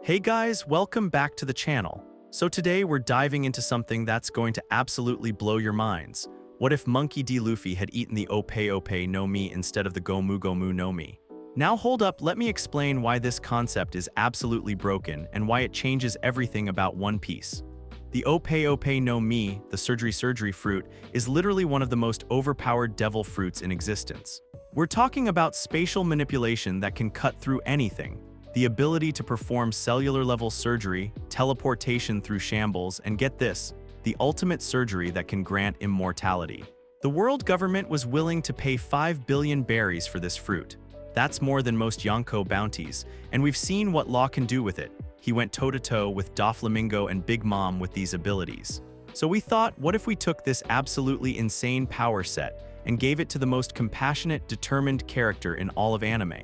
Hey guys, welcome back to the channel. So today we're diving into something that's going to absolutely blow your minds. What if Monkey D. Luffy had eaten the Ope-Ope Nomi instead of the Gomu Gomu Nomi? Now hold up, let me explain why this concept is absolutely broken and why it changes everything about One Piece. The Ope-Ope Nomi, the surgery fruit, is literally one of the most overpowered devil fruits in existence. We're talking about spatial manipulation that can cut through anything. The ability to perform cellular-level surgery, teleportation through shambles, and get this, the ultimate surgery that can grant immortality. The world government was willing to pay 5 billion berries for this fruit. That's more than most Yonko bounties, and we've seen what Law can do with it. He went toe-to-toe with Doflamingo and Big Mom with these abilities. So we thought, what if we took this absolutely insane power set and gave it to the most compassionate, determined character in all of anime?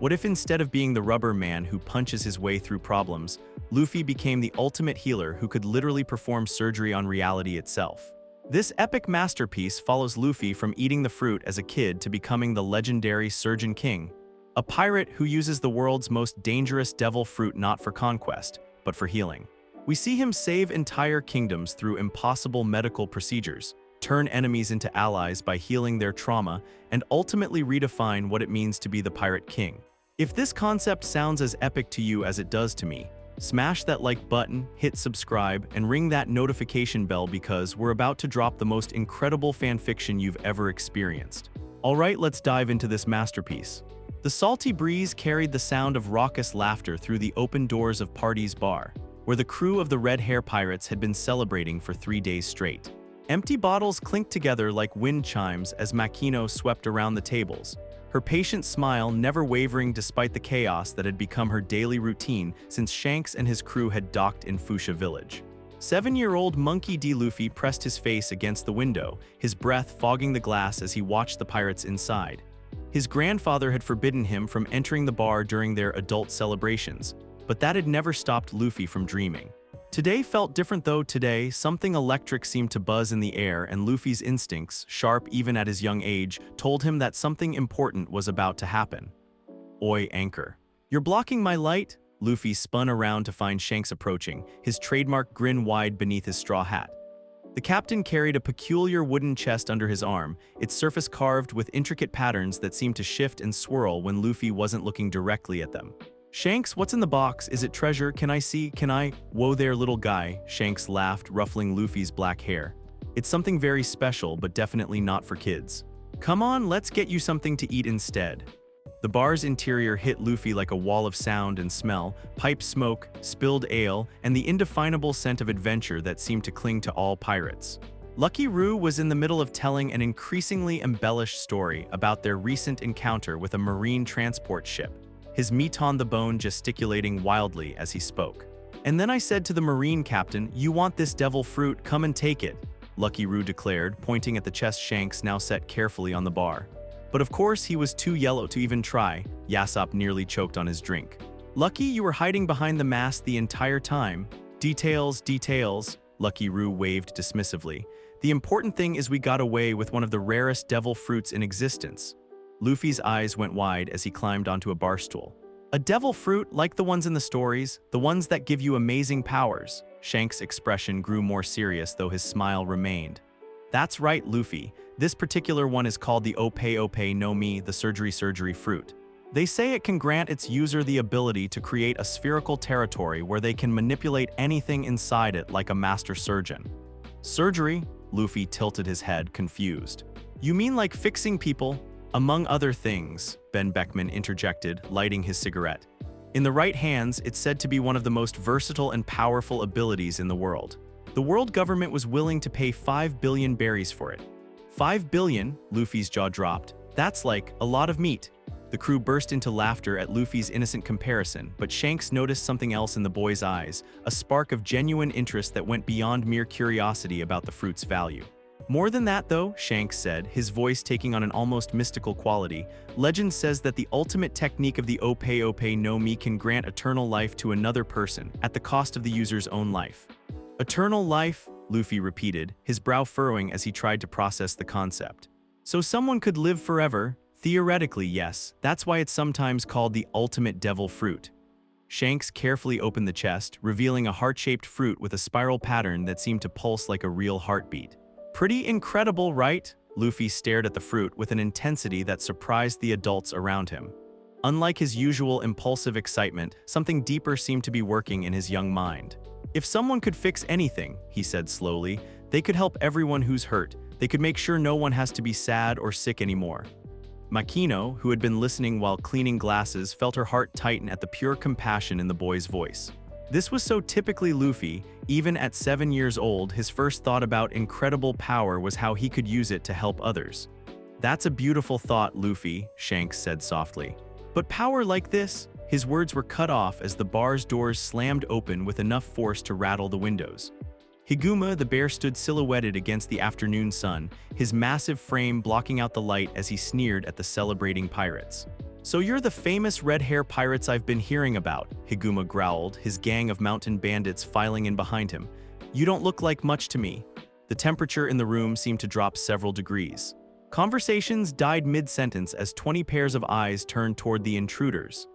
What if instead of being the rubber man who punches his way through problems, Luffy became the ultimate healer who could literally perform surgery on reality itself? This epic masterpiece follows Luffy from eating the fruit as a kid to becoming the legendary Surgeon King, a pirate who uses the world's most dangerous devil fruit not for conquest, but for healing. We see him save entire kingdoms through impossible medical procedures, turn enemies into allies by healing their trauma, and ultimately redefine what it means to be the Pirate King. If this concept sounds as epic to you as it does to me, smash that like button, hit subscribe, and ring that notification bell because we're about to drop the most incredible fanfiction you've ever experienced. Alright, let's dive into this masterpiece. The salty breeze carried the sound of raucous laughter through the open doors of Party's bar, where the crew of the Red Hair Pirates had been celebrating for 3 days straight. Empty bottles clinked together like wind chimes as Makino swept around the tables, her patient smile never wavering despite the chaos that had become her daily routine since Shanks and his crew had docked in Fuchsia Village. 7-year-old Monkey D. Luffy pressed his face against the window, his breath fogging the glass as he watched the pirates inside. His grandfather had forbidden him from entering the bar during their adult celebrations, but that had never stopped Luffy from dreaming. Today felt different though. Today, something electric seemed to buzz in the air, and Luffy's instincts, sharp even at his young age, told him that something important was about to happen. Oi, anchor. You're blocking my light? Luffy spun around to find Shanks approaching, his trademark grin wide beneath his straw hat. The captain carried a peculiar wooden chest under his arm, its surface carved with intricate patterns that seemed to shift and swirl when Luffy wasn't looking directly at them. Shanks, what's in the box? Is it treasure? Can I see? Can I? Whoa there, little guy, Shanks laughed, ruffling Luffy's black hair. It's something very special, but definitely not for kids. Come on, let's get you something to eat instead. The bar's interior hit Luffy like a wall of sound and smell, pipe smoke, spilled ale, and the indefinable scent of adventure that seemed to cling to all pirates. Lucky Roo was in the middle of telling an increasingly embellished story about their recent encounter with a marine transport ship, his meat on the bone gesticulating wildly as he spoke. And then I said to the marine captain, "You want this devil fruit, come and take it," Lucky Roo declared, pointing at the chest Shanks now set carefully on the bar. But of course he was too yellow to even try. Yasopp nearly choked on his drink. "Lucky, you were hiding behind the mast the entire time." Details, Lucky Roo waved dismissively. "The important thing is we got away with one of the rarest devil fruits in existence." Luffy's eyes went wide as he climbed onto a bar stool. "A devil fruit like the ones in the stories, the ones that give you amazing powers." Shanks' expression grew more serious though his smile remained. "That's right, Luffy. This particular one is called the Ope-Ope Nomi, the surgery fruit. They say it can grant its user the ability to create a spherical territory where they can manipulate anything inside it like a master surgeon." "Surgery?" Luffy tilted his head, confused. "You mean like fixing people?" "Among other things," Ben Beckman interjected, lighting his cigarette. "In the right hands, it's said to be one of the most versatile and powerful abilities in the world. The world government was willing to pay 5 billion berries for it." 5 billion? Luffy's jaw dropped. "That's like a lot of meat." The crew burst into laughter at Luffy's innocent comparison, but Shanks noticed something else in the boy's eyes, a spark of genuine interest that went beyond mere curiosity about the fruit's value. "More than that though," Shanks said, his voice taking on an almost mystical quality. "Legend says that the ultimate technique of the Ope-Ope Nomi can grant eternal life to another person, at the cost of the user's own life." "Eternal life?" Luffy repeated, his brow furrowing as he tried to process the concept. "So someone could live forever?" "Theoretically, yes. That's why it's sometimes called the ultimate devil fruit." Shanks carefully opened the chest, revealing a heart-shaped fruit with a spiral pattern that seemed to pulse like a real heartbeat. Pretty incredible, right? Luffy stared at the fruit with an intensity that surprised the adults around him. Unlike his usual impulsive excitement, something deeper seemed to be working in his young mind. If someone could fix anything, he said slowly, they could help everyone who's hurt. They could make sure no one has to be sad or sick anymore. Makino, who had been listening while cleaning glasses, felt her heart tighten at the pure compassion in the boy's voice. This was so typically Luffy. Even at 7 years old, his first thought about incredible power was how he could use it to help others. That's a beautiful thought, Luffy, Shanks said softly. But power like this? His words were cut off as the bar's doors slammed open with enough force to rattle the windows. Higuma the bear stood silhouetted against the afternoon sun, his massive frame blocking out the light as he sneered at the celebrating pirates. "So you're the famous red-hair pirates I've been hearing about," Higuma growled, his gang of mountain bandits filing in behind him. "You don't look like much to me." The temperature in the room seemed to drop several degrees. Conversations died mid-sentence as 20 pairs of eyes turned toward the intruders.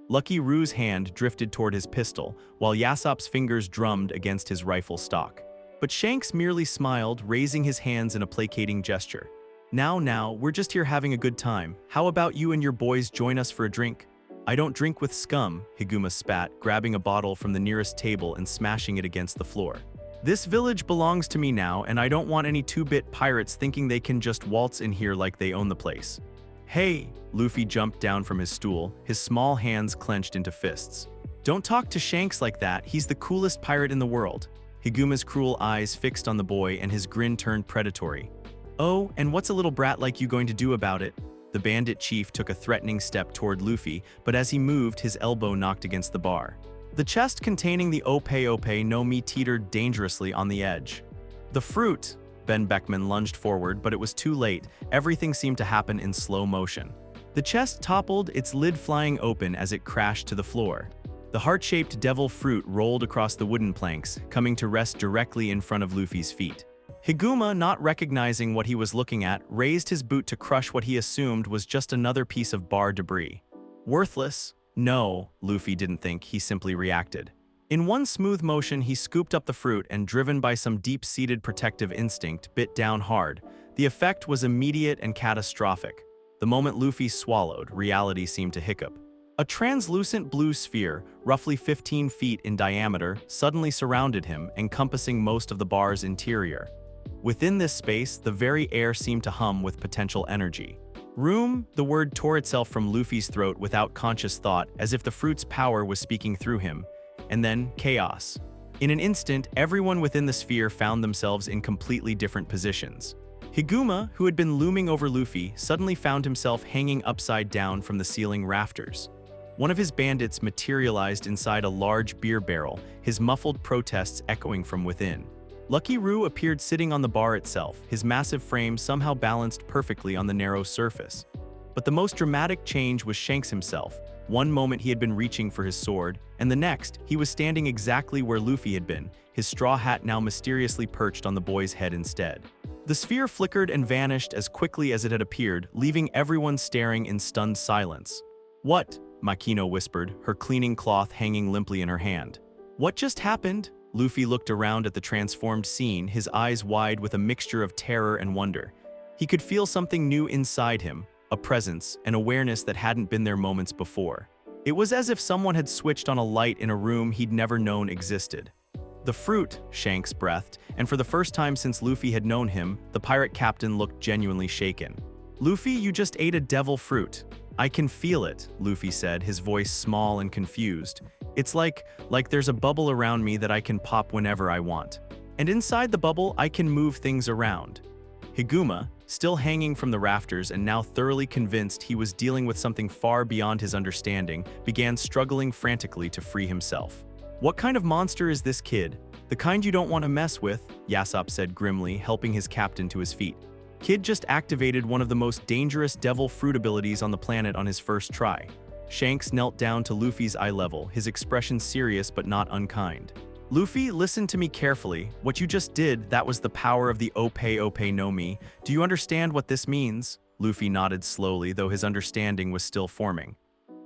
Lucky Roo's hand drifted toward his pistol, while Yasopp's fingers drummed against his rifle stock. But Shanks merely smiled, raising his hands in a placating gesture. Now, we're just here having a good time. How about you and your boys join us for a drink?" "I don't drink with scum," Higuma spat, grabbing a bottle from the nearest table and smashing it against the floor. "This village belongs to me now, and I don't want any two-bit pirates thinking they can just waltz in here like they own the place." "Hey!" Luffy jumped down from his stool, his small hands clenched into fists. "Don't talk to Shanks like that, he's the coolest pirate in the world." Higuma's cruel eyes fixed on the boy and his grin turned predatory. "Oh, and what's a little brat like you going to do about it?" The bandit chief took a threatening step toward Luffy, but as he moved, his elbow knocked against the bar. The chest containing the Ope-Ope Nomi teetered dangerously on the edge. "The fruit!" Ben Beckman lunged forward, but it was too late. Everything seemed to happen in slow motion. The chest toppled, its lid flying open as it crashed to the floor. The heart-shaped devil fruit rolled across the wooden planks, coming to rest directly in front of Luffy's feet. Higuma, not recognizing what he was looking at, raised his boot to crush what he assumed was just another piece of bar debris. Worthless? No, Luffy didn't think, he simply reacted. In one smooth motion, he scooped up the fruit and, driven by some deep-seated protective instinct, bit down hard. The effect was immediate and catastrophic. The moment Luffy swallowed, reality seemed to hiccup. A translucent blue sphere, roughly 15 feet in diameter, suddenly surrounded him, encompassing most of the bar's interior. Within this space, the very air seemed to hum with potential energy. Room, the word tore itself from Luffy's throat without conscious thought, as if the fruit's power was speaking through him. And then, chaos. In an instant, everyone within the sphere found themselves in completely different positions. Higuma, who had been looming over Luffy, suddenly found himself hanging upside down from the ceiling rafters. One of his bandits materialized inside a large beer barrel, his muffled protests echoing from within. Lucky Roo appeared sitting on the bar itself, his massive frame somehow balanced perfectly on the narrow surface. But the most dramatic change was Shanks himself. One moment he had been reaching for his sword, and the next, he was standing exactly where Luffy had been, his straw hat now mysteriously perched on the boy's head instead. The sphere flickered and vanished as quickly as it had appeared, leaving everyone staring in stunned silence. "What?" Makino whispered, her cleaning cloth hanging limply in her hand. "What just happened?" Luffy looked around at the transformed scene, his eyes wide with a mixture of terror and wonder. He could feel something new inside him, a presence, an awareness that hadn't been there moments before. It was as if someone had switched on a light in a room he'd never known existed. "The fruit," Shanks breathed, and for the first time since Luffy had known him, the pirate captain looked genuinely shaken. "Luffy, you just ate a devil fruit." "I can feel it," Luffy said, his voice small and confused. "It's like there's a bubble around me that I can pop whenever I want. And inside the bubble, I can move things around." Higuma, still hanging from the rafters and now thoroughly convinced he was dealing with something far beyond his understanding, began struggling frantically to free himself. "What kind of monster is this kid?" "The kind you don't want to mess with," Yasopp said grimly, helping his captain to his feet. "Kid just activated one of the most dangerous devil fruit abilities on the planet on his first try." Shanks knelt down to Luffy's eye level, his expression serious but not unkind. "Luffy, listen to me carefully. What you just did, that was the power of the Ope-Ope Nomi. Do you understand what this means?" Luffy nodded slowly, though his understanding was still forming.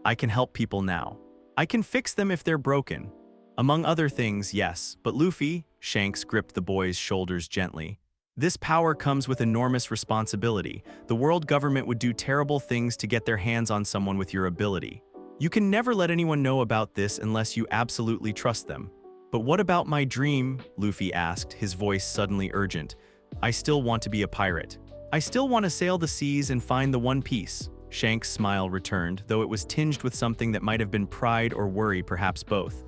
"I can help people now. I can fix them if they're broken. Among other things, yes, but Luffy, Shanks gripped the boy's shoulders gently. This power comes with enormous responsibility. The world government would do terrible things to get their hands on someone with your ability. You can never let anyone know about this unless you absolutely trust them. But what about my dream? Luffy asked, his voice suddenly urgent. I still want to be a pirate. I still want to sail the seas and find the One Piece. Shanks' smile returned, though it was tinged with something that might have been pride or worry, perhaps both.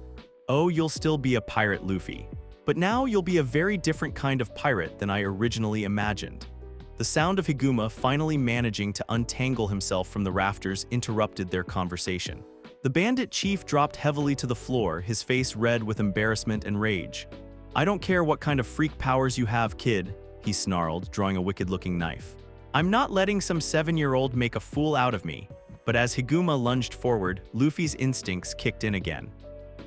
Oh, you'll still be a pirate, Luffy. But now you'll be a very different kind of pirate than I originally imagined. The sound of Higuma finally managing to untangle himself from the rafters interrupted their conversation. The bandit chief dropped heavily to the floor, his face red with embarrassment and rage. I don't care what kind of freak powers you have, kid, he snarled, drawing a wicked-looking knife. I'm not letting some 7-year-old make a fool out of me. But as Higuma lunged forward, Luffy's instincts kicked in again.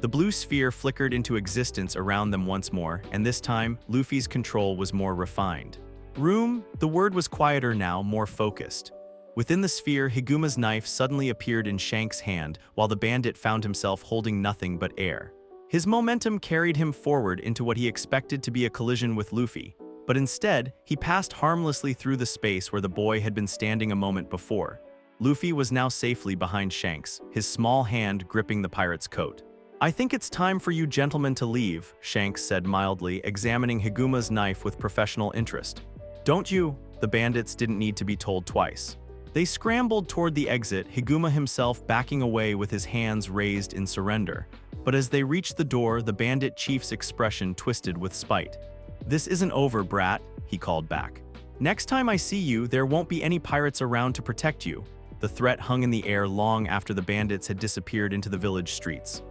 The blue sphere flickered into existence around them once more, and this time, Luffy's control was more refined. Room, the word was quieter now, more focused. Within the sphere, Higuma's knife suddenly appeared in Shanks' hand, while the bandit found himself holding nothing but air. His momentum carried him forward into what he expected to be a collision with Luffy, but instead, he passed harmlessly through the space where the boy had been standing a moment before. Luffy was now safely behind Shanks, his small hand gripping the pirate's coat. I think it's time for you gentlemen to leave, Shanks said mildly, examining Higuma's knife with professional interest. Don't you? The bandits didn't need to be told twice. They scrambled toward the exit, Higuma himself backing away with his hands raised in surrender. But as they reached the door, the bandit chief's expression twisted with spite. This isn't over, brat, he called back. Next time I see you, there won't be any pirates around to protect you. The threat hung in the air long after the bandits had disappeared into the village streets.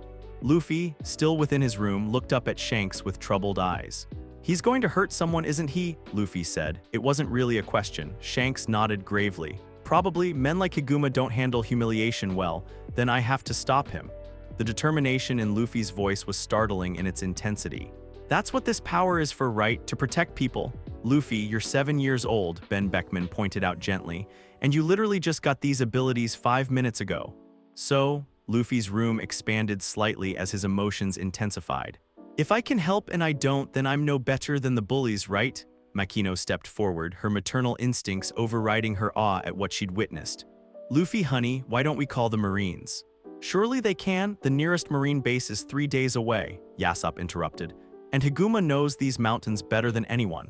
Luffy, still within his room, looked up at Shanks with troubled eyes. He's going to hurt someone, isn't he? Luffy said. It wasn't really a question. Shanks nodded gravely. Probably, men like Higuma don't handle humiliation well, then I have to stop him. The determination in Luffy's voice was startling in its intensity. That's what this power is for, right? To protect people. Luffy, you're 7 years old, Ben Beckman pointed out gently, and you literally just got these abilities 5 minutes ago. So, Luffy's room expanded slightly as his emotions intensified. If I can help and I don't, then I'm no better than the bullies, right? Makino stepped forward, her maternal instincts overriding her awe at what she'd witnessed. Luffy, honey, why don't we call the Marines? Surely they can, the nearest Marine base is 3 days away, Yasopp interrupted. And Higuma knows these mountains better than anyone.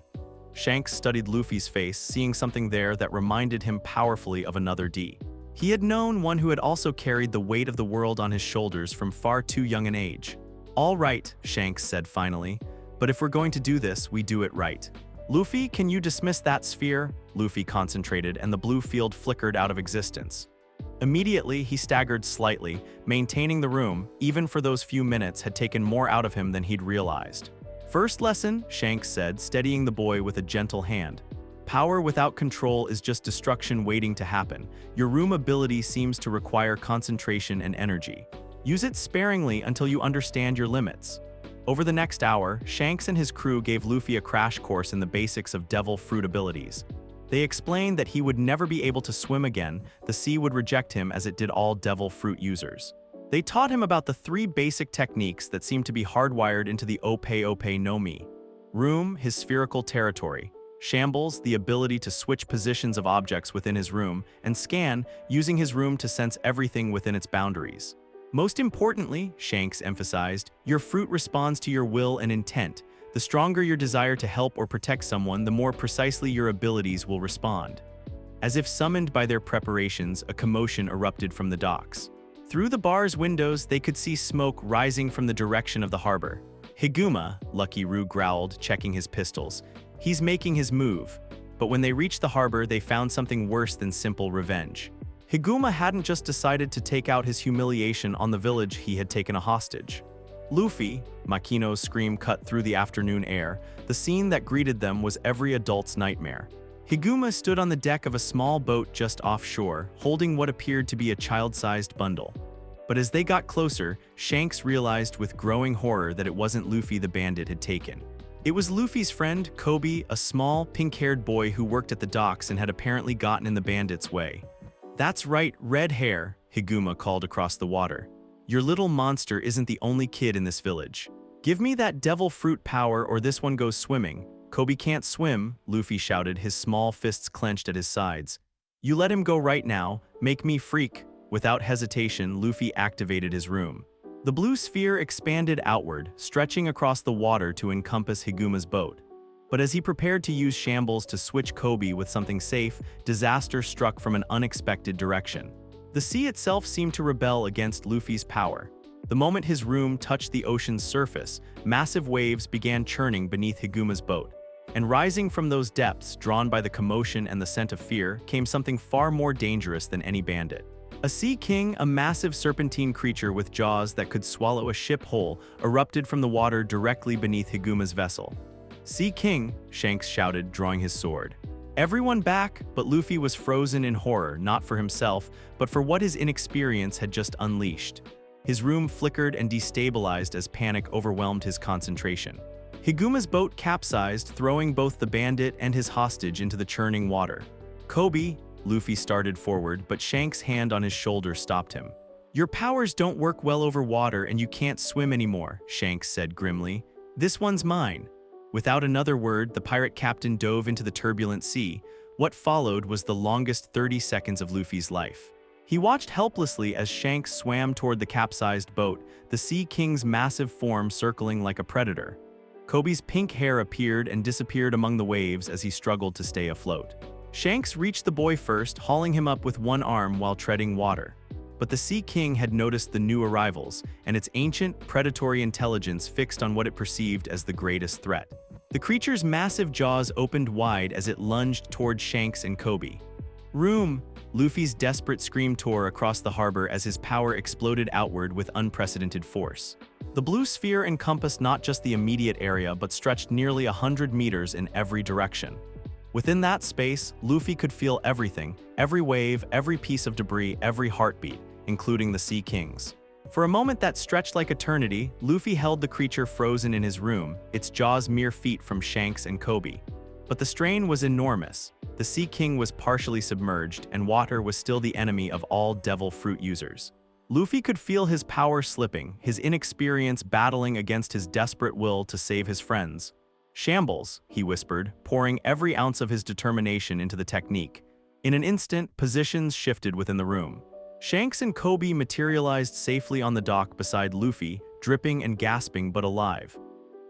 Shanks studied Luffy's face, seeing something there that reminded him powerfully of another D. He had known one who had also carried the weight of the world on his shoulders from far too young an age. All right, Shanks said finally, but if we're going to do this, we do it right. Luffy, can you dismiss that sphere? Luffy concentrated and the blue field flickered out of existence. Immediately, he staggered slightly, maintaining the room, even for those few minutes, had taken more out of him than he'd realized. First lesson, Shanks said, steadying the boy with a gentle hand. Power without control is just destruction waiting to happen. Your room ability seems to require concentration and energy. Use it sparingly until you understand your limits. Over the next hour, Shanks and his crew gave Luffy a crash course in the basics of devil fruit abilities. They explained that he would never be able to swim again, the sea would reject him as it did all devil fruit users. They taught him about the 3 basic techniques that seemed to be hardwired into the Ope Nomi. Room, his spherical territory. Shambles, the ability to switch positions of objects within his room, and Scan, using his room to sense everything within its boundaries. Most importantly, Shanks emphasized, your fruit responds to your will and intent. The stronger your desire to help or protect someone, the more precisely your abilities will respond. As if summoned by their preparations, a commotion erupted from the docks. Through the bar's windows, they could see smoke rising from the direction of the harbor. Higuma, Lucky Roo growled, checking his pistols. He's making his move. But when they reached the harbor, they found something worse than simple revenge. Higuma hadn't just decided to take out his humiliation on the village he had taken a hostage. Luffy, Makino's scream cut through the afternoon air. The scene that greeted them was every adult's nightmare. Higuma stood on the deck of a small boat just offshore, holding what appeared to be a child-sized bundle. But as they got closer, Shanks realized with growing horror that it wasn't Luffy the bandit had taken. It was Luffy's friend, Kobe, a small, pink-haired boy who worked at the docks and had apparently gotten in the bandit's way. That's right, red hair, Higuma called across the water. Your little monster isn't the only kid in this village. Give me that devil fruit power or this one goes swimming. Kobe can't swim, Luffy shouted, his small fists clenched at his sides. You let him go right now, make me freak. Without hesitation, Luffy activated his room. The blue sphere expanded outward, stretching across the water to encompass Higuma's boat. But as he prepared to use Shambles to switch Kobe with something safe, disaster struck from an unexpected direction. The sea itself seemed to rebel against Luffy's power. The moment his room touched the ocean's surface, massive waves began churning beneath Higuma's boat. And rising from those depths, drawn by the commotion and the scent of fear, came something far more dangerous than any bandit. A sea king, a massive serpentine creature with jaws that could swallow a ship whole, erupted from the water directly beneath Higuma's vessel. Sea King, Shanks shouted, drawing his sword. Everyone back, but Luffy was frozen in horror, not for himself, but for what his inexperience had just unleashed. His room flickered and destabilized as panic overwhelmed his concentration. Higuma's boat capsized, throwing both the bandit and his hostage into the churning water. Kobe, Luffy started forward, but Shanks' hand on his shoulder stopped him. Your powers don't work well over water and you can't swim anymore, Shanks said grimly. This one's mine. Without another word, the pirate captain dove into the turbulent sea. What followed was the longest 30 seconds of Luffy's life. He watched helplessly as Shanks swam toward the capsized boat, the Sea King's massive form circling like a predator. Kobe's pink hair appeared and disappeared among the waves as he struggled to stay afloat. Shanks reached the boy first, hauling him up with one arm while treading water. But the Sea King had noticed the new arrivals, and its ancient, predatory intelligence fixed on what it perceived as the greatest threat. The creature's massive jaws opened wide as it lunged toward Shanks and Kobe. Room! Luffy's desperate scream tore across the harbor as his power exploded outward with unprecedented force. The blue sphere encompassed not just the immediate area but stretched nearly 100 meters in every direction. Within that space, Luffy could feel everything, every wave, every piece of debris, every heartbeat, including the Sea King's. For a moment that stretched like eternity, Luffy held the creature frozen in his room, its jaws mere feet from Shanks and Kobe. But the strain was enormous. The Sea King was partially submerged, and water was still the enemy of all devil fruit users. Luffy could feel his power slipping, his inexperience battling against his desperate will to save his friends. Shambles, he whispered, pouring every ounce of his determination into the technique. In an instant, positions shifted within the room. Shanks and Kobe materialized safely on the dock beside Luffy, dripping and gasping but alive.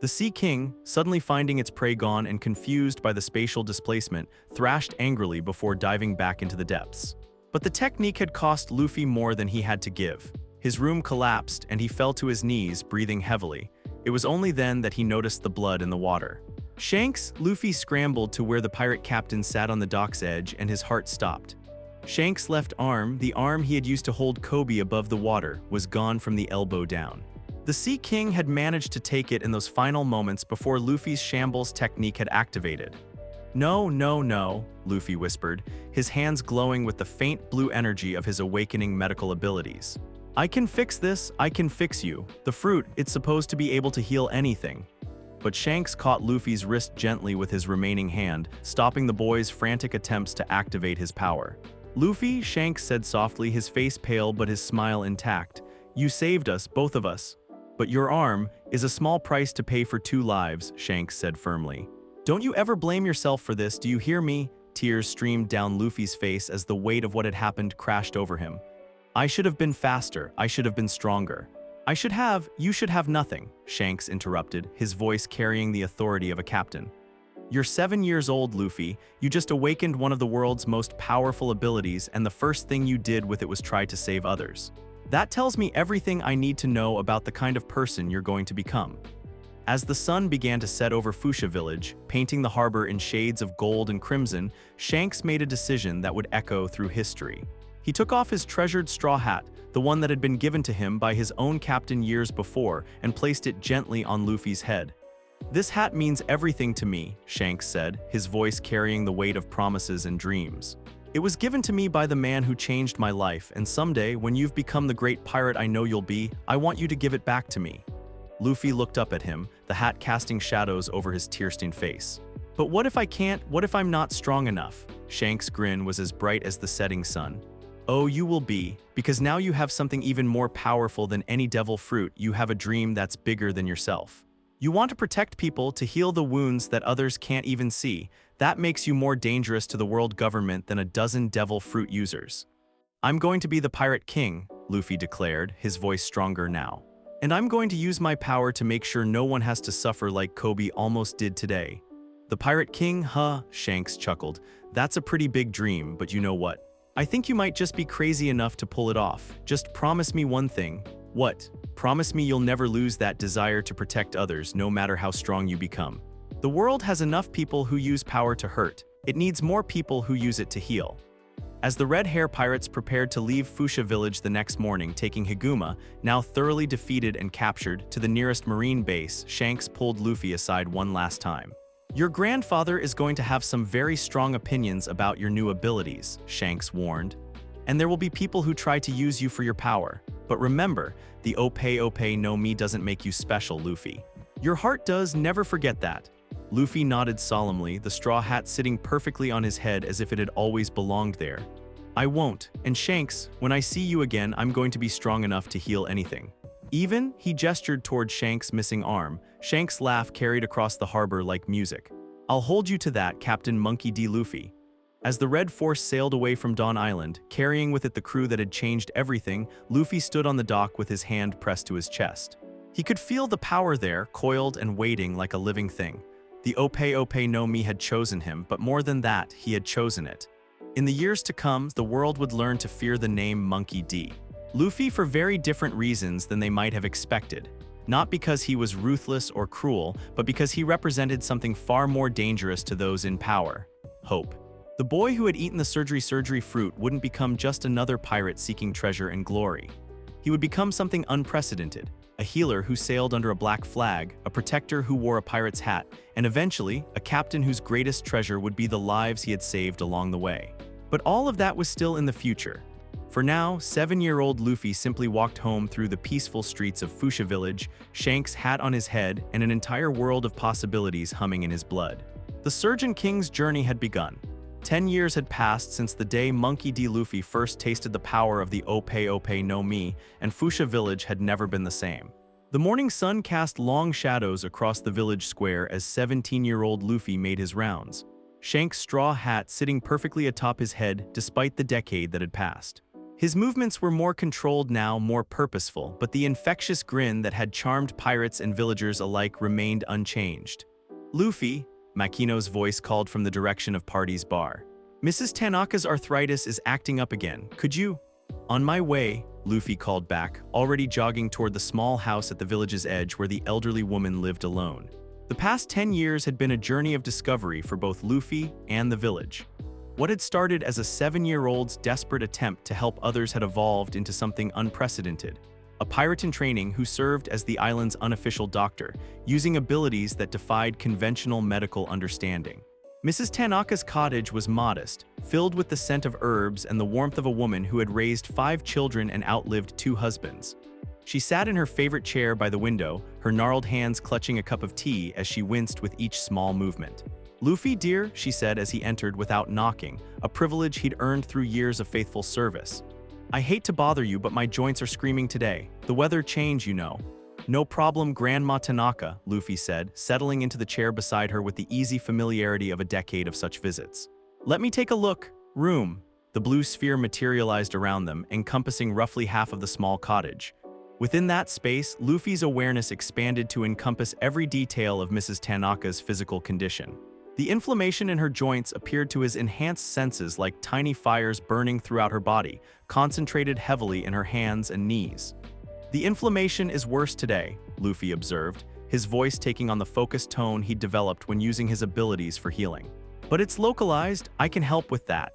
The Sea King, suddenly finding its prey gone and confused by the spatial displacement, thrashed angrily before diving back into the depths. But the technique had cost Luffy more than he had to give. His room collapsed and he fell to his knees, breathing heavily. It was only then that he noticed the blood in the water. Shanks, Luffy scrambled to where the pirate captain sat on the dock's edge and his heart stopped. Shanks' left arm, the arm he had used to hold Kobe above the water, was gone from the elbow down. The Sea King had managed to take it in those final moments before Luffy's Shambles technique had activated. No, no, no, Luffy whispered, his hands glowing with the faint blue energy of his awakening medical abilities. I can fix this, I can fix you. The fruit, it's supposed to be able to heal anything. But Shanks caught Luffy's wrist gently with his remaining hand, stopping the boy's frantic attempts to activate his power. Luffy, Shanks said softly, his face pale but his smile intact. You saved us, both of us. But your arm is a small price to pay for 2 lives, Shanks said firmly. Don't you ever blame yourself for this, do you hear me? Tears streamed down Luffy's face as the weight of what had happened crashed over him. I should have been faster, I should have been stronger. You should have nothing, Shanks interrupted, his voice carrying the authority of a captain. You're 7 years old, Luffy. You just awakened one of the world's most powerful abilities, and the first thing you did with it was try to save others. That tells me everything I need to know about the kind of person you're going to become. As the sun began to set over Fuchsia Village, painting the harbor in shades of gold and crimson, Shanks made a decision that would echo through history. He took off his treasured straw hat, the one that had been given to him by his own captain years before, and placed it gently on Luffy's head. This hat means everything to me, Shanks said, his voice carrying the weight of promises and dreams. It was given to me by the man who changed my life, and someday, when you've become the great pirate I know you'll be, I want you to give it back to me. Luffy looked up at him, the hat casting shadows over his tear-stained face. But what if I can't? What if I'm not strong enough? Shanks' grin was as bright as the setting sun. Oh, you will be, because now you have something even more powerful than any devil fruit. You have a dream that's bigger than yourself. You want to protect people, to heal the wounds that others can't even see. That makes you more dangerous to the world government than a dozen devil fruit users. I'm going to be the Pirate King, Luffy declared, his voice stronger now. And I'm going to use my power to make sure no one has to suffer like Kobe almost did today. The Pirate King, huh? Shanks chuckled. That's a pretty big dream, but you know what? I think you might just be crazy enough to pull it off. Just promise me one thing. What? Promise me you'll never lose that desire to protect others, no matter how strong you become. The world has enough people who use power to hurt. It needs more people who use it to heal. As the Red Hair Pirates prepared to leave Fuchsia Village the next morning, taking Higuma, now thoroughly defeated and captured, to the nearest marine base, Shanks pulled Luffy aside one last time. Your grandfather is going to have some very strong opinions about your new abilities, Shanks warned. And there will be people who try to use you for your power. But remember, the Ope-Ope Nomi doesn't make you special, Luffy. Your heart does, never forget that. Luffy nodded solemnly, the straw hat sitting perfectly on his head as if it had always belonged there. I won't, and Shanks, when I see you again, I'm going to be strong enough to heal anything. Even, he gestured toward Shanks' missing arm. Shanks' laugh carried across the harbor like music. I'll hold you to that, Captain Monkey D. Luffy. As the Red Force sailed away from Dawn Island, carrying with it the crew that had changed everything, Luffy stood on the dock with his hand pressed to his chest. He could feel the power there, coiled and waiting like a living thing. The Ope-Ope Nomi had chosen him, but more than that, he had chosen it. In the years to come, the world would learn to fear the name Monkey D. Luffy for very different reasons than they might have expected. Not because he was ruthless or cruel, but because he represented something far more dangerous to those in power: hope. The boy who had eaten the surgery fruit wouldn't become just another pirate seeking treasure and glory. He would become something unprecedented, a healer who sailed under a black flag, a protector who wore a pirate's hat, and eventually, a captain whose greatest treasure would be the lives he had saved along the way. But all of that was still in the future. For now, 7-year-old Luffy simply walked home through the peaceful streets of Fuchsia Village, Shanks' hat on his head, and an entire world of possibilities humming in his blood. The Surgeon King's journey had begun. 10 years had passed since the day Monkey D. Luffy first tasted the power of the Ope-Ope Nomi, and Fuchsia Village had never been the same. The morning sun cast long shadows across the village square as 17-year-old Luffy made his rounds, Shanks' straw hat sitting perfectly atop his head despite the decade that had passed. His movements were more controlled now, more purposeful, but the infectious grin that had charmed pirates and villagers alike remained unchanged. Luffy, Makino's voice called from the direction of Party's bar. Mrs. Tanaka's arthritis is acting up again. Could you? On my way, Luffy called back, already jogging toward the small house at the village's edge where the elderly woman lived alone. The past 10 years had been a journey of discovery for both Luffy and the village. What had started as a 7-year-old's desperate attempt to help others had evolved into something unprecedented. A pirate in training who served as the island's unofficial doctor, using abilities that defied conventional medical understanding. Mrs. Tanaka's cottage was modest, filled with the scent of herbs and the warmth of a woman who had raised 5 children and outlived 2 husbands. She sat in her favorite chair by the window, her gnarled hands clutching a cup of tea as she winced with each small movement. "Luffy, dear," she said as he entered without knocking, a privilege he'd earned through years of faithful service. "I hate to bother you, but my joints are screaming today. The weather changed, you know." "No problem, Grandma Tanaka," Luffy said, settling into the chair beside her with the easy familiarity of a decade of such visits. "Let me take a look." Room. The blue sphere materialized around them, encompassing roughly half of the small cottage. Within that space, Luffy's awareness expanded to encompass every detail of Mrs. Tanaka's physical condition. The inflammation in her joints appeared to his enhanced senses like tiny fires burning throughout her body, concentrated heavily in her hands and knees. "The inflammation is worse today," Luffy observed, his voice taking on the focused tone he'd developed when using his abilities for healing. "But it's localized, I can help with that."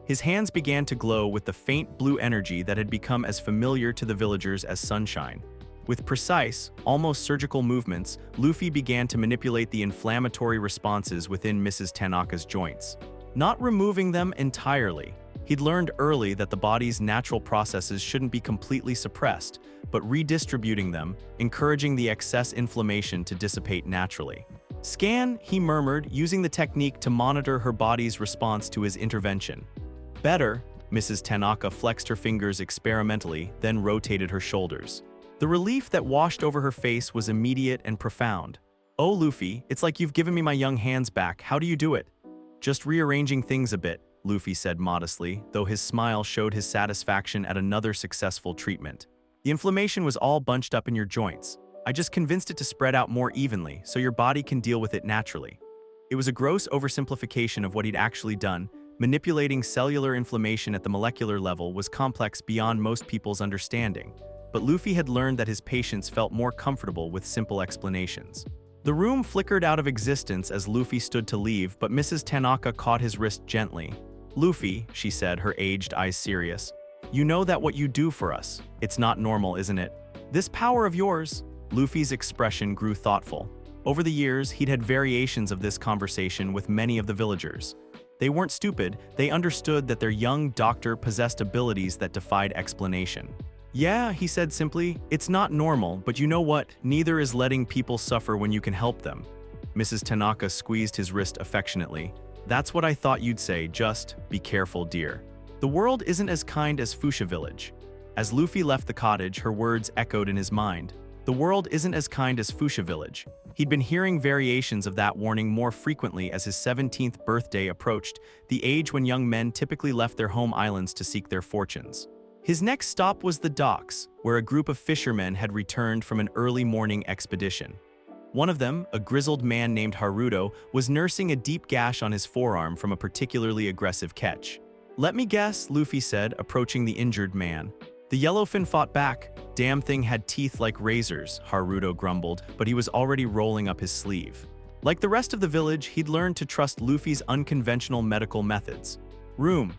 His hands began to glow with the faint blue energy that had become as familiar to the villagers as sunshine. With precise, almost surgical movements, Luffy began to manipulate the inflammatory responses within Mrs. Tanaka's joints. Not removing them entirely. He'd learned early that the body's natural processes shouldn't be completely suppressed, but redistributing them, encouraging the excess inflammation to dissipate naturally. "Scan," he murmured, using the technique to monitor her body's response to his intervention. "Better," Mrs. Tanaka flexed her fingers experimentally, then rotated her shoulders. The relief that washed over her face was immediate and profound. "Oh, Luffy, it's like you've given me my young hands back. How do you do it?" "Just rearranging things a bit," Luffy said modestly, though his smile showed his satisfaction at another successful treatment. "The inflammation was all bunched up in your joints. I just convinced it to spread out more evenly so your body can deal with it naturally." It was a gross oversimplification of what he'd actually done. Manipulating cellular inflammation at the molecular level was complex beyond most people's understanding, but Luffy had learned that his patients felt more comfortable with simple explanations. The room flickered out of existence as Luffy stood to leave, but Mrs. Tanaka caught his wrist gently. "Luffy," she said, her aged eyes serious, "you know that what you do for us, it's not normal, isn't it? This power of yours." Luffy's expression grew thoughtful. Over the years, he'd had variations of this conversation with many of the villagers. They weren't stupid, they understood that their young doctor possessed abilities that defied explanation. "Yeah," he said simply, "it's not normal, but you know what? Neither is letting people suffer when you can help them." Mrs. Tanaka squeezed his wrist affectionately. "That's what I thought you'd say, just be careful, dear. The world isn't as kind as Fuchsia Village." As Luffy left the cottage, her words echoed in his mind. The world isn't as kind as Fuchsia Village. He'd been hearing variations of that warning more frequently as his 17th birthday approached, the age when young men typically left their home islands to seek their fortunes. His next stop was the docks, where a group of fishermen had returned from an early morning expedition. One of them, a grizzled man named Haruto, was nursing a deep gash on his forearm from a particularly aggressive catch. "Let me guess," Luffy said, approaching the injured man. "The yellowfin fought back. Damn thing had teeth like razors," Haruto grumbled, but he was already rolling up his sleeve. Like the rest of the village, he'd learned to trust Luffy's unconventional medical methods. Room.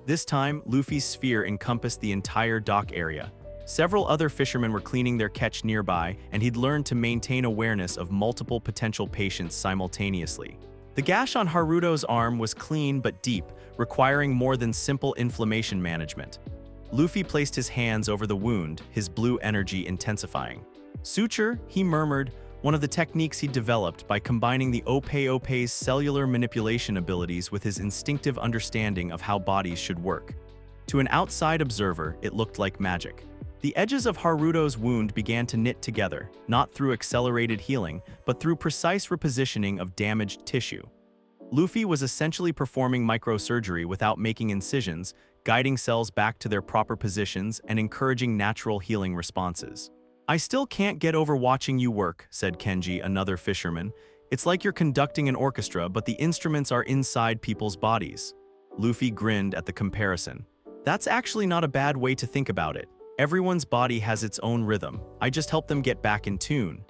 This time, Luffy's sphere encompassed the entire dock area. Several other fishermen were cleaning their catch nearby, and he'd learned to maintain awareness of multiple potential patients simultaneously. The gash on Haruto's arm was clean but deep, requiring more than simple inflammation management. Luffy placed his hands over the wound, his blue energy intensifying. "Suture," he murmured, one of the techniques he'd developed by combining the Ope-Ope's cellular manipulation abilities with his instinctive understanding of how bodies should work. To an outside observer, it looked like magic. The edges of Haruto's wound began to knit together, not through accelerated healing, but through precise repositioning of damaged tissue. Luffy was essentially performing microsurgery without making incisions, guiding cells back to their proper positions and encouraging natural healing responses. "I still can't get over watching you work," said Kenji, another fisherman. "It's like you're conducting an orchestra, but the instruments are inside people's bodies." Luffy grinned at the comparison. "That's actually not a bad way to think about it. Everyone's body has its own rhythm. I just help them get back in tune."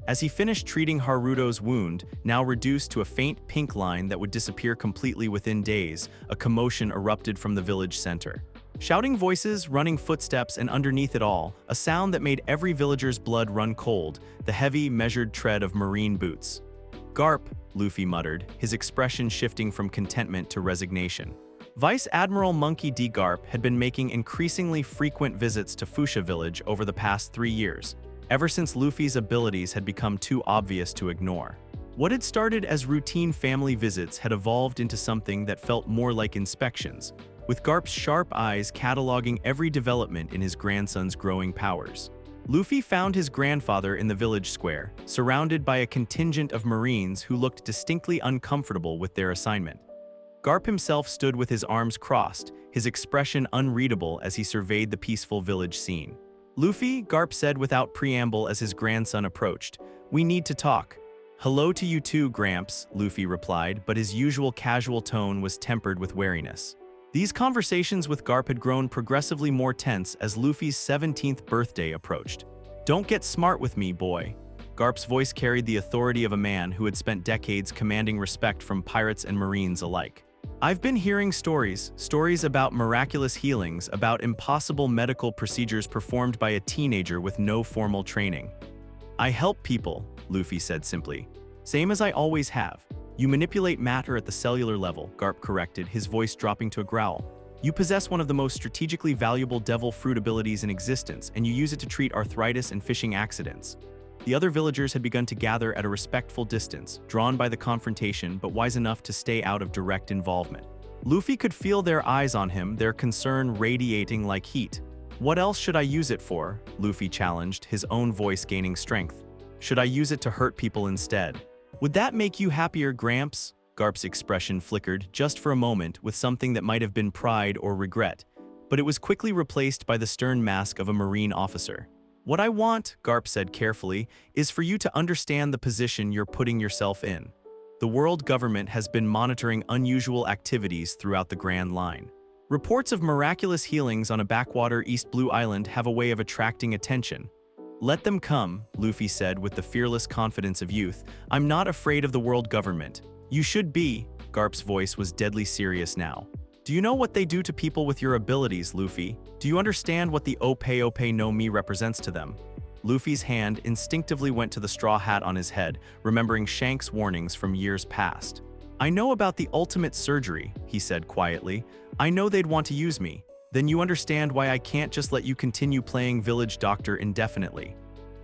As he finished treating Haruto's wound, now reduced to a faint pink line that would disappear completely within days, a commotion erupted from the village center. Shouting voices, running footsteps, and underneath it all, a sound that made every villager's blood run cold, the heavy, measured tread of marine boots. "Garp," Luffy muttered, his expression shifting from contentment to resignation. Vice Admiral Monkey D. Garp had been making increasingly frequent visits to Fuchsia Village over the past 3 years, ever since Luffy's abilities had become too obvious to ignore. What had started as routine family visits had evolved into something that felt more like inspections, with Garp's sharp eyes cataloging every development in his grandson's growing powers. Luffy found his grandfather in the village square, surrounded by a contingent of Marines who looked distinctly uncomfortable with their assignment. Garp himself stood with his arms crossed, his expression unreadable as he surveyed the peaceful village scene. "Luffy," Garp said without preamble as his grandson approached, "we need to talk." "Hello to you too, Gramps," Luffy replied, but his usual casual tone was tempered with wariness. These conversations with Garp had grown progressively more tense as Luffy's 17th birthday approached. "Don't get smart with me, boy." Garp's voice carried the authority of a man who had spent decades commanding respect from pirates and Marines alike. "I've been hearing stories about miraculous healings, about impossible medical procedures performed by a teenager with no formal training." "I help people," Luffy said simply. "Same as I always have." "You manipulate matter at the cellular level," Garp corrected, his voice dropping to a growl. "You possess one of the most strategically valuable devil fruit abilities in existence, and you use it to treat arthritis and fishing accidents." The other villagers had begun to gather at a respectful distance, drawn by the confrontation but wise enough to stay out of direct involvement. Luffy could feel their eyes on him, their concern radiating like heat. "What else should I use it for?" Luffy challenged, his own voice gaining strength. "Should I use it to hurt people instead?" "Would that make you happier, Gramps?" Garp's expression flickered just for a moment with something that might have been pride or regret, but it was quickly replaced by the stern mask of a Marine officer. "What I want," Garp said carefully, "is for you to understand the position you're putting yourself in. The world government has been monitoring unusual activities throughout the Grand Line. Reports of miraculous healings on a backwater East Blue Island have a way of attracting attention. Let them come," Luffy said with the fearless confidence of youth. "I'm not afraid of the world government." "You should be." Garp's voice was deadly serious now. "Do you know what they do to people with your abilities, Luffy? Do you understand what the Ope-Ope Nomi represents to them?" Luffy's hand instinctively went to the straw hat on his head, remembering Shanks' warnings from years past. "I know about the ultimate surgery," he said quietly. "I know they'd want to use me. Then you understand why I can't just let you continue playing village doctor indefinitely."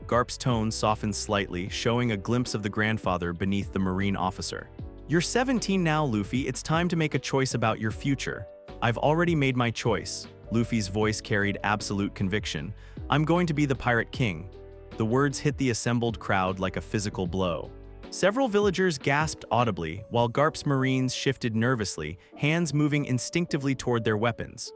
Garp's tone softened slightly, showing a glimpse of the grandfather beneath the Marine officer. "You're 17 now, Luffy. It's time to make a choice about your future." "I've already made my choice." Luffy's voice carried absolute conviction. "I'm going to be the Pirate King." The words hit the assembled crowd like a physical blow. Several villagers gasped audibly, while Garp's Marines shifted nervously, hands moving instinctively toward their weapons.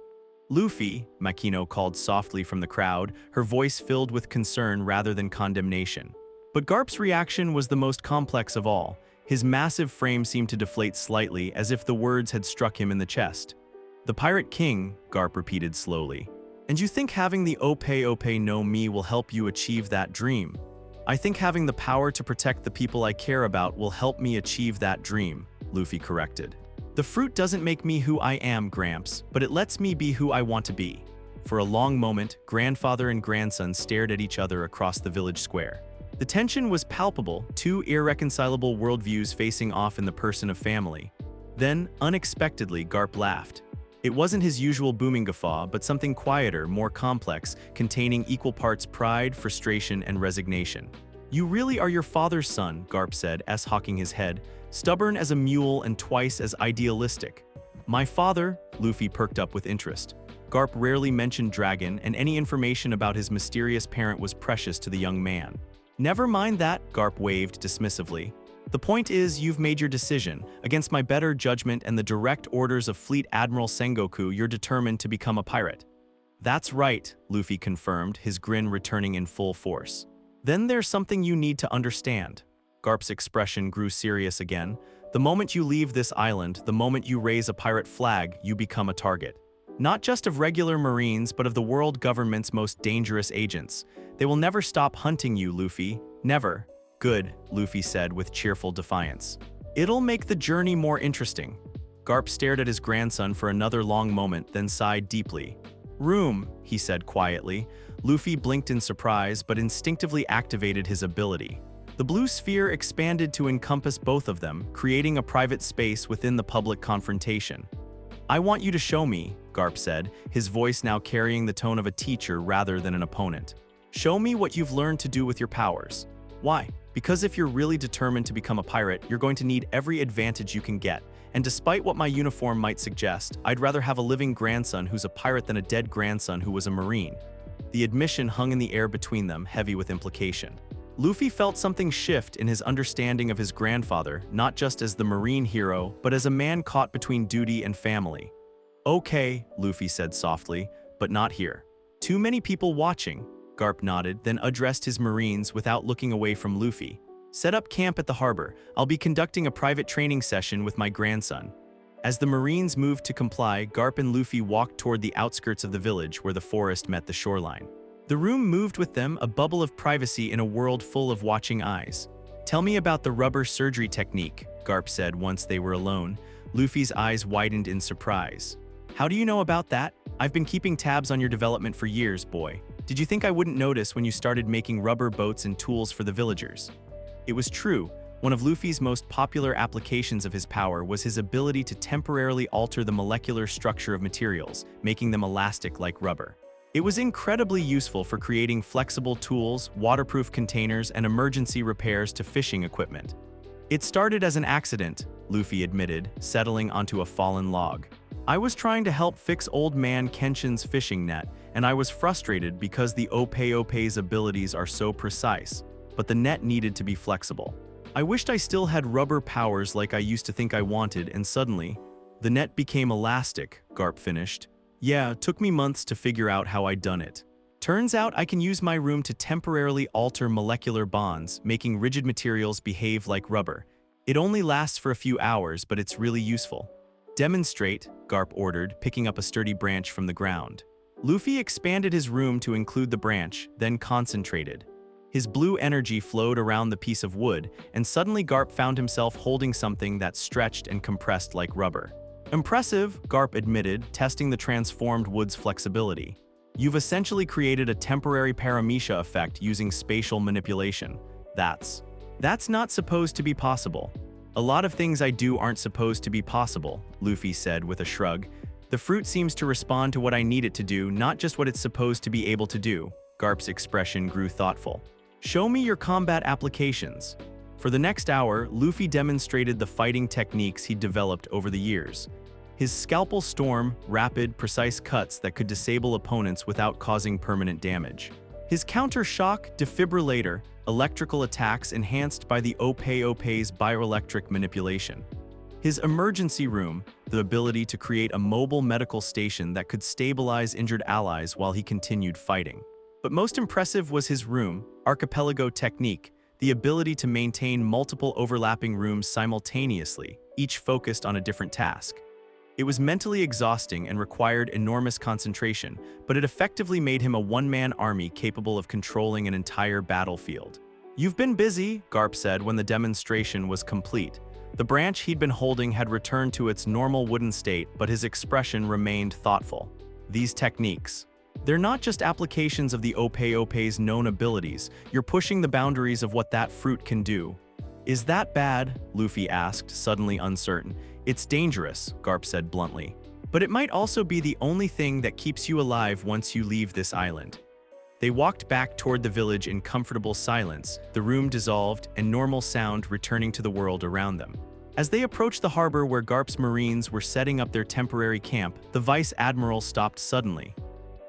"Luffy," Makino called softly from the crowd, her voice filled with concern rather than condemnation. But Garp's reaction was the most complex of all. His massive frame seemed to deflate slightly, as if the words had struck him in the chest. "The Pirate King," Garp repeated slowly. "And you think having the Ope-Ope Nomi will help you achieve that dream?" "I think having the power to protect the people I care about will help me achieve that dream," Luffy corrected. "The fruit doesn't make me who I am, Gramps, but it lets me be who I want to be." For a long moment, grandfather and grandson stared at each other across the village square. The tension was palpable, two irreconcilable worldviews facing off in the person of family. Then, unexpectedly, Garp laughed. It wasn't his usual booming guffaw, but something quieter, more complex, containing equal parts pride, frustration, and resignation. "You really are your father's son," Garp said, hocking his head, "stubborn as a mule and twice as idealistic." "My father?" Luffy perked up with interest. Garp rarely mentioned Dragon, and any information about his mysterious parent was precious to the young man. "Never mind that," Garp waved dismissively. "The point is, you've made your decision. Against my better judgment and the direct orders of Fleet Admiral Sengoku, you're determined to become a pirate." "That's right," Luffy confirmed, his grin returning in full force. "Then there's something you need to understand." Garp's expression grew serious again. "The moment you leave this island, the moment you raise a pirate flag, you become a target. Not just of regular Marines, but of the world government's most dangerous agents. They will never stop hunting you, Luffy. Never." "Good," Luffy said with cheerful defiance. "It'll make the journey more interesting." Garp stared at his grandson for another long moment, then sighed deeply. "Room," he said quietly. Luffy blinked in surprise, but instinctively activated his ability. The blue sphere expanded to encompass both of them, creating a private space within the public confrontation. "I want you to show me," Garp said, his voice now carrying the tone of a teacher rather than an opponent. "Show me what you've learned to do with your powers." "Why?" "Because if you're really determined to become a pirate, you're going to need every advantage you can get. And despite what my uniform might suggest, I'd rather have a living grandson who's a pirate than a dead grandson who was a Marine." The admission hung in the air between them, heavy with implication. Luffy felt something shift in his understanding of his grandfather, not just as the Marine hero, but as a man caught between duty and family. "Okay," Luffy said softly, "but not here. Too many people watching." Garp nodded, then addressed his Marines without looking away from Luffy. "Set up camp at the harbor. I'll be conducting a private training session with my grandson." As the Marines moved to comply, Garp and Luffy walked toward the outskirts of the village where the forest met the shoreline. The room moved with them, a bubble of privacy in a world full of watching eyes. "Tell me about the rubber surgery technique," Garp said once they were alone. Luffy's eyes widened in surprise. "How do you know about that? I've been keeping tabs on your development for years, boy. Did you think I wouldn't notice when you started making rubber boats and tools for the villagers?" It was true. One of Luffy's most popular applications of his power was his ability to temporarily alter the molecular structure of materials, making them elastic like rubber. It was incredibly useful for creating flexible tools, waterproof containers, and emergency repairs to fishing equipment. "It started as an accident," Luffy admitted, settling onto a fallen log. I was trying to help fix old man Kenshin's fishing net, and I was frustrated because the Ope-Ope's abilities are so precise, but the net needed to be flexible. I wished I still had rubber powers like I used to think I wanted, and suddenly, the net became elastic, Garp finished. Yeah, it took me months to figure out how I'd done it. Turns out I can use my room to temporarily alter molecular bonds, making rigid materials behave like rubber. It only lasts for a few hours, but it's really useful. Demonstrate, Garp ordered, picking up a sturdy branch from the ground. Luffy expanded his room to include the branch, then concentrated. His blue energy flowed around the piece of wood, and suddenly Garp found himself holding something that stretched and compressed like rubber. Impressive, Garp admitted, testing the transformed wood's flexibility. You've essentially created a temporary paramecia effect using spatial manipulation. That's not supposed to be possible. A lot of things I do aren't supposed to be possible, Luffy said with a shrug. The fruit seems to respond to what I need it to do, not just what it's supposed to be able to do. Garp's expression grew thoughtful. Show me your combat applications. For the next hour, Luffy demonstrated the fighting techniques he'd developed over the years. His scalpel storm, rapid, precise cuts that could disable opponents without causing permanent damage. His counter-shock, defibrillator, electrical attacks enhanced by the Ope-Ope's bioelectric manipulation. His emergency room, the ability to create a mobile medical station that could stabilize injured allies while he continued fighting. But most impressive was his room, archipelago technique, the ability to maintain multiple overlapping rooms simultaneously, each focused on a different task. It was mentally exhausting and required enormous concentration, but it effectively made him a one-man army capable of controlling an entire battlefield. You've been busy, Garp said when the demonstration was complete. The branch he'd been holding had returned to its normal wooden state, but his expression remained thoughtful. These techniques, they're not just applications of the Ope-Ope's known abilities, you're pushing the boundaries of what that fruit can do. Is that bad? Luffy asked, suddenly uncertain. It's dangerous, Garp said bluntly. But it might also be the only thing that keeps you alive once you leave this island. They walked back toward the village in comfortable silence, the room dissolved and normal sound returning to the world around them. As they approached the harbor where Garp's Marines were setting up their temporary camp, the Vice Admiral stopped suddenly.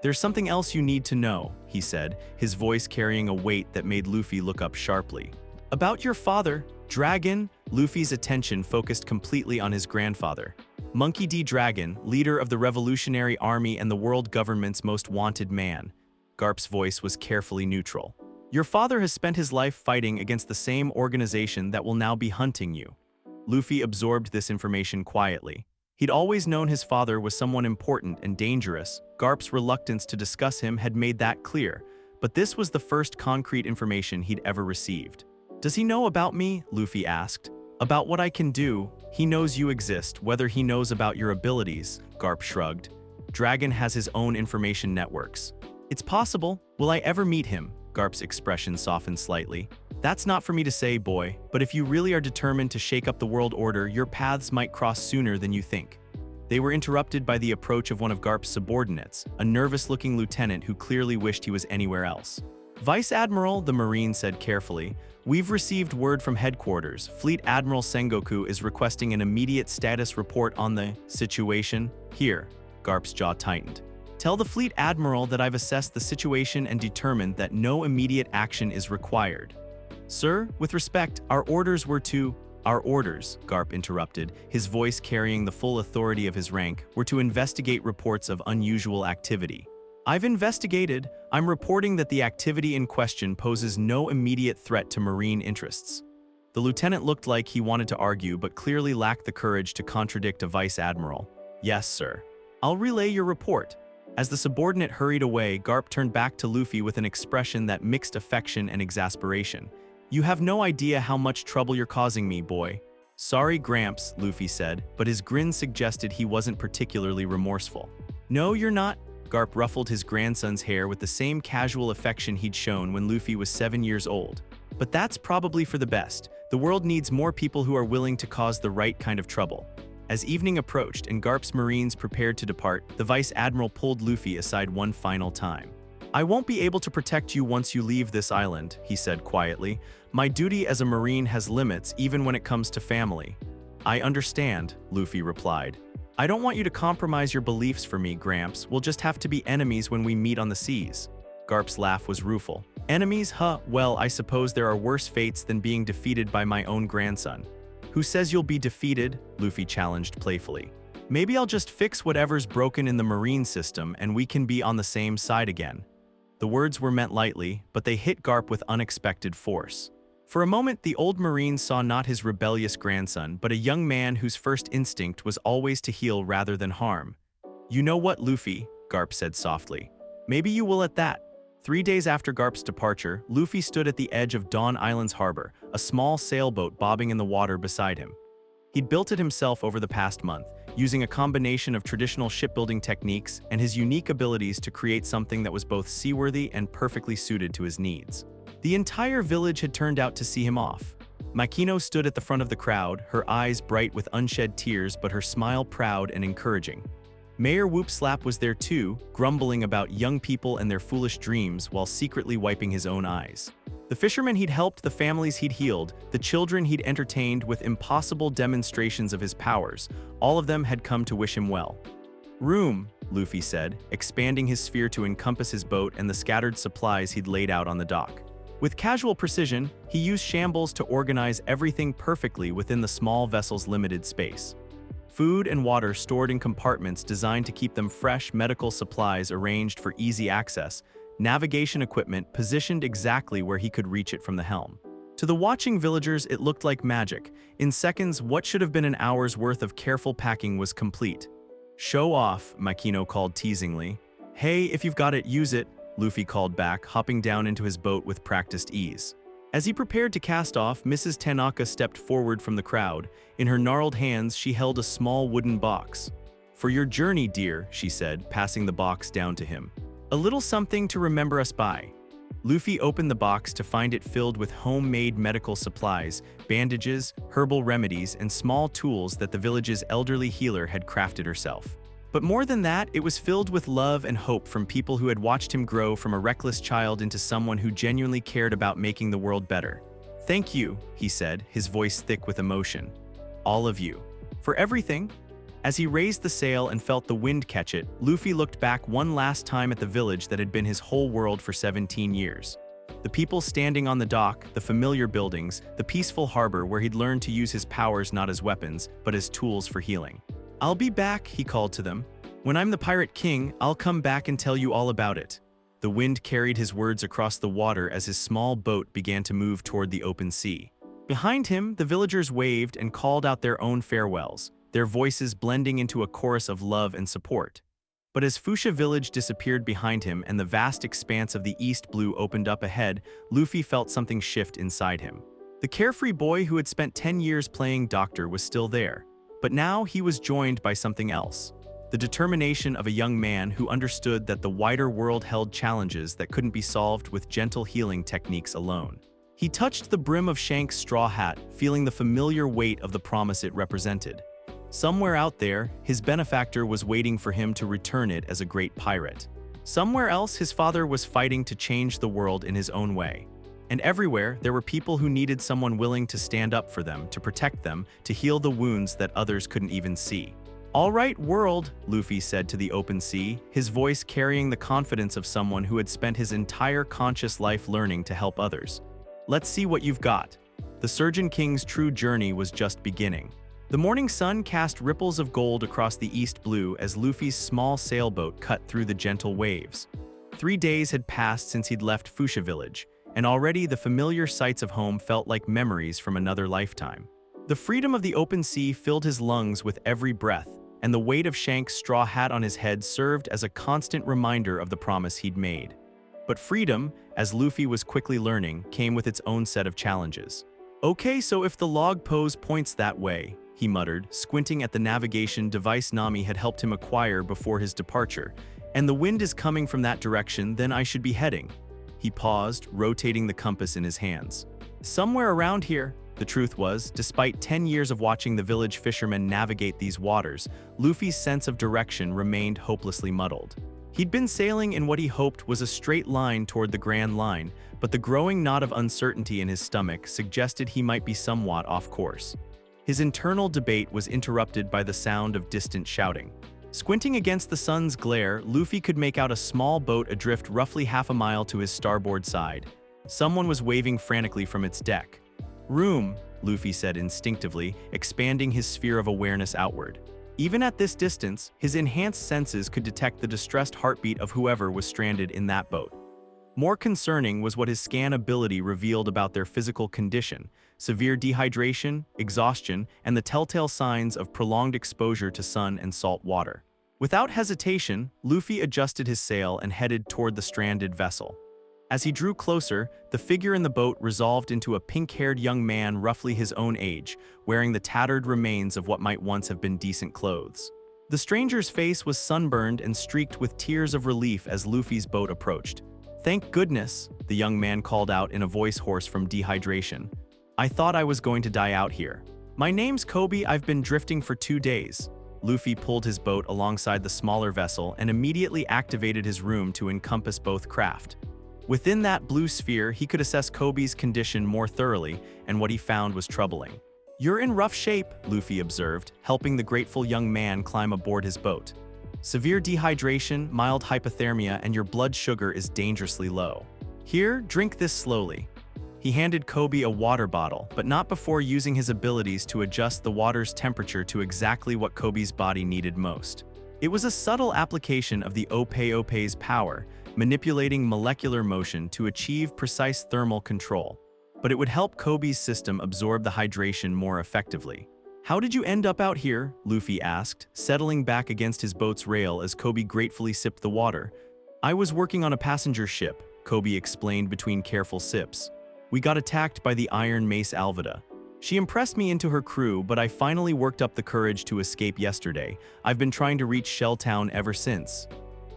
There's something else you need to know, he said, his voice carrying a weight that made Luffy look up sharply. About your father, Dragon. Luffy's attention focused completely on his grandfather. Monkey D. Dragon, leader of the Revolutionary Army and the world government's most wanted man. Garp's voice was carefully neutral. Your father has spent his life fighting against the same organization that will now be hunting you. Luffy absorbed this information quietly. He'd always known his father was someone important and dangerous. Garp's reluctance to discuss him had made that clear, but this was the first concrete information he'd ever received. Does he know about me? Luffy asked. About what I can do. He knows you exist, whether he knows about your abilities, Garp shrugged. Dragon has his own information networks. It's possible. Will I ever meet him? Garp's expression softened slightly. That's not for me to say, boy, but if you really are determined to shake up the world order, your paths might cross sooner than you think. They were interrupted by the approach of one of Garp's subordinates, a nervous-looking lieutenant who clearly wished he was anywhere else. Vice Admiral, the Marine said carefully, we've received word from headquarters. Fleet Admiral Sengoku is requesting an immediate status report on the situation. Here, Garp's jaw tightened. Tell the Fleet Admiral that I've assessed the situation and determined that no immediate action is required. Sir, with respect, our orders were to— Our orders, Garp interrupted, his voice carrying the full authority of his rank, were to investigate reports of unusual activity. I've investigated. I'm reporting that the activity in question poses no immediate threat to marine interests. The lieutenant looked like he wanted to argue but clearly lacked the courage to contradict a vice admiral. Yes, sir. I'll relay your report. As the subordinate hurried away, Garp turned back to Luffy with an expression that mixed affection and exasperation. You have no idea how much trouble you're causing me, boy. Sorry, Gramps, Luffy said, but his grin suggested he wasn't particularly remorseful. No, you're not. Garp ruffled his grandson's hair with the same casual affection he'd shown when Luffy was 7 years old. But that's probably for the best. The world needs more people who are willing to cause the right kind of trouble. As evening approached and Garp's Marines prepared to depart, the Vice Admiral pulled Luffy aside one final time. I won't be able to protect you once you leave this island, he said quietly. My duty as a Marine has limits even when it comes to family. I understand, Luffy replied. I don't want you to compromise your beliefs for me, Gramps. We'll just have to be enemies when we meet on the seas. Garp's laugh was rueful. Enemies, huh? Well, I suppose there are worse fates than being defeated by my own grandson. Who says you'll be defeated? Luffy challenged playfully. Maybe I'll just fix whatever's broken in the marine system and we can be on the same side again. The words were meant lightly, but they hit Garp with unexpected force. For a moment, the old marine saw not his rebellious grandson, but a young man whose first instinct was always to heal rather than harm. You know what, Luffy? Garp said softly. Maybe you will at that. 3 days after Garp's departure, Luffy stood at the edge of Dawn Island's harbor, a small sailboat bobbing in the water beside him. He'd built it himself over the past month, using a combination of traditional shipbuilding techniques and his unique abilities to create something that was both seaworthy and perfectly suited to his needs. The entire village had turned out to see him off. Makino stood at the front of the crowd, her eyes bright with unshed tears but her smile proud and encouraging. Mayor Whoopslap was there too, grumbling about young people and their foolish dreams while secretly wiping his own eyes. The fishermen he'd helped, the families he'd healed, the children he'd entertained with impossible demonstrations of his powers, all of them had come to wish him well. Room, Luffy said, expanding his sphere to encompass his boat and the scattered supplies he'd laid out on the dock. With casual precision, he used shambles to organize everything perfectly within the small vessel's limited space. Food and water stored in compartments designed to keep them fresh, medical supplies arranged for easy access, navigation equipment positioned exactly where he could reach it from the helm. To the watching villagers, it looked like magic. In seconds, what should have been an hour's worth of careful packing was complete. Show off, Makino called teasingly. Hey, if you've got it, use it, Luffy called back, hopping down into his boat with practiced ease. As he prepared to cast off, Mrs. Tanaka stepped forward from the crowd. In her gnarled hands, she held a small wooden box. For your journey, dear, she said, passing the box down to him. A little something to remember us by. Luffy opened the box to find it filled with homemade medical supplies, bandages, herbal remedies, and small tools that the village's elderly healer had crafted herself. But more than that, it was filled with love and hope from people who had watched him grow from a reckless child into someone who genuinely cared about making the world better. Thank you, he said, his voice thick with emotion. All of you. For everything. As he raised the sail and felt the wind catch it, Luffy looked back one last time at the village that had been his whole world for 17 years. The people standing on the dock, the familiar buildings, the peaceful harbor where he'd learned to use his powers not as weapons, but as tools for healing. I'll be back, he called to them. When I'm the Pirate King, I'll come back and tell you all about it. The wind carried his words across the water as his small boat began to move toward the open sea. Behind him, the villagers waved and called out their own farewells, their voices blending into a chorus of love and support. But as Fuchsia Village disappeared behind him and the vast expanse of the East Blue opened up ahead, Luffy felt something shift inside him. The carefree boy who had spent 10 years playing doctor was still there. But now he was joined by something else. The determination of a young man who understood that the wider world held challenges that couldn't be solved with gentle healing techniques alone. He touched the brim of Shanks' straw hat, feeling the familiar weight of the promise it represented. Somewhere out there, his benefactor was waiting for him to return it as a great pirate. Somewhere else, his father was fighting to change the world in his own way. And everywhere, there were people who needed someone willing to stand up for them, to protect them, to heal the wounds that others couldn't even see. All right, world, Luffy said to the open sea, his voice carrying the confidence of someone who had spent his entire conscious life learning to help others. Let's see what you've got. The Surgeon King's true journey was just beginning. The morning sun cast ripples of gold across the East Blue as Luffy's small sailboat cut through the gentle waves. 3 days had passed since he'd left Fuchsia Village, and already the familiar sights of home felt like memories from another lifetime. The freedom of the open sea filled his lungs with every breath, and the weight of Shanks' straw hat on his head served as a constant reminder of the promise he'd made. But freedom, as Luffy was quickly learning, came with its own set of challenges. Okay, so if the log pose points that way, he muttered, squinting at the navigation device Nami had helped him acquire before his departure, and the wind is coming from that direction, then I should be heading. He paused, rotating the compass in his hands. Somewhere around here. The truth was, despite 10 years of watching the village fishermen navigate these waters, Luffy's sense of direction remained hopelessly muddled. He'd been sailing in what he hoped was a straight line toward the Grand Line, but the growing knot of uncertainty in his stomach suggested he might be somewhat off course. His internal debate was interrupted by the sound of distant shouting. Squinting against the sun's glare, Luffy could make out a small boat adrift roughly half a mile to his starboard side. Someone was waving frantically from its deck. "Room," Luffy said instinctively, expanding his sphere of awareness outward. Even at this distance, his enhanced senses could detect the distressed heartbeat of whoever was stranded in that boat. More concerning was what his scan ability revealed about their physical condition: severe dehydration, exhaustion, and the telltale signs of prolonged exposure to sun and salt water. Without hesitation, Luffy adjusted his sail and headed toward the stranded vessel. As he drew closer, the figure in the boat resolved into a pink-haired young man roughly his own age, wearing the tattered remains of what might once have been decent clothes. The stranger's face was sunburned and streaked with tears of relief as Luffy's boat approached. "Thank goodness," the young man called out in a voice hoarse from dehydration. "I thought I was going to die out here. My name's Kobe, I've been drifting for 2 days." Luffy pulled his boat alongside the smaller vessel and immediately activated his room to encompass both craft. Within that blue sphere, he could assess Kobe's condition more thoroughly, and what he found was troubling. "You're in rough shape," Luffy observed, helping the grateful young man climb aboard his boat. "Severe dehydration, mild hypothermia, and your blood sugar is dangerously low. Here, drink this slowly." He handed Kobe a water bottle, but not before using his abilities to adjust the water's temperature to exactly what Kobe's body needed most. It was a subtle application of the Ope-Ope's power, manipulating molecular motion to achieve precise thermal control. But it would help Kobe's system absorb the hydration more effectively. "How did you end up out here?" Luffy asked, settling back against his boat's rail as Kobe gratefully sipped the water. "I was working on a passenger ship," Kobe explained between careful sips. "We got attacked by the Iron Mace Alvida. She impressed me into her crew, but I finally worked up the courage to escape yesterday. I've been trying to reach Shell Town ever since."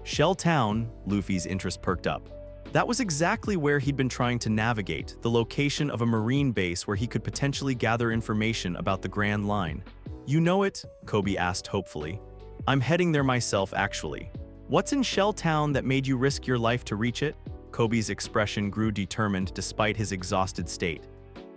Shell Town? Luffy's interest perked up. That was exactly where he'd been trying to navigate, the location of a marine base where he could potentially gather information about the Grand Line. "You know it?" Kobe asked hopefully. "I'm heading there myself, actually." "What's in Shell Town that made you risk your life to reach it?" Kobe's expression grew determined despite his exhausted state.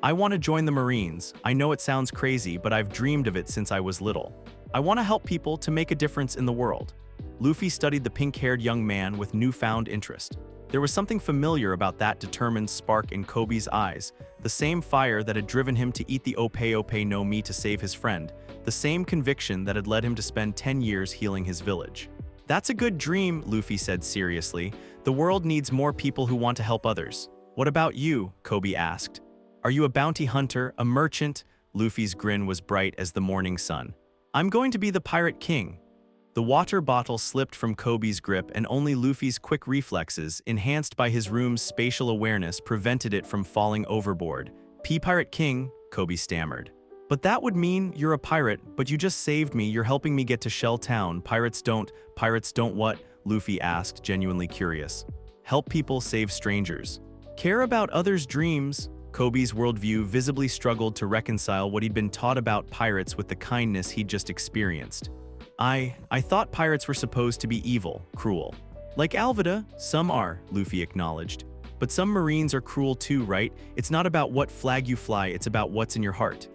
"I want to join the Marines. I know it sounds crazy, but I've dreamed of it since I was little. I want to help people to make a difference in the world." Luffy studied the pink-haired young man with newfound interest. There was something familiar about that determined spark in Kobe's eyes, the same fire that had driven him to eat the Ope Nomi to save his friend, the same conviction that had led him to spend 10 years healing his village. "That's a good dream," Luffy said seriously. "The world needs more people who want to help others." "What about you?" Kobe asked. "Are you a bounty hunter, a merchant?" Luffy's grin was bright as the morning sun. "I'm going to be the Pirate King." The water bottle slipped from Kobe's grip, and only Luffy's quick reflexes, enhanced by his room's spatial awareness, prevented it from falling overboard. "Pirate King," Kobe stammered. "But that would mean you're a pirate, but you just saved me, you're helping me get to Shell Town. Pirates don't what?" Luffy asked, genuinely curious. "Help people, save strangers. Care about others' dreams." Kobe's worldview visibly struggled to reconcile what he'd been taught about pirates with the kindness he'd just experienced. I thought pirates were supposed to be evil, cruel. Like Alvida, some are," Luffy acknowledged. "But some Marines are cruel too, right? It's not about what flag you fly, it's about what's in your heart."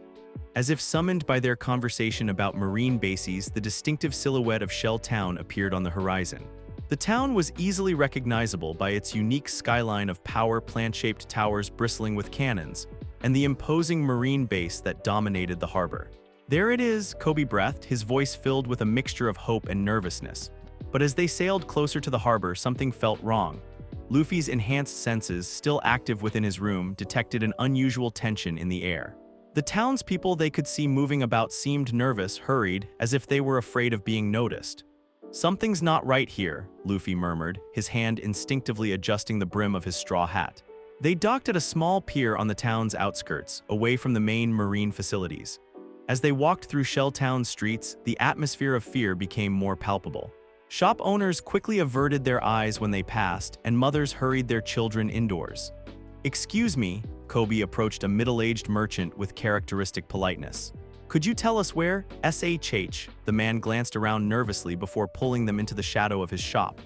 As if summoned by their conversation about marine bases, the distinctive silhouette of Shell Town appeared on the horizon. The town was easily recognizable by its unique skyline of power plant-shaped towers bristling with cannons, and the imposing marine base that dominated the harbor. "There it is," Kobe breathed, his voice filled with a mixture of hope and nervousness. But as they sailed closer to the harbor, something felt wrong. Luffy's enhanced senses, still active within his room, detected an unusual tension in the air. The townspeople they could see moving about seemed nervous, hurried, as if they were afraid of being noticed. "Something's not right here," Luffy murmured, his hand instinctively adjusting the brim of his straw hat. They docked at a small pier on the town's outskirts, away from the main marine facilities. As they walked through Shell Town's streets, the atmosphere of fear became more palpable. Shop owners quickly averted their eyes when they passed, and mothers hurried their children indoors. "Excuse me," Kobe approached a middle-aged merchant with characteristic politeness. "Could you tell us where?" "SHH, the man glanced around nervously before pulling them into the shadow of his shop.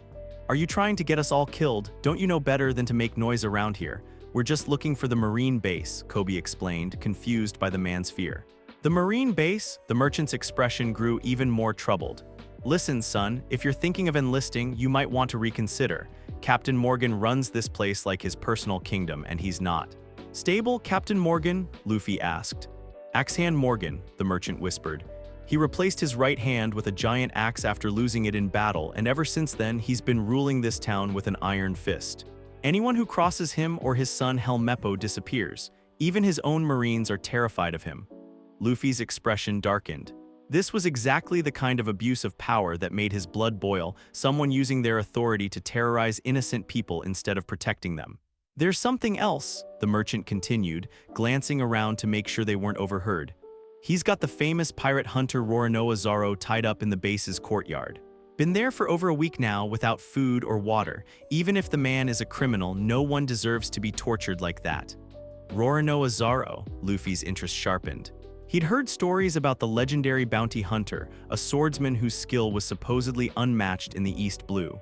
"Are you trying to get us all killed? Don't you know better than to make noise around here? We're just looking for the marine base," Kobe explained, confused by the man's fear. The Marine base, the merchant's expression grew even more troubled. Listen, son, if you're thinking of enlisting, you might want to reconsider. Captain Morgan runs this place like his personal kingdom, and he's not. Stable, Captain Morgan? Luffy asked. Axehand Morgan, the merchant whispered. He replaced his right hand with a giant axe after losing it in battle, and ever since then, he's been ruling this town with an iron fist. Anyone who crosses him or his son Helmeppo disappears. Even his own Marines are terrified of him. Luffy's expression darkened. This was exactly the kind of abuse of power that made his blood boil, someone using their authority to terrorize innocent people instead of protecting them. There's something else, the merchant continued, glancing around to make sure they weren't overheard. He's got the famous pirate hunter Roronoa Zoro tied up in the base's courtyard. Been there for over a week now without food or water. Even if the man is a criminal, no one deserves to be tortured like that. Roronoa Zoro, Luffy's interest sharpened. He'd heard stories about the legendary bounty hunter, a swordsman whose skill was supposedly unmatched in the East Blue.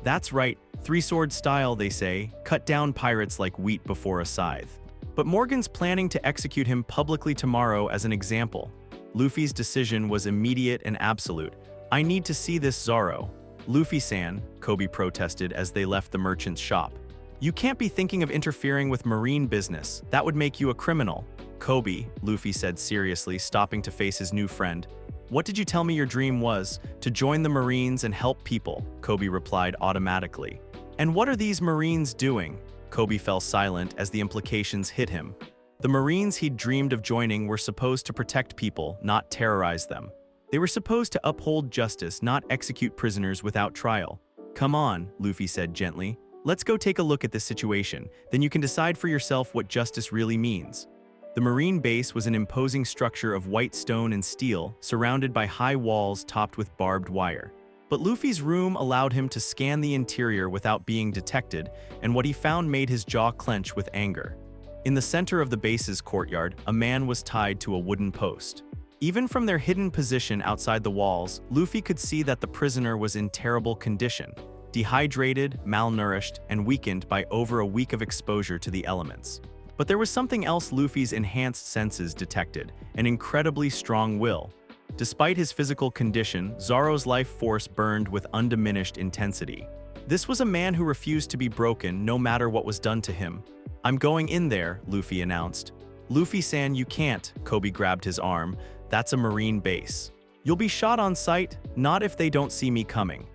That's right, three-sword style, they say, cut down pirates like wheat before a scythe. But Morgan's planning to execute him publicly tomorrow as an example. Luffy's decision was immediate and absolute. I need to see this Zoro. Luffy-san, Kobe protested as they left the merchant's shop. You can't be thinking of interfering with marine business. That would make you a criminal. Kobe, Luffy said seriously, stopping to face his new friend. What did you tell me your dream was? To join the Marines and help people, Kobe replied automatically. And what are these Marines doing? Kobe fell silent as the implications hit him. The Marines he'd dreamed of joining were supposed to protect people, not terrorize them. They were supposed to uphold justice, not execute prisoners without trial. Come on, Luffy said gently. Let's go take a look at this situation, then you can decide for yourself what justice really means. The Marine base was an imposing structure of white stone and steel, surrounded by high walls topped with barbed wire. But Luffy's room allowed him to scan the interior without being detected, and what he found made his jaw clench with anger. In the center of the base's courtyard, a man was tied to a wooden post. Even from their hidden position outside the walls, Luffy could see that the prisoner was in terrible condition, dehydrated, malnourished, and weakened by over a week of exposure to the elements. But there was something else Luffy's enhanced senses detected, an incredibly strong will. Despite his physical condition, Zoro's life force burned with undiminished intensity. This was a man who refused to be broken no matter what was done to him. I'm going in there, Luffy announced. Luffy-san, you can't, Kobe grabbed his arm. That's a Marine base. You'll be shot on sight, not if they don't see me coming.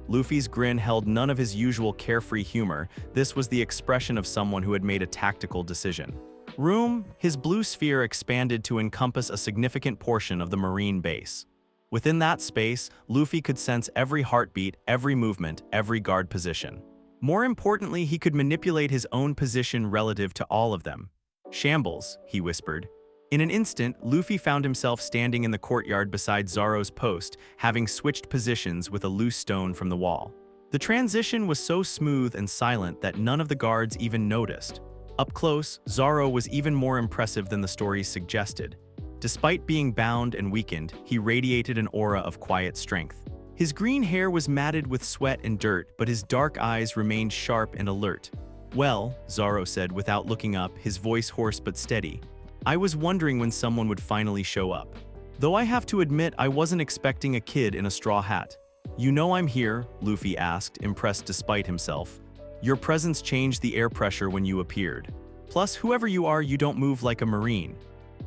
Luffy's grin held none of his usual carefree humor. This was the expression of someone who had made a tactical decision. Room, his blue sphere expanded to encompass a significant portion of the Marine base. Within that space, Luffy could sense every heartbeat, every movement, every guard position. More importantly, he could manipulate his own position relative to all of them. Shambles, he whispered. In an instant, Luffy found himself standing in the courtyard beside Zoro's post, having switched positions with a loose stone from the wall. The transition was so smooth and silent that none of the guards even noticed. Up close, Zoro was even more impressive than the stories suggested. Despite being bound and weakened, he radiated an aura of quiet strength. His green hair was matted with sweat and dirt, but his dark eyes remained sharp and alert. Well, Zoro said without looking up, his voice hoarse but steady. I was wondering when someone would finally show up. Though I have to admit I wasn't expecting a kid in a straw hat. You know I'm here, Luffy asked, impressed despite himself. Your presence changed the air pressure when you appeared. Plus, whoever you are, you don't move like a Marine.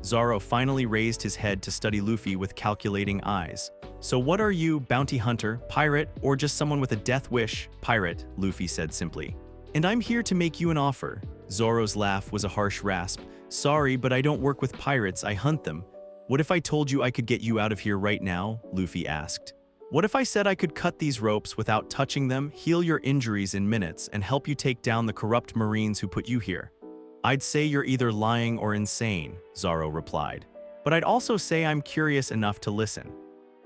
Zoro finally raised his head to study Luffy with calculating eyes. So what are you, bounty hunter, pirate, or just someone with a death wish? Pirate, Luffy said simply. And I'm here to make you an offer. Zoro's laugh was a harsh rasp. Sorry, but I don't work with pirates, I hunt them. What if I told you I could get you out of here right now? Luffy asked. What if I said I could cut these ropes without touching them, heal your injuries in minutes, and help you take down the corrupt Marines who put you here? I'd say you're either lying or insane, Zoro replied. But I'd also say I'm curious enough to listen.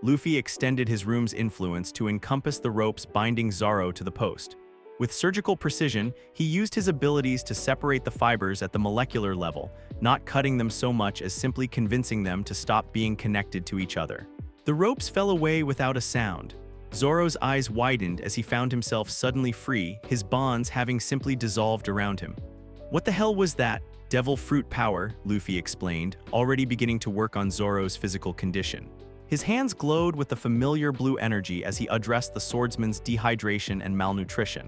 Luffy extended his room's influence to encompass the ropes binding Zoro to the post. With surgical precision, he used his abilities to separate the fibers at the molecular level, not cutting them so much as simply convincing them to stop being connected to each other. The ropes fell away without a sound. Zoro's eyes widened as he found himself suddenly free, his bonds having simply dissolved around him. What the hell was that? Devil fruit power, Luffy explained, already beginning to work on Zoro's physical condition. His hands glowed with the familiar blue energy as he addressed the swordsman's dehydration and malnutrition.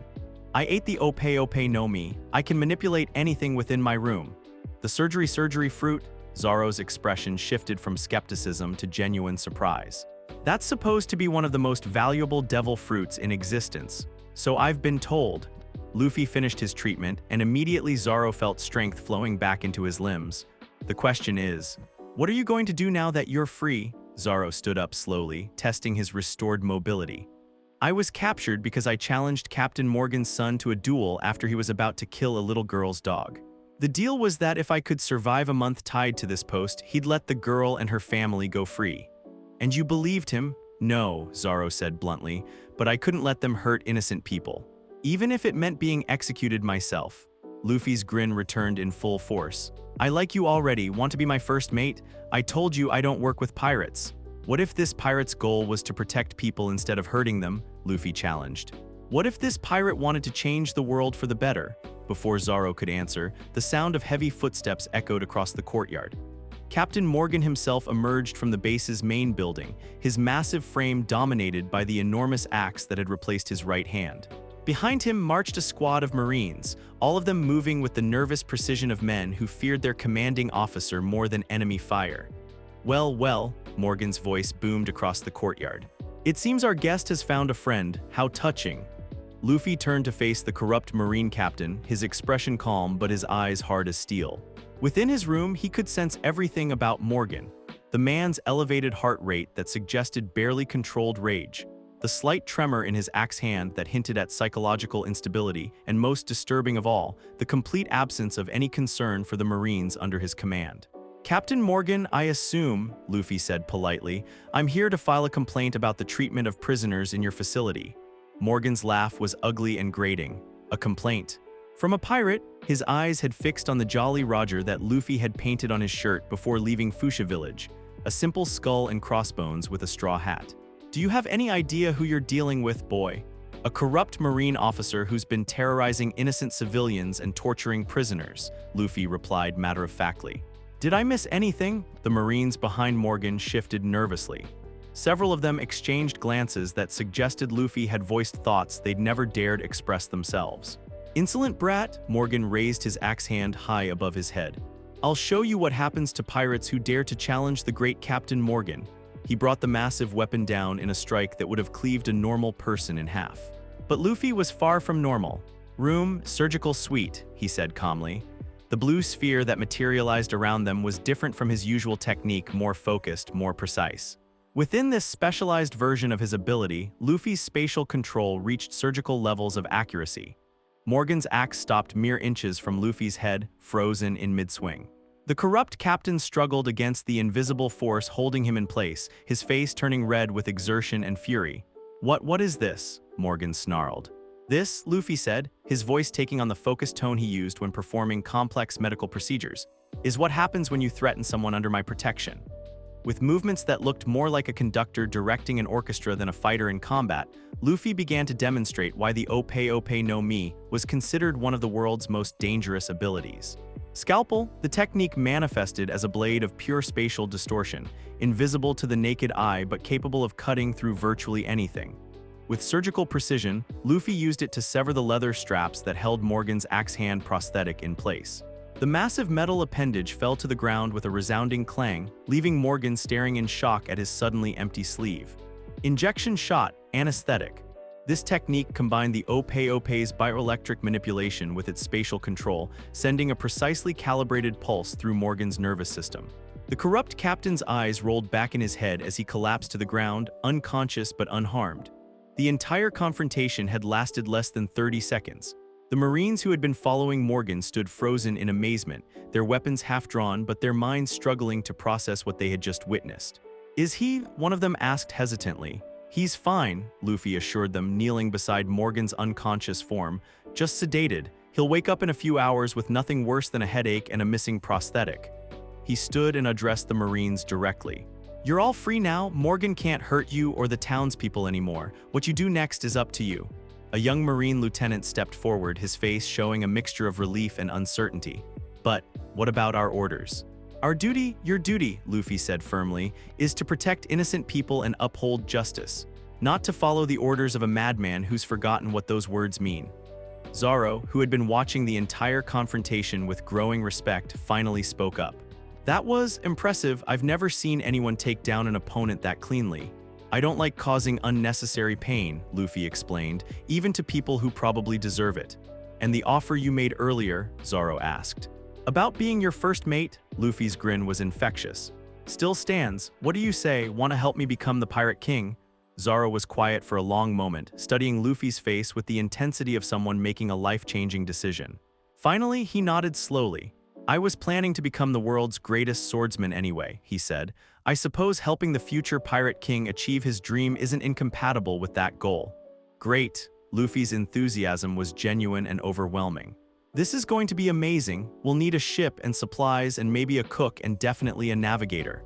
I ate the Ope-Ope Nomi. I can manipulate anything within my room. The surgery fruit? Zoro's expression shifted from skepticism to genuine surprise. That's supposed to be one of the most valuable devil fruits in existence. So I've been told. Luffy finished his treatment, and immediately Zoro felt strength flowing back into his limbs. The question is, what are you going to do now that you're free? Zoro stood up slowly, testing his restored mobility. I was captured because I challenged Captain Morgan's son to a duel after he was about to kill a little girl's dog. The deal was that if I could survive a month tied to this post, he'd let the girl and her family go free. And you believed him? No, Zoro said bluntly, but I couldn't let them hurt innocent people. Even if it meant being executed myself. Luffy's grin returned in full force. I like you already. Want to be my first mate? I told you I don't work with pirates. What if this pirate's goal was to protect people instead of hurting them? Luffy challenged. What if this pirate wanted to change the world for the better? Before Zoro could answer, the sound of heavy footsteps echoed across the courtyard. Captain Morgan himself emerged from the base's main building, his massive frame dominated by the enormous axe that had replaced his right hand. Behind him marched a squad of Marines, all of them moving with the nervous precision of men who feared their commanding officer more than enemy fire. Well, Morgan's voice boomed across the courtyard. It seems our guest has found a friend. How touching. Luffy turned to face the corrupt Marine captain, his expression calm but his eyes hard as steel. Within his room, he could sense everything about Morgan. The man's elevated heart rate that suggested barely controlled rage. The slight tremor in his axe hand that hinted at psychological instability, and most disturbing of all, the complete absence of any concern for the Marines under his command. Captain Morgan, I assume, Luffy said politely, I'm here to file a complaint about the treatment of prisoners in your facility. Morgan's laugh was ugly and grating. A complaint. From a pirate, his eyes had fixed on the Jolly Roger that Luffy had painted on his shirt before leaving Fuchsia Village, a simple skull and crossbones with a straw hat. Do you have any idea who you're dealing with, boy? A corrupt Marine officer who's been terrorizing innocent civilians and torturing prisoners, Luffy replied matter-of-factly. Did I miss anything? The Marines behind Morgan shifted nervously. Several of them exchanged glances that suggested Luffy had voiced thoughts they'd never dared express themselves. Insolent brat, Morgan raised his axe hand high above his head. I'll show you what happens to pirates who dare to challenge the great Captain Morgan. He brought the massive weapon down in a strike that would have cleaved a normal person in half. But Luffy was far from normal. Room, surgical suite, he said calmly. The blue sphere that materialized around them was different from his usual technique, more focused, more precise. Within this specialized version of his ability, Luffy's spatial control reached surgical levels of accuracy. Morgan's axe stopped mere inches from Luffy's head, frozen in mid-swing. The corrupt captain struggled against the invisible force holding him in place, his face turning red with exertion and fury. What is this? Morgan snarled. This, Luffy said, his voice taking on the focused tone he used when performing complex medical procedures, is what happens when you threaten someone under my protection. With movements that looked more like a conductor directing an orchestra than a fighter in combat, Luffy began to demonstrate why the Ope-Ope Nomi was considered one of the world's most dangerous abilities. Scalpel, the technique manifested as a blade of pure spatial distortion, invisible to the naked eye but capable of cutting through virtually anything. With surgical precision, Luffy used it to sever the leather straps that held Morgan's axe hand prosthetic in place. The massive metal appendage fell to the ground with a resounding clang, leaving Morgan staring in shock at his suddenly empty sleeve. Injection shot, anesthetic. This technique combined the Ope-Ope's bioelectric manipulation with its spatial control, sending a precisely calibrated pulse through Morgan's nervous system. The corrupt captain's eyes rolled back in his head as he collapsed to the ground, unconscious but unharmed. The entire confrontation had lasted less than 30 seconds. The Marines who had been following Morgan stood frozen in amazement, their weapons half-drawn but their minds struggling to process what they had just witnessed. Is he? One of them asked hesitantly. He's fine, Luffy assured them, kneeling beside Morgan's unconscious form. Just sedated. He'll wake up in a few hours with nothing worse than a headache and a missing prosthetic. He stood and addressed the Marines directly. You're all free now. Morgan can't hurt you or the townspeople anymore. What you do next is up to you. A young Marine lieutenant stepped forward, his face showing a mixture of relief and uncertainty. But what about our orders? Our duty, your duty, Luffy said firmly, is to protect innocent people and uphold justice, not to follow the orders of a madman who's forgotten what those words mean. Zoro, who had been watching the entire confrontation with growing respect, finally spoke up. That was impressive. I've never seen anyone take down an opponent that cleanly. I don't like causing unnecessary pain, Luffy explained, even to people who probably deserve it. And the offer you made earlier, Zoro asked. About being your first mate, Luffy's grin was infectious. Still stands. What do you say? Want to help me become the Pirate King? Zoro was quiet for a long moment, studying Luffy's face with the intensity of someone making a life-changing decision. Finally, he nodded slowly. I was planning to become the world's greatest swordsman anyway, he said. I suppose helping the future Pirate King achieve his dream isn't incompatible with that goal. Great. Luffy's enthusiasm was genuine and overwhelming. This is going to be amazing. We'll need a ship and supplies and maybe a cook and definitely a navigator.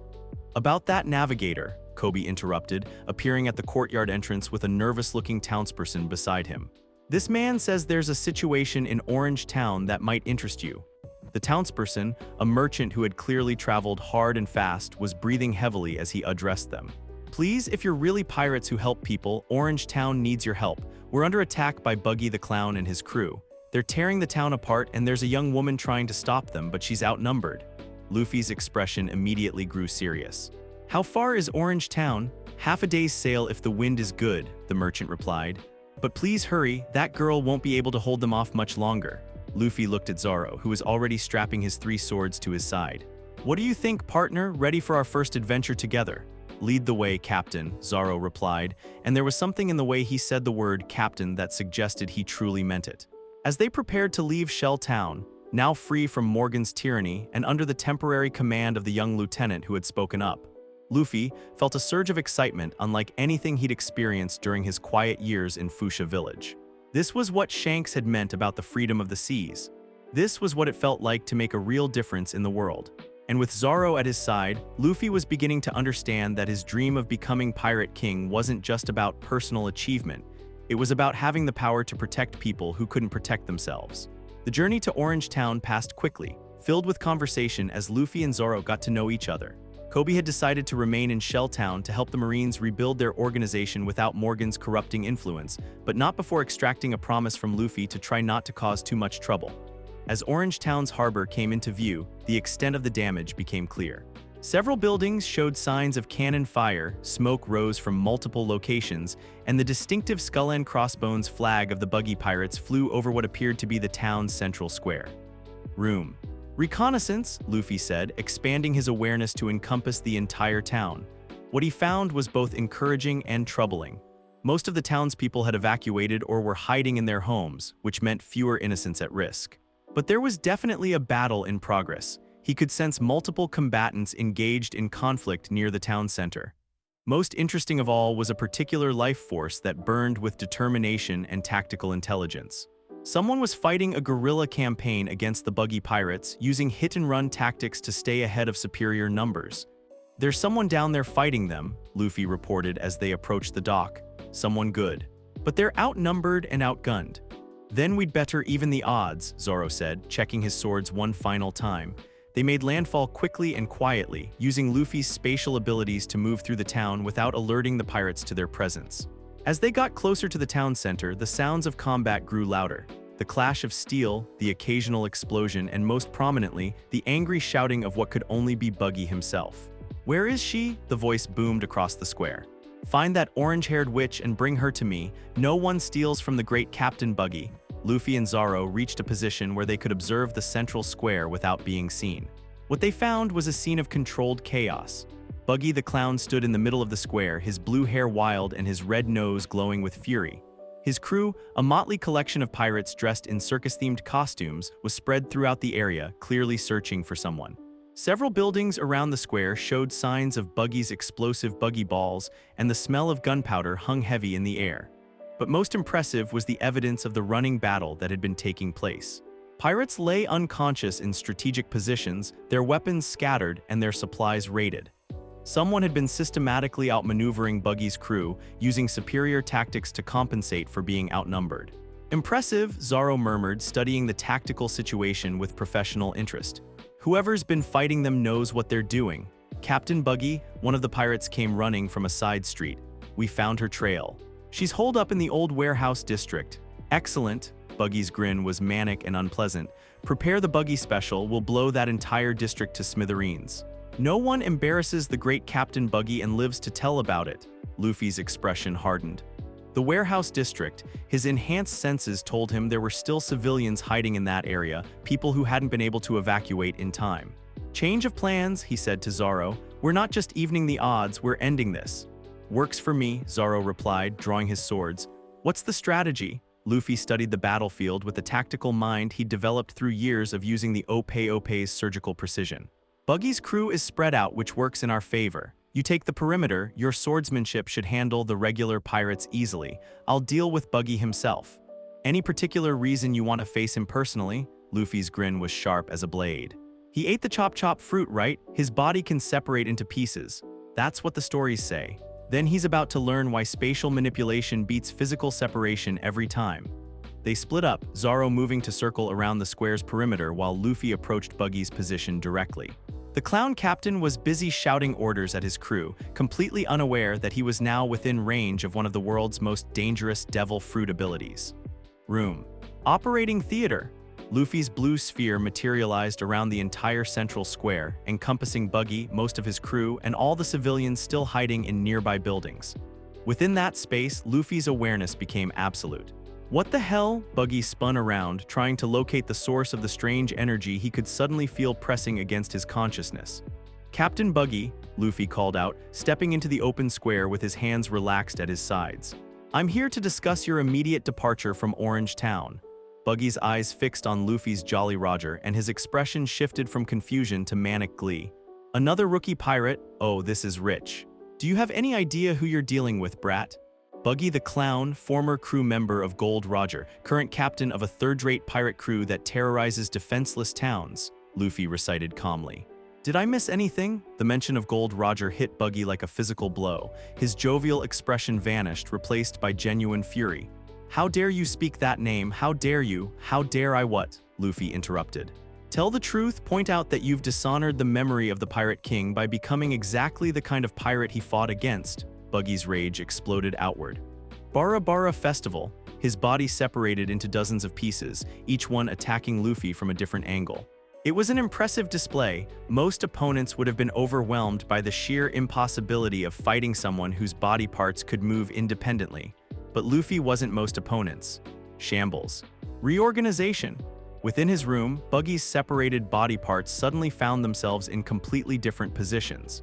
About that navigator, Kobe interrupted, appearing at the courtyard entrance with a nervous-looking townsperson beside him. This man says there's a situation in Orange Town that might interest you. The townsperson, a merchant who had clearly traveled hard and fast, was breathing heavily as he addressed them. Please, if you're really pirates who help people, Orange Town needs your help. We're under attack by Buggy the Clown and his crew. They're tearing the town apart and there's a young woman trying to stop them, but she's outnumbered. Luffy's expression immediately grew serious. How far is Orange Town? Half a day's sail if the wind is good, the merchant replied. But please hurry, that girl won't be able to hold them off much longer. Luffy looked at Zoro, who was already strapping his 3 swords to his side. What do you think, partner? Ready for our first adventure together? Lead the way, Captain, Zoro replied, and there was something in the way he said the word captain that suggested he truly meant it. As they prepared to leave Shell Town, now free from Morgan's tyranny and under the temporary command of the young lieutenant who had spoken up, Luffy felt a surge of excitement unlike anything he'd experienced during his quiet years in Fuchsia Village. This was what Shanks had meant about the freedom of the seas. This was what it felt like to make a real difference in the world. And with Zoro at his side, Luffy was beginning to understand that his dream of becoming Pirate King wasn't just about personal achievement. It was about having the power to protect people who couldn't protect themselves. The journey to Orange Town passed quickly, filled with conversation as Luffy and Zoro got to know each other. Kobe had decided to remain in Shell Town to help the Marines rebuild their organization without Morgan's corrupting influence, but not before extracting a promise from Luffy to try not to cause too much trouble. As Orange Town's harbor came into view, the extent of the damage became clear. Several buildings showed signs of cannon fire, smoke rose from multiple locations, and the distinctive skull and crossbones flag of the Buggy Pirates flew over what appeared to be the town's central square. Room. Reconnaissance, Luffy said, expanding his awareness to encompass the entire town. What he found was both encouraging and troubling. Most of the townspeople had evacuated or were hiding in their homes, which meant fewer innocents at risk. But there was definitely a battle in progress. He could sense multiple combatants engaged in conflict near the town center. Most interesting of all was a particular life force that burned with determination and tactical intelligence. Someone was fighting a guerrilla campaign against the Buggy Pirates, using hit-and-run tactics to stay ahead of superior numbers. There's someone down there fighting them, Luffy reported as they approached the dock. Someone good. But they're outnumbered and outgunned. Then we'd better even the odds, Zoro said, checking his swords one final time. They made landfall quickly and quietly, using Luffy's spatial abilities to move through the town without alerting the pirates to their presence. As they got closer to the town center, the sounds of combat grew louder. The clash of steel, the occasional explosion, and most prominently, the angry shouting of what could only be Buggy himself. Where is she? The voice boomed across the square. Find that orange-haired witch and bring her to me. No one steals from the great Captain Buggy. Luffy and Zoro reached a position where they could observe the central square without being seen. What they found was a scene of controlled chaos. Buggy the Clown stood in the middle of the square, his blue hair wild and his red nose glowing with fury. His crew, a motley collection of pirates dressed in circus-themed costumes, was spread throughout the area, clearly searching for someone. Several buildings around the square showed signs of Buggy's explosive buggy balls, and the smell of gunpowder hung heavy in the air. But most impressive was the evidence of the running battle that had been taking place. Pirates lay unconscious in strategic positions, their weapons scattered and their supplies raided. Someone had been systematically outmaneuvering Buggy's crew, using superior tactics to compensate for being outnumbered. Impressive, Zoro murmured, studying the tactical situation with professional interest. Whoever's been fighting them knows what they're doing. Captain Buggy, one of the pirates, came running from a side street. We found her trail. She's holed up in the old warehouse district. Excellent. Buggy's grin was manic and unpleasant. Prepare the Buggy special, we'll blow that entire district to smithereens. No one embarrasses the great Captain Buggy and lives to tell about it. Luffy's expression hardened. The warehouse district, his enhanced senses told him there were still civilians hiding in that area, people who hadn't been able to evacuate in time. Change of plans, he said to Zoro. We're not just evening the odds, we're ending this. Works for me, Zoro replied, drawing his swords. What's the strategy? Luffy studied the battlefield with the tactical mind he'd developed through years of using the Ope-Ope's surgical precision. Buggy's crew is spread out, which works in our favor. You take the perimeter, your swordsmanship should handle the regular pirates easily. I'll deal with Buggy himself. Any particular reason you want to face him personally? Luffy's grin was sharp as a blade. He ate the chop-chop fruit, right? His body can separate into pieces. That's what the stories say. Then he's about to learn why spatial manipulation beats physical separation every time. They split up, Zoro moving to circle around the square's perimeter while Luffy approached Buggy's position directly. The clown captain was busy shouting orders at his crew, completely unaware that he was now within range of one of the world's most dangerous devil fruit abilities. Room. Operating theater. Luffy's blue sphere materialized around the entire central square, encompassing Buggy, most of his crew, and all the civilians still hiding in nearby buildings. Within that space, Luffy's awareness became absolute. What the hell? Buggy spun around, trying to locate the source of the strange energy he could suddenly feel pressing against his consciousness. Captain Buggy, Luffy called out, stepping into the open square with his hands relaxed at his sides. I'm here to discuss your immediate departure from Orange Town. Buggy's eyes fixed on Luffy's Jolly Roger, and his expression shifted from confusion to manic glee. Another rookie pirate? Oh, this is rich. Do you have any idea who you're dealing with, brat? Buggy the Clown, former crew member of Gold Roger, current captain of a third-rate pirate crew that terrorizes defenseless towns, Luffy recited calmly. Did I miss anything? The mention of Gold Roger hit Buggy like a physical blow. His jovial expression vanished, replaced by genuine fury. How dare you speak that name? How dare you? How dare I what? Luffy interrupted. Tell the truth, point out that you've dishonored the memory of the Pirate King by becoming exactly the kind of pirate he fought against. Buggy's rage exploded outward. Bara Bara Festival. His body separated into dozens of pieces, each one attacking Luffy from a different angle. It was an impressive display. Most opponents would have been overwhelmed by the sheer impossibility of fighting someone whose body parts could move independently. But Luffy wasn't most opponents. Shambles. Reorganization. Within his room, Buggy's separated body parts suddenly found themselves in completely different positions.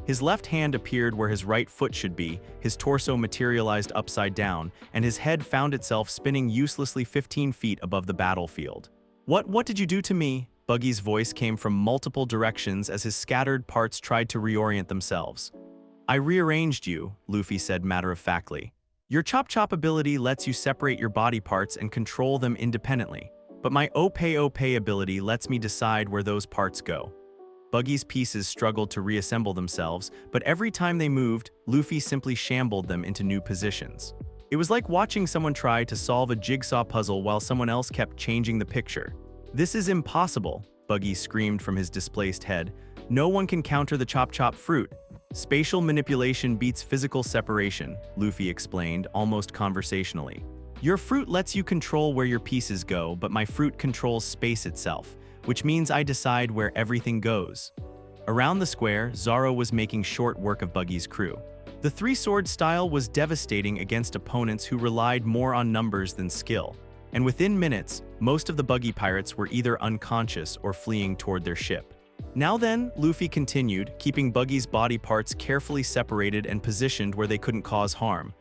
His left hand appeared where his right foot should be, his torso materialized upside down, and his head found itself spinning uselessly 15 feet above the battlefield. What did you do to me? Buggy's voice came from multiple directions as his scattered parts tried to reorient themselves. I rearranged you, Luffy said matter-of-factly. Your chop-chop ability lets you separate your body parts and control them independently, but my Ope-Ope ability lets me decide where those parts go. Buggy's pieces struggled to reassemble themselves, but every time they moved, Luffy simply shambled them into new positions. It was like watching someone try to solve a jigsaw puzzle while someone else kept changing the picture. This is impossible, Buggy screamed from his displaced head. No one can counter the chop-chop fruit. Spatial manipulation beats physical separation, Luffy explained, almost conversationally. Your fruit lets you control where your pieces go, but my fruit controls space itself, which means I decide where everything goes. Around the square, Zoro was making short work of Buggy's crew. The three-sword style was devastating against opponents who relied more on numbers than skill, and within minutes, most of the Buggy pirates were either unconscious or fleeing toward their ship. Now then, Luffy continued, keeping Buggy's body parts carefully separated and positioned where they couldn't cause harm.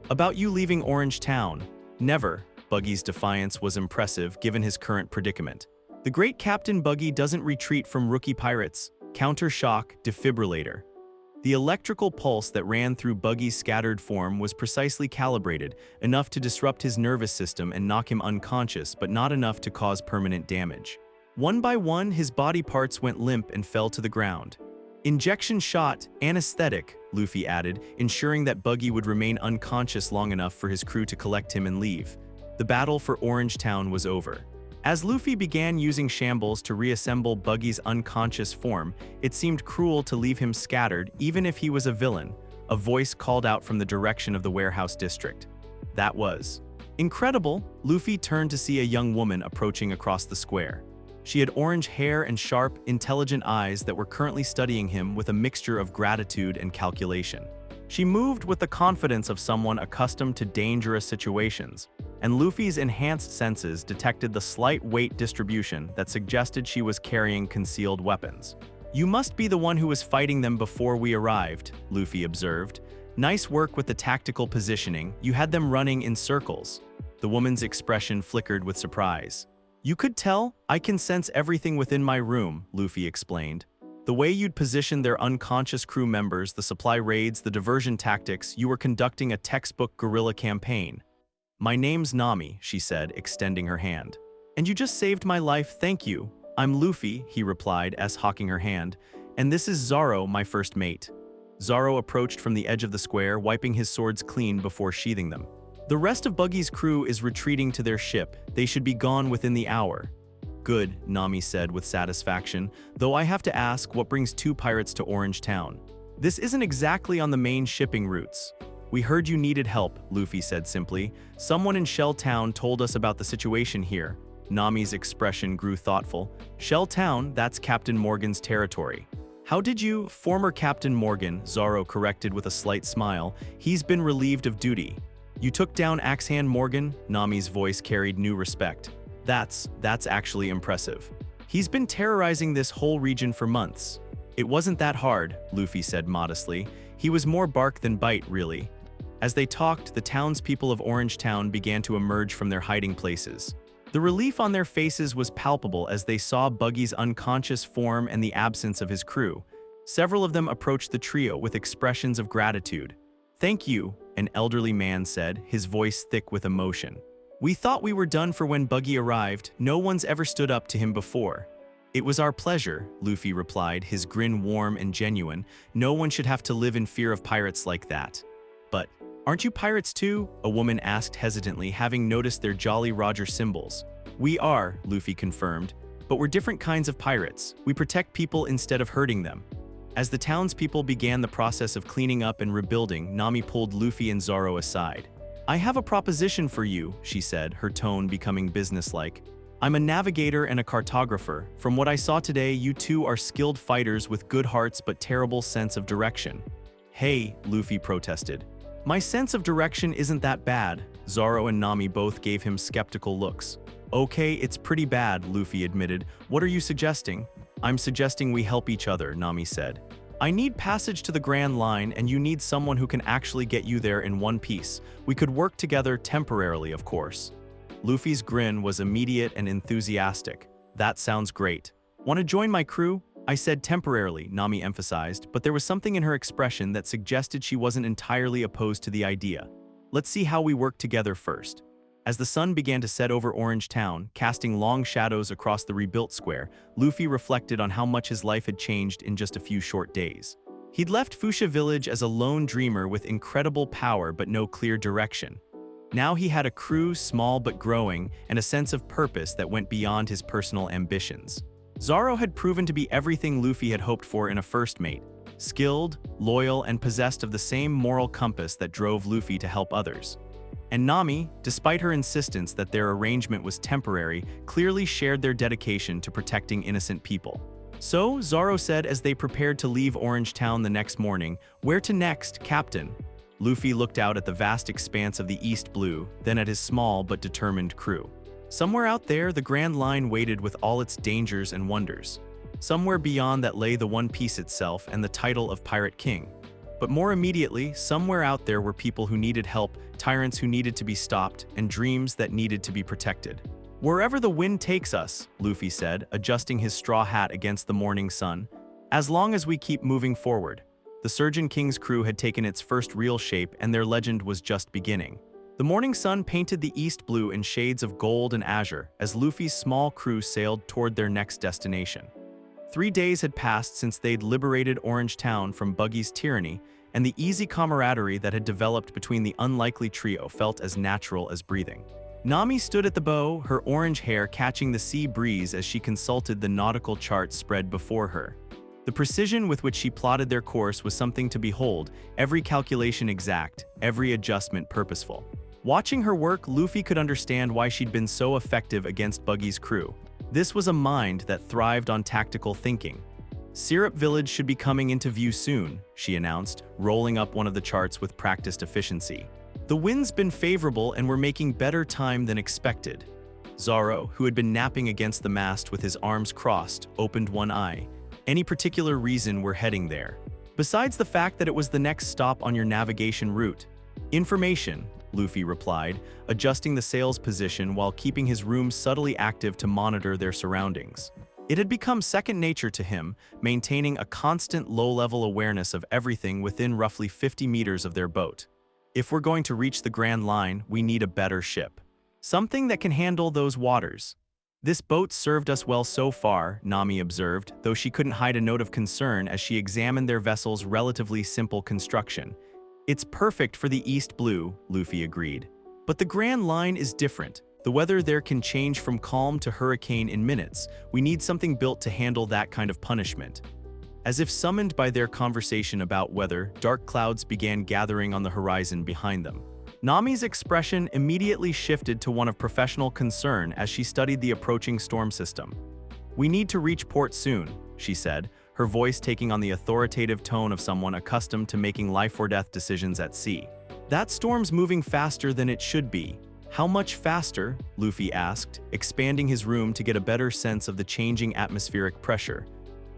About you leaving Orange Town. Never. Buggy's defiance was impressive given his current predicament. The great Captain Buggy doesn't retreat from rookie pirates. Counter shock, defibrillator. The electrical pulse that ran through Buggy's scattered form was precisely calibrated, enough to disrupt his nervous system and knock him unconscious, but not enough to cause permanent damage. One by one, his body parts went limp and fell to the ground. Injection shot, anesthetic, Luffy added, ensuring that Buggy would remain unconscious long enough for his crew to collect him and leave. The battle for Orange Town was over. As Luffy began using shambles to reassemble Buggy's unconscious form, it seemed cruel to leave him scattered even if he was a villain. A voice called out from the direction of the warehouse district. That was incredible. Luffy turned to see a young woman approaching across the square. She had orange hair and sharp, intelligent eyes that were currently studying him with a mixture of gratitude and calculation. She moved with the confidence of someone accustomed to dangerous situations, and Luffy's enhanced senses detected the slight weight distribution that suggested she was carrying concealed weapons. "You must be the one who was fighting them before we arrived," Luffy observed. "Nice work with the tactical positioning. You had them running in circles." The woman's expression flickered with surprise. "You could tell? I can sense everything within my room," Luffy explained. "The way you'd position their unconscious crew members, the supply raids, the diversion tactics, you were conducting a textbook guerrilla campaign." "My name's Nami," she said, extending her hand. "And you just saved my life, thank you." "I'm Luffy," he replied, hawking her hand. "And this is Zoro, my first mate." Zoro approached from the edge of the square, wiping his swords clean before sheathing them. "The rest of Buggy's crew is retreating to their ship. They should be gone within the hour." "Good," Nami said with satisfaction, "though I have to ask, what brings two pirates to Orange Town? This isn't exactly on the main shipping routes." "We heard you needed help," Luffy said simply. "Someone in Shell Town told us about the situation here." Nami's expression grew thoughtful. "Shell Town, that's Captain Morgan's territory." "How did you—" "Former Captain Morgan," Zoro corrected with a slight smile. "He's been relieved of duty." "You took down Axehand Morgan?" Nami's voice carried new respect. That's actually impressive. He's been terrorizing this whole region for months." "It wasn't that hard," Luffy said modestly. "He was more bark than bite, really." As they talked, the townspeople of Orange Town began to emerge from their hiding places. The relief on their faces was palpable as they saw Buggy's unconscious form and the absence of his crew. Several of them approached the trio with expressions of gratitude. "Thank you," an elderly man said, his voice thick with emotion. "We thought we were done for when Buggy arrived. No one's ever stood up to him before." "It was our pleasure," Luffy replied, his grin warm and genuine. "No one should have to live in fear of pirates like that." "But aren't you pirates too?" a woman asked hesitantly, having noticed their Jolly Roger symbols. "We are," Luffy confirmed, "but we're different kinds of pirates. We protect people instead of hurting them." As the townspeople began the process of cleaning up and rebuilding, Nami pulled Luffy and Zoro aside. "I have a proposition for you," she said, her tone becoming businesslike. "I'm a navigator and a cartographer. From what I saw today, you two are skilled fighters with good hearts but terrible sense of direction." "Hey," Luffy protested. "My sense of direction isn't that bad." Zoro and Nami both gave him skeptical looks. "Okay, it's pretty bad," Luffy admitted. "What are you suggesting?" "I'm suggesting we help each other," Nami said. "I need passage to the Grand Line, and you need someone who can actually get you there in one piece. We could work together temporarily, of course." Luffy's grin was immediate and enthusiastic. "That sounds great. Want to join my crew?" "I said temporarily," Nami emphasized, but there was something in her expression that suggested she wasn't entirely opposed to the idea. "Let's see how we work together first." As the sun began to set over Orange Town, casting long shadows across the rebuilt square, Luffy reflected on how much his life had changed in just a few short days. He'd left Fuchsia Village as a lone dreamer with incredible power but no clear direction. Now he had a crew, small but growing, and a sense of purpose that went beyond his personal ambitions. Zoro had proven to be everything Luffy had hoped for in a first mate: skilled, loyal, and possessed of the same moral compass that drove Luffy to help others. And Nami, despite her insistence that their arrangement was temporary, clearly shared their dedication to protecting innocent people. "So," Zoro said as they prepared to leave Orange Town the next morning, "where to next, Captain?" Luffy looked out at the vast expanse of the East Blue, then at his small but determined crew. Somewhere out there, the Grand Line waited with all its dangers and wonders. Somewhere beyond that lay the One Piece itself and the title of Pirate King. But more immediately, somewhere out there were people who needed help, tyrants who needed to be stopped, and dreams that needed to be protected. "Wherever the wind takes us," Luffy said, adjusting his straw hat against the morning sun. "As long as we keep moving forward." The Surgeon King's crew had taken its first real shape, and their legend was just beginning. The morning sun painted the East Blue in shades of gold and azure as Luffy's small crew sailed toward their next destination. 3 days had passed since they'd liberated Orange Town from Buggy's tyranny, and the easy camaraderie that had developed between the unlikely trio felt as natural as breathing. Nami stood at the bow, her orange hair catching the sea breeze as she consulted the nautical chart spread before her. The precision with which she plotted their course was something to behold, every calculation exact, every adjustment purposeful. Watching her work, Luffy could understand why she'd been so effective against Buggy's crew. This was a mind that thrived on tactical thinking. Syrup Village should be coming into view soon, she announced, rolling up one of the charts with practiced efficiency. The wind's been favorable and we're making better time than expected. Zoro, who had been napping against the mast with his arms crossed, opened one eye. Any particular reason we're heading there? Besides the fact that it was the next stop on your navigation route. Information, Luffy replied, adjusting the sail's position while keeping his room subtly active to monitor their surroundings. It had become second nature to him, maintaining a constant low-level awareness of everything within roughly 50 meters of their boat. If we're going to reach the Grand Line, we need a better ship. Something that can handle those waters. This boat served us well so far, Nami observed, though she couldn't hide a note of concern as she examined their vessel's relatively simple construction. It's perfect for the East Blue, Luffy agreed. But the Grand Line is different. The weather there can change from calm to hurricane in minutes. We need something built to handle that kind of punishment. As if summoned by their conversation about weather, dark clouds began gathering on the horizon behind them. Nami's expression immediately shifted to one of professional concern as she studied the approaching storm system. "We need to reach port soon," she said, her voice taking on the authoritative tone of someone accustomed to making life-or-death decisions at sea. "That storm's moving faster than it should be." "How much faster?" Luffy asked, expanding his room to get a better sense of the changing atmospheric pressure.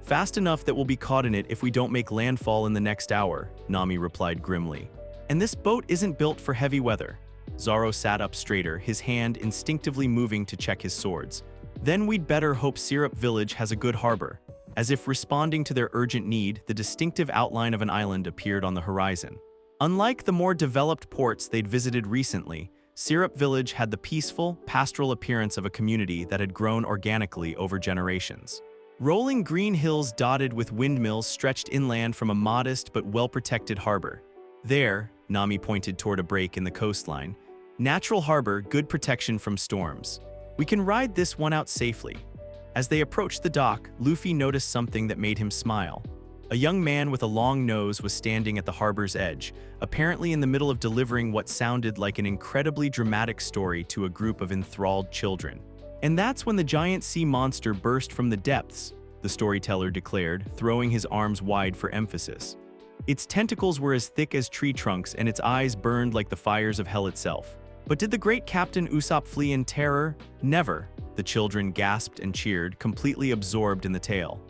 "Fast enough that we'll be caught in it if we don't make landfall in the next hour," Nami replied grimly. "And this boat isn't built for heavy weather." Zoro sat up straighter, his hand instinctively moving to check his swords. "Then we'd better hope Syrup Village has a good harbor." As if responding to their urgent need, the distinctive outline of an island appeared on the horizon. Unlike the more developed ports they'd visited recently, Syrup Village had the peaceful, pastoral appearance of a community that had grown organically over generations. Rolling green hills dotted with windmills stretched inland from a modest but well-protected harbor. There, Nami pointed toward a break in the coastline. "Natural harbor, good protection from storms. We can ride this one out safely." As they approached the dock, Luffy noticed something that made him smile. A young man with a long nose was standing at the harbor's edge, apparently in the middle of delivering what sounded like an incredibly dramatic story to a group of enthralled children. "And that's when the giant sea monster burst from the depths," the storyteller declared, throwing his arms wide for emphasis. "Its tentacles were as thick as tree trunks and its eyes burned like the fires of hell itself. But did the great Captain Usopp flee in terror? Never," the children gasped and cheered, completely absorbed in the tale.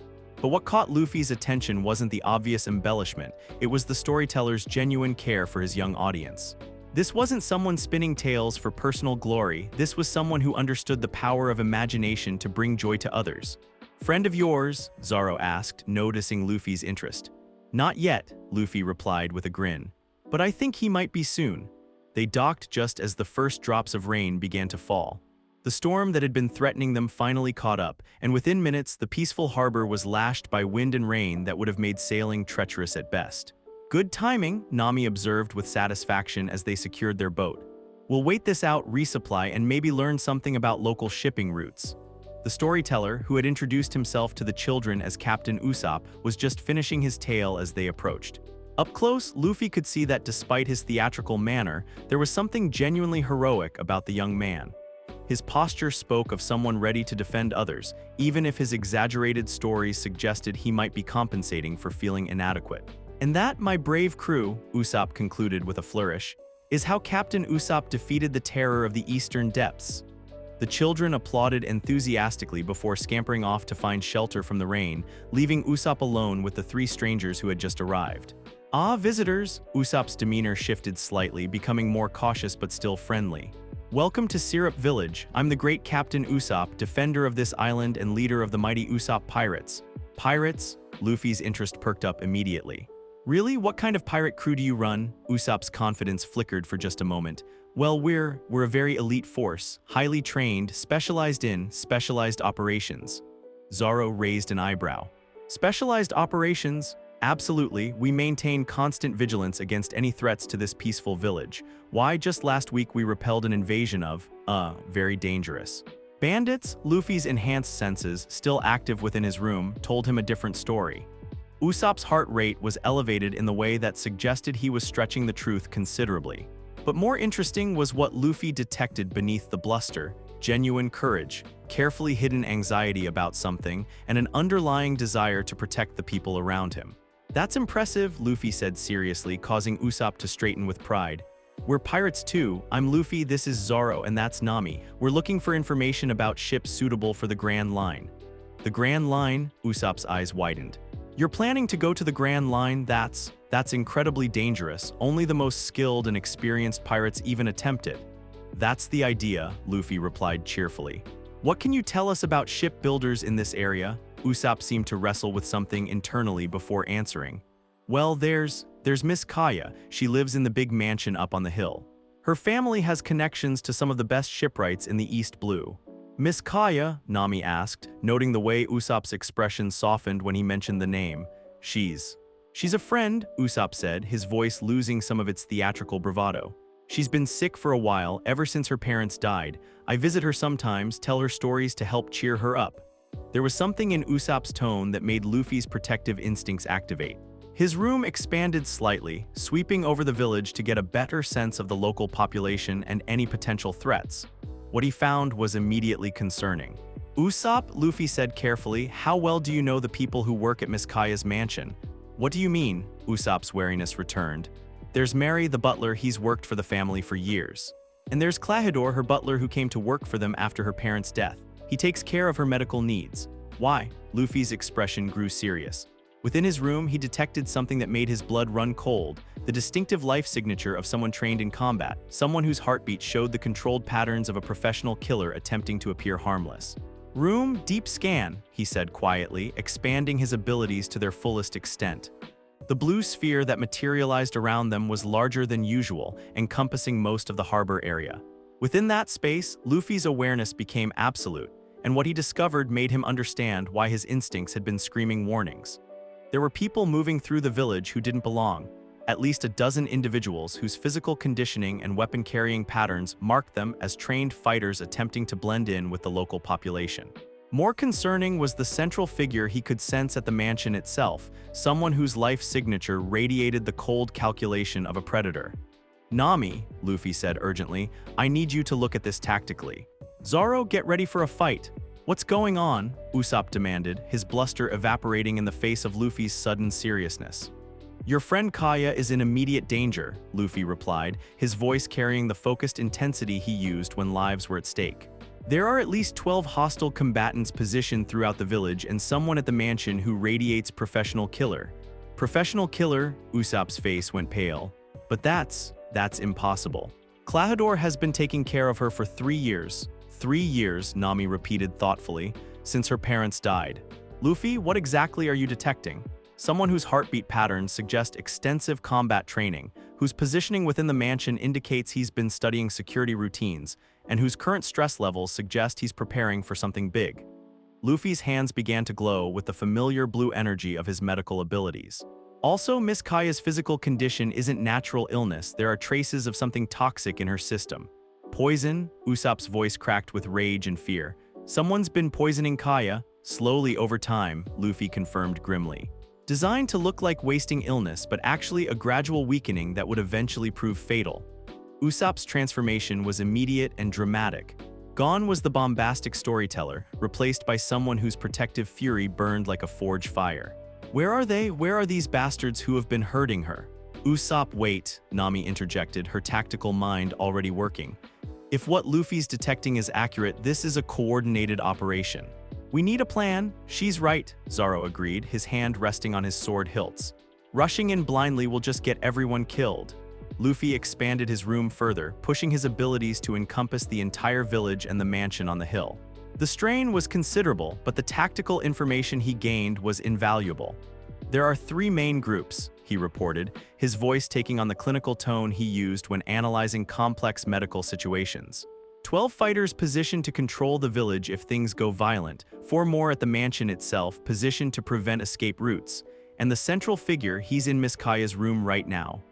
But what caught Luffy's attention wasn't the obvious embellishment, it was the storyteller's genuine care for his young audience. This wasn't someone spinning tales for personal glory, this was someone who understood the power of imagination to bring joy to others. "Friend of yours?" Zoro asked, noticing Luffy's interest. "Not yet," Luffy replied with a grin. "But I think he might be soon." They docked just as the first drops of rain began to fall. The storm that had been threatening them finally caught up, and within minutes the peaceful harbor was lashed by wind and rain that would have made sailing treacherous at best. "Good timing," Nami observed with satisfaction as they secured their boat. "We'll wait this out, resupply, and maybe learn something about local shipping routes." The storyteller, who had introduced himself to the children as Captain Usopp, was just finishing his tale as they approached. Up close, Luffy could see that despite his theatrical manner, there was something genuinely heroic about the young man. His posture spoke of someone ready to defend others, even if his exaggerated stories suggested he might be compensating for feeling inadequate. "And that, my brave crew," Usopp concluded with a flourish, "is how Captain Usopp defeated the terror of the eastern depths." The children applauded enthusiastically before scampering off to find shelter from the rain, leaving Usopp alone with the three strangers who had just arrived. "Ah, visitors," Usopp's demeanor shifted slightly, becoming more cautious but still friendly. "Welcome to Syrup Village. I'm the great Captain Usopp, defender of this island and leader of the mighty Usopp pirates." "Pirates?" Luffy's interest perked up immediately. "Really? What kind of pirate crew do you run?" Usopp's confidence flickered for just a moment. "Well, we're a very elite force, highly trained, specialized operations." Zoro raised an eyebrow. "Specialized operations? Absolutely, we maintain constant vigilance against any threats to this peaceful village. Why, just last week we repelled an invasion of..." Very dangerous. Bandits, Luffy's enhanced senses, still active within his room, told him a different story. Usopp's heart rate was elevated in the way that suggested he was stretching the truth considerably. But more interesting was what Luffy detected beneath the bluster: genuine courage, carefully hidden anxiety about something, and an underlying desire to protect the people around him. "That's impressive," Luffy said seriously, causing Usopp to straighten with pride. "We're pirates too. I'm Luffy, this is Zoro, and that's Nami. We're looking for information about ships suitable for the Grand Line." "The Grand Line?" Usopp's eyes widened. "You're planning to go to the Grand Line? That's incredibly dangerous. Only the most skilled and experienced pirates even attempt it." "That's the idea," Luffy replied cheerfully. "What can you tell us about shipbuilders in this area?" Usopp seemed to wrestle with something internally before answering. "Well, there's Miss Kaya. She lives in the big mansion up on the hill. Her family has connections to some of the best shipwrights in the East Blue." "Miss Kaya?" Nami asked, noting the way Usopp's expression softened when he mentioned the name. She's a friend," Usopp said, his voice losing some of its theatrical bravado. "She's been sick for a while, ever since her parents died. I visit her sometimes, tell her stories to help cheer her up." There was something in Usopp's tone that made Luffy's protective instincts activate. His room expanded slightly, sweeping over the village to get a better sense of the local population and any potential threats. What he found was immediately concerning. "Usopp," Luffy said carefully, "how well do you know the people who work at Miss Kaya's mansion?" "What do you mean?" Usopp's wariness returned. "There's Mary, the butler, he's worked for the family for years. And there's Klahadore, her butler, who came to work for them after her parents' death. He takes care of her medical needs." "Why?" Luffy's expression grew serious. Within his room, he detected something that made his blood run cold, the distinctive life signature of someone trained in combat, someone whose heartbeat showed the controlled patterns of a professional killer attempting to appear harmless. "Room, deep scan," he said quietly, expanding his abilities to their fullest extent. The blue sphere that materialized around them was larger than usual, encompassing most of the harbor area. Within that space, Luffy's awareness became absolute, and what he discovered made him understand why his instincts had been screaming warnings. There were people moving through the village who didn't belong, at least a dozen individuals whose physical conditioning and weapon-carrying patterns marked them as trained fighters attempting to blend in with the local population. More concerning was the central figure he could sense at the mansion itself, someone whose life signature radiated the cold calculation of a predator. "Nami," Luffy said urgently, "I need you to look at this tactically." "Zoro, get ready for a fight." "What's going on?" Usopp demanded, his bluster evaporating in the face of Luffy's sudden seriousness. "Your friend Kaya is in immediate danger," Luffy replied, his voice carrying the focused intensity he used when lives were at stake. "There are at least 12 hostile combatants positioned throughout the village and someone at the mansion who radiates professional killer." "Professional killer?" Usopp's face went pale. "But that's impossible. Klahadore has been taking care of her for 3 years. 3 years, Nami repeated thoughtfully, since her parents died. "Luffy, what exactly are you detecting?" "Someone whose heartbeat patterns suggest extensive combat training, whose positioning within the mansion indicates he's been studying security routines, and whose current stress levels suggest he's preparing for something big." Luffy's hands began to glow with the familiar blue energy of his medical abilities. "Also, Miss Kaya's physical condition isn't natural illness. There are traces of something toxic in her system." "Poison?" Usopp's voice cracked with rage and fear. "Someone's been poisoning Kaya, slowly over time," Luffy confirmed grimly. "Designed to look like wasting illness, but actually a gradual weakening that would eventually prove fatal." Usopp's transformation was immediate and dramatic. Gone was the bombastic storyteller, replaced by someone whose protective fury burned like a forge fire. "Where are they? Where are these bastards who have been hurting her?" "Usopp, wait," Nami interjected, her tactical mind already working. "If what Luffy's detecting is accurate, this is a coordinated operation. We need a plan." "She's right," Zoro agreed, his hand resting on his sword hilts. "Rushing in blindly will just get everyone killed." Luffy expanded his room further, pushing his abilities to encompass the entire village and the mansion on the hill. The strain was considerable, but the tactical information he gained was invaluable. "There are 3 main groups," he reported, his voice taking on the clinical tone he used when analyzing complex medical situations. 12 fighters positioned to control the village if things go violent, 4 more at the mansion itself positioned to prevent escape routes, and the central figure, he's in Miss Kaya's room right now."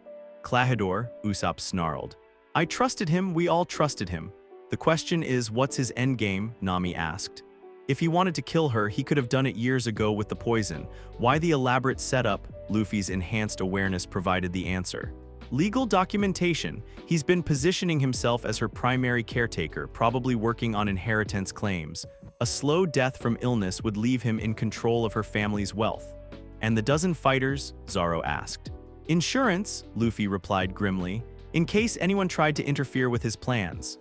"Klahadore," Usopp snarled. "I trusted him, we all trusted him." The question is, what's his endgame? Nami asked. If he wanted to kill her, he could have done it years ago with the poison. Why the elaborate setup? Luffy's enhanced awareness provided the answer. Legal documentation. He's been positioning himself as her primary caretaker, probably working on inheritance claims. A slow death from illness would leave him in control of her family's wealth. And the dozen fighters? Zoro asked. Insurance, Luffy replied grimly, in case anyone tried to interfere with his plans.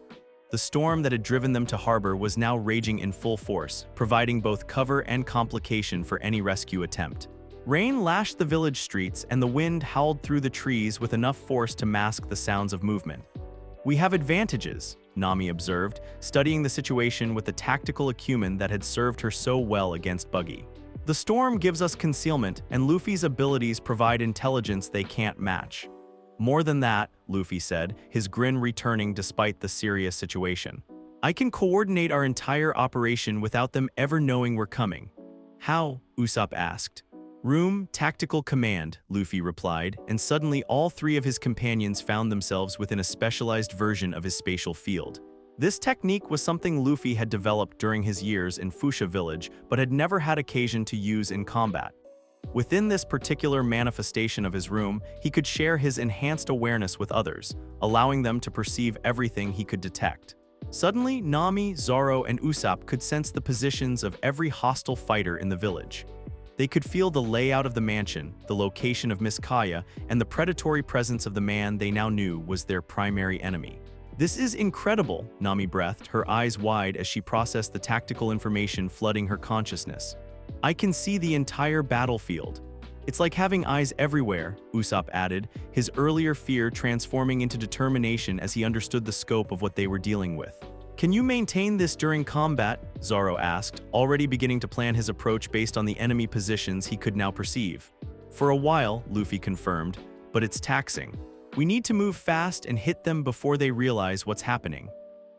The storm that had driven them to harbor was now raging in full force, providing both cover and complication for any rescue attempt. Rain lashed the village streets and the wind howled through the trees with enough force to mask the sounds of movement. We have advantages, Nami observed, studying the situation with the tactical acumen that had served her so well against Buggy. The storm gives us concealment, and Luffy's abilities provide intelligence they can't match. More than that, Luffy said, his grin returning despite the serious situation. I can coordinate our entire operation without them ever knowing we're coming. How? Usopp asked. Room, tactical command, Luffy replied, and suddenly all three of his companions found themselves within a specialized version of his spatial field. This technique was something Luffy had developed during his years in Fuchsia Village, but had never had occasion to use in combat. Within this particular manifestation of his room, he could share his enhanced awareness with others, allowing them to perceive everything he could detect. Suddenly, Nami, Zoro, and Usopp could sense the positions of every hostile fighter in the village. They could feel the layout of the mansion, the location of Miss Kaya, and the predatory presence of the man they now knew was their primary enemy. This is incredible, Nami breathed, her eyes wide as she processed the tactical information flooding her consciousness. I can see the entire battlefield. It's like having eyes everywhere, Usopp added, his earlier fear transforming into determination as he understood the scope of what they were dealing with. Can you maintain this during combat? Zoro asked, already beginning to plan his approach based on the enemy positions he could now perceive. For a while, Luffy confirmed, but it's taxing. We need to move fast and hit them before they realize what's happening.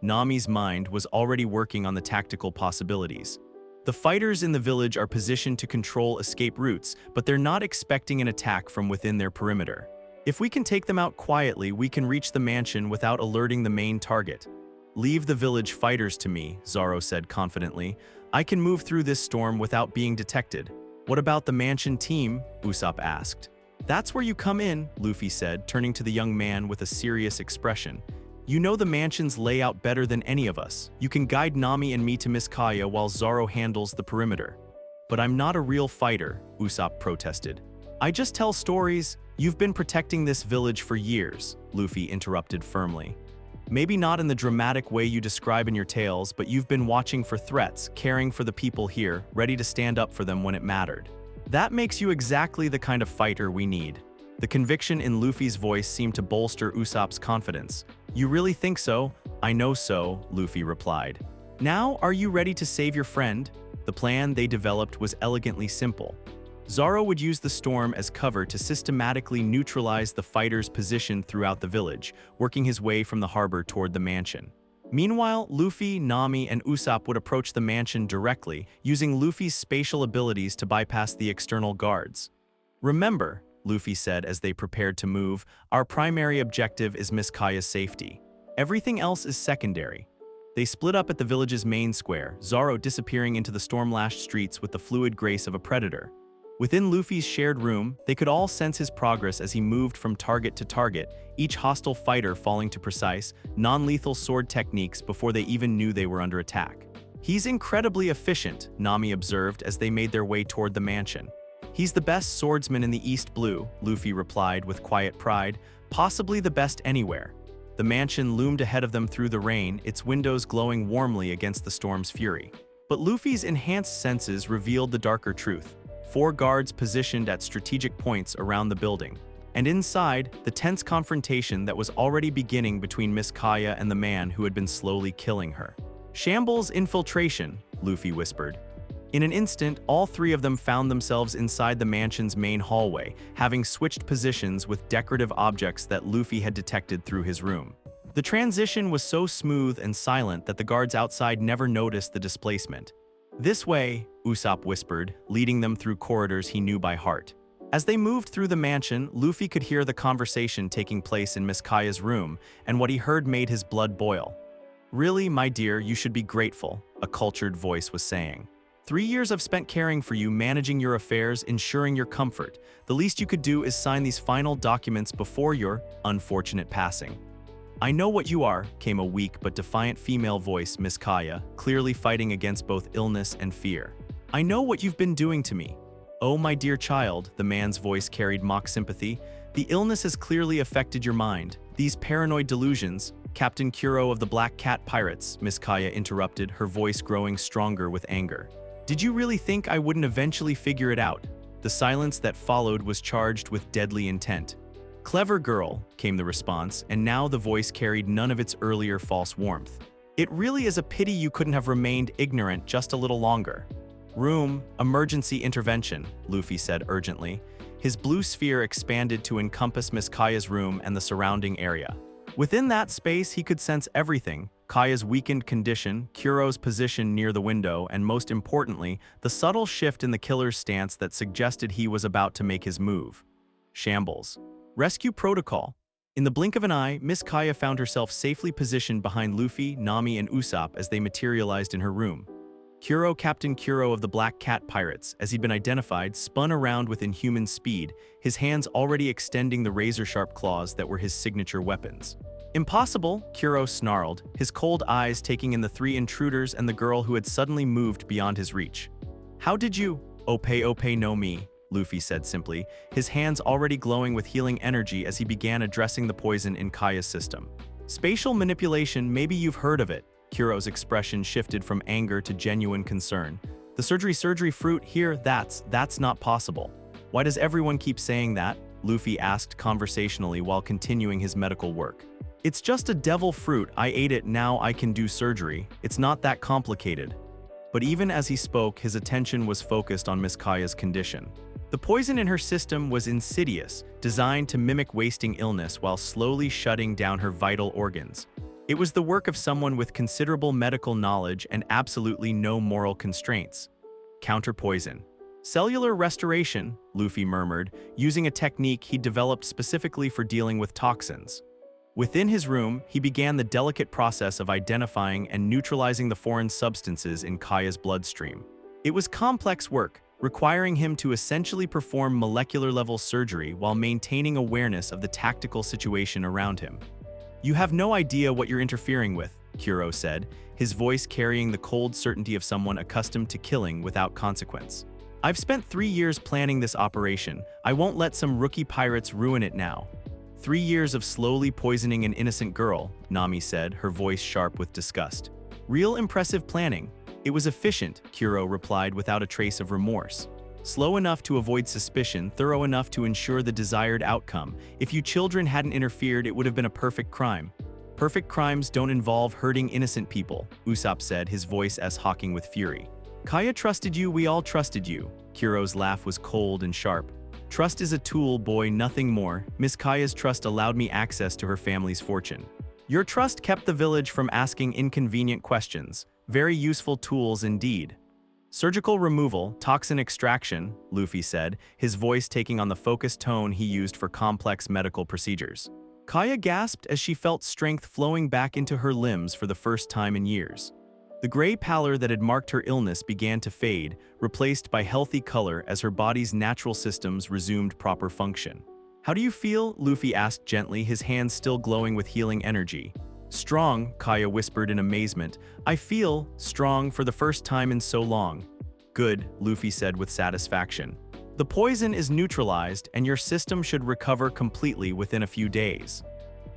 Nami's mind was already working on the tactical possibilities. The fighters in the village are positioned to control escape routes, but they're not expecting an attack from within their perimeter. If we can take them out quietly, we can reach the mansion without alerting the main target. Leave the village fighters to me, Zoro said confidently. I can move through this storm without being detected. What about the mansion team? Usopp asked. That's where you come in, Luffy said, turning to the young man with a serious expression. You know the mansion's layout better than any of us. You can guide Nami and me to Miss Kaya while Zoro handles the perimeter. But I'm not a real fighter, Usopp protested. I just tell stories. You've been protecting this village for years, Luffy interrupted firmly. Maybe not in the dramatic way you describe in your tales, but you've been watching for threats, caring for the people here, ready to stand up for them when it mattered. That makes you exactly the kind of fighter we need. The conviction in Luffy's voice seemed to bolster Usopp's confidence. You really think so? I know so, Luffy replied. Now, are you ready to save your friend? The plan they developed was elegantly simple. Zoro would use the storm as cover to systematically neutralize the fighters positioned throughout the village, working his way from the harbor toward the mansion. Meanwhile, Luffy, Nami, and Usopp would approach the mansion directly, using Luffy's spatial abilities to bypass the external guards. Remember, Luffy said as they prepared to move, our primary objective is Miss Kaya's safety. Everything else is secondary. They split up at the village's main square, Zoro disappearing into the storm-lashed streets with the fluid grace of a predator. Within Luffy's shared room, they could all sense his progress as he moved from target to target, each hostile fighter falling to precise, non-lethal sword techniques before they even knew they were under attack. He's incredibly efficient, Nami observed as they made their way toward the mansion. He's the best swordsman in the East Blue, Luffy replied with quiet pride, possibly the best anywhere. The mansion loomed ahead of them through the rain, its windows glowing warmly against the storm's fury. But Luffy's enhanced senses revealed the darker truth. 4 guards positioned at strategic points around the building. And inside, the tense confrontation that was already beginning between Miss Kaya and the man who had been slowly killing her. Shambles infiltration, Luffy whispered. In an instant, all 3 of them found themselves inside the mansion's main hallway, having switched positions with decorative objects that Luffy had detected through his room. The transition was so smooth and silent that the guards outside never noticed the displacement. This way, Usopp whispered, leading them through corridors he knew by heart. As they moved through the mansion, Luffy could hear the conversation taking place in Miss Kaya's room, and what he heard made his blood boil. Really, my dear, you should be grateful, a cultured voice was saying. 3 years I've spent caring for you, managing your affairs, ensuring your comfort. The least you could do is sign these final documents before your unfortunate passing. I know what you are, came a weak but defiant female voice, Miss Kaya, clearly fighting against both illness and fear. I know what you've been doing to me. Oh, my dear child, the man's voice carried mock sympathy. The illness has clearly affected your mind. These paranoid delusions, Captain Kuro of the Black Cat Pirates, Miss Kaya interrupted, her voice growing stronger with anger. Did you really think I wouldn't eventually figure it out? The silence that followed was charged with deadly intent. Clever girl, came the response, and now the voice carried none of its earlier false warmth. It really is a pity you couldn't have remained ignorant just a little longer. Room, emergency intervention, Luffy said urgently. His blue sphere expanded to encompass Miss Kaya's room and the surrounding area. Within that space, he could sense everything: Kaya's weakened condition, Kuro's position near the window, and most importantly, the subtle shift in the killer's stance that suggested he was about to make his move. Shambles. Rescue protocol. In the blink of an eye, Miss Kaya found herself safely positioned behind Luffy, Nami, and Usopp as they materialized in her room. Kuro, Captain Kuro of the Black Cat Pirates, as he'd been identified, spun around with inhuman speed, his hands already extending the razor-sharp claws that were his signature weapons. Impossible, Kuro snarled, his cold eyes taking in the three intruders and the girl who had suddenly moved beyond his reach. How did you? Ope-Ope Nomi, Luffy said simply, his hands already glowing with healing energy as he began addressing the poison in Kaya's system. Spatial manipulation, maybe you've heard of it. Kuro's expression shifted from anger to genuine concern. The surgery fruit here, that's not possible. Why does everyone keep saying that? Luffy asked conversationally while continuing his medical work. It's just a devil fruit, I ate it, now I can do surgery. It's not that complicated. But even as he spoke, his attention was focused on Miss Kaya's condition. The poison in her system was insidious, designed to mimic wasting illness while slowly shutting down her vital organs. It was the work of someone with considerable medical knowledge and absolutely no moral constraints. Counter-poison. Cellular restoration, Luffy murmured, using a technique he developed specifically for dealing with toxins. Within his room, he began the delicate process of identifying and neutralizing the foreign substances in Kaya's bloodstream. It was complex work, requiring him to essentially perform molecular-level surgery while maintaining awareness of the tactical situation around him. You have no idea what you're interfering with, Kuro said, his voice carrying the cold certainty of someone accustomed to killing without consequence. I've spent 3 years planning this operation. I won't let some rookie pirates ruin it now. 3 years of slowly poisoning an innocent girl, Nami said, her voice sharp with disgust. Real impressive planning. It was efficient, Kuro replied without a trace of remorse. Slow enough to avoid suspicion, thorough enough to ensure the desired outcome. If you children hadn't interfered, it would have been a perfect crime. Perfect crimes don't involve hurting innocent people, Usopp said, his voice as hawking with fury. Kaya trusted you, we all trusted you. Kuro's laugh was cold and sharp. Trust is a tool, boy, nothing more. Miss Kaya's trust allowed me access to her family's fortune. Your trust kept the village from asking inconvenient questions. Very useful tools indeed. Surgical removal, toxin extraction, Luffy said, his voice taking on the focused tone he used for complex medical procedures. Kaya gasped as she felt strength flowing back into her limbs for the first time in years. The gray pallor that had marked her illness began to fade, replaced by healthy color as her body's natural systems resumed proper function. How do you feel? Luffy asked gently, his hands still glowing with healing energy. Strong, Kaya whispered in amazement. I feel strong for the first time in so long. Good, Luffy said with satisfaction. The poison is neutralized and your system should recover completely within a few days.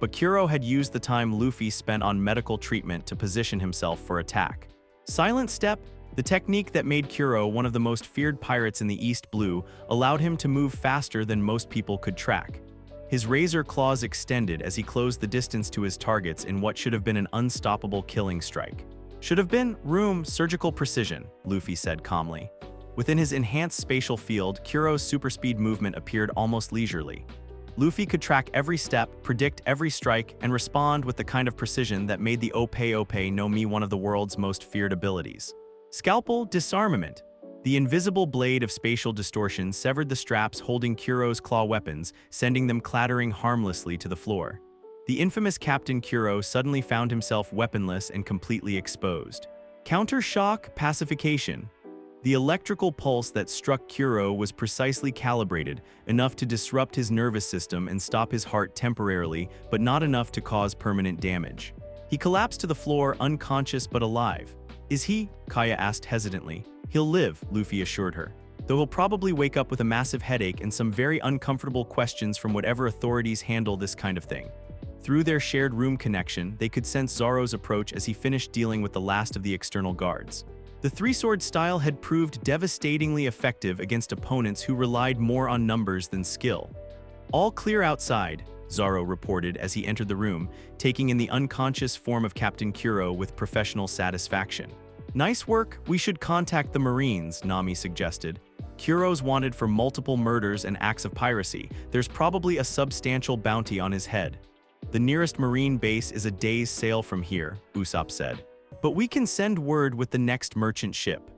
But Kuro had used the time Luffy spent on medical treatment to position himself for attack. Silent Step, the technique that made Kuro one of the most feared pirates in the East Blue, allowed him to move faster than most people could track. His razor claws extended as he closed the distance to his targets in what should have been an unstoppable killing strike. Should have been surgical precision, Luffy said calmly. Within his enhanced spatial field, Kuro's superspeed movement appeared almost leisurely. Luffy could track every step, predict every strike, and respond with the kind of precision that made the Ope-Ope Nomi one of the world's most feared abilities. Scalpel disarmament. The invisible blade of spatial distortion severed the straps holding Kuro's claw weapons, sending them clattering harmlessly to the floor. The infamous Captain Kuro suddenly found himself weaponless and completely exposed. Counter-shock pacification. The electrical pulse that struck Kuro was precisely calibrated, enough to disrupt his nervous system and stop his heart temporarily, but not enough to cause permanent damage. He collapsed to the floor, unconscious but alive. Is he? Kaya asked hesitantly. He'll live, Luffy assured her. Though he'll probably wake up with a massive headache and some very uncomfortable questions from whatever authorities handle this kind of thing. Through their shared room connection, they could sense Zoro's approach as he finished dealing with the last of the external guards. The three-sword style had proved devastatingly effective against opponents who relied more on numbers than skill. All clear outside, Zoro reported as he entered the room, taking in the unconscious form of Captain Kuro with professional satisfaction. Nice work, we should contact the Marines, Nami suggested. Kuro's wanted for multiple murders and acts of piracy. There's probably a substantial bounty on his head. The nearest Marine base is a day's sail from here, Usopp said. But we can send word with the next merchant ship.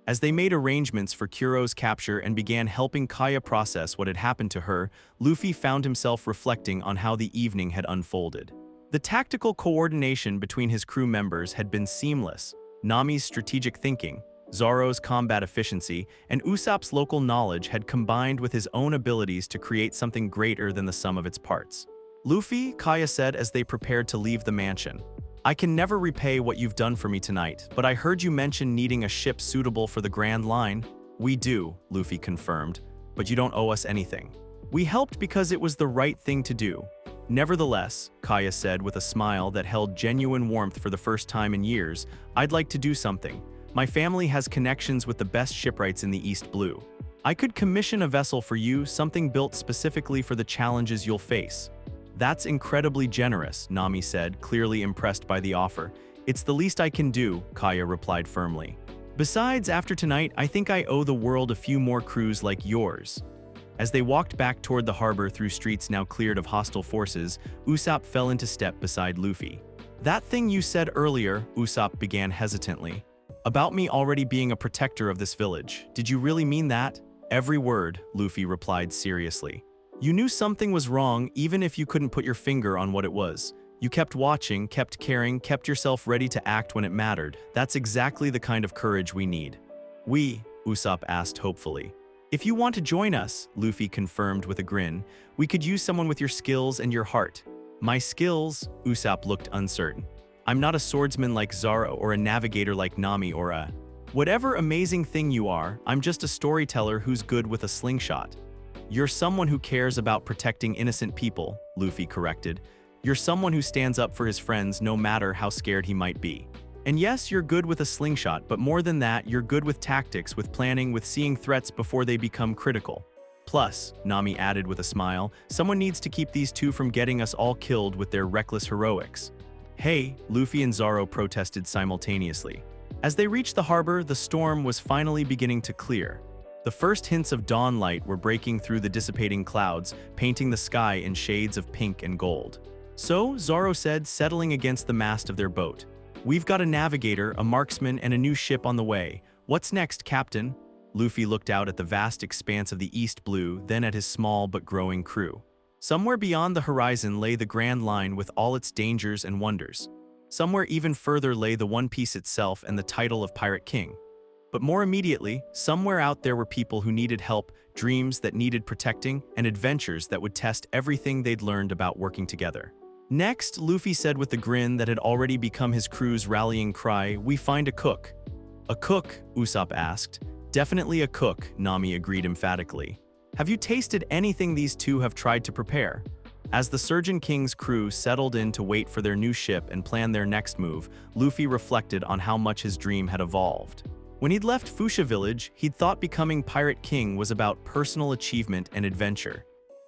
As they made arrangements for Kuro's capture and began helping Kaya process what had happened to her, Luffy found himself reflecting on how the evening had unfolded. The tactical coordination between his crew members had been seamless. Nami's strategic thinking, Zoro's combat efficiency, and Usopp's local knowledge had combined with his own abilities to create something greater than the sum of its parts. Luffy, Kaya said as they prepared to leave the mansion. I can never repay what you've done for me tonight, but I heard you mention needing a ship suitable for the Grand Line. We do, Luffy confirmed, but you don't owe us anything. We helped because it was the right thing to do. Nevertheless, Kaya said with a smile that held genuine warmth for the first time in years, I'd like to do something. My family has connections with the best shipwrights in the East Blue. I could commission a vessel for you, something built specifically for the challenges you'll face. That's incredibly generous, Nami said, clearly impressed by the offer. It's the least I can do, Kaya replied firmly. Besides, after tonight, I think I owe the world a few more crews like yours. As they walked back toward the harbor through streets now cleared of hostile forces, Usopp fell into step beside Luffy. That thing you said earlier, Usopp began hesitantly. About me already being a protector of this village. Did you really mean that? Every word, Luffy replied seriously. You knew something was wrong even if you couldn't put your finger on what it was. You kept watching, kept caring, kept yourself ready to act when it mattered. That's exactly the kind of courage we need. Usopp asked hopefully. If you want to join us, Luffy confirmed with a grin, we could use someone with your skills and your heart. My skills? Usopp looked uncertain. I'm not a swordsman like Zoro or a navigator like Nami or a... Whatever amazing thing you are, I'm just a storyteller who's good with a slingshot. You're someone who cares about protecting innocent people, Luffy corrected. You're someone who stands up for his friends no matter how scared he might be. And yes, you're good with a slingshot, but more than that, you're good with tactics, with planning, with seeing threats before they become critical. Plus, Nami added with a smile, someone needs to keep these two from getting us all killed with their reckless heroics. Hey, Luffy and Zoro protested simultaneously. As they reached the harbor, the storm was finally beginning to clear. The first hints of dawn light were breaking through the dissipating clouds, painting the sky in shades of pink and gold. So, Zoro said, settling against the mast of their boat. We've got a navigator, a marksman, and a new ship on the way. What's next, Captain? Luffy looked out at the vast expanse of the East Blue, then at his small but growing crew. Somewhere beyond the horizon lay the Grand Line with all its dangers and wonders. Somewhere even further lay the One Piece itself and the title of Pirate King. But more immediately, somewhere out there were people who needed help, dreams that needed protecting, and adventures that would test everything they'd learned about working together. Next, Luffy said with the grin that had already become his crew's rallying cry, we find a cook. A cook? Usopp asked. Definitely a cook, Nami agreed emphatically. Have you tasted anything these two have tried to prepare? As the Surgeon King's crew settled in to wait for their new ship and plan their next move, Luffy reflected on how much his dream had evolved. When he'd left Fuchsia Village, he'd thought becoming Pirate King was about personal achievement and adventure.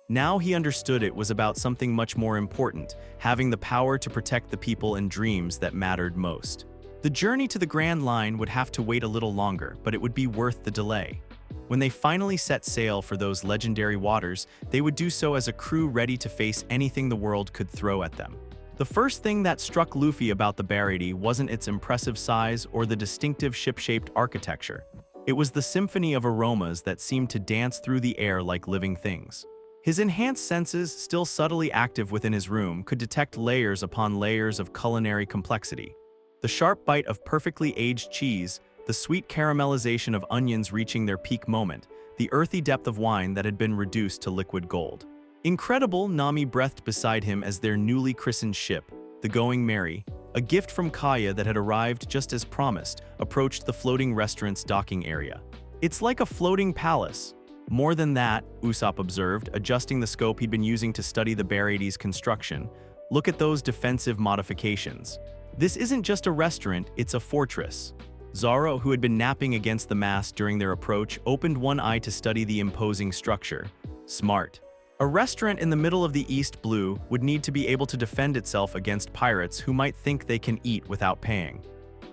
Now he understood it was about something much more important, having the power to protect the people and dreams that mattered most. The journey to the Grand Line would have to wait a little longer, but it would be worth the delay. When they finally set sail for those legendary waters, they would do so as a crew ready to face anything the world could throw at them. The first thing that struck Luffy about the Barady wasn't its impressive size or the distinctive ship-shaped architecture. It was the symphony of aromas that seemed to dance through the air like living things. His enhanced senses, still subtly active within his room, could detect layers upon layers of culinary complexity. The sharp bite of perfectly aged cheese, the sweet caramelization of onions reaching their peak moment, the earthy depth of wine that had been reduced to liquid gold. Incredible, Nami breathed beside him as their newly christened ship, the Going Merry, a gift from Kaya that had arrived just as promised, approached the floating restaurant's docking area. It's like a floating palace. More than that, Usopp observed, adjusting the scope he'd been using to study the Barades' construction. Look at those defensive modifications. This isn't just a restaurant, it's a fortress. Zoro, who had been napping against the mast during their approach, opened one eye to study the imposing structure. Smart. A restaurant in the middle of the East Blue would need to be able to defend itself against pirates who might think they can eat without paying.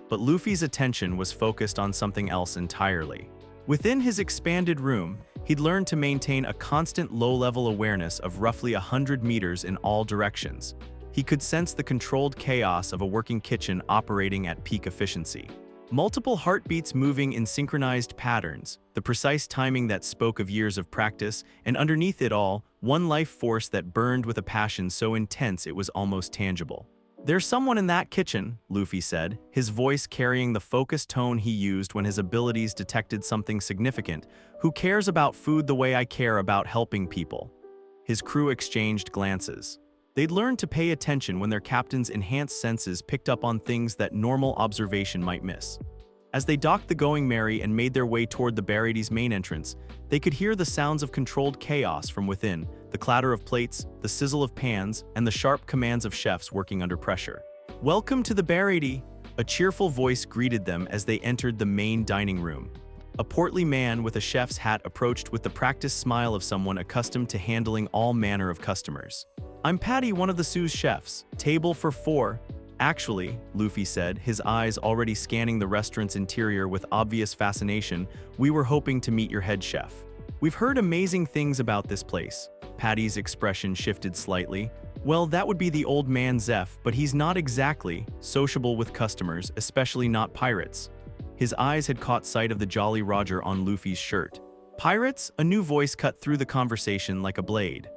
But Luffy's attention was focused on something else entirely. Within his expanded room, he'd learned to maintain a constant low-level awareness of roughly 100 meters in all directions. He could sense the controlled chaos of a working kitchen operating at peak efficiency. Multiple heartbeats moving in synchronized patterns, the precise timing that spoke of years of practice, and underneath it all, one life force that burned with a passion so intense it was almost tangible. "There's someone in that kitchen," Luffy said, his voice carrying the focused tone he used when his abilities detected something significant, "who cares about food the way I care about helping people." His crew exchanged glances. They'd learned to pay attention when their captain's enhanced senses picked up on things that normal observation might miss. As they docked the Going Merry and made their way toward the Barades' main entrance, they could hear the sounds of controlled chaos from within, the clatter of plates, the sizzle of pans, and the sharp commands of chefs working under pressure. "Welcome to the Barades," a cheerful voice greeted them as they entered the main dining room. A portly man with a chef's hat approached with the practiced smile of someone accustomed to handling all manner of customers. "I'm Patty, one of the sous chefs. Table for 4. "Actually," Luffy said, his eyes already scanning the restaurant's interior with obvious fascination, "we were hoping to meet your head chef. We've heard amazing things about this place." Patty's expression shifted slightly. "Well, that would be the old man Zeph, but he's not exactly sociable with customers, especially not pirates." His eyes had caught sight of the Jolly Roger on Luffy's shirt. "Pirates?" A new voice cut through the conversation like a blade.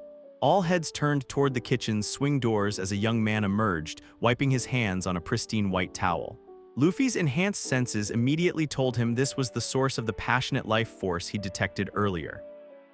All heads turned toward the kitchen's swing doors as a young man emerged, wiping his hands on a pristine white towel. Luffy's enhanced senses immediately told him this was the source of the passionate life force he detected earlier.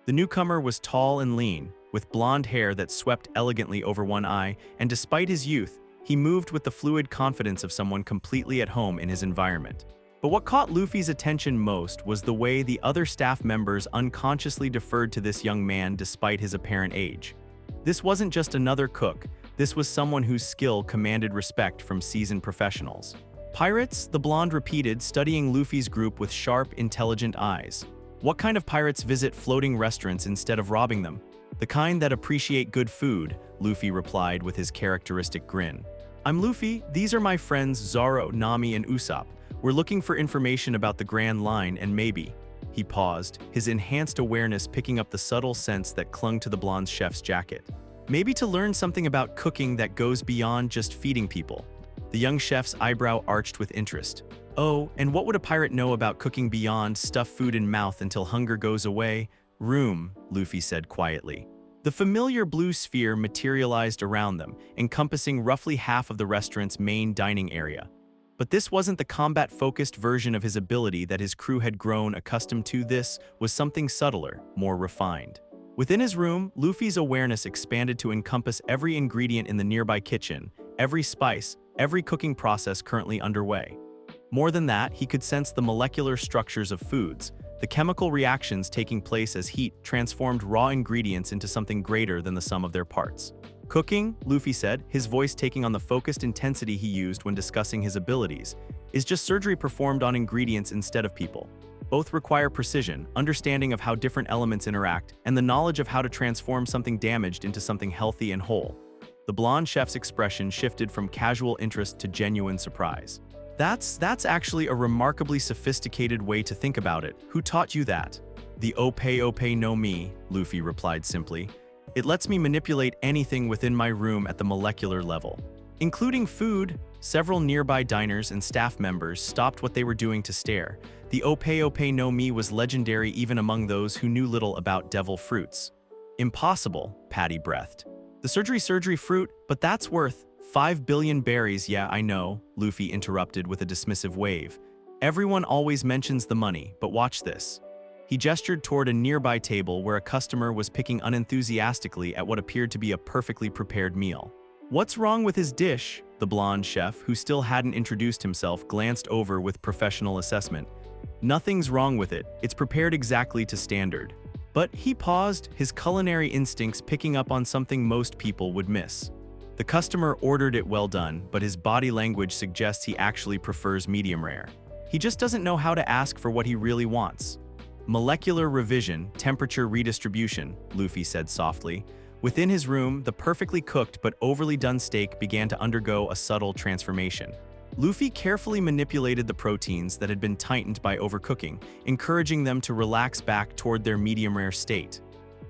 The newcomer was tall and lean, with blonde hair that swept elegantly over one eye, and despite his youth, he moved with the fluid confidence of someone completely at home in his environment. But what caught Luffy's attention most was the way the other staff members unconsciously deferred to this young man despite his apparent age. This wasn't just another cook, this was someone whose skill commanded respect from seasoned professionals. "Pirates?" the blonde repeated, studying Luffy's group with sharp, intelligent eyes. "What kind of pirates visit floating restaurants instead of robbing them?" "The kind that appreciate good food," Luffy replied with his characteristic grin. "I'm Luffy, these are my friends Zoro, Nami, and Usopp. We're looking for information about the Grand Line and maybe—" He paused, his enhanced awareness picking up the subtle sense that clung to the blonde chef's jacket. "Maybe to learn something about cooking that goes beyond just feeding people." The young chef's eyebrow arched with interest. "Oh, and what would a pirate know about cooking beyond stuff food in mouth until hunger goes away?" "Room," Luffy said quietly. The familiar blue sphere materialized around them, encompassing roughly half of the restaurant's main dining area. But this wasn't the combat-focused version of his ability that his crew had grown accustomed to. This was something subtler, more refined. Within his room, Luffy's awareness expanded to encompass every ingredient in the nearby kitchen, every spice, every cooking process currently underway. More than that, he could sense the molecular structures of foods, the chemical reactions taking place as heat transformed raw ingredients into something greater than the sum of their parts. "Cooking," Luffy said, his voice taking on the focused intensity he used when discussing his abilities, "is just surgery performed on ingredients instead of people. Both require precision, understanding of how different elements interact, and the knowledge of how to transform something damaged into something healthy and whole." The blonde chef's expression shifted from casual interest to genuine surprise. That's actually a remarkably sophisticated way to think about it. Who taught you that?" "The Ope-Ope Nomi," Luffy replied simply. "It lets me manipulate anything within my room at the molecular level, including food." Several nearby diners and staff members stopped what they were doing to stare. The Ope-Ope Nomi was legendary even among those who knew little about devil fruits. Impossible, Patty breathed. The surgery fruit, but that's worth 5 billion berries. Yeah, I know, Luffy interrupted with a dismissive wave. Everyone always mentions the money, but watch this. He gestured toward a nearby table where a customer was picking unenthusiastically at what appeared to be a perfectly prepared meal. What's wrong with his dish? The blonde chef, who still hadn't introduced himself, glanced over with professional assessment. Nothing's wrong with it, it's prepared exactly to standard. But he paused, his culinary instincts picking up on something most people would miss. The customer ordered it well done, but his body language suggests he actually prefers medium rare. He just doesn't know how to ask for what he really wants. Molecular revision, temperature redistribution, Luffy said softly. Within his room, the perfectly cooked but overly done steak began to undergo a subtle transformation. Luffy carefully manipulated the proteins that had been tightened by overcooking, encouraging them to relax back toward their medium-rare state.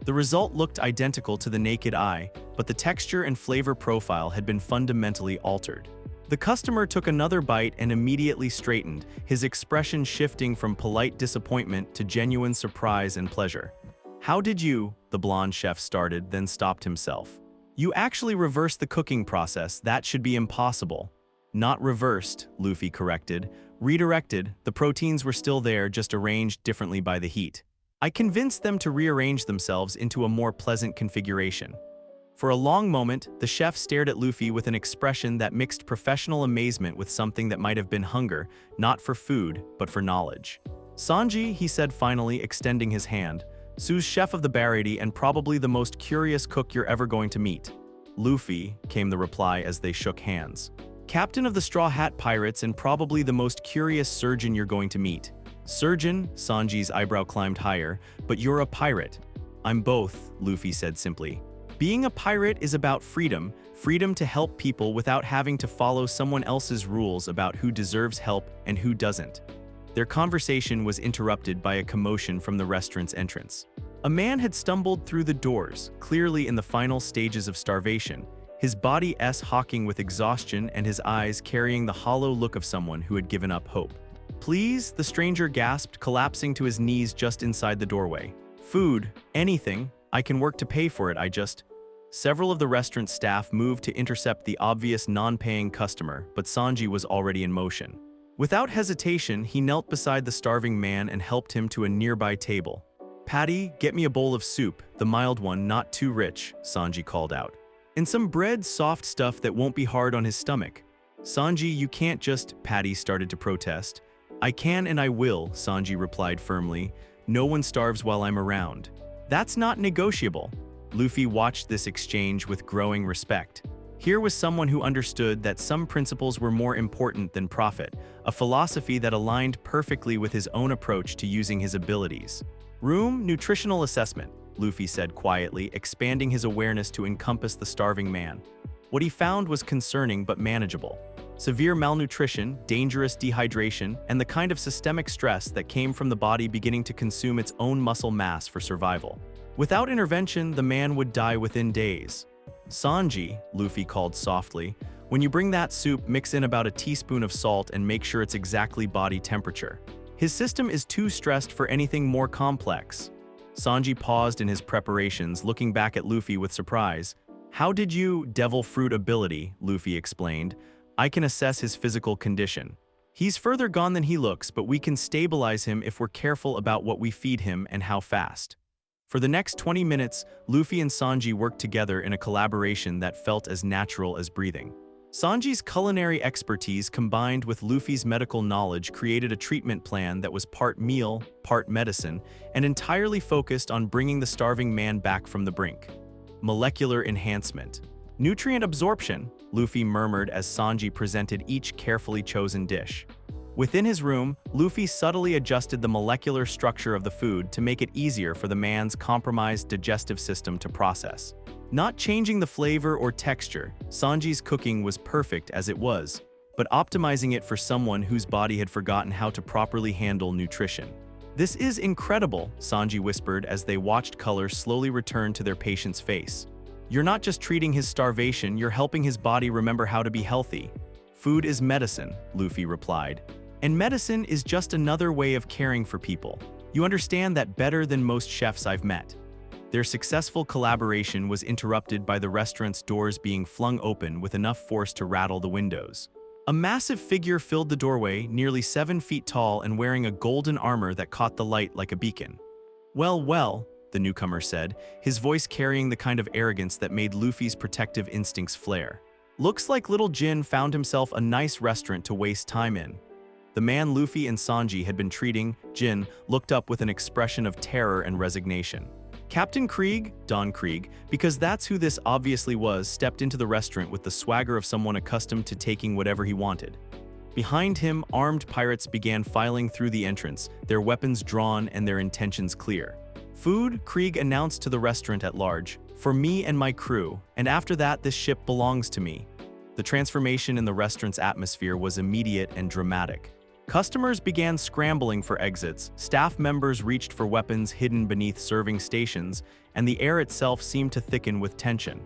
The result looked identical to the naked eye, but the texture and flavor profile had been fundamentally altered. The customer took another bite and immediately straightened, his expression shifting from polite disappointment to genuine surprise and pleasure. How did you, the blonde chef started, then stopped himself. You actually reversed the cooking process, that should be impossible. Not reversed, Luffy corrected. Redirected, the proteins were still there, just arranged differently by the heat. I convinced them to rearrange themselves into a more pleasant configuration. For a long moment, the chef stared at Luffy with an expression that mixed professional amazement with something that might have been hunger, not for food, but for knowledge. Sanji, he said finally, extending his hand. Sous chef of the Barady and probably the most curious cook you're ever going to meet. Luffy, came the reply as they shook hands. Captain of the Straw Hat Pirates and probably the most curious surgeon you're going to meet. Surgeon, Sanji's eyebrow climbed higher, but you're a pirate. I'm both, Luffy said simply. Being a pirate is about freedom, freedom to help people without having to follow someone else's rules about who deserves help and who doesn't. Their conversation was interrupted by a commotion from the restaurant's entrance. A man had stumbled through the doors, clearly in the final stages of starvation, his body hawking with exhaustion and his eyes carrying the hollow look of someone who had given up hope. Please, the stranger gasped, collapsing to his knees just inside the doorway. Food, anything, I can work to pay for it, Several of the restaurant staff moved to intercept the obvious non-paying customer, but Sanji was already in motion. Without hesitation, he knelt beside the starving man and helped him to a nearby table. Patty, get me a bowl of soup, the mild one, not too rich, Sanji called out. And some bread, soft stuff that won't be hard on his stomach. Sanji, you can't just, Patty started to protest. I can and I will, Sanji replied firmly. No one starves while I'm around. That's not negotiable. Luffy watched this exchange with growing respect. Here was someone who understood that some principles were more important than profit, a philosophy that aligned perfectly with his own approach to using his abilities. Room, nutritional assessment, Luffy said quietly, expanding his awareness to encompass the starving man. What he found was concerning but manageable. Severe malnutrition, dangerous dehydration, and the kind of systemic stress that came from the body beginning to consume its own muscle mass for survival. Without intervention, the man would die within days. Sanji, Luffy called softly, when you bring that soup, mix in about a teaspoon of salt and make sure it's exactly body temperature. His system is too stressed for anything more complex. Sanji paused in his preparations, looking back at Luffy with surprise. How did you, devil fruit ability, Luffy explained. I can assess his physical condition. He's further gone than he looks, but we can stabilize him if we're careful about what we feed him and how fast. For the next 20 minutes, Luffy and Sanji worked together in a collaboration that felt as natural as breathing. Sanji's culinary expertise combined with Luffy's medical knowledge created a treatment plan that was part meal, part medicine, and entirely focused on bringing the starving man back from the brink. Molecular enhancement. Nutrient absorption, Luffy murmured as Sanji presented each carefully chosen dish. Within his room, Luffy subtly adjusted the molecular structure of the food to make it easier for the man's compromised digestive system to process. Not changing the flavor or texture, Sanji's cooking was perfect as it was, but optimizing it for someone whose body had forgotten how to properly handle nutrition. This is incredible, Sanji whispered as they watched color slowly return to their patient's face. You're not just treating his starvation, you're helping his body remember how to be healthy. Food is medicine, Luffy replied. And medicine is just another way of caring for people. You understand that better than most chefs I've met. Their successful collaboration was interrupted by the restaurant's doors being flung open with enough force to rattle the windows. A massive figure filled the doorway, nearly 7 feet tall and wearing a golden armor that caught the light like a beacon. "Well, well," the newcomer said, his voice carrying the kind of arrogance that made Luffy's protective instincts flare. "Looks like little Jin found himself a nice restaurant to waste time in." The man Luffy and Sanji had been treating, Jin, looked up with an expression of terror and resignation. Captain Krieg, Don Krieg, because that's who this obviously was, stepped into the restaurant with the swagger of someone accustomed to taking whatever he wanted. Behind him, armed pirates began filing through the entrance, their weapons drawn and their intentions clear. "Food," Krieg announced to the restaurant at large, "for me and my crew, and after that this ship belongs to me." The transformation in the restaurant's atmosphere was immediate and dramatic. Customers began scrambling for exits, staff members reached for weapons hidden beneath serving stations, and the air itself seemed to thicken with tension.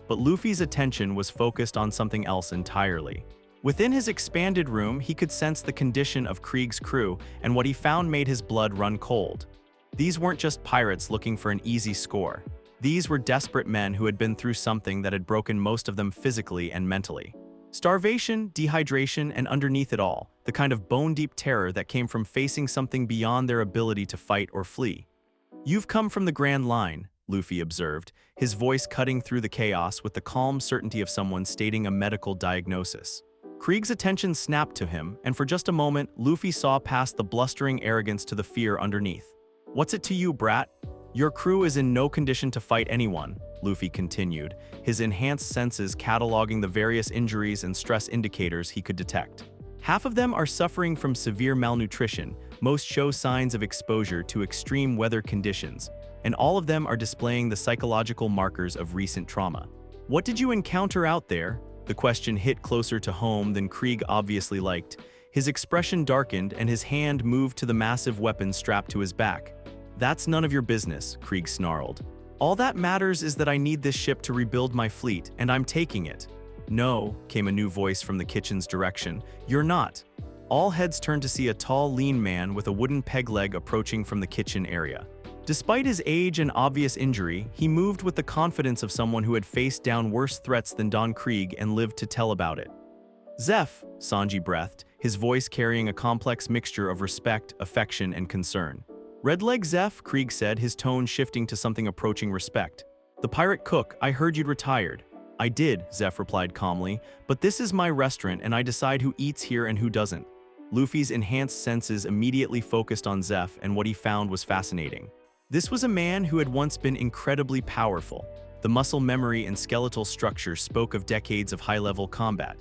But Luffy's attention was focused on something else entirely. Within his expanded room, he could sense the condition of Krieg's crew, and what he found made his blood run cold. These weren't just pirates looking for an easy score. These were desperate men who had been through something that had broken most of them physically and mentally. Starvation, dehydration, and underneath it all, the kind of bone-deep terror that came from facing something beyond their ability to fight or flee. "You've come from the Grand Line," Luffy observed, his voice cutting through the chaos with the calm certainty of someone stating a medical diagnosis. Krieg's attention snapped to him, and for just a moment, Luffy saw past the blustering arrogance to the fear underneath. "What's it to you, brat? Your crew is in no condition to fight anyone," Luffy continued, his enhanced senses cataloging the various injuries and stress indicators he could detect. "Half of them are suffering from severe malnutrition, most show signs of exposure to extreme weather conditions, and all of them are displaying the psychological markers of recent trauma. What did you encounter out there?" The question hit closer to home than Krieg obviously liked. His expression darkened and his hand moved to the massive weapon strapped to his back. "That's none of your business," Krieg snarled. "All that matters is that I need this ship to rebuild my fleet, and I'm taking it." "No," came a new voice from the kitchen's direction. "You're not." All heads turned to see a tall, lean man with a wooden peg leg approaching from the kitchen area. Despite his age and obvious injury, he moved with the confidence of someone who had faced down worse threats than Don Krieg and lived to tell about it. "Zeph," Sanji breathed, his voice carrying a complex mixture of respect, affection, and concern. "Redleg Zeph," Krieg said, his tone shifting to something approaching respect. "The pirate cook, I heard you'd retired." "I did," Zeph replied calmly, "but this is my restaurant and I decide who eats here and who doesn't." Luffy's enhanced senses immediately focused on Zeph, and what he found was fascinating. This was a man who had once been incredibly powerful. The muscle memory and skeletal structure spoke of decades of high-level combat.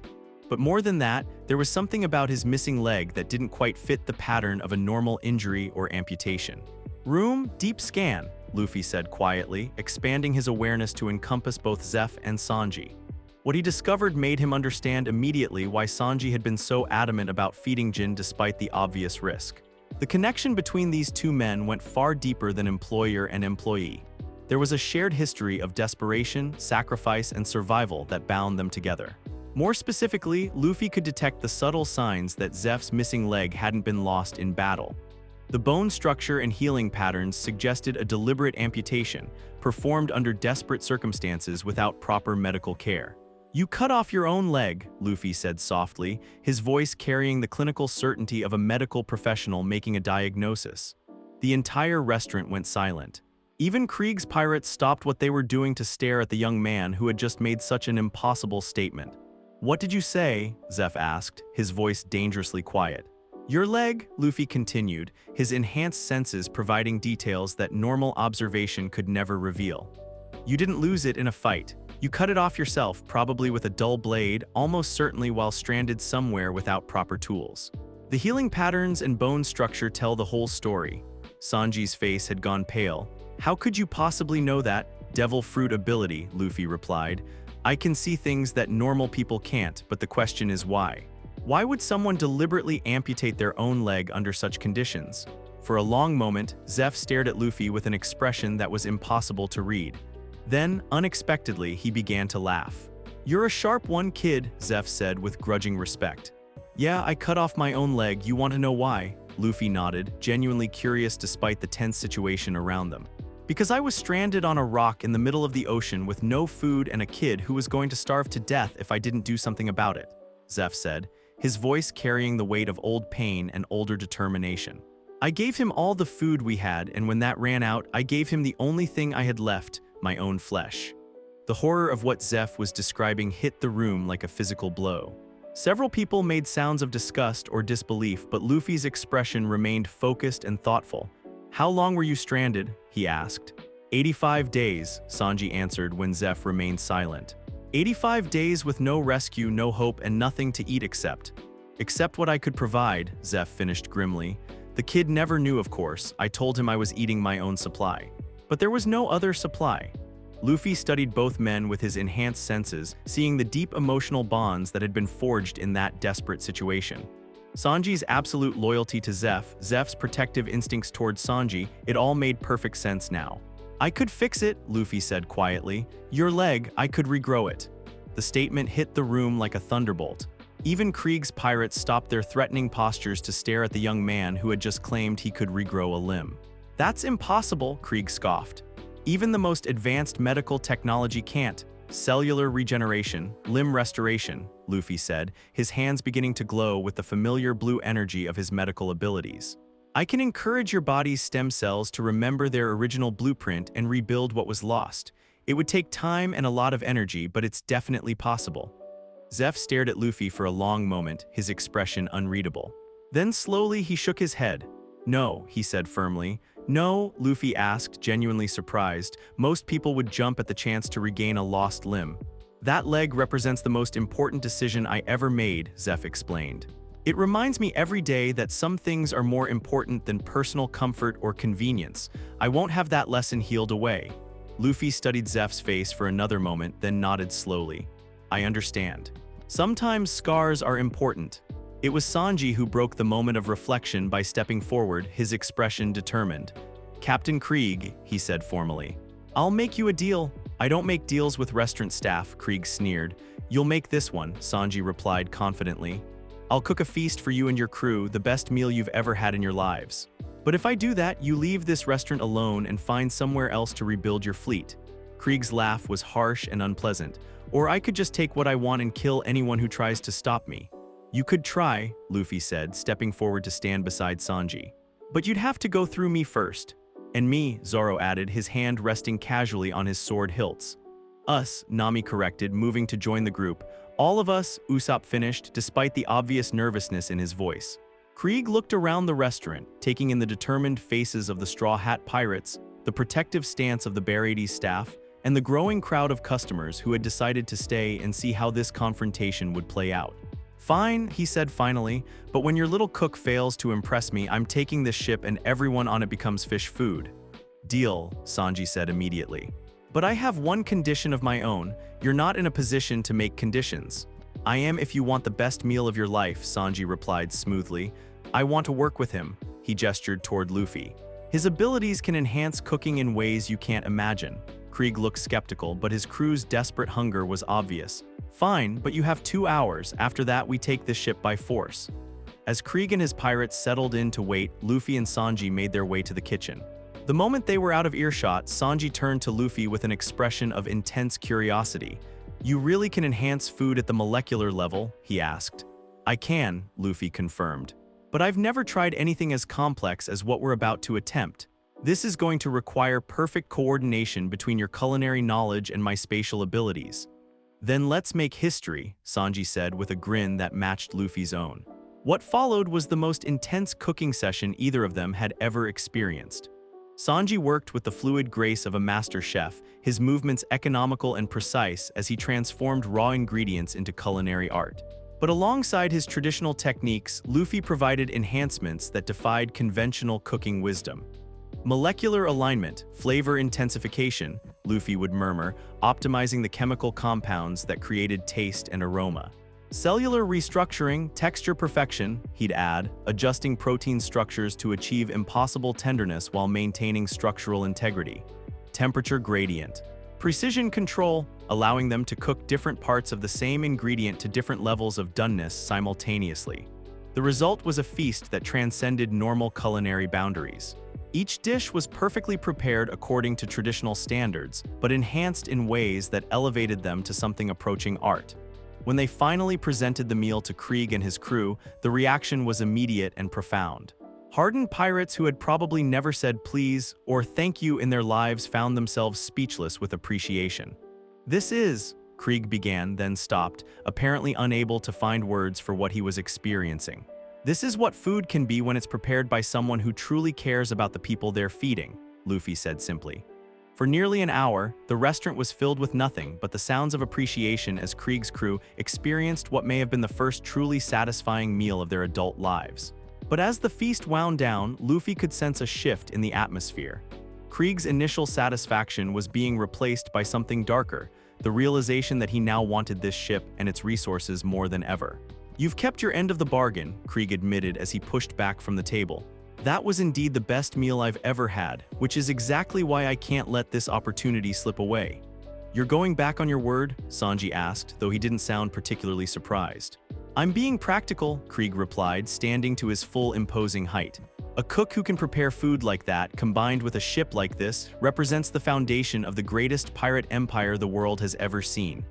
But more than that, there was something about his missing leg that didn't quite fit the pattern of a normal injury or amputation. "Room, deep scan," Luffy said quietly, expanding his awareness to encompass both Zeph and Sanji. What he discovered made him understand immediately why Sanji had been so adamant about feeding Jin despite the obvious risk. The connection between these two men went far deeper than employer and employee. There was a shared history of desperation, sacrifice, and survival that bound them together. More specifically, Luffy could detect the subtle signs that Zeph's missing leg hadn't been lost in battle. The bone structure and healing patterns suggested a deliberate amputation, performed under desperate circumstances without proper medical care. "You cut off your own leg," Luffy said softly, his voice carrying the clinical certainty of a medical professional making a diagnosis. The entire restaurant went silent. Even Krieg's pirates stopped what they were doing to stare at the young man who had just made such an impossible statement. "What did you say?" Zeph asked, his voice dangerously quiet. "Your leg," Luffy continued, his enhanced senses providing details that normal observation could never reveal. "You didn't lose it in a fight. You cut it off yourself, probably with a dull blade, almost certainly while stranded somewhere without proper tools. The healing patterns and bone structure tell the whole story." Sanji's face had gone pale. "How could you possibly know that? Devil fruit ability," Luffy replied. "I can see things that normal people can't, but the question is why? Why would someone deliberately amputate their own leg under such conditions?" For a long moment, Zeph stared at Luffy with an expression that was impossible to read. Then, unexpectedly, he began to laugh. "You're a sharp one, kid," Zeph said with grudging respect. "Yeah, I cut off my own leg. You want to know why?" Luffy nodded, genuinely curious despite the tense situation around them. Because I was stranded on a rock in the middle of the ocean with no food and a kid who was going to starve to death if I didn't do something about it, Zeph said, his voice carrying the weight of old pain and older determination. I gave him all the food we had, and when that ran out, I gave him the only thing I had left, my own flesh. The horror of what Zeph was describing hit the room like a physical blow. Several people made sounds of disgust or disbelief, but Luffy's expression remained focused and thoughtful. "How long were you stranded?" he asked. 85 days, Sanji answered when Zeph remained silent. 85 days with no rescue, no hope, and nothing to eat except what I could provide, Zeph finished grimly. The kid never knew, of course. I told him I was eating my own supply. But there was no other supply. Luffy studied both men with his enhanced senses, seeing the deep emotional bonds that had been forged in that desperate situation. Sanji's absolute loyalty to Zeph, Zeph's protective instincts towards Sanji, it all made perfect sense now. "I could fix it," Luffy said quietly. "Your leg, I could regrow it." The statement hit the room like a thunderbolt. Even Krieg's pirates stopped their threatening postures to stare at the young man who had just claimed he could regrow a limb. "That's impossible," Krieg scoffed. "Even the most advanced medical technology can't." "Cellular regeneration, limb restoration," Luffy said, his hands beginning to glow with the familiar blue energy of his medical abilities. "I can encourage your body's stem cells to remember their original blueprint and rebuild what was lost. It would take time and a lot of energy, but it's definitely possible." Zeph stared at Luffy for a long moment, his expression unreadable. Then slowly he shook his head. "No," he said firmly. "No," Luffy asked, genuinely surprised. "Most people would jump at the chance to regain a lost limb." "That leg represents the most important decision I ever made," Zeph explained. "It reminds me every day that some things are more important than personal comfort or convenience. I won't have that lesson healed away." Luffy studied Zeph's face for another moment, then nodded slowly. "I understand. Sometimes scars are important." It was Sanji who broke the moment of reflection by stepping forward, his expression determined. "Captain Krieg," he said formally. "I'll make you a deal." "I don't make deals with restaurant staff," Krieg sneered. "You'll make this one," Sanji replied confidently. "I'll cook a feast for you and your crew, the best meal you've ever had in your lives. But if I do that, you leave this restaurant alone and find somewhere else to rebuild your fleet." Krieg's laugh was harsh and unpleasant. "Or I could just take what I want and kill anyone who tries to stop me." "You could try," Luffy said, stepping forward to stand beside Sanji. "But you'd have to go through me first." "And me," Zoro added, his hand resting casually on his sword hilts. "Us," Nami corrected, moving to join the group. "All of us," Usopp finished, despite the obvious nervousness in his voice. Krieg looked around the restaurant, taking in the determined faces of the Straw Hat Pirates, the protective stance of the Barades staff, and the growing crowd of customers who had decided to stay and see how this confrontation would play out. "Fine," he said finally, "but when your little cook fails to impress me, I'm taking this ship and everyone on it becomes fish food." "Deal," Sanji said immediately. "But I have one condition of my own. You're not in a position to make conditions." "I am if you want the best meal of your life," Sanji replied smoothly. "I want to work with him," he gestured toward Luffy. "His abilities can enhance cooking in ways you can't imagine." Krieg looked skeptical, but his crew's desperate hunger was obvious. "Fine, but you have 2 hours. After that, we take this ship by force." As Krieg and his pirates settled in to wait, Luffy and Sanji made their way to the kitchen. The moment they were out of earshot, Sanji turned to Luffy with an expression of intense curiosity. "You really can enhance food at the molecular level?" he asked. "I can," Luffy confirmed. "But I've never tried anything as complex as what we're about to attempt. This is going to require perfect coordination between your culinary knowledge and my spatial abilities." "Then let's make history," Sanji said with a grin that matched Luffy's own. What followed was the most intense cooking session either of them had ever experienced. Sanji worked with the fluid grace of a master chef, his movements economical and precise as he transformed raw ingredients into culinary art. But alongside his traditional techniques, Luffy provided enhancements that defied conventional cooking wisdom. "Molecular alignment, flavor intensification," Luffy would murmur, optimizing the chemical compounds that created taste and aroma. "Cellular restructuring, texture perfection," he'd add, adjusting protein structures to achieve impossible tenderness while maintaining structural integrity. "Temperature gradient. Precision control, allowing them to cook different parts of the same ingredient to different levels of doneness simultaneously." The result was a feast that transcended normal culinary boundaries. Each dish was perfectly prepared according to traditional standards, but enhanced in ways that elevated them to something approaching art. When they finally presented the meal to Krieg and his crew, the reaction was immediate and profound. Hardened pirates who had probably never said please or thank you in their lives found themselves speechless with appreciation. "This is," Krieg began, then stopped, apparently unable to find words for what he was experiencing. "This is what food can be when it's prepared by someone who truly cares about the people they're feeding," Luffy said simply. For nearly an hour, the restaurant was filled with nothing but the sounds of appreciation as Krieg's crew experienced what may have been the first truly satisfying meal of their adult lives. But as the feast wound down, Luffy could sense a shift in the atmosphere. Krieg's initial satisfaction was being replaced by something darker, the realization that he now wanted this ship and its resources more than ever. "You've kept your end of the bargain," Krieg admitted as he pushed back from the table. "That was indeed the best meal I've ever had, which is exactly why I can't let this opportunity slip away." "You're going back on your word?" Sanji asked, though he didn't sound particularly surprised. "I'm being practical," Krieg replied, standing to his full imposing height. "A cook who can prepare food like that, combined with a ship like this, represents the foundation of the greatest pirate empire the world has ever seen."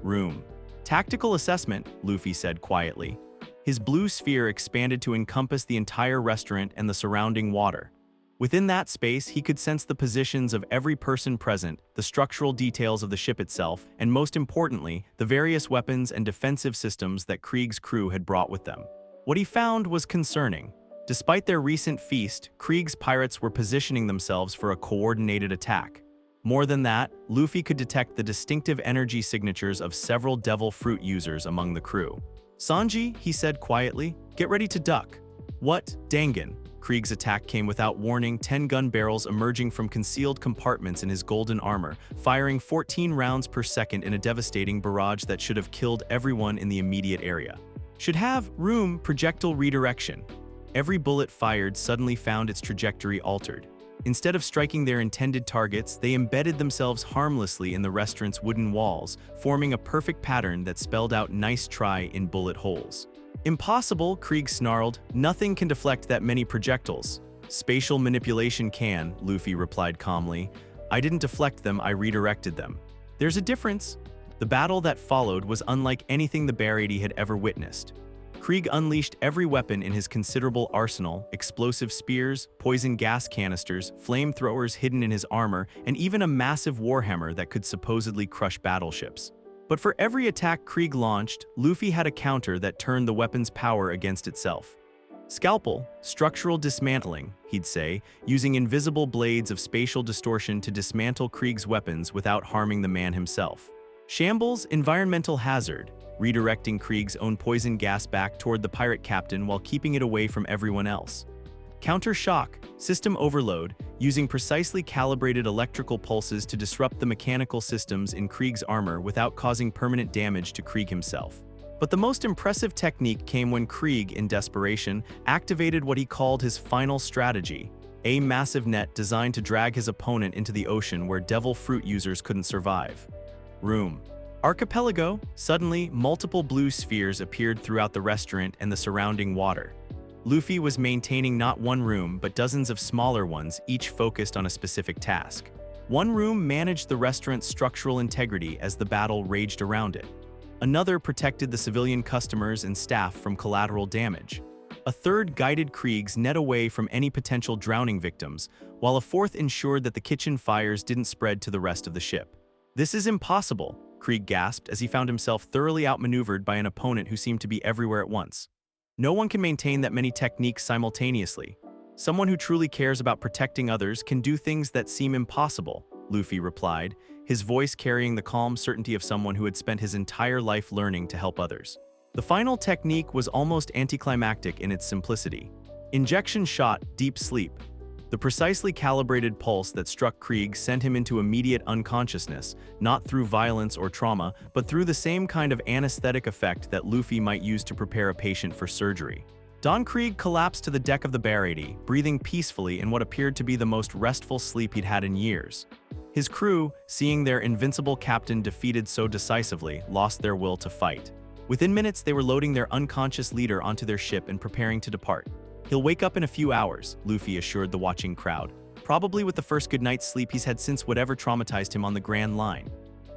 "Room. Tactical assessment," Luffy said quietly. His blue sphere expanded to encompass the entire restaurant and the surrounding water. Within that space, he could sense the positions of every person present, the structural details of the ship itself, and most importantly, the various weapons and defensive systems that Krieg's crew had brought with them. What he found was concerning. Despite their recent feast, Krieg's pirates were positioning themselves for a coordinated attack. More than that, Luffy could detect the distinctive energy signatures of several devil fruit users among the crew. "Sanji," he said quietly, "get ready to duck." "What, Dangan?" Krieg's attack came without warning, 10 gun barrels emerging from concealed compartments in his golden armor, firing 14 rounds per second in a devastating barrage that should have killed everyone in the immediate area. "Should have room projectile redirection." Every bullet fired suddenly found its trajectory altered. Instead of striking their intended targets, they embedded themselves harmlessly in the restaurant's wooden walls, forming a perfect pattern that spelled out "nice try" in bullet holes. "Impossible," Krieg snarled. "Nothing can deflect that many projectiles." "Spatial manipulation can," Luffy replied calmly. "I didn't deflect them, I redirected them." "There's a difference." The battle that followed was unlike anything the Barady had ever witnessed. Krieg unleashed every weapon in his considerable arsenal: explosive spears, poison gas canisters, flamethrowers hidden in his armor, and even a massive warhammer that could supposedly crush battleships. But for every attack Krieg launched, Luffy had a counter that turned the weapon's power against itself. "Scalpel, structural dismantling," he'd say, using invisible blades of spatial distortion to dismantle Krieg's weapons without harming the man himself. "Shambles, environmental hazard," redirecting Krieg's own poison gas back toward the pirate captain while keeping it away from everyone else. "Counter shock, system overload," using precisely calibrated electrical pulses to disrupt the mechanical systems in Krieg's armor without causing permanent damage to Krieg himself. But the most impressive technique came when Krieg, in desperation, activated what he called his final strategy: a massive net designed to drag his opponent into the ocean where devil fruit users couldn't survive. Room. Archipelago. Suddenly, multiple blue spheres appeared throughout the restaurant and the surrounding water. Luffy was maintaining not one room, but dozens of smaller ones, each focused on a specific task. One room managed the restaurant's structural integrity as the battle raged around it. Another protected the civilian customers and staff from collateral damage. A third guided Krieg's net away from any potential drowning victims, while a fourth ensured that the kitchen fires didn't spread to the rest of the ship. "This is impossible," Krieg gasped as he found himself thoroughly outmaneuvered by an opponent who seemed to be everywhere at once. "No one can maintain that many techniques simultaneously. Someone who truly cares about protecting others can do things that seem impossible," Luffy replied, his voice carrying the calm certainty of someone who had spent his entire life learning to help others. The final technique was almost anticlimactic in its simplicity. Injection shot, deep sleep. The precisely calibrated pulse that struck Krieg sent him into immediate unconsciousness, not through violence or trauma, but through the same kind of anesthetic effect that Luffy might use to prepare a patient for surgery. Don Krieg collapsed to the deck of the Barady, breathing peacefully in what appeared to be the most restful sleep he'd had in years. His crew, seeing their invincible captain defeated so decisively, lost their will to fight. Within minutes, they were loading their unconscious leader onto their ship and preparing to depart. "He'll wake up in a few hours," Luffy assured the watching crowd. "Probably with the first good night's sleep he's had since whatever traumatized him on the Grand Line."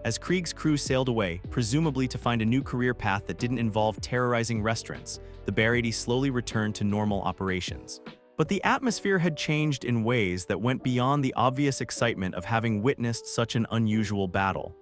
As Krieg's crew sailed away, presumably to find a new career path that didn't involve terrorizing restaurants, the Barriere slowly returned to normal operations. But the atmosphere had changed in ways that went beyond the obvious excitement of having witnessed such an unusual battle.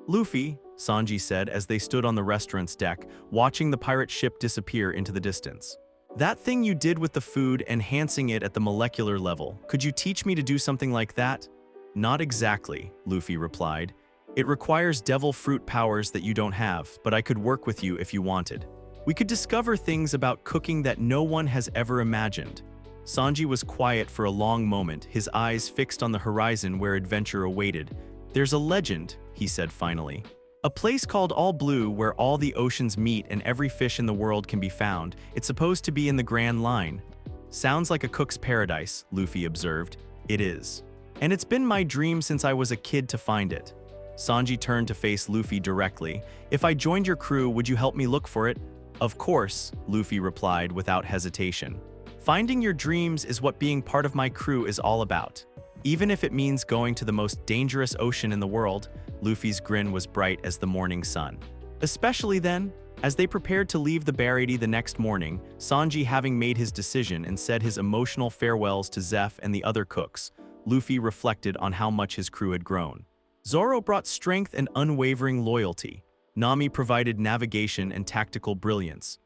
"Luffy," Sanji said as they stood on the restaurant's deck, watching the pirate ship disappear into the distance. "That thing you did with the food, enhancing it at the molecular level, could you teach me to do something like that?" "Not exactly," Luffy replied. "It requires devil fruit powers that you don't have, but I could work with you if you wanted. We could discover things about cooking that no one has ever imagined." Sanji was quiet for a long moment, his eyes fixed on the horizon where adventure awaited. "There's a legend," he said finally. "A place called All Blue where all the oceans meet and every fish in the world can be found. It's supposed to be in the Grand Line." "Sounds like a cook's paradise," Luffy observed. "It is. And it's been my dream since I was a kid to find it." Sanji turned to face Luffy directly. "If I joined your crew, would you help me look for it?" "Of course," Luffy replied without hesitation. "Finding your dreams is what being part of my crew is all about. Even if it means going to the most dangerous ocean in the world." Luffy's grin was bright as the morning sun. "Especially then." As they prepared to leave the Barriere the next morning, Sanji having made his decision and said his emotional farewells to Zeph and the other cooks, Luffy reflected on how much his crew had grown. Zoro brought strength and unwavering loyalty. Nami provided navigation and tactical brilliance.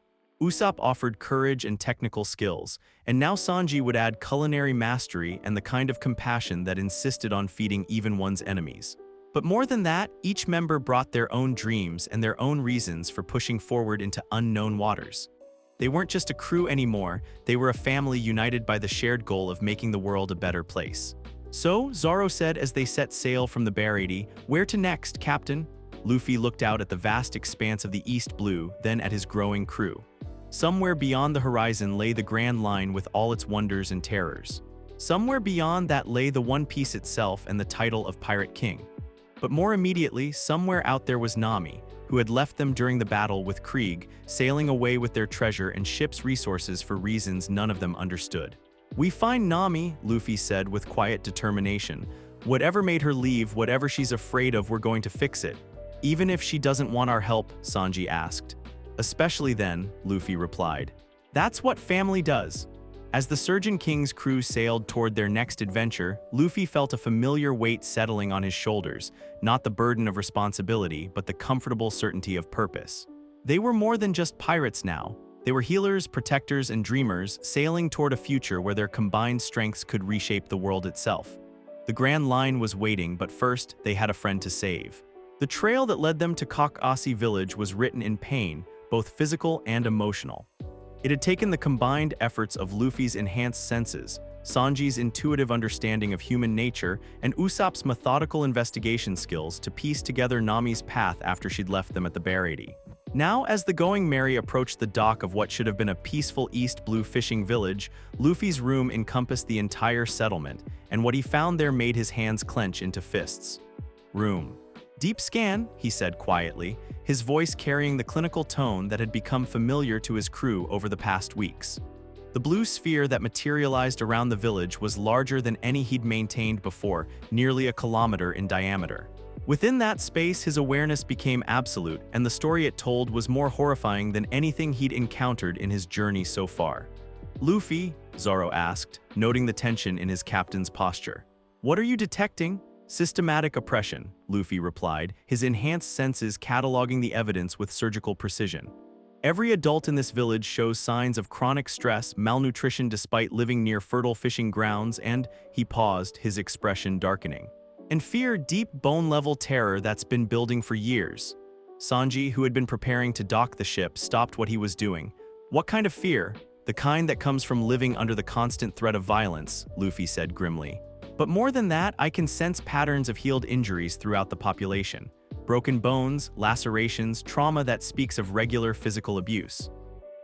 Usopp offered courage and technical skills, and now Sanji would add culinary mastery and the kind of compassion that insisted on feeding even one's enemies. But more than that, each member brought their own dreams and their own reasons for pushing forward into unknown waters. They weren't just a crew anymore, they were a family united by the shared goal of making the world a better place. "So," Zoro said as they set sail from the Barriere, "where to next, Captain?" Luffy looked out at the vast expanse of the East Blue, then at his growing crew. Somewhere beyond the horizon lay the Grand Line with all its wonders and terrors. Somewhere beyond that lay the One Piece itself and the title of Pirate King. But more immediately, somewhere out there was Nami, who had left them during the battle with Krieg, sailing away with their treasure and ship's resources for reasons none of them understood. "We find Nami," Luffy said with quiet determination. "Whatever made her leave, whatever she's afraid of, we're going to fix it." "Even if she doesn't want our help?" Sanji asked. "Especially then," Luffy replied. "That's what family does." As the Surgeon King's crew sailed toward their next adventure, Luffy felt a familiar weight settling on his shoulders, not the burden of responsibility, but the comfortable certainty of purpose. They were more than just pirates now. They were healers, protectors, and dreamers, sailing toward a future where their combined strengths could reshape the world itself. The Grand Line was waiting, but first, they had a friend to save. The trail that led them to Kakasi village was written in pain, both physical and emotional. It had taken the combined efforts of Luffy's enhanced senses, Sanji's intuitive understanding of human nature, and Usopp's methodical investigation skills to piece together Nami's path after she'd left them at the Barriere. Now, as the Going Merry approached the dock of what should have been a peaceful East Blue fishing village, Luffy's room encompassed the entire settlement, and what he found there made his hands clench into fists. "Room. Deep scan," he said quietly, his voice carrying the clinical tone that had become familiar to his crew over the past weeks. The blue sphere that materialized around the village was larger than any he'd maintained before, nearly a kilometer in diameter. Within that space, his awareness became absolute, and the story it told was more horrifying than anything he'd encountered in his journey so far. "Luffy," Zoro asked, noting the tension in his captain's posture. "What are you detecting?" "Systematic oppression," Luffy replied, his enhanced senses cataloging the evidence with surgical precision. "Every adult in this village shows signs of chronic stress, malnutrition despite living near fertile fishing grounds, and," he paused, his expression darkening, "and fear, deep bone-level terror that's been building for years." Sanji, who had been preparing to dock the ship, stopped what he was doing. "What kind of fear?" "The kind that comes from living under the constant threat of violence," Luffy said grimly. "But more than that, I can sense patterns of healed injuries throughout the population. Broken bones, lacerations, trauma that speaks of regular physical abuse."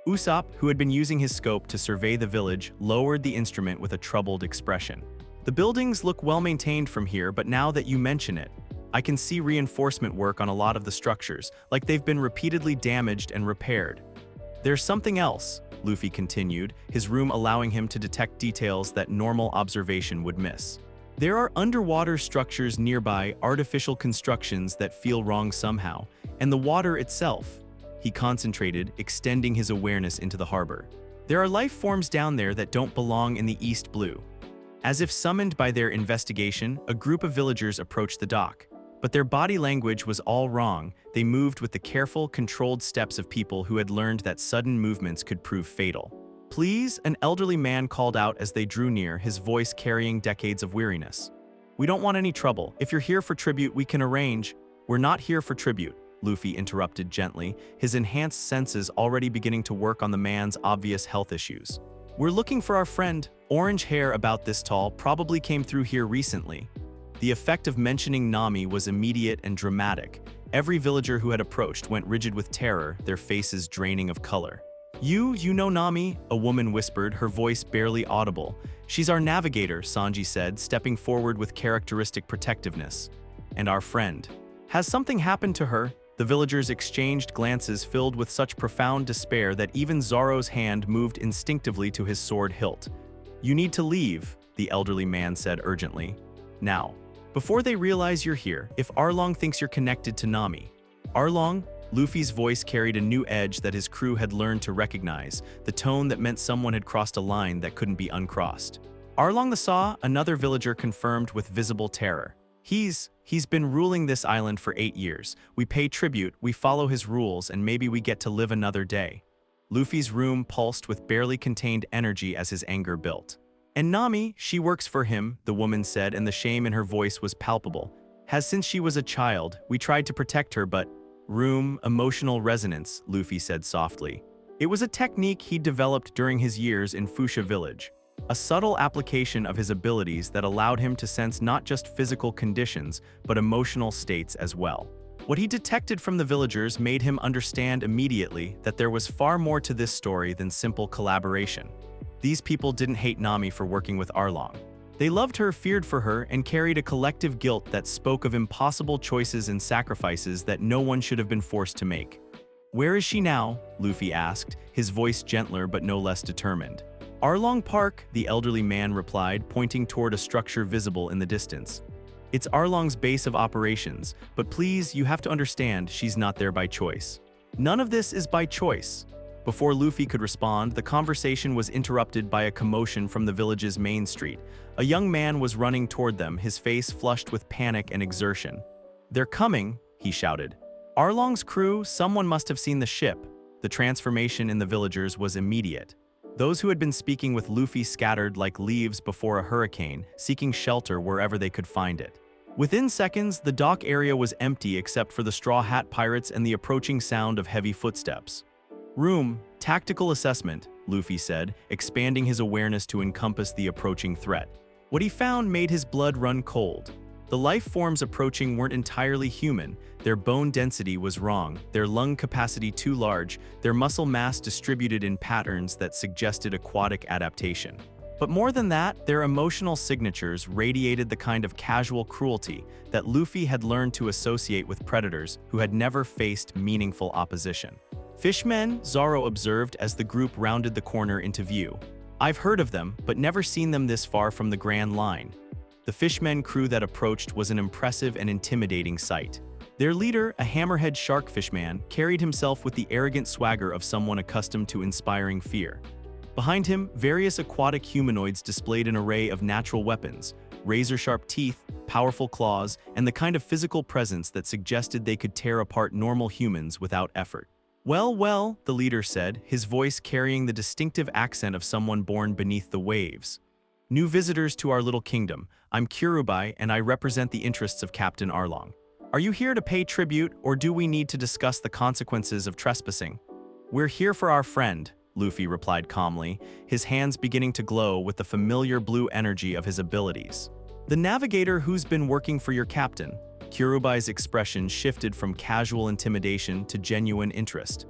Usopp, who had been using his scope to survey the village, lowered the instrument with a troubled expression. "The buildings look well maintained from here, but now that you mention it, I can see reinforcement work on a lot of the structures, like they've been repeatedly damaged and repaired. There's something else, Luffy continued, his room allowing him to detect details that normal observation would miss. There are underwater structures nearby, artificial constructions that feel wrong somehow, and the water itself. He concentrated, extending his awareness into the harbor. There are life forms down there that don't belong in the East Blue. As if summoned by their investigation, a group of villagers approached the dock. But their body language was all wrong. They moved with the careful, controlled steps of people who had learned that sudden movements could prove fatal. "Please," an elderly man called out as they drew near, his voice carrying decades of weariness. "We don't want any trouble. If you're here for tribute, we can arrange." "We're not here for tribute," Luffy interrupted gently, his enhanced senses already beginning to work on the man's obvious health issues. "We're looking for our friend. Orange hair about this tall, probably came through here recently." The effect of mentioning Nami was immediate and dramatic. Every villager who had approached went rigid with terror, their faces draining of color. You know Nami?" a woman whispered, her voice barely audible. "She's our navigator," Sanji said, stepping forward with characteristic protectiveness. "And our friend. Has something happened to her?" The villagers exchanged glances filled with such profound despair that even Zoro's hand moved instinctively to his sword hilt. "You need to leave," the elderly man said urgently. "Now. Before they realize you're here, if Arlong thinks you're connected to Nami." "Arlong?" Luffy's voice carried a new edge that his crew had learned to recognize, the tone that meant someone had crossed a line that couldn't be uncrossed. "Arlong the Saw," another villager confirmed with visible terror. He's been ruling this island for 8 years. We pay tribute, we follow his rules, and maybe we get to live another day." Luffy's room pulsed with barely contained energy as his anger built. "And Nami, she works for him," the woman said, and the shame in her voice was palpable. "Has since she was a child. We tried to protect her, but—" Emotional resonance," Luffy said softly. It was a technique he developed during his years in Fuchsia Village. A subtle application of his abilities that allowed him to sense not just physical conditions, but emotional states as well. What he detected from the villagers made him understand immediately that there was far more to this story than simple collaboration. These people didn't hate Nami for working with Arlong. They loved her, feared for her, and carried a collective guilt that spoke of impossible choices and sacrifices that no one should have been forced to make. "Where is she now?" Luffy asked, his voice gentler but no less determined. "Arlong Park," the elderly man replied, pointing toward a structure visible in the distance. "It's Arlong's base of operations, but please, you have to understand, she's not there by choice." "None of this is by choice." Before Luffy could respond, the conversation was interrupted by a commotion from the village's main street. A young man was running toward them, his face flushed with panic and exertion. "They're coming," he shouted. "Arlong's crew, someone must have seen the ship." The transformation in the villagers was immediate. Those who had been speaking with Luffy scattered like leaves before a hurricane, seeking shelter wherever they could find it. Within seconds, the dock area was empty except for the Straw Hat Pirates and the approaching sound of heavy footsteps. Tactical assessment," Luffy said, expanding his awareness to encompass the approaching threat. What he found made his blood run cold. The life forms approaching weren't entirely human, their bone density was wrong, their lung capacity too large, their muscle mass distributed in patterns that suggested aquatic adaptation. But more than that, their emotional signatures radiated the kind of casual cruelty that Luffy had learned to associate with predators who had never faced meaningful opposition. "Fishmen," Zoro observed as the group rounded the corner into view. "I've heard of them, but never seen them this far from the Grand Line." The fishmen crew that approached was an impressive and intimidating sight. Their leader, a hammerhead sharkfishman, carried himself with the arrogant swagger of someone accustomed to inspiring fear. Behind him, various aquatic humanoids displayed an array of natural weapons, razor-sharp teeth, powerful claws, and the kind of physical presence that suggested they could tear apart normal humans without effort. Well, the leader said, his voice carrying the distinctive accent of someone born beneath the waves. "New visitors to our little kingdom. I'm Kurubai, and I represent the interests of Captain Arlong. Are you here to pay tribute, or do we need to discuss the consequences of trespassing?" "We're here for our friend," Luffy replied calmly, his hands beginning to glow with the familiar blue energy of his abilities. "The navigator who's been working for your captain." Kurubai's expression shifted from casual intimidation to genuine interest.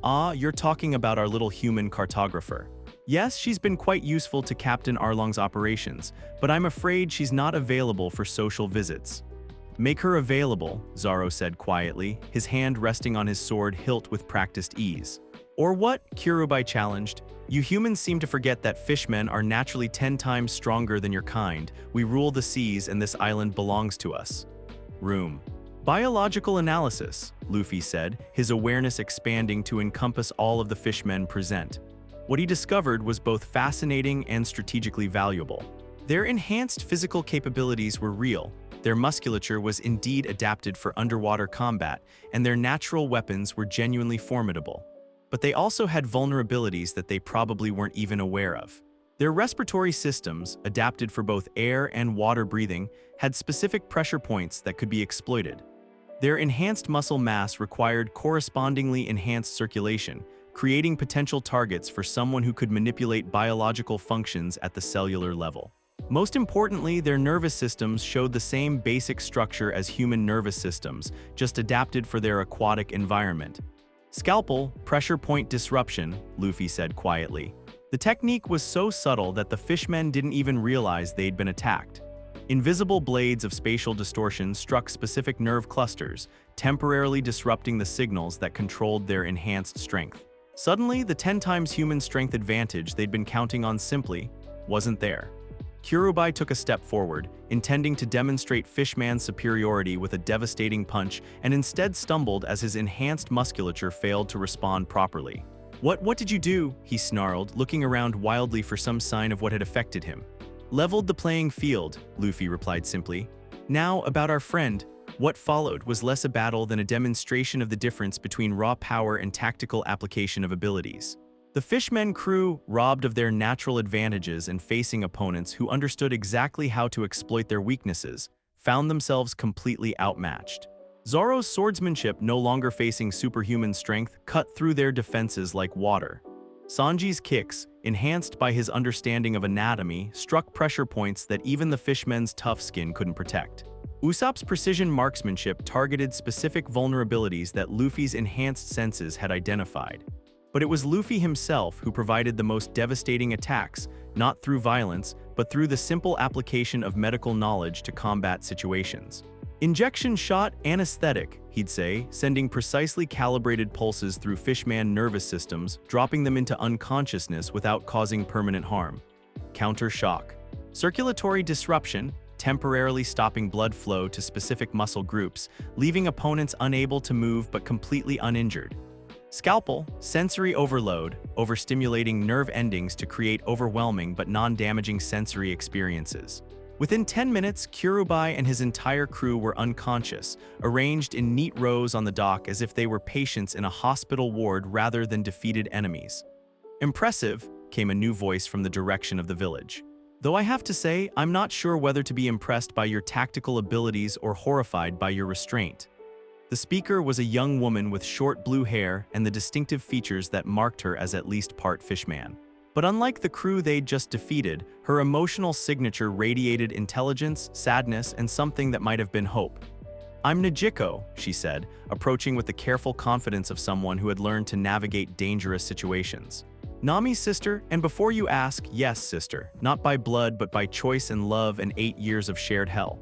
"Ah, you're talking about our little human cartographer. Yes, she's been quite useful to Captain Arlong's operations, but I'm afraid she's not available for social visits." Make her available, Zoro said quietly, his hand resting on his sword hilt with practiced ease. Or what? Kirubai challenged. You humans seem to forget that fishmen are naturally 10 times stronger than your kind. We rule the seas and this island belongs to us. Room. Biological analysis, Luffy said, his awareness expanding to encompass all of the fishmen present. What he discovered was both fascinating and strategically valuable. Their enhanced physical capabilities were real. Their musculature was indeed adapted for underwater combat, and their natural weapons were genuinely formidable. But they also had vulnerabilities that they probably weren't even aware of. Their respiratory systems, adapted for both air and water breathing, had specific pressure points that could be exploited. Their enhanced muscle mass required correspondingly enhanced circulation, creating potential targets for someone who could manipulate biological functions at the cellular level. Most importantly, their nervous systems showed the same basic structure as human nervous systems, just adapted for their aquatic environment. Scalpel, pressure point disruption, Luffy said quietly. The technique was so subtle that the fishmen didn't even realize they'd been attacked. Invisible blades of spatial distortion struck specific nerve clusters, temporarily disrupting the signals that controlled their enhanced strength. Suddenly, the 10 times human strength advantage they'd been counting on simply wasn't there. Kirubai took a step forward, intending to demonstrate Fishman's superiority with a devastating punch, and instead stumbled as his enhanced musculature failed to respond properly. What did you do?" he snarled, looking around wildly for some sign of what had affected him. "Leveled the playing field," Luffy replied simply. "Now, about our friend. What followed was less a battle than a demonstration of the difference between raw power and tactical application of abilities. The Fishmen crew, robbed of their natural advantages and facing opponents who understood exactly how to exploit their weaknesses, found themselves completely outmatched. Zoro's swordsmanship, no longer facing superhuman strength, cut through their defenses like water. Sanji's kicks, enhanced by his understanding of anatomy, struck pressure points that even the Fishmen's tough skin couldn't protect. Usopp's precision marksmanship targeted specific vulnerabilities that Luffy's enhanced senses had identified. But it was Luffy himself who provided the most devastating attacks, not through violence, but through the simple application of medical knowledge to combat situations. "Injection shot anesthetic," he'd say, sending precisely calibrated pulses through Fishman nervous systems, dropping them into unconsciousness without causing permanent harm. Counter shock. Circulatory disruption, temporarily stopping blood flow to specific muscle groups, leaving opponents unable to move but completely uninjured. Scalpel, sensory overload, overstimulating nerve endings to create overwhelming but non-damaging sensory experiences. Within 10 minutes, Kirubai and his entire crew were unconscious, arranged in neat rows on the dock as if they were patients in a hospital ward rather than defeated enemies. "Impressive," came a new voice from the direction of the village. "Though I have to say, I'm not sure whether to be impressed by your tactical abilities or horrified by your restraint." The speaker was a young woman with short blue hair and the distinctive features that marked her as at least part Fishman. But unlike the crew they'd just defeated, her emotional signature radiated intelligence, sadness, and something that might have been hope. "I'm Nijiko," she said, approaching with the careful confidence of someone who had learned to navigate dangerous situations. "Nami's sister, and before you ask, yes, sister, not by blood but by choice and love and 8 years of shared hell."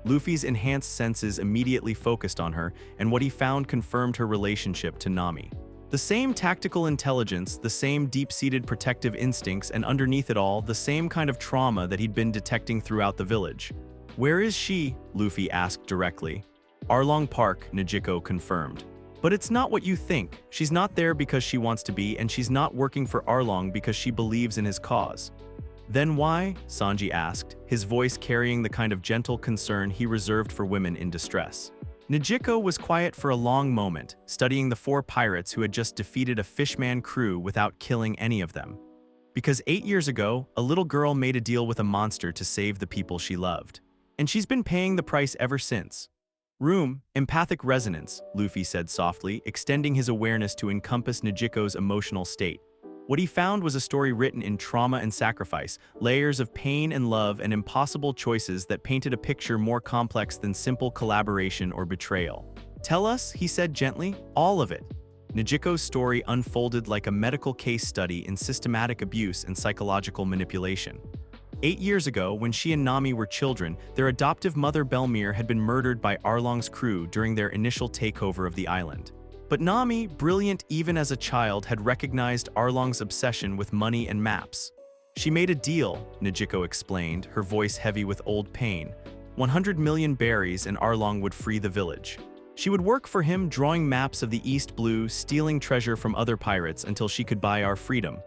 Luffy's enhanced senses immediately focused on her, and what he found confirmed her relationship to Nami. The same tactical intelligence, the same deep-seated protective instincts, and underneath it all, the same kind of trauma that he'd been detecting throughout the village. "Where is she?" Luffy asked directly. "Arlong Park," Nijiko confirmed. "But it's not what you think. She's not there because she wants to be, and she's not working for Arlong because she believes in his cause." "Then why?" Sanji asked, his voice carrying the kind of gentle concern he reserved for women in distress. Nijiko was quiet for a long moment, studying the 4 pirates who had just defeated a Fishman crew without killing any of them. "Because 8 years ago, a little girl made a deal with a monster to save the people she loved. And she's been paying the price ever since." "Room, empathic resonance," Luffy said softly, extending his awareness to encompass Nijiko's emotional state. What he found was a story written in trauma and sacrifice, layers of pain and love and impossible choices that painted a picture more complex than simple collaboration or betrayal. "Tell us," he said gently, "all of it." Nijiko's story unfolded like a medical case study in systematic abuse and psychological manipulation. 8 years ago, when she and Nami were children, their adoptive mother Belmere had been murdered by Arlong's crew during their initial takeover of the island. But Nami, brilliant even as a child, had recognized Arlong's obsession with money and maps. She made a deal, Nijiko explained, her voice heavy with old pain. 100 million berries and Arlong would free the village. She would work for him, drawing maps of the East Blue, stealing treasure from other pirates until she could buy our freedom.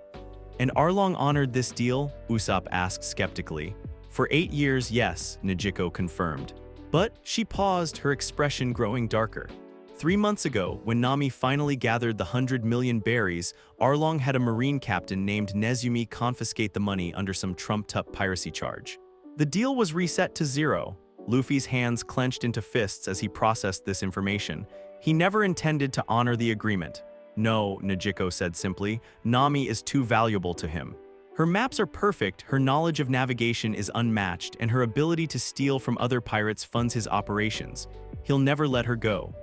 And Arlong honored this deal? Usopp asked skeptically. For 8 years, yes, Nijiko confirmed. But she paused, her expression growing darker. 3 months ago, when Nami finally gathered the 100 million berries, Arlong had a marine captain named Nezumi confiscate the money under some trumped-up piracy charge. The deal was reset to 0. Luffy's hands clenched into fists as he processed this information. He never intended to honor the agreement. No, Nijiko said simply, Nami is too valuable to him. Her maps are perfect, her knowledge of navigation is unmatched, and her ability to steal from other pirates funds his operations. He'll never let her go.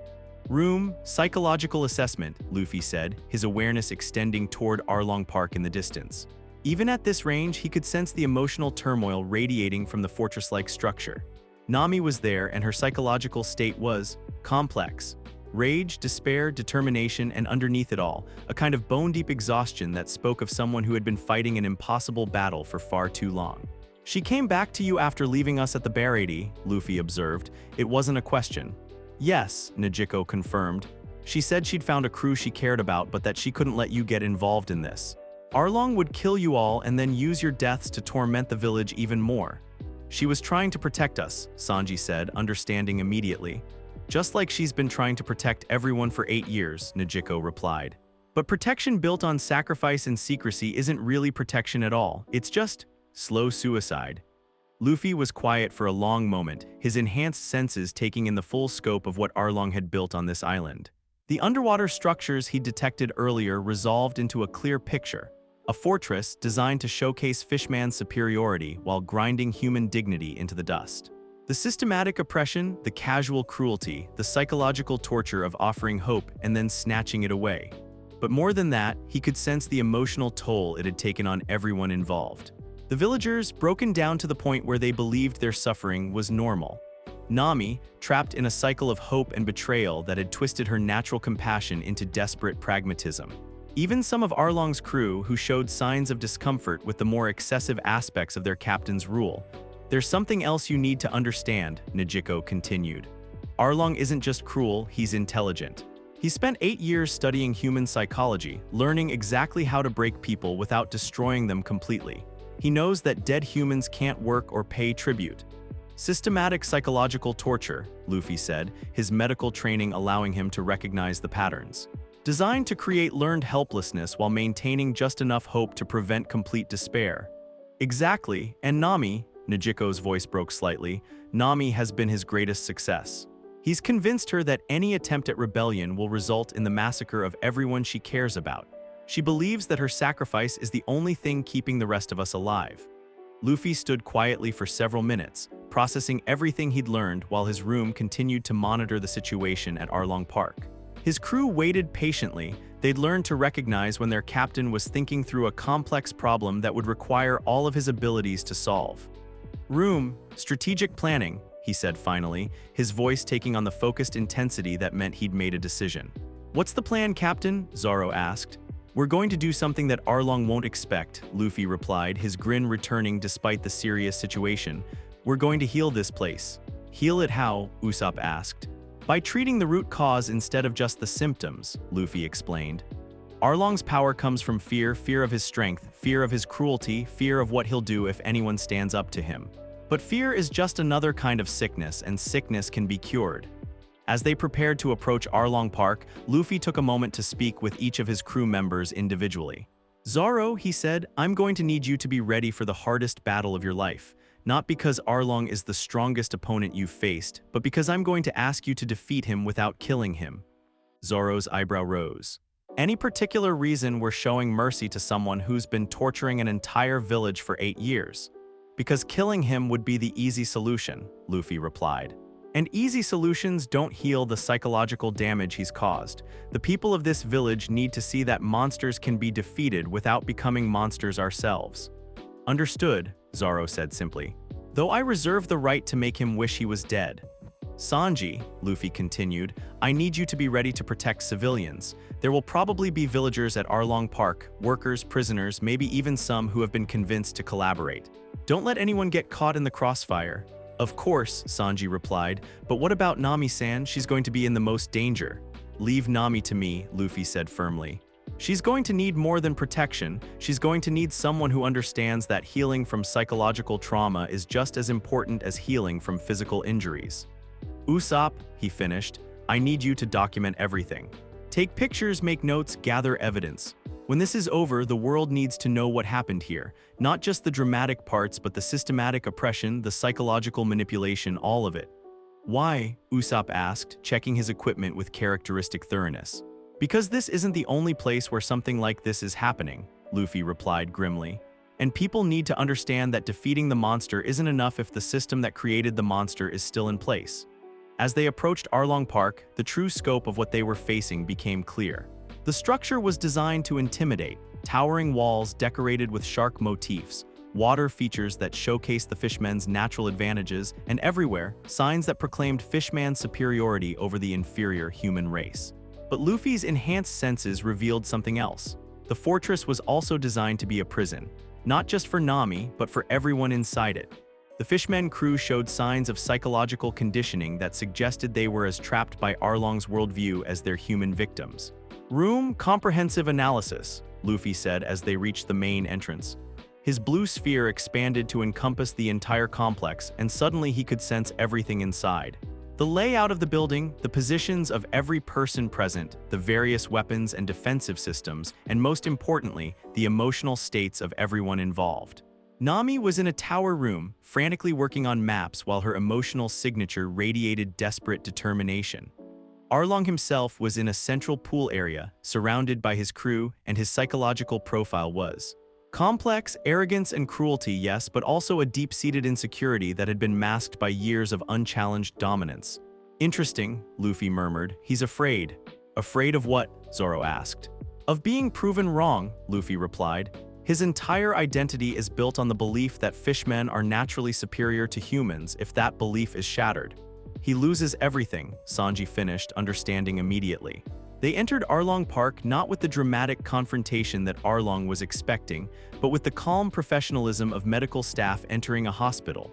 Room, psychological assessment, Luffy said, his awareness extending toward Arlong Park in the distance. Even at this range, he could sense the emotional turmoil radiating from the fortress-like structure. Nami was there, and her psychological state was complex. Rage, despair, determination, and underneath it all, a kind of bone-deep exhaustion that spoke of someone who had been fighting an impossible battle for far too long. She came back to you after leaving us at the Bear 80, Luffy observed. It wasn't a question. Yes, Nijiko confirmed. She said she'd found a crew she cared about, but that she couldn't let you get involved in this. Arlong would kill you all and then use your deaths to torment the village even more. She was trying to protect us, Sanji said, understanding immediately. Just like she's been trying to protect everyone for 8 years, Nijiko replied. But protection built on sacrifice and secrecy isn't really protection at all. It's just slow suicide. Luffy was quiet for a long moment, his enhanced senses taking in the full scope of what Arlong had built on this island. The underwater structures he'd detected earlier resolved into a clear picture. A fortress designed to showcase Fishman's superiority while grinding human dignity into the dust. The systematic oppression, the casual cruelty, the psychological torture of offering hope and then snatching it away. But more than that, he could sense the emotional toll it had taken on everyone involved. The villagers, broken down to the point where they believed their suffering was normal. Nami, trapped in a cycle of hope and betrayal that had twisted her natural compassion into desperate pragmatism. Even some of Arlong's crew who showed signs of discomfort with the more excessive aspects of their captain's rule. There's something else you need to understand, Nijiko continued. Arlong isn't just cruel, he's intelligent. He spent 8 years studying human psychology, learning exactly how to break people without destroying them completely. He knows that dead humans can't work or pay tribute. Systematic psychological torture, Luffy said, his medical training allowing him to recognize the patterns. Designed to create learned helplessness while maintaining just enough hope to prevent complete despair. Exactly, and Nami, Nijiko's voice broke slightly, Nami has been his greatest success. He's convinced her that any attempt at rebellion will result in the massacre of everyone she cares about. She believes that her sacrifice is the only thing keeping the rest of us alive. Luffy stood quietly for several minutes, processing everything he'd learned while his room continued to monitor the situation at Arlong Park. His crew waited patiently. They'd learned to recognize when their captain was thinking through a complex problem that would require all of his abilities to solve. Room, strategic planning, he said finally, his voice taking on the focused intensity that meant he'd made a decision. What's the plan, Captain? Zoro asked. We're going to do something that Arlong won't expect, Luffy replied, his grin returning despite the serious situation. We're going to heal this place. Heal it how? Usopp asked. By treating the root cause instead of just the symptoms, Luffy explained. Arlong's power comes from fear, fear of his strength, fear of his cruelty, fear of what he'll do if anyone stands up to him. But fear is just another kind of sickness, and sickness can be cured. As they prepared to approach Arlong Park, Luffy took a moment to speak with each of his crew members individually. Zoro, he said, I'm going to need you to be ready for the hardest battle of your life. Not because Arlong is the strongest opponent you've faced, but because I'm going to ask you to defeat him without killing him. Zoro's eyebrow rose. Any particular reason we're showing mercy to someone who's been torturing an entire village for 8 years? Because killing him would be the easy solution, Luffy replied. And easy solutions don't heal the psychological damage he's caused. The people of this village need to see that monsters can be defeated without becoming monsters ourselves. Understood, Zoro said simply. Though I reserve the right to make him wish he was dead. Sanji, Luffy continued, I need you to be ready to protect civilians. There will probably be villagers at Arlong Park, workers, prisoners, maybe even some who have been convinced to collaborate. Don't let anyone get caught in the crossfire. Of course, Sanji replied, but what about Nami-san? She's going to be in the most danger. Leave Nami to me, Luffy said firmly. She's going to need more than protection. She's going to need someone who understands that healing from psychological trauma is just as important as healing from physical injuries. Usopp, he finished, I need you to document everything. Take pictures, make notes, gather evidence. When this is over, the world needs to know what happened here. Not just the dramatic parts, but the systematic oppression, the psychological manipulation, all of it. Why? Usopp asked, checking his equipment with characteristic thoroughness. Because this isn't the only place where something like this is happening, Luffy replied grimly. And people need to understand that defeating the monster isn't enough if the system that created the monster is still in place. As they approached Arlong Park, the true scope of what they were facing became clear. The structure was designed to intimidate, towering walls decorated with shark motifs, water features that showcased the fishmen's natural advantages, and everywhere, signs that proclaimed fishman's superiority over the inferior human race. But Luffy's enhanced senses revealed something else. The fortress was also designed to be a prison, not just for Nami, but for everyone inside it. The Fishmen crew showed signs of psychological conditioning that suggested they were as trapped by Arlong's worldview as their human victims. Room comprehensive analysis, Luffy said as they reached the main entrance. His blue sphere expanded to encompass the entire complex, and suddenly he could sense everything inside. The layout of the building, the positions of every person present, the various weapons and defensive systems, and most importantly, the emotional states of everyone involved. Nami was in a tower room, frantically working on maps while her emotional signature radiated desperate determination. Arlong himself was in a central pool area, surrounded by his crew, and his psychological profile was complex, arrogance, and cruelty, yes, but also a deep-seated insecurity that had been masked by years of unchallenged dominance. Interesting, Luffy murmured. He's afraid. Afraid of what? Zoro asked. Of being proven wrong, Luffy replied. His entire identity is built on the belief that fishmen are naturally superior to humans. If that belief is shattered, he loses everything, Sanji finished, understanding immediately. They entered Arlong Park not with the dramatic confrontation that Arlong was expecting, but with the calm professionalism of medical staff entering a hospital.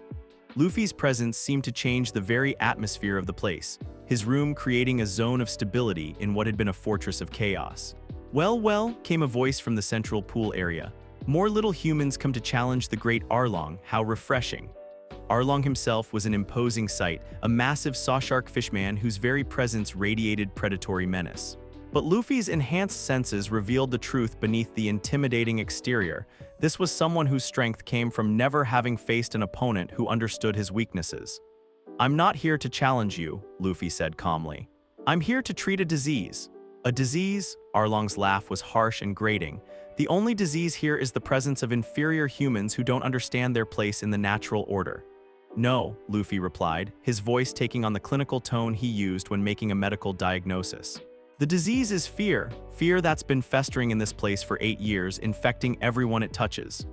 Luffy's presence seemed to change the very atmosphere of the place, his room creating a zone of stability in what had been a fortress of chaos. Well, came a voice from the central pool area. More little humans come to challenge the great Arlong, how refreshing. Arlong himself was an imposing sight, a massive sawshark fishman whose very presence radiated predatory menace. But Luffy's enhanced senses revealed the truth beneath the intimidating exterior. This was someone whose strength came from never having faced an opponent who understood his weaknesses. I'm not here to challenge you, Luffy said calmly. I'm here to treat a disease. A disease? Arlong's laugh was harsh and grating. The only disease here is the presence of inferior humans who don't understand their place in the natural order. No, Luffy replied, his voice taking on the clinical tone he used when making a medical diagnosis. The disease is fear, fear that's been festering in this place for 8 years, infecting everyone it touches.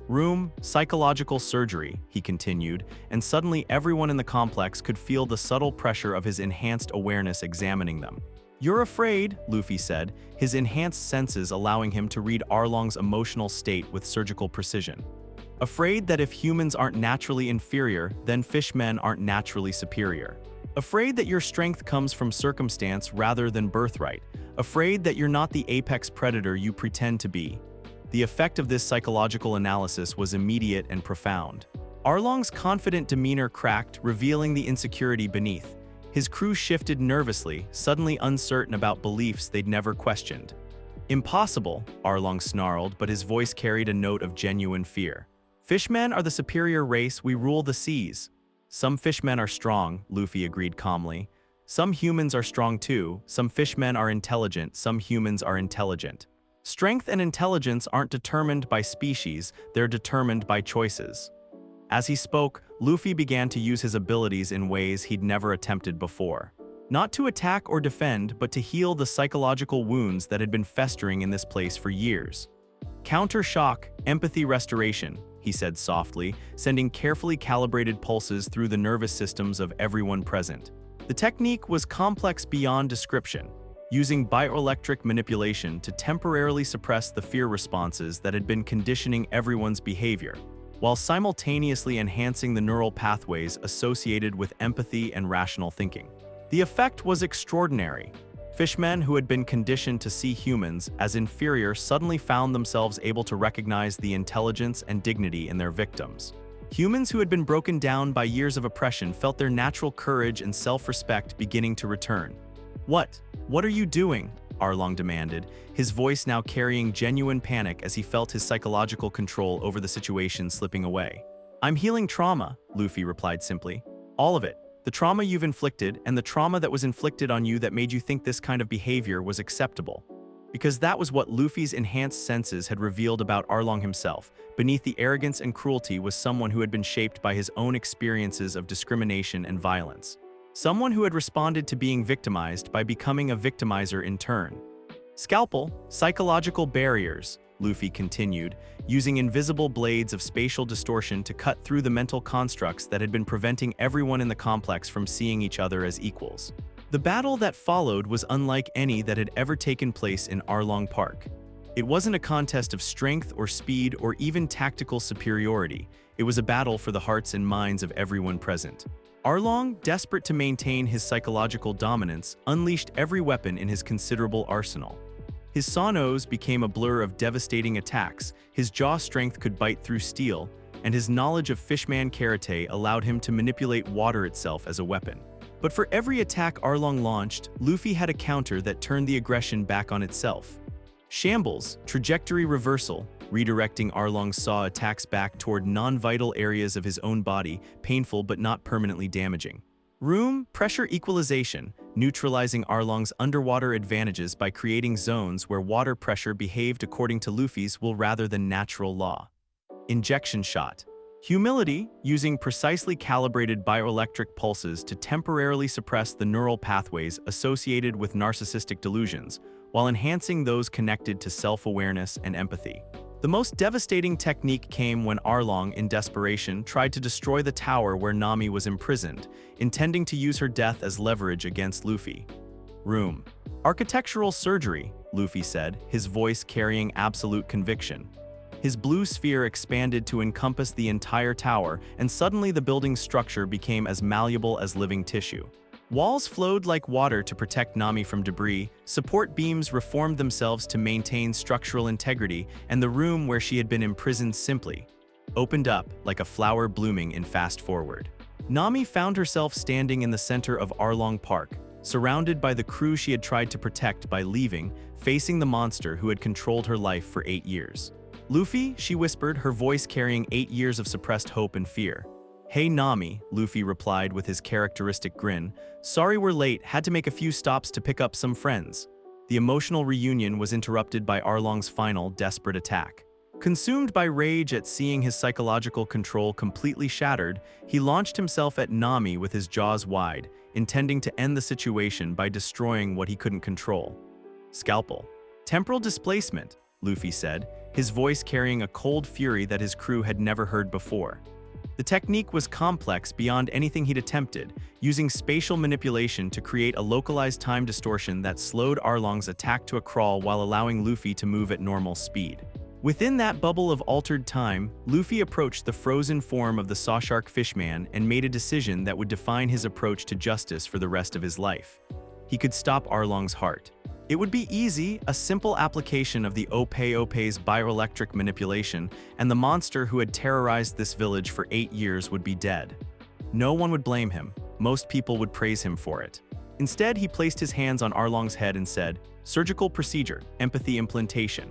Room, psychological surgery, he continued, and suddenly everyone in the complex could feel the subtle pressure of his enhanced awareness examining them. You're afraid, Luffy said, his enhanced senses allowing him to read Arlong's emotional state with surgical precision. Afraid that if humans aren't naturally inferior, then fishmen aren't naturally superior. Afraid that your strength comes from circumstance rather than birthright. Afraid that you're not the apex predator you pretend to be. The effect of this psychological analysis was immediate and profound. Arlong's confident demeanor cracked, revealing the insecurity beneath. His crew shifted nervously, suddenly uncertain about beliefs they'd never questioned. Impossible, Arlong snarled, but his voice carried a note of genuine fear. Fishmen are the superior race, we rule the seas. Some fishmen are strong, Luffy agreed calmly. Some humans are strong too, some fishmen are intelligent, some humans are intelligent. Strength and intelligence aren't determined by species, they're determined by choices. As he spoke, Luffy began to use his abilities in ways he'd never attempted before. Not to attack or defend, but to heal the psychological wounds that had been festering in this place for years. Counter shock, empathy restoration, he said softly, sending carefully calibrated pulses through the nervous systems of everyone present. The technique was complex beyond description, using bioelectric manipulation to temporarily suppress the fear responses that had been conditioning everyone's behavior, while simultaneously enhancing the neural pathways associated with empathy and rational thinking. The effect was extraordinary. Fishmen who had been conditioned to see humans as inferior suddenly found themselves able to recognize the intelligence and dignity in their victims. Humans who had been broken down by years of oppression felt their natural courage and self-respect beginning to return. What are you doing?" Arlong demanded, his voice now carrying genuine panic as he felt his psychological control over the situation slipping away. "I'm healing trauma," Luffy replied simply. "All of it. The trauma you've inflicted and the trauma that was inflicted on you that made you think this kind of behavior was acceptable." Because that was what Luffy's enhanced senses had revealed about Arlong himself. Beneath the arrogance and cruelty was someone who had been shaped by his own experiences of discrimination and violence. Someone who had responded to being victimized by becoming a victimizer in turn. "Scalpel, psychological barriers," Luffy continued, using invisible blades of spatial distortion to cut through the mental constructs that had been preventing everyone in the complex from seeing each other as equals. The battle that followed was unlike any that had ever taken place in Arlong Park. It wasn't a contest of strength or speed or even tactical superiority. It was a battle for the hearts and minds of everyone present. Arlong, desperate to maintain his psychological dominance, unleashed every weapon in his considerable arsenal. His saw-nose became a blur of devastating attacks, his jaw strength could bite through steel, and his knowledge of fishman karate allowed him to manipulate water itself as a weapon. But for every attack Arlong launched, Luffy had a counter that turned the aggression back on itself. Shambles, trajectory reversal, redirecting Arlong's saw attacks back toward non-vital areas of his own body, painful but not permanently damaging. Room, pressure equalization, neutralizing Arlong's underwater advantages by creating zones where water pressure behaved according to Luffy's will rather than natural law. Injection shot. Humility, using precisely calibrated bioelectric pulses to temporarily suppress the neural pathways associated with narcissistic delusions, while enhancing those connected to self-awareness and empathy. The most devastating technique came when Arlong, in desperation, tried to destroy the tower where Nami was imprisoned, intending to use her death as leverage against Luffy. Room. Architectural surgery, Luffy said, his voice carrying absolute conviction. His blue sphere expanded to encompass the entire tower, and suddenly the building's structure became as malleable as living tissue. Walls flowed like water to protect Nami from debris, support beams reformed themselves to maintain structural integrity, and the room where she had been imprisoned simply opened up like a flower blooming in fast forward. Nami found herself standing in the center of Arlong Park, surrounded by the crew she had tried to protect by leaving, facing the monster who had controlled her life for 8 years. "Luffy," she whispered, her voice carrying 8 years of suppressed hope and fear. "Hey Nami," Luffy replied with his characteristic grin. "Sorry we're late, had to make a few stops to pick up some friends." The emotional reunion was interrupted by Arlong's final, desperate attack. Consumed by rage at seeing his psychological control completely shattered, he launched himself at Nami with his jaws wide, intending to end the situation by destroying what he couldn't control. "Scalpel. Temporal displacement," Luffy said, his voice carrying a cold fury that his crew had never heard before. The technique was complex beyond anything he'd attempted, using spatial manipulation to create a localized time distortion that slowed Arlong's attack to a crawl while allowing Luffy to move at normal speed. Within that bubble of altered time, Luffy approached the frozen form of the Sawshark Fishman and made a decision that would define his approach to justice for the rest of his life. He could stop Arlong's heart. It would be easy, a simple application of the Ope-Ope's bioelectric manipulation, and the monster who had terrorized this village for 8 years would be dead. No one would blame him. Most people would praise him for it. Instead, he placed his hands on Arlong's head and said, "Surgical procedure, empathy implantation."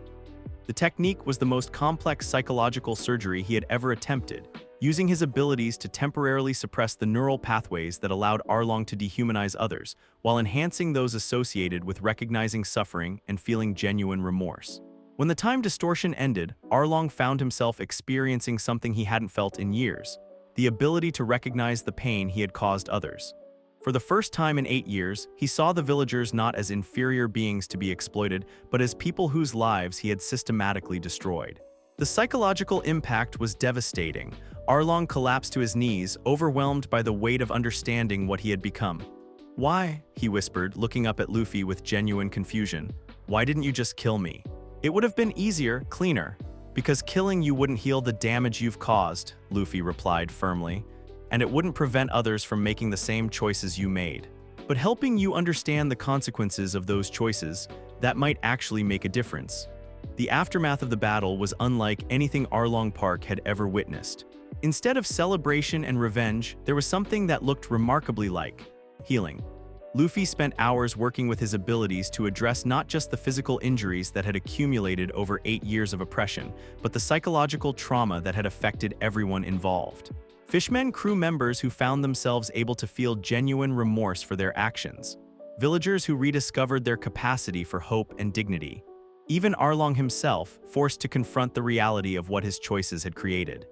The technique was the most complex psychological surgery he had ever attempted, using his abilities to temporarily suppress the neural pathways that allowed Arlong to dehumanize others, while enhancing those associated with recognizing suffering and feeling genuine remorse. When the time distortion ended, Arlong found himself experiencing something he hadn't felt in years, the ability to recognize the pain he had caused others. For the first time in 8 years, he saw the villagers not as inferior beings to be exploited, but as people whose lives he had systematically destroyed. The psychological impact was devastating. Arlong collapsed to his knees, overwhelmed by the weight of understanding what he had become. "Why?" he whispered, looking up at Luffy with genuine confusion. "Why didn't you just kill me? It would have been easier, cleaner." "Because killing you wouldn't heal the damage you've caused," Luffy replied firmly. "And it wouldn't prevent others from making the same choices you made. But helping you understand the consequences of those choices, that might actually make a difference." The aftermath of the battle was unlike anything Arlong Park had ever witnessed. Instead of celebration and revenge, there was something that looked remarkably like healing. Luffy spent hours working with his abilities to address not just the physical injuries that had accumulated over 8 years of oppression, but the psychological trauma that had affected everyone involved. Fishmen crew members who found themselves able to feel genuine remorse for their actions. Villagers who rediscovered their capacity for hope and dignity. Even Arlong himself, forced to confront the reality of what his choices had created.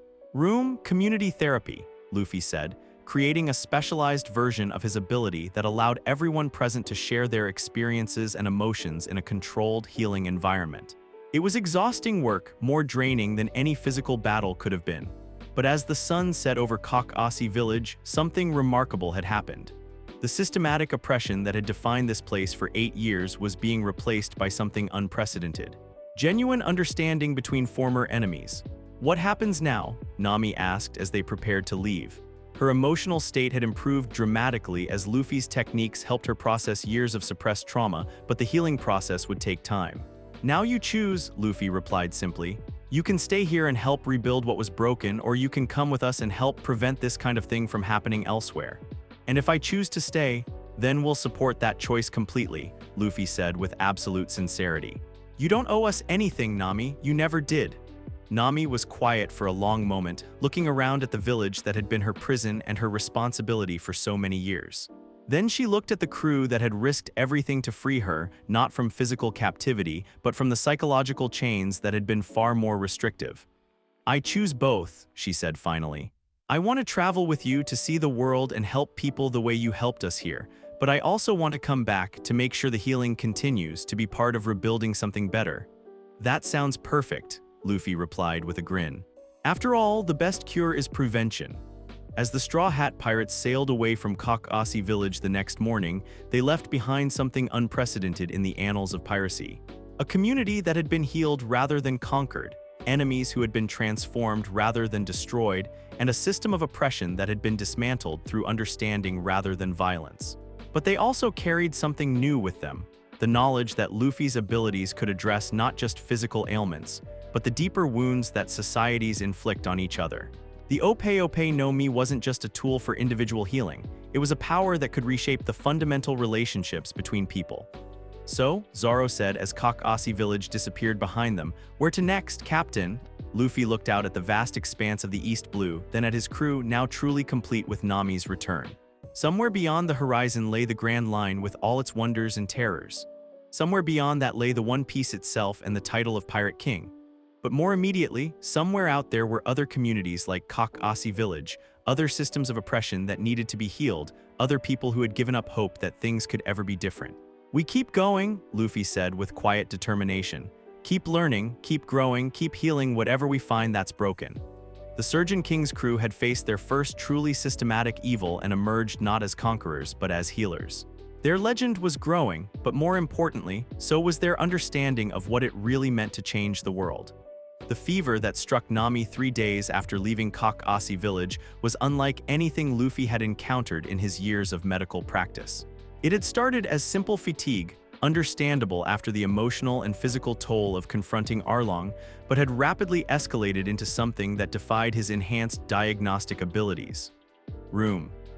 Community therapy, Luffy said, creating a specialized version of his ability that allowed everyone present to share their experiences and emotions in a controlled, healing environment. It was exhausting work, more draining than any physical battle could have been. But as the sun set over Ope-Ope village, something remarkable had happened. The systematic oppression that had defined this place for 8 years was being replaced by something unprecedented. Genuine understanding between former enemies. "What happens now?" Nami asked as they prepared to leave. Her emotional state had improved dramatically as Luffy's techniques helped her process years of suppressed trauma, but the healing process would take time. "Now you choose," Luffy replied simply. "You can stay here and help rebuild what was broken, or you can come with us and help prevent this kind of thing from happening elsewhere. And if I choose to stay, then we'll support that choice completely," Luffy said with absolute sincerity. "You don't owe us anything, Nami, you never did." Nami was quiet for a long moment, looking around at the village that had been her prison and her responsibility for so many years. Then she looked at the crew that had risked everything to free her, not from physical captivity, but from the psychological chains that had been far more restrictive. "I choose both," she said finally. "I want to travel with you to see the world and help people the way you helped us here, but I also want to come back to make sure the healing continues, to be part of rebuilding something better." "That sounds perfect," Luffy replied with a grin. "After all, the best cure is prevention." As the Straw Hat Pirates sailed away from Ope-Ope village the next morning, they left behind something unprecedented in the annals of piracy. A community that had been healed rather than conquered, enemies who had been transformed rather than destroyed, and a system of oppression that had been dismantled through understanding rather than violence. But they also carried something new with them, the knowledge that Luffy's abilities could address not just physical ailments, but the deeper wounds that societies inflict on each other. The Ope Nomi wasn't just a tool for individual healing, it was a power that could reshape the fundamental relationships between people. "So," Zoro said as Ope village disappeared behind them, "where to next, Captain?" Luffy looked out at the vast expanse of the East Blue, then at his crew, now truly complete with Nami's return. Somewhere beyond the horizon lay the Grand Line with all its wonders and terrors. Somewhere beyond that lay the One Piece itself and the title of Pirate King. But more immediately, somewhere out there were other communities like Ope village, other systems of oppression that needed to be healed, other people who had given up hope that things could ever be different. "We keep going," Luffy said with quiet determination. "Keep learning, keep growing, keep healing whatever we find that's broken." The Surgeon King's crew had faced their first truly systematic evil and emerged not as conquerors, but as healers. Their legend was growing, but more importantly, so was their understanding of what it really meant to change the world. The fever that struck Nami 3 days after leaving Ope village was unlike anything Luffy had encountered in his years of medical practice. It had started as simple fatigue, understandable after the emotional and physical toll of confronting Arlong, but had rapidly escalated into something that defied his enhanced diagnostic abilities.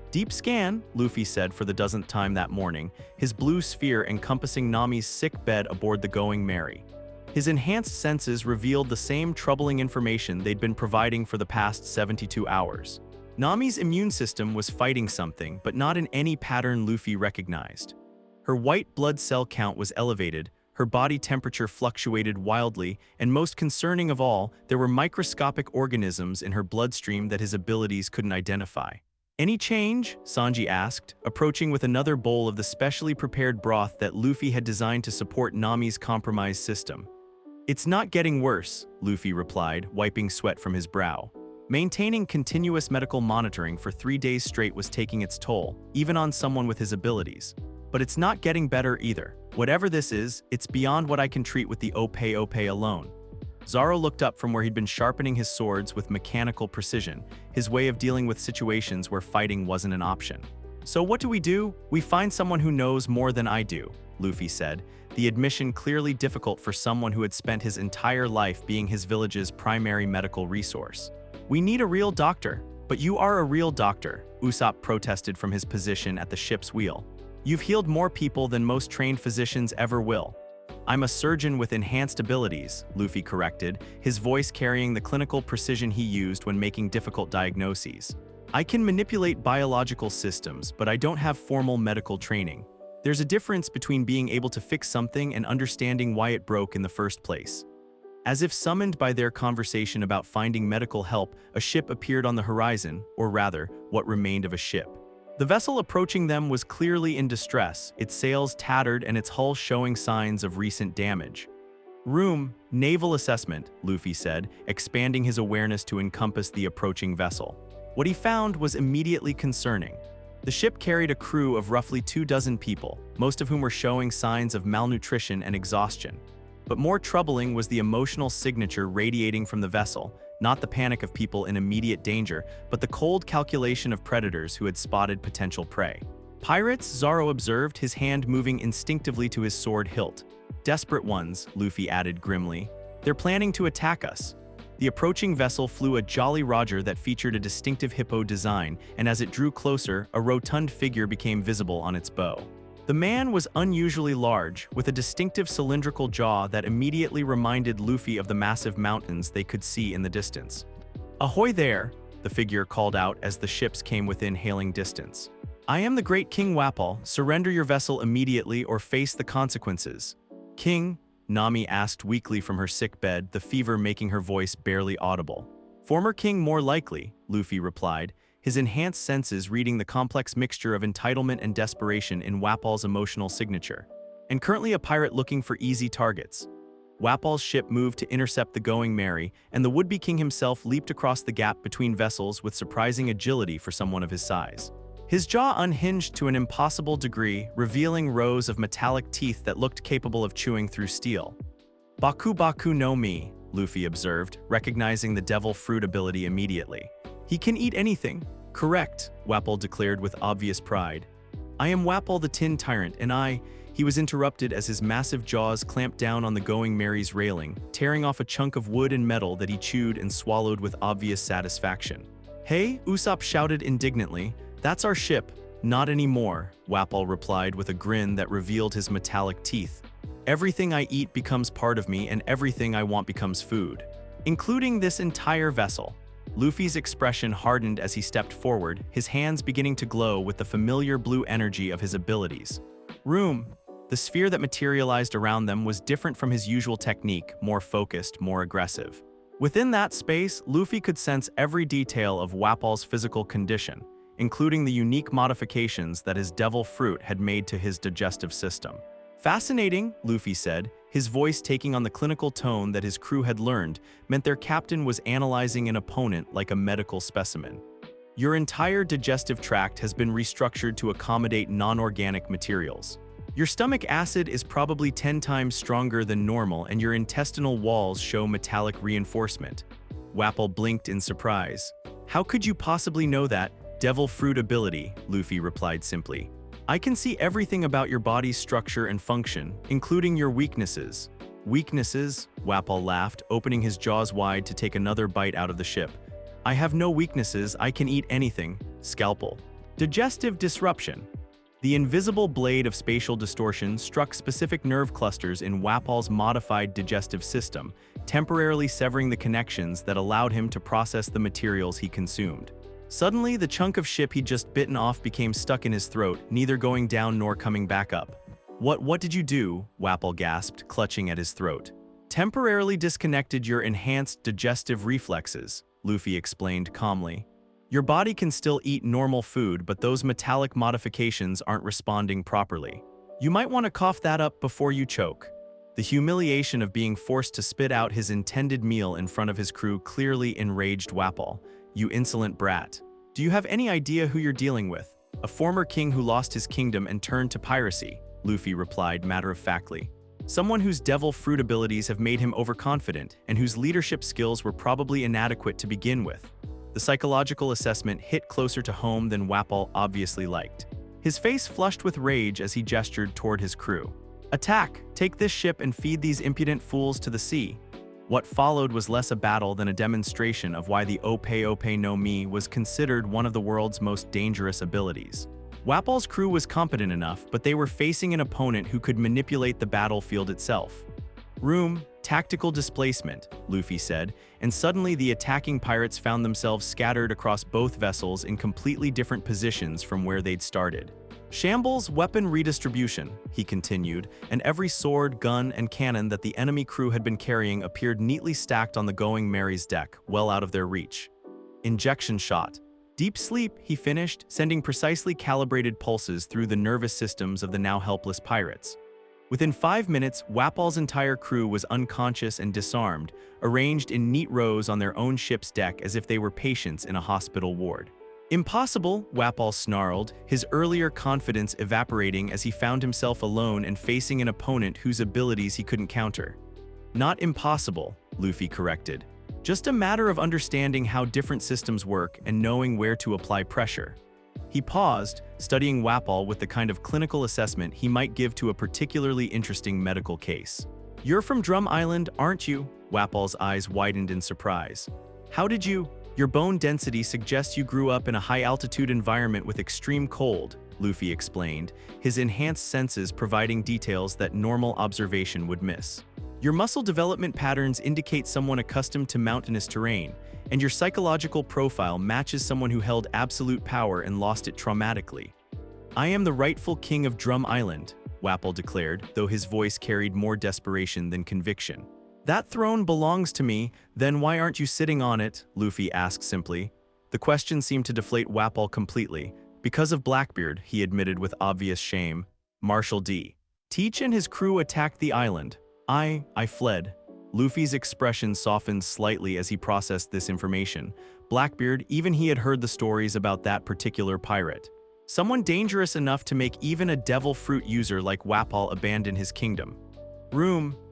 "Deep scan," Luffy said for the dozenth time that morning, his blue sphere encompassing Nami's sick bed aboard the Going Merry. His enhanced senses revealed the same troubling information they'd been providing for the past 72 hours. Nami's immune system was fighting something, but not in any pattern Luffy recognized. Her white blood cell count was elevated, her body temperature fluctuated wildly, and most concerning of all, there were microscopic organisms in her bloodstream that his abilities couldn't identify. Any change? Sanji asked, approaching with another bowl of the specially prepared broth that Luffy had designed to support Nami's compromised system. It's not getting worse, Luffy replied, wiping sweat from his brow. Maintaining continuous medical monitoring for 3 days straight was taking its toll, even on someone with his abilities. But it's not getting better either. Whatever this is, it's beyond what I can treat with the Ope-Ope alone. Zoro looked up from where he'd been sharpening his swords with mechanical precision, his way of dealing with situations where fighting wasn't an option. So what do? We find someone who knows more than I do, Luffy said, the admission clearly difficult for someone who had spent his entire life being his village's primary medical resource. We need a real doctor. But you are a real doctor, Usopp protested from his position at the ship's wheel. You've healed more people than most trained physicians ever will. I'm a surgeon with enhanced abilities, Luffy corrected, his voice carrying the clinical precision he used when making difficult diagnoses. I can manipulate biological systems, but I don't have formal medical training. There's a difference between being able to fix something and understanding why it broke in the first place. As if summoned by their conversation about finding medical help, a ship appeared on the horizon, or rather, what remained of a ship. The vessel approaching them was clearly in distress, its sails tattered and its hull showing signs of recent damage. Room, naval assessment, Luffy said, expanding his awareness to encompass the approaching vessel. What he found was immediately concerning. The ship carried a crew of roughly 24 people, most of whom were showing signs of malnutrition and exhaustion. But more troubling was the emotional signature radiating from the vessel, not the panic of people in immediate danger, but the cold calculation of predators who had spotted potential prey. Pirates, Zoro observed, his hand moving instinctively to his sword hilt. Desperate ones, Luffy added grimly. They're planning to attack us. The approaching vessel flew a Jolly Roger that featured a distinctive hippo design, and as it drew closer, a rotund figure became visible on its bow. The man was unusually large, with a distinctive cylindrical jaw that immediately reminded Luffy of the massive mountains they could see in the distance. "Ahoy there!" the figure called out as the ships came within hailing distance. "I am the great King Wapol. Surrender your vessel immediately or face the consequences." "King?" Nami asked weakly from her sick bed, the fever making her voice barely audible. "Former king more likely," Luffy replied, his enhanced senses reading the complex mixture of entitlement and desperation in Wapol's emotional signature. "And currently a pirate looking for easy targets." Wapol's ship moved to intercept the Going Merry, and the would-be king himself leaped across the gap between vessels with surprising agility for someone of his size. His jaw unhinged to an impossible degree, revealing rows of metallic teeth that looked capable of chewing through steel. "Baku Nomi," Luffy observed, recognizing the devil fruit ability immediately. "He can eat anything." "Correct," Wapol declared with obvious pride. "I am Wapol the Tin Tyrant, and He was interrupted as his massive jaws clamped down on the Going Merry's railing, tearing off a chunk of wood and metal that he chewed and swallowed with obvious satisfaction. "Hey," Usopp shouted indignantly, "that's our ship." "Not anymore," Wapol replied with a grin that revealed his metallic teeth. "Everything I eat becomes part of me, and everything I want becomes food. Including this entire vessel." Luffy's expression hardened as he stepped forward, his hands beginning to glow with the familiar blue energy of his abilities. Room. The sphere that materialized around them was different from his usual technique, more focused, more aggressive. Within that space, Luffy could sense every detail of Wapol's physical condition, including the unique modifications that his devil fruit had made to his digestive system. "Fascinating," Luffy said, his voice taking on the clinical tone that his crew had learned meant their captain was analyzing an opponent like a medical specimen. "Your entire digestive tract has been restructured to accommodate non-organic materials. Your stomach acid is probably 10 times stronger than normal, and your intestinal walls show metallic reinforcement." Wapol blinked in surprise. "How could you possibly know that?" "Devil fruit ability," Luffy replied simply. "I can see everything about your body's structure and function, including your weaknesses." "Weaknesses?" Wapol laughed, opening his jaws wide to take another bite out of the ship. "I have no weaknesses, I can eat anything." Scalpel. Digestive disruption. The invisible blade of spatial distortion struck specific nerve clusters in Wapol's modified digestive system, temporarily severing the connections that allowed him to process the materials he consumed. Suddenly, the chunk of ship he'd just bitten off became stuck in his throat, neither going down nor coming back up. What did you do?" Wapol gasped, clutching at his throat. "Temporarily disconnected your enhanced digestive reflexes," Luffy explained calmly. Your body can still eat normal food, but those metallic modifications aren't responding properly. You might want to cough that up before you choke. The humiliation of being forced to spit out his intended meal in front of his crew clearly enraged Wapol. You insolent brat. Do you have any idea who you're dealing with? A former king who lost his kingdom and turned to piracy, Luffy replied matter-of-factly. Someone whose devil fruit abilities have made him overconfident and whose leadership skills were probably inadequate to begin with. The psychological assessment hit closer to home than Wapol obviously liked. His face flushed with rage as he gestured toward his crew. Attack! Take this ship and feed these impudent fools to the sea. What followed was less a battle than a demonstration of why the Ope-Ope Nomi was considered one of the world's most dangerous abilities. Wapol's crew was competent enough, but they were facing an opponent who could manipulate the battlefield itself. Tactical displacement, Luffy said, and suddenly the attacking pirates found themselves scattered across both vessels in completely different positions from where they'd started. Shambles, weapon redistribution, he continued, and every sword, gun, and cannon that the enemy crew had been carrying appeared neatly stacked on the Going Merry's deck, well out of their reach. Injection shot. Deep sleep, he finished, sending precisely calibrated pulses through the nervous systems of the now helpless pirates. Within 5 minutes, Wapol's entire crew was unconscious and disarmed, arranged in neat rows on their own ship's deck as if they were patients in a hospital ward. Impossible, Wapol snarled, his earlier confidence evaporating as he found himself alone and facing an opponent whose abilities he couldn't counter. Not impossible, Luffy corrected. Just a matter of understanding how different systems work and knowing where to apply pressure. He paused, studying Wapol with the kind of clinical assessment he might give to a particularly interesting medical case. You're from Drum Island, aren't you? Wapol's eyes widened in surprise. How did you? Your bone density suggests you grew up in a high-altitude environment with extreme cold, Luffy explained, his enhanced senses providing details that normal observation would miss. Your muscle development patterns indicate someone accustomed to mountainous terrain, and your psychological profile matches someone who held absolute power and lost it traumatically. I am the rightful king of Drum Island, Wapol declared, though his voice carried more desperation than conviction. That throne belongs to me, then why aren't you sitting on it? Luffy asked simply. The question seemed to deflate Wapol completely. Because of Blackbeard, he admitted with obvious shame. Marshal D. Teach and his crew attacked the island. I fled. Luffy's expression softened slightly as he processed this information. Blackbeard, even he had heard the stories about that particular pirate. Someone dangerous enough to make even a devil fruit user like Wapol abandon his kingdom.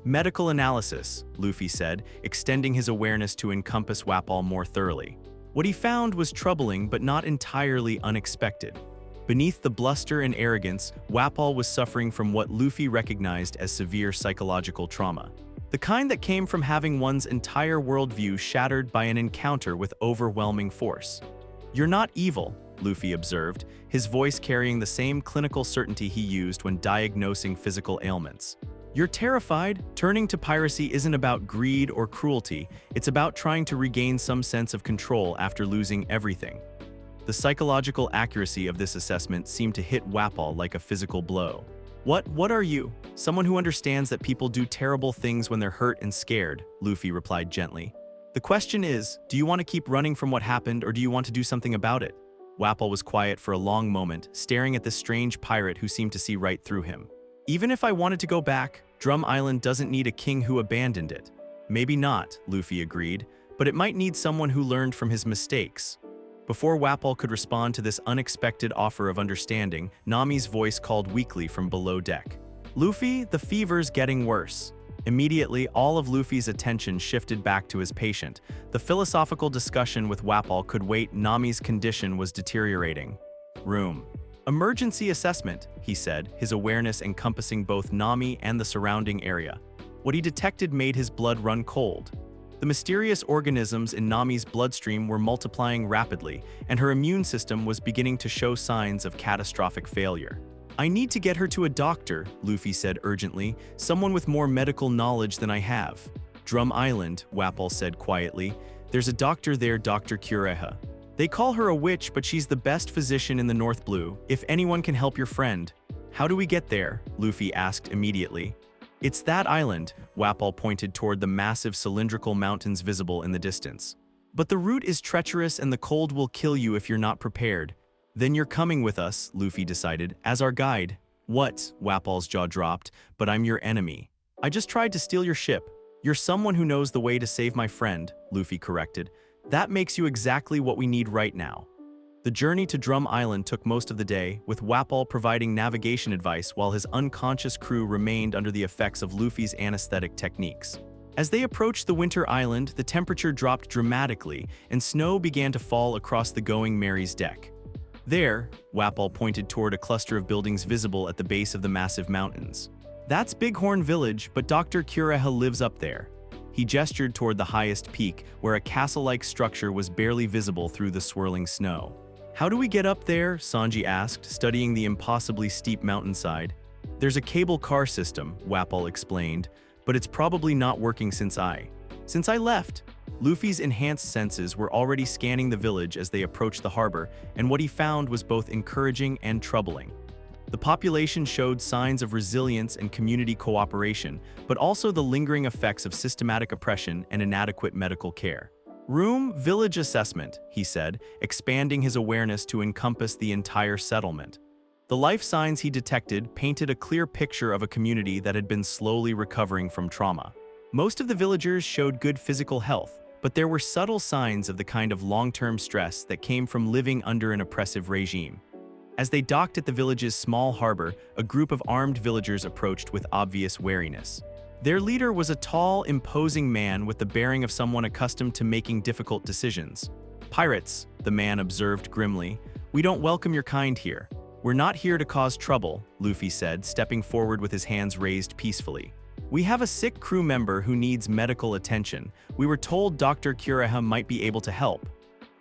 Medical analysis, Luffy said, extending his awareness to encompass Wapol more thoroughly. What he found was troubling but not entirely unexpected. Beneath the bluster and arrogance, Wapol was suffering from what Luffy recognized as severe psychological trauma. The kind that came from having one's entire worldview shattered by an encounter with overwhelming force. You're not evil, Luffy observed, his voice carrying the same clinical certainty he used when diagnosing physical ailments. You're terrified. Turning to piracy isn't about greed or cruelty, it's about trying to regain some sense of control after losing everything. The psychological accuracy of this assessment seemed to hit Wapol like a physical blow. What are you? Someone who understands that people do terrible things when they're hurt and scared, Luffy replied gently. The question is, do you want to keep running from what happened or do you want to do something about it? Wapol was quiet for a long moment, staring at this strange pirate who seemed to see right through him. Even if I wanted to go back, Drum Island doesn't need a king who abandoned it. Maybe not, Luffy agreed, but it might need someone who learned from his mistakes. Before Wapol could respond to this unexpected offer of understanding, Nami's voice called weakly from below deck. Luffy, the fever's getting worse. Immediately, all of Luffy's attention shifted back to his patient. The philosophical discussion with Wapol could wait. Nami's condition was deteriorating. Emergency assessment, he said, his awareness encompassing both Nami and the surrounding area. What he detected made his blood run cold. The mysterious organisms in Nami's bloodstream were multiplying rapidly, and her immune system was beginning to show signs of catastrophic failure. I need to get her to a doctor, Luffy said urgently, someone with more medical knowledge than I have. Drum Island, Wapol said quietly. There's a doctor there, Dr. Kureha. They call her a witch, but she's the best physician in the North Blue. If anyone can help your friend. How do we get there? Luffy asked immediately. It's that island, Wapol pointed toward the massive cylindrical mountains visible in the distance. But the route is treacherous and the cold will kill you if you're not prepared. Then you're coming with us, Luffy decided, as our guide. What? Wapol's jaw dropped. But I'm your enemy. I just tried to steal your ship. You're someone who knows the way to save my friend, Luffy corrected. That makes you exactly what we need right now. The journey to Drum Island took most of the day, with Wapol providing navigation advice while his unconscious crew remained under the effects of Luffy's anesthetic techniques. As they approached the winter island, the temperature dropped dramatically, and snow began to fall across the Going Merry's deck. There, Wapol pointed toward a cluster of buildings visible at the base of the massive mountains. That's Bighorn Village, but Dr. Kureha lives up there. He gestured toward the highest peak, where a castle-like structure was barely visible through the swirling snow. How do we get up there? Sanji asked, studying the impossibly steep mountainside. There's a cable car system, Wapol explained, but it's probably not working since I left. Luffy's enhanced senses were already scanning the village as they approached the harbor, and what he found was both encouraging and troubling. The population showed signs of resilience and community cooperation, but also the lingering effects of systematic oppression and inadequate medical care. Village assessment, he said, expanding his awareness to encompass the entire settlement. The life signs he detected painted a clear picture of a community that had been slowly recovering from trauma. Most of the villagers showed good physical health, but there were subtle signs of the kind of long-term stress that came from living under an oppressive regime. As they docked at the village's small harbor, a group of armed villagers approached with obvious wariness. Their leader was a tall, imposing man with the bearing of someone accustomed to making difficult decisions. "Pirates," the man observed grimly, "we don't welcome your kind here. We're not here to cause trouble," Luffy said, stepping forward with his hands raised peacefully. "We have a sick crew member who needs medical attention. We were told Dr. Kureha might be able to help."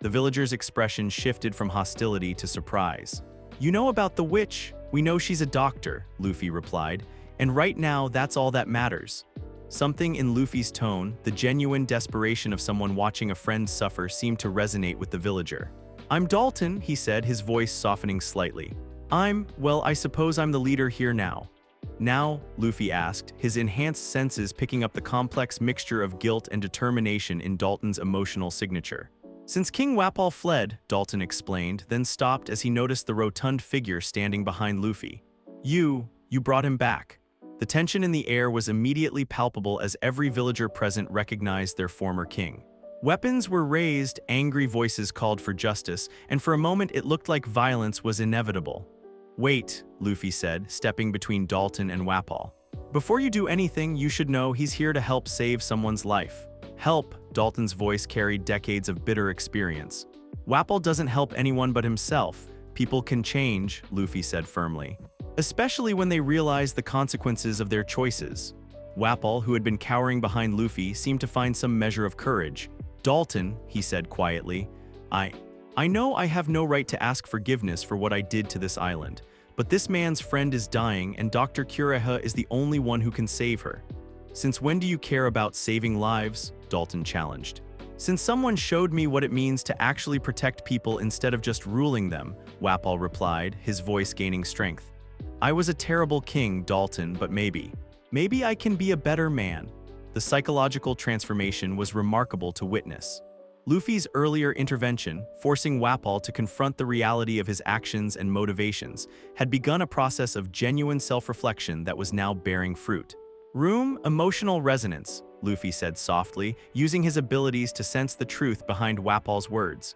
The villager's expression shifted from hostility to surprise. "You know about the witch? We know she's a doctor," Luffy replied, "and right now that's all that matters." Something in Luffy's tone, the genuine desperation of someone watching a friend suffer, seemed to resonate with the villager. "I'm Dalton," he said, his voice softening slightly. I suppose I'm the leader here now." "Now?" Luffy asked, his enhanced senses picking up the complex mixture of guilt and determination in Dalton's emotional signature. "Since King Wapol fled," Dalton explained, then stopped as he noticed the rotund figure standing behind Luffy. You brought him back." The tension in the air was immediately palpable as every villager present recognized their former king. Weapons were raised, angry voices called for justice, and for a moment it looked like violence was inevitable. "Wait," Luffy said, stepping between Dalton and Wapol. "Before you do anything, you should know he's here to help save someone's life." "Help," Dalton's voice carried decades of bitter experience. "Wapol doesn't help anyone but himself. People can change," Luffy said firmly. "Especially when they realize the consequences of their choices." Wapol, who had been cowering behind Luffy, seemed to find some measure of courage. "Dalton," he said quietly, I know I have no right to ask forgiveness for what I did to this island, but this man's friend is dying and Dr. Kureha is the only one who can save her." "Since when do you care about saving lives?" Dalton challenged. "Since someone showed me what it means to actually protect people instead of just ruling them," Wapol replied, his voice gaining strength. "I was a terrible king, Dalton, but maybe I can be a better man." The psychological transformation was remarkable to witness. Luffy's earlier intervention, forcing Wapol to confront the reality of his actions and motivations, had begun a process of genuine self-reflection that was now bearing fruit. Emotional resonance," Luffy said softly, using his abilities to sense the truth behind Wapol's words.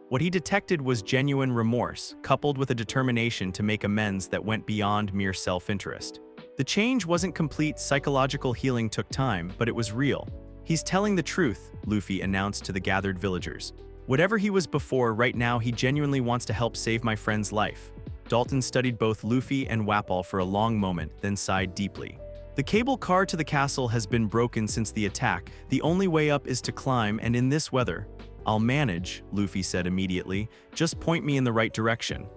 What he detected was genuine remorse, coupled with a determination to make amends that went beyond mere self-interest. The change wasn't complete. Psychological healing took time, but it was real. "He's telling the truth," Luffy announced to the gathered villagers. "Whatever he was before, right now he genuinely wants to help save my friend's life." Dalton studied both Luffy and Wapol for a long moment, then sighed deeply. "The cable car to the castle has been broken since the attack. The only way up is to climb, and in this weather—" "I'll manage," Luffy said immediately. "Just point me in the right direction."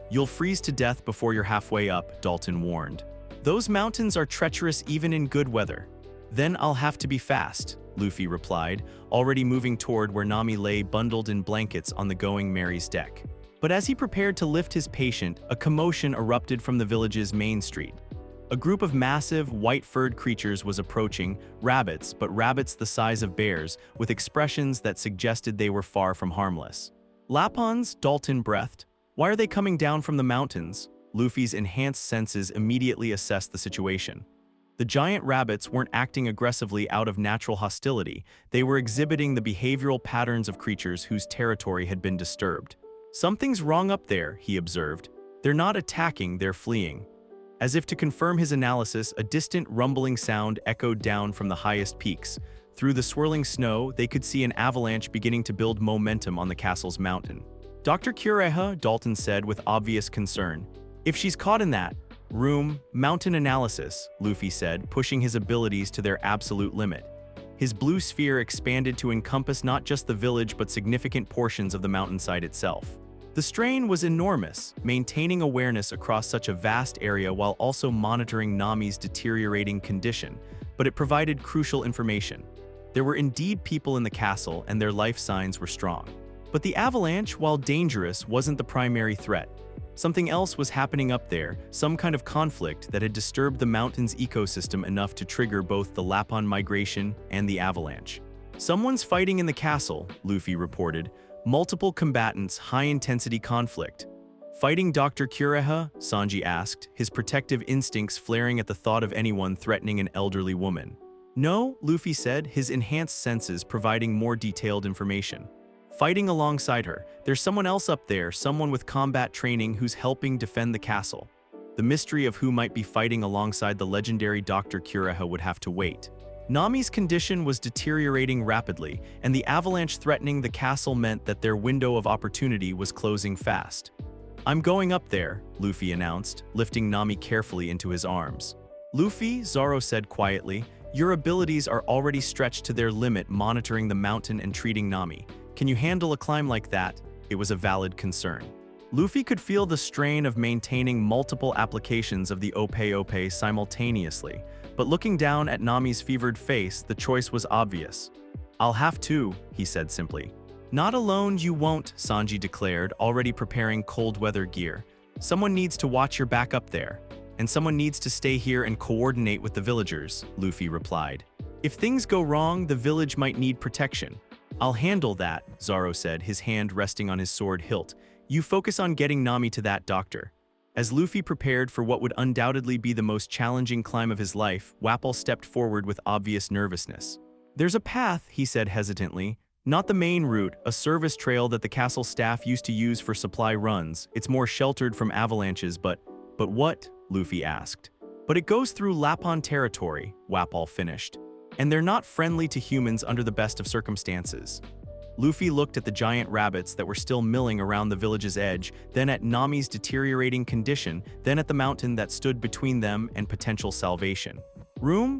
"You'll freeze to death before you're halfway up," Dalton warned. "Those mountains are treacherous even in good weather." "Then I'll have to be fast," Luffy replied, already moving toward where Nami lay bundled in blankets on the Going Merry's deck. But as he prepared to lift his patient, a commotion erupted from the village's main street. A group of massive, white-furred creatures was approaching, rabbits, but rabbits the size of bears, with expressions that suggested they were far from harmless. Lapons, Dalton breathed. Why are they coming down from the mountains? Luffy's enhanced senses immediately assessed the situation. The giant rabbits weren't acting aggressively out of natural hostility, they were exhibiting the behavioral patterns of creatures whose territory had been disturbed. Something's wrong up there, he observed. They're not attacking, they're fleeing. As if to confirm his analysis, a distant rumbling sound echoed down from the highest peaks. Through the swirling snow, they could see an avalanche beginning to build momentum on the castle's mountain. Dr. Kureha, Dalton said with obvious concern. If she's caught in that mountain analysis, Luffy said, pushing his abilities to their absolute limit. His blue sphere expanded to encompass not just the village but significant portions of the mountainside itself. The strain was enormous, maintaining awareness across such a vast area while also monitoring Nami's deteriorating condition, but it provided crucial information. There were indeed people in the castle and their life signs were strong. But the avalanche, while dangerous, wasn't the primary threat. Something else was happening up there, some kind of conflict that had disturbed the mountain's ecosystem enough to trigger both the Lapon migration and the avalanche. Someone's fighting in the castle, Luffy reported. Multiple combatants, high-intensity conflict. Fighting Dr. Kureha? Sanji asked, his protective instincts flaring at the thought of anyone threatening an elderly woman. No, Luffy said, his enhanced senses providing more detailed information. Fighting alongside her, there's someone else up there, someone with combat training who's helping defend the castle. The mystery of who might be fighting alongside the legendary Dr. Kureha would have to wait. Nami's condition was deteriorating rapidly, and the avalanche threatening the castle meant that their window of opportunity was closing fast. I'm going up there, Luffy announced, lifting Nami carefully into his arms. Luffy, Zoro said quietly, your abilities are already stretched to their limit monitoring the mountain and treating Nami. Can you handle a climb like that? It was a valid concern. Luffy could feel the strain of maintaining multiple applications of the Ope-Ope simultaneously, but looking down at Nami's fevered face, the choice was obvious. I'll have to, he said simply. Not alone you won't, Sanji declared, already preparing cold weather gear. Someone needs to watch your back up there, and someone needs to stay here and coordinate with the villagers, Luffy replied. If things go wrong, the village might need protection. I'll handle that, Zoro said, his hand resting on his sword hilt. You focus on getting Nami to that doctor. As Luffy prepared for what would undoubtedly be the most challenging climb of his life, Wapol stepped forward with obvious nervousness. There's a path, he said hesitantly. Not the main route, a service trail that the castle staff used to use for supply runs. It's more sheltered from avalanches, but what? Luffy asked. But it goes through Lapon territory, Wapol finished. And they're not friendly to humans under the best of circumstances. Luffy looked at the giant rabbits that were still milling around the village's edge, then at Nami's deteriorating condition, then at the mountain that stood between them and potential salvation.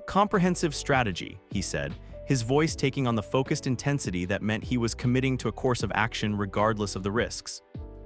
Comprehensive strategy, he said, his voice taking on the focused intensity that meant he was committing to a course of action regardless of the risks.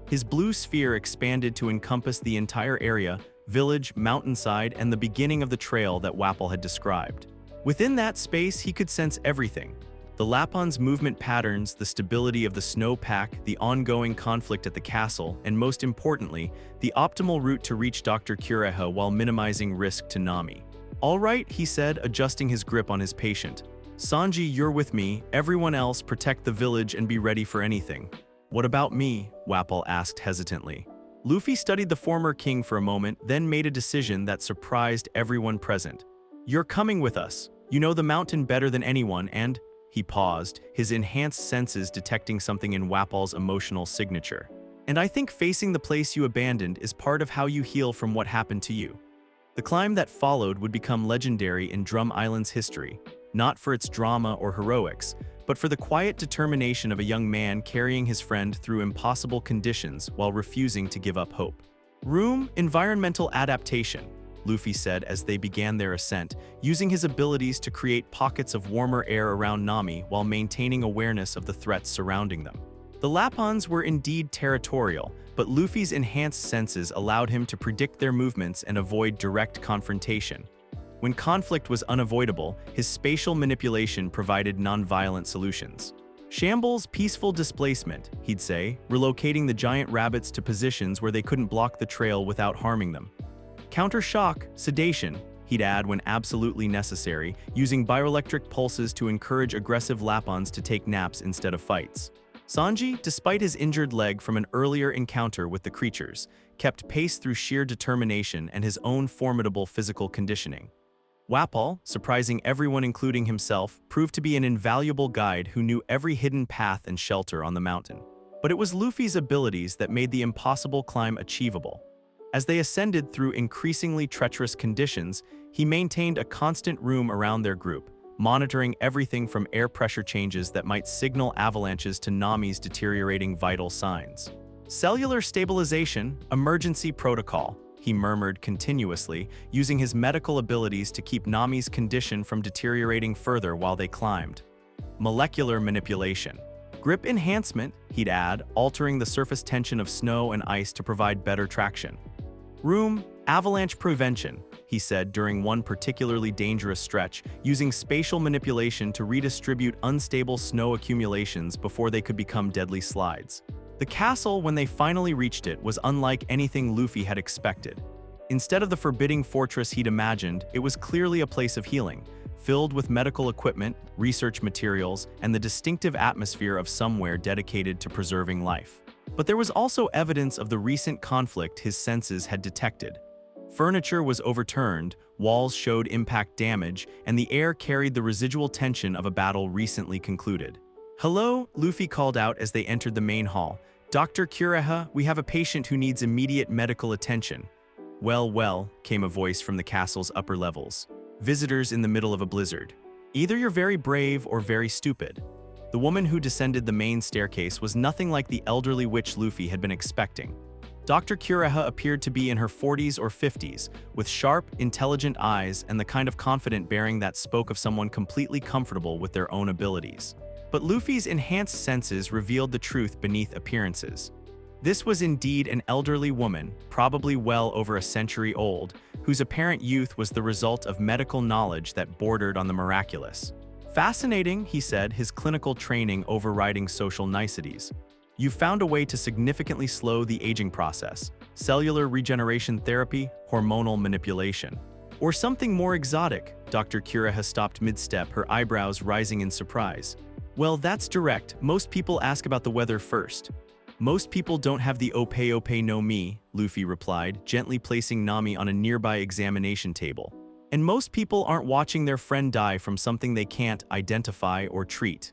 His blue sphere expanded to encompass the entire area, village, mountainside, and the beginning of the trail that Wapol had described. Within that space, he could sense everything. The Lapon's movement patterns, the stability of the snowpack, the ongoing conflict at the castle, and most importantly, the optimal route to reach Dr. Kureha while minimizing risk to Nami. All right, he said, adjusting his grip on his patient. Sanji, you're with me. Everyone else, protect the village and be ready for anything. What about me? Wapol asked hesitantly. Luffy studied the former king for a moment, then made a decision that surprised everyone present. You're coming with us. You know the mountain better than anyone, and... He paused, his enhanced senses detecting something in Wapol's emotional signature. And I think facing the place you abandoned is part of how you heal from what happened to you. The climb that followed would become legendary in Drum Island's history, not for its drama or heroics, but for the quiet determination of a young man carrying his friend through impossible conditions while refusing to give up hope. Environmental adaptation, Luffy said as they began their ascent, using his abilities to create pockets of warmer air around Nami while maintaining awareness of the threats surrounding them. The Lapons were indeed territorial, but Luffy's enhanced senses allowed him to predict their movements and avoid direct confrontation. When conflict was unavoidable, his spatial manipulation provided non-violent solutions. Shambles, peaceful displacement, he'd say, relocating the giant rabbits to positions where they couldn't block the trail without harming them. Counter shock, sedation, he'd add when absolutely necessary, using bioelectric pulses to encourage aggressive Lapons to take naps instead of fights. Sanji, despite his injured leg from an earlier encounter with the creatures, kept pace through sheer determination and his own formidable physical conditioning. Wapol, surprising everyone including himself, proved to be an invaluable guide who knew every hidden path and shelter on the mountain. But it was Luffy's abilities that made the impossible climb achievable. As they ascended through increasingly treacherous conditions, he maintained a constant room around their group, monitoring everything from air pressure changes that might signal avalanches to Nami's deteriorating vital signs. Cellular stabilization, emergency protocol, he murmured continuously, using his medical abilities to keep Nami's condition from deteriorating further while they climbed. Molecular manipulation. Grip enhancement, he'd add, altering the surface tension of snow and ice to provide better traction. Room, avalanche prevention, he said during one particularly dangerous stretch, using spatial manipulation to redistribute unstable snow accumulations before they could become deadly slides. The castle, when they finally reached it, was unlike anything Luffy had expected. Instead of the forbidding fortress he'd imagined, it was clearly a place of healing, filled with medical equipment, research materials, and the distinctive atmosphere of somewhere dedicated to preserving life. But there was also evidence of the recent conflict his senses had detected. Furniture was overturned, walls showed impact damage, and the air carried the residual tension of a battle recently concluded. "Hello," Luffy called out as they entered the main hall. "Dr. Kureha, we have a patient who needs immediate medical attention." "Well, well," came a voice from the castle's upper levels. "Visitors in the middle of a blizzard. Either you're very brave or very stupid." The woman who descended the main staircase was nothing like the elderly witch Luffy had been expecting. Dr. Kureha appeared to be in her 40s or 50s, with sharp, intelligent eyes and the kind of confident bearing that spoke of someone completely comfortable with their own abilities. But Luffy's enhanced senses revealed the truth beneath appearances. This was indeed an elderly woman, probably well over a century old, whose apparent youth was the result of medical knowledge that bordered on the miraculous. "Fascinating," he said, his clinical training overriding social niceties. "You've found a way to significantly slow the aging process. Cellular regeneration therapy, hormonal manipulation. Or something more exotic." Dr. Kureha stopped mid-step, her eyebrows rising in surprise. "Well, that's direct. Most people ask about the weather first." "Most people don't have the Ope-Ope Nomi," Luffy replied, gently placing Nami on a nearby examination table. "And most people aren't watching their friend die from something they can't identify or treat."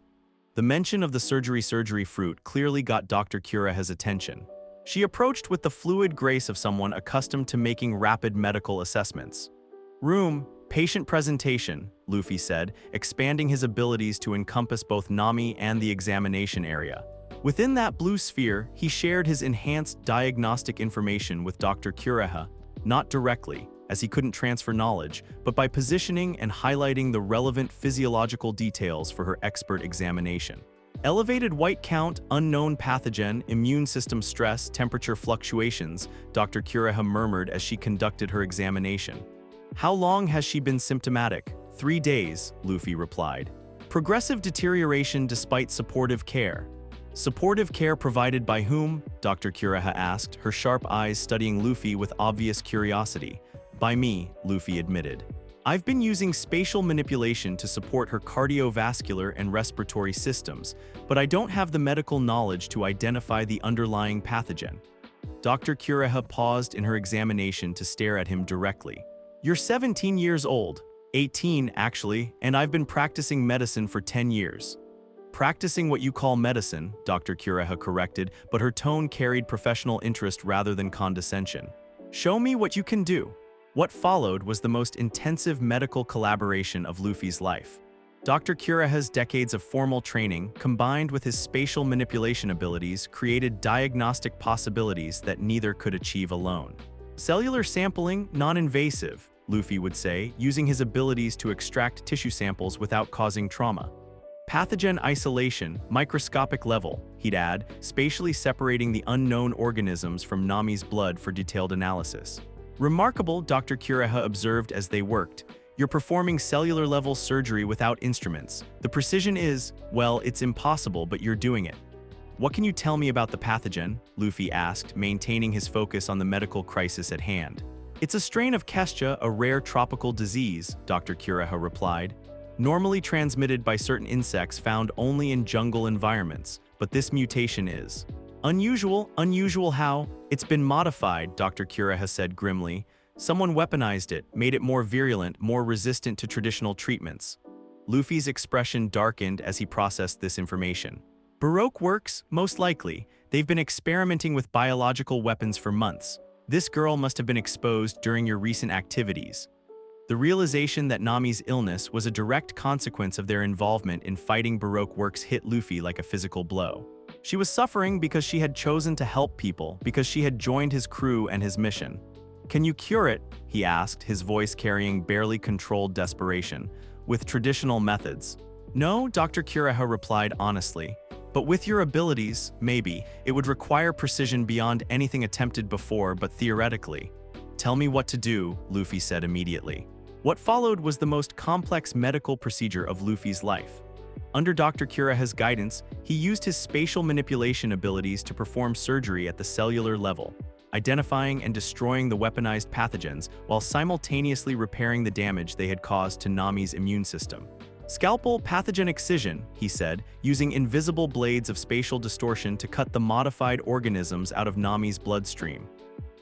The mention of the surgery fruit clearly got Dr. Kureha's attention. She approached with the fluid grace of someone accustomed to making rapid medical assessments. "Room, patient presentation," Luffy said, expanding his abilities to encompass both Nami and the examination area. Within that blue sphere, he shared his enhanced diagnostic information with Dr. Kureha, not directly, as he couldn't transfer knowledge, but by positioning and highlighting the relevant physiological details for her expert examination. "Elevated white count, unknown pathogen, immune system stress, temperature fluctuations," Dr. Kureha murmured as she conducted her examination. "How long has she been symptomatic?" 3 days, Luffy replied. "Progressive deterioration despite supportive care." "Supportive care provided by whom?" Dr. Kureha asked, her sharp eyes studying Luffy with obvious curiosity. "By me," Luffy admitted. "I've been using spatial manipulation to support her cardiovascular and respiratory systems, but I don't have the medical knowledge to identify the underlying pathogen." Dr. Kureha paused in her examination to stare at him directly. "You're 17 years old. 18, actually, and I've been practicing medicine for 10 years. "Practicing what you call medicine," Dr. Kureha corrected, but her tone carried professional interest rather than condescension. "Show me what you can do." What followed was the most intensive medical collaboration of Luffy's life. Dr. Kureha's decades of formal training, combined with his spatial manipulation abilities, created diagnostic possibilities that neither could achieve alone. "Cellular sampling, non-invasive," Luffy would say, using his abilities to extract tissue samples without causing trauma. "Pathogen isolation, microscopic level," he'd add, spatially separating the unknown organisms from Nami's blood for detailed analysis. "Remarkable," Dr. Kureha observed as they worked. "You're performing cellular-level surgery without instruments. The precision is, well, it's impossible, but you're doing it." "What can you tell me about the pathogen?" Luffy asked, maintaining his focus on the medical crisis at hand. It's a strain of Kestia, a rare tropical disease, Dr. Kureha replied. Normally transmitted by certain insects found only in jungle environments, but this mutation is unusual. Unusual how? It's been modified, Dr. Kureha said grimly. Someone weaponized it, made it more virulent, more resistant to traditional treatments. Luffy's expression darkened as he processed this information. Baroque works, most likely. They've been experimenting with biological weapons for months. This girl must have been exposed during your recent activities. The realization that Nami's illness was a direct consequence of their involvement in fighting Baroque works hit Luffy like a physical blow. She was suffering because she had chosen to help people, because she had joined his crew and his mission. Can you cure it? He asked, his voice carrying barely controlled desperation. With traditional methods. No, Dr. Kureha replied honestly. But with your abilities, maybe. It would require precision beyond anything attempted before, but theoretically. Tell me what to do, Luffy said immediately. What followed was the most complex medical procedure of Luffy's life. Under Dr. Kureha's guidance, he used his spatial manipulation abilities to perform surgery at the cellular level, identifying and destroying the weaponized pathogens while simultaneously repairing the damage they had caused to Nami's immune system. Scalpel pathogen excision, he said, using invisible blades of spatial distortion to cut the modified organisms out of Nami's bloodstream.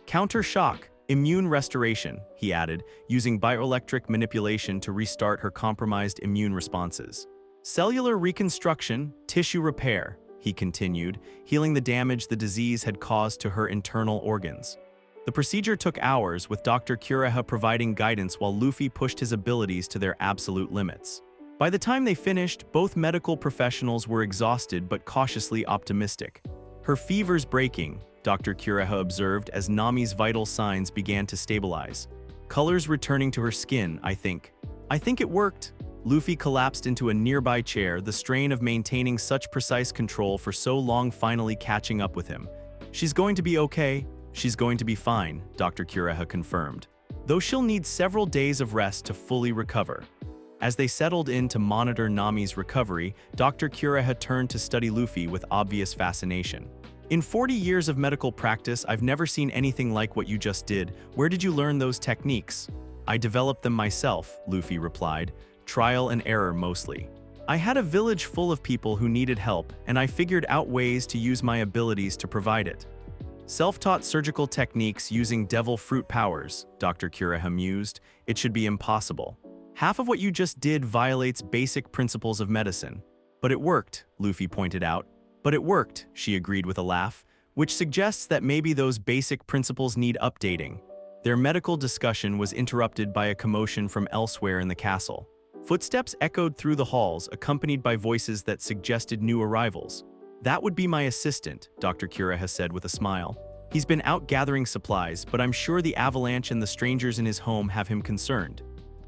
Counter shock, immune restoration, he added, using bioelectric manipulation to restart her compromised immune responses. Cellular reconstruction, tissue repair, he continued, healing the damage the disease had caused to her internal organs. The procedure took hours, with Dr. Kureha providing guidance while Luffy pushed his abilities to their absolute limits. By the time they finished, both medical professionals were exhausted but cautiously optimistic. Her fever's breaking, Dr. Kureha observed as Nami's vital signs began to stabilize. Colors returning to her skin, I think. I think it worked. Luffy collapsed into a nearby chair, the strain of maintaining such precise control for so long finally catching up with him. She's going to be okay. She's going to be fine, Dr. Kureha confirmed. Though she'll need several days of rest to fully recover. As they settled in to monitor Nami's recovery, Dr. Kureha turned to study Luffy with obvious fascination. In 40 years of medical practice, I've never seen anything like what you just did. Where did you learn those techniques? I developed them myself, Luffy replied. Trial and error mostly. I had a village full of people who needed help, and I figured out ways to use my abilities to provide it. Self-taught surgical techniques using devil fruit powers, Dr. Kureha mused. It should be impossible. Half of what you just did violates basic principles of medicine. But it worked, Luffy pointed out. But it worked, she agreed with a laugh, which suggests that maybe those basic principles need updating. Their medical discussion was interrupted by a commotion from elsewhere in the castle. Footsteps echoed through the halls, accompanied by voices that suggested new arrivals. That would be my assistant, Dr. Kureha said with a smile. He's been out gathering supplies, but I'm sure the avalanche and the strangers in his home have him concerned.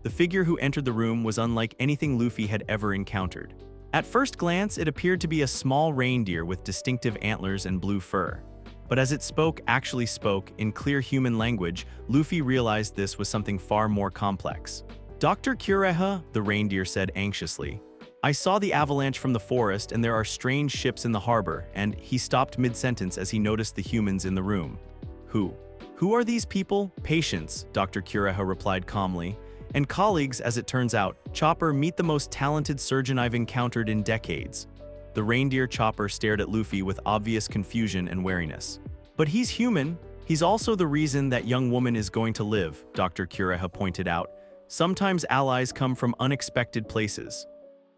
The figure who entered the room was unlike anything Luffy had ever encountered. At first glance, it appeared to be a small reindeer with distinctive antlers and blue fur. But as it actually spoke, in clear human language, Luffy realized this was something far more complex. Dr. Kureha, the reindeer said anxiously. I saw the avalanche from the forest and there are strange ships in the harbor, and he stopped mid-sentence as he noticed the humans in the room. Who? Who are these people? Patients, Dr. Kureha replied calmly. And colleagues, as it turns out. Chopper, meet the most talented surgeon I've encountered in decades. The reindeer Chopper stared at Luffy with obvious confusion and wariness. But he's human. He's also the reason that young woman is going to live, Dr. Kureha pointed out. Sometimes allies come from unexpected places.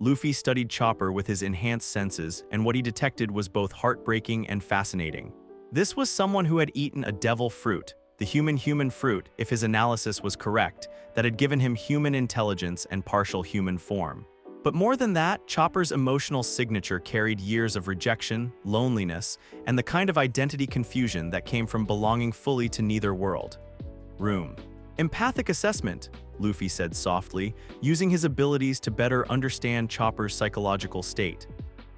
Luffy studied Chopper with his enhanced senses, and what he detected was both heartbreaking and fascinating. This was someone who had eaten a devil fruit, the human fruit, if his analysis was correct, that had given him human intelligence and partial human form. But more than that, Chopper's emotional signature carried years of rejection, loneliness, and the kind of identity confusion that came from belonging fully to neither world. Room. Empathic assessment, Luffy said softly, using his abilities to better understand Chopper's psychological state.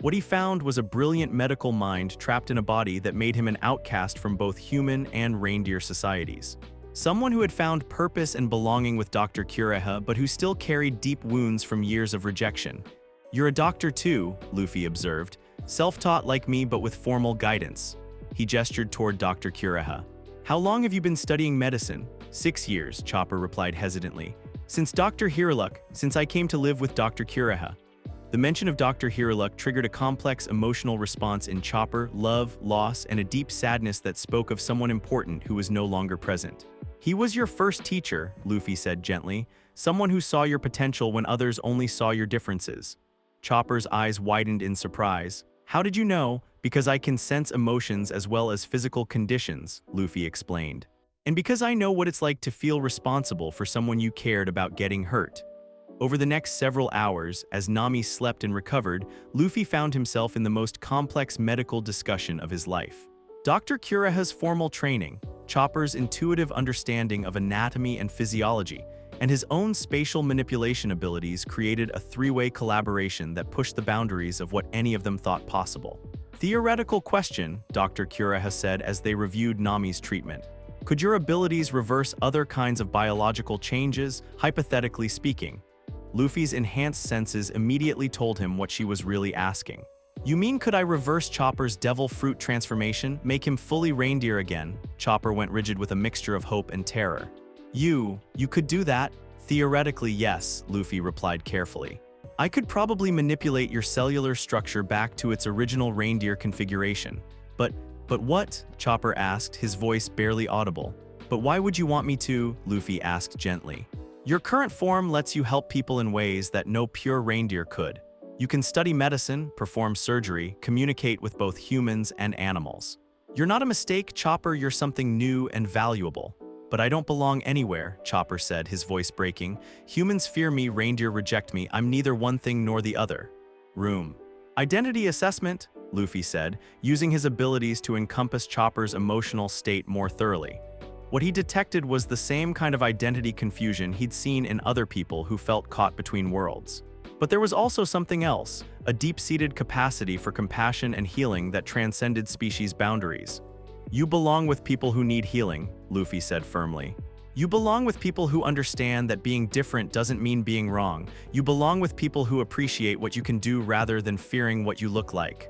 What he found was a brilliant medical mind trapped in a body that made him an outcast from both human and reindeer societies. Someone who had found purpose and belonging with Dr. Kureha, but who still carried deep wounds from years of rejection. You're a doctor too, Luffy observed, self-taught like me but with formal guidance. He gestured toward Dr. Kureha. How long have you been studying medicine? 6 years, Chopper replied hesitantly. Since Dr. Hiruluk, since I came to live with Dr. Kuraha. The mention of Dr. Hiruluk triggered a complex emotional response in Chopper, love, loss, and a deep sadness that spoke of someone important who was no longer present. He was your first teacher, Luffy said gently, someone who saw your potential when others only saw your differences. Chopper's eyes widened in surprise. How did you know? Because I can sense emotions as well as physical conditions, Luffy explained. And because I know what it's like to feel responsible for someone you cared about getting hurt. Over the next several hours, as Nami slept and recovered, Luffy found himself in the most complex medical discussion of his life. Dr. Kuraha's formal training, Chopper's intuitive understanding of anatomy and physiology, and his own spatial manipulation abilities created a three-way collaboration that pushed the boundaries of what any of them thought possible. Theoretical question, Dr. Kuraha said as they reviewed Nami's treatment. Could your abilities reverse other kinds of biological changes, hypothetically speaking? Luffy's enhanced senses immediately told him what she was really asking. You mean could I reverse Chopper's devil fruit transformation, make him fully reindeer again? Chopper went rigid with a mixture of hope and terror. You could do that? Theoretically, yes, Luffy replied carefully. I could probably manipulate your cellular structure back to its original reindeer configuration. But what? Chopper asked, his voice barely audible. But why would you want me to? Luffy asked gently. Your current form lets you help people in ways that no pure reindeer could. You can study medicine, perform surgery, communicate with both humans and animals. You're not a mistake, Chopper, you're something new and valuable. But I don't belong anywhere, Chopper said, his voice breaking. Humans fear me, reindeer reject me, I'm neither one thing nor the other. Room. Identity assessment, Luffy said, using his abilities to encompass Chopper's emotional state more thoroughly. What he detected was the same kind of identity confusion he'd seen in other people who felt caught between worlds. But there was also something else, a deep-seated capacity for compassion and healing that transcended species boundaries. You belong with people who need healing, Luffy said firmly. You belong with people who understand that being different doesn't mean being wrong. You belong with people who appreciate what you can do rather than fearing what you look like.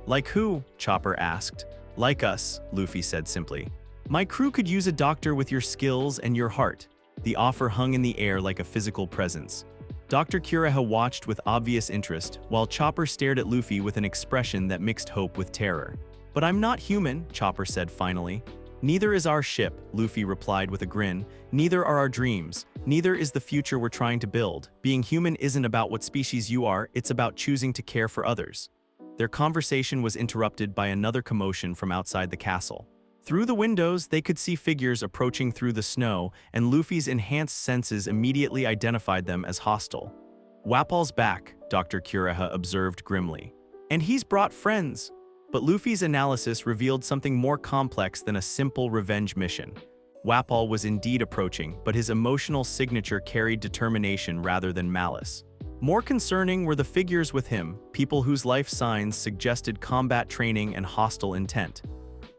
Like who? Chopper asked. Like us, Luffy said simply. My crew could use a doctor with your skills and your heart. The offer hung in the air like a physical presence. Dr. Kuraha watched with obvious interest, while Chopper stared at Luffy with an expression that mixed hope with terror. But I'm not human, Chopper said finally. Neither is our ship, Luffy replied with a grin. Neither are our dreams. Neither is the future we're trying to build. Being human isn't about what species you are, it's about choosing to care for others. Their conversation was interrupted by another commotion from outside the castle. Through the windows, they could see figures approaching through the snow, and Luffy's enhanced senses immediately identified them as hostile. Wapol's back, Dr. Kuraha observed grimly. And he's brought friends. But Luffy's analysis revealed something more complex than a simple revenge mission. Wapol was indeed approaching, but his emotional signature carried determination rather than malice. More concerning were the figures with him, people whose life signs suggested combat training and hostile intent.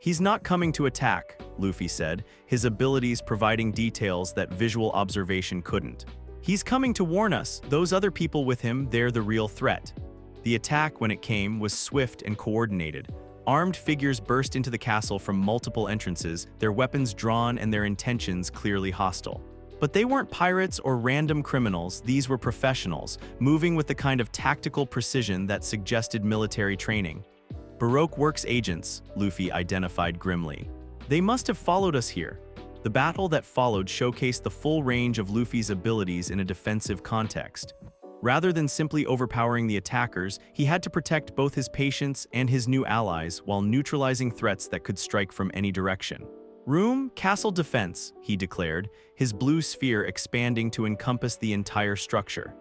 He's not coming to attack, Luffy said, his abilities providing details that visual observation couldn't. He's coming to warn us, those other people with him, they're the real threat. The attack, when it came, was swift and coordinated. Armed figures burst into the castle from multiple entrances, their weapons drawn and their intentions clearly hostile. But they weren't pirates or random criminals, these were professionals, moving with the kind of tactical precision that suggested military training. Baroque Works agents, Luffy identified grimly. They must have followed us here. The battle that followed showcased the full range of Luffy's abilities in a defensive context. Rather than simply overpowering the attackers, he had to protect both his patients and his new allies while neutralizing threats that could strike from any direction. Room, castle defense, he declared, his blue sphere expanding to encompass the entire structure.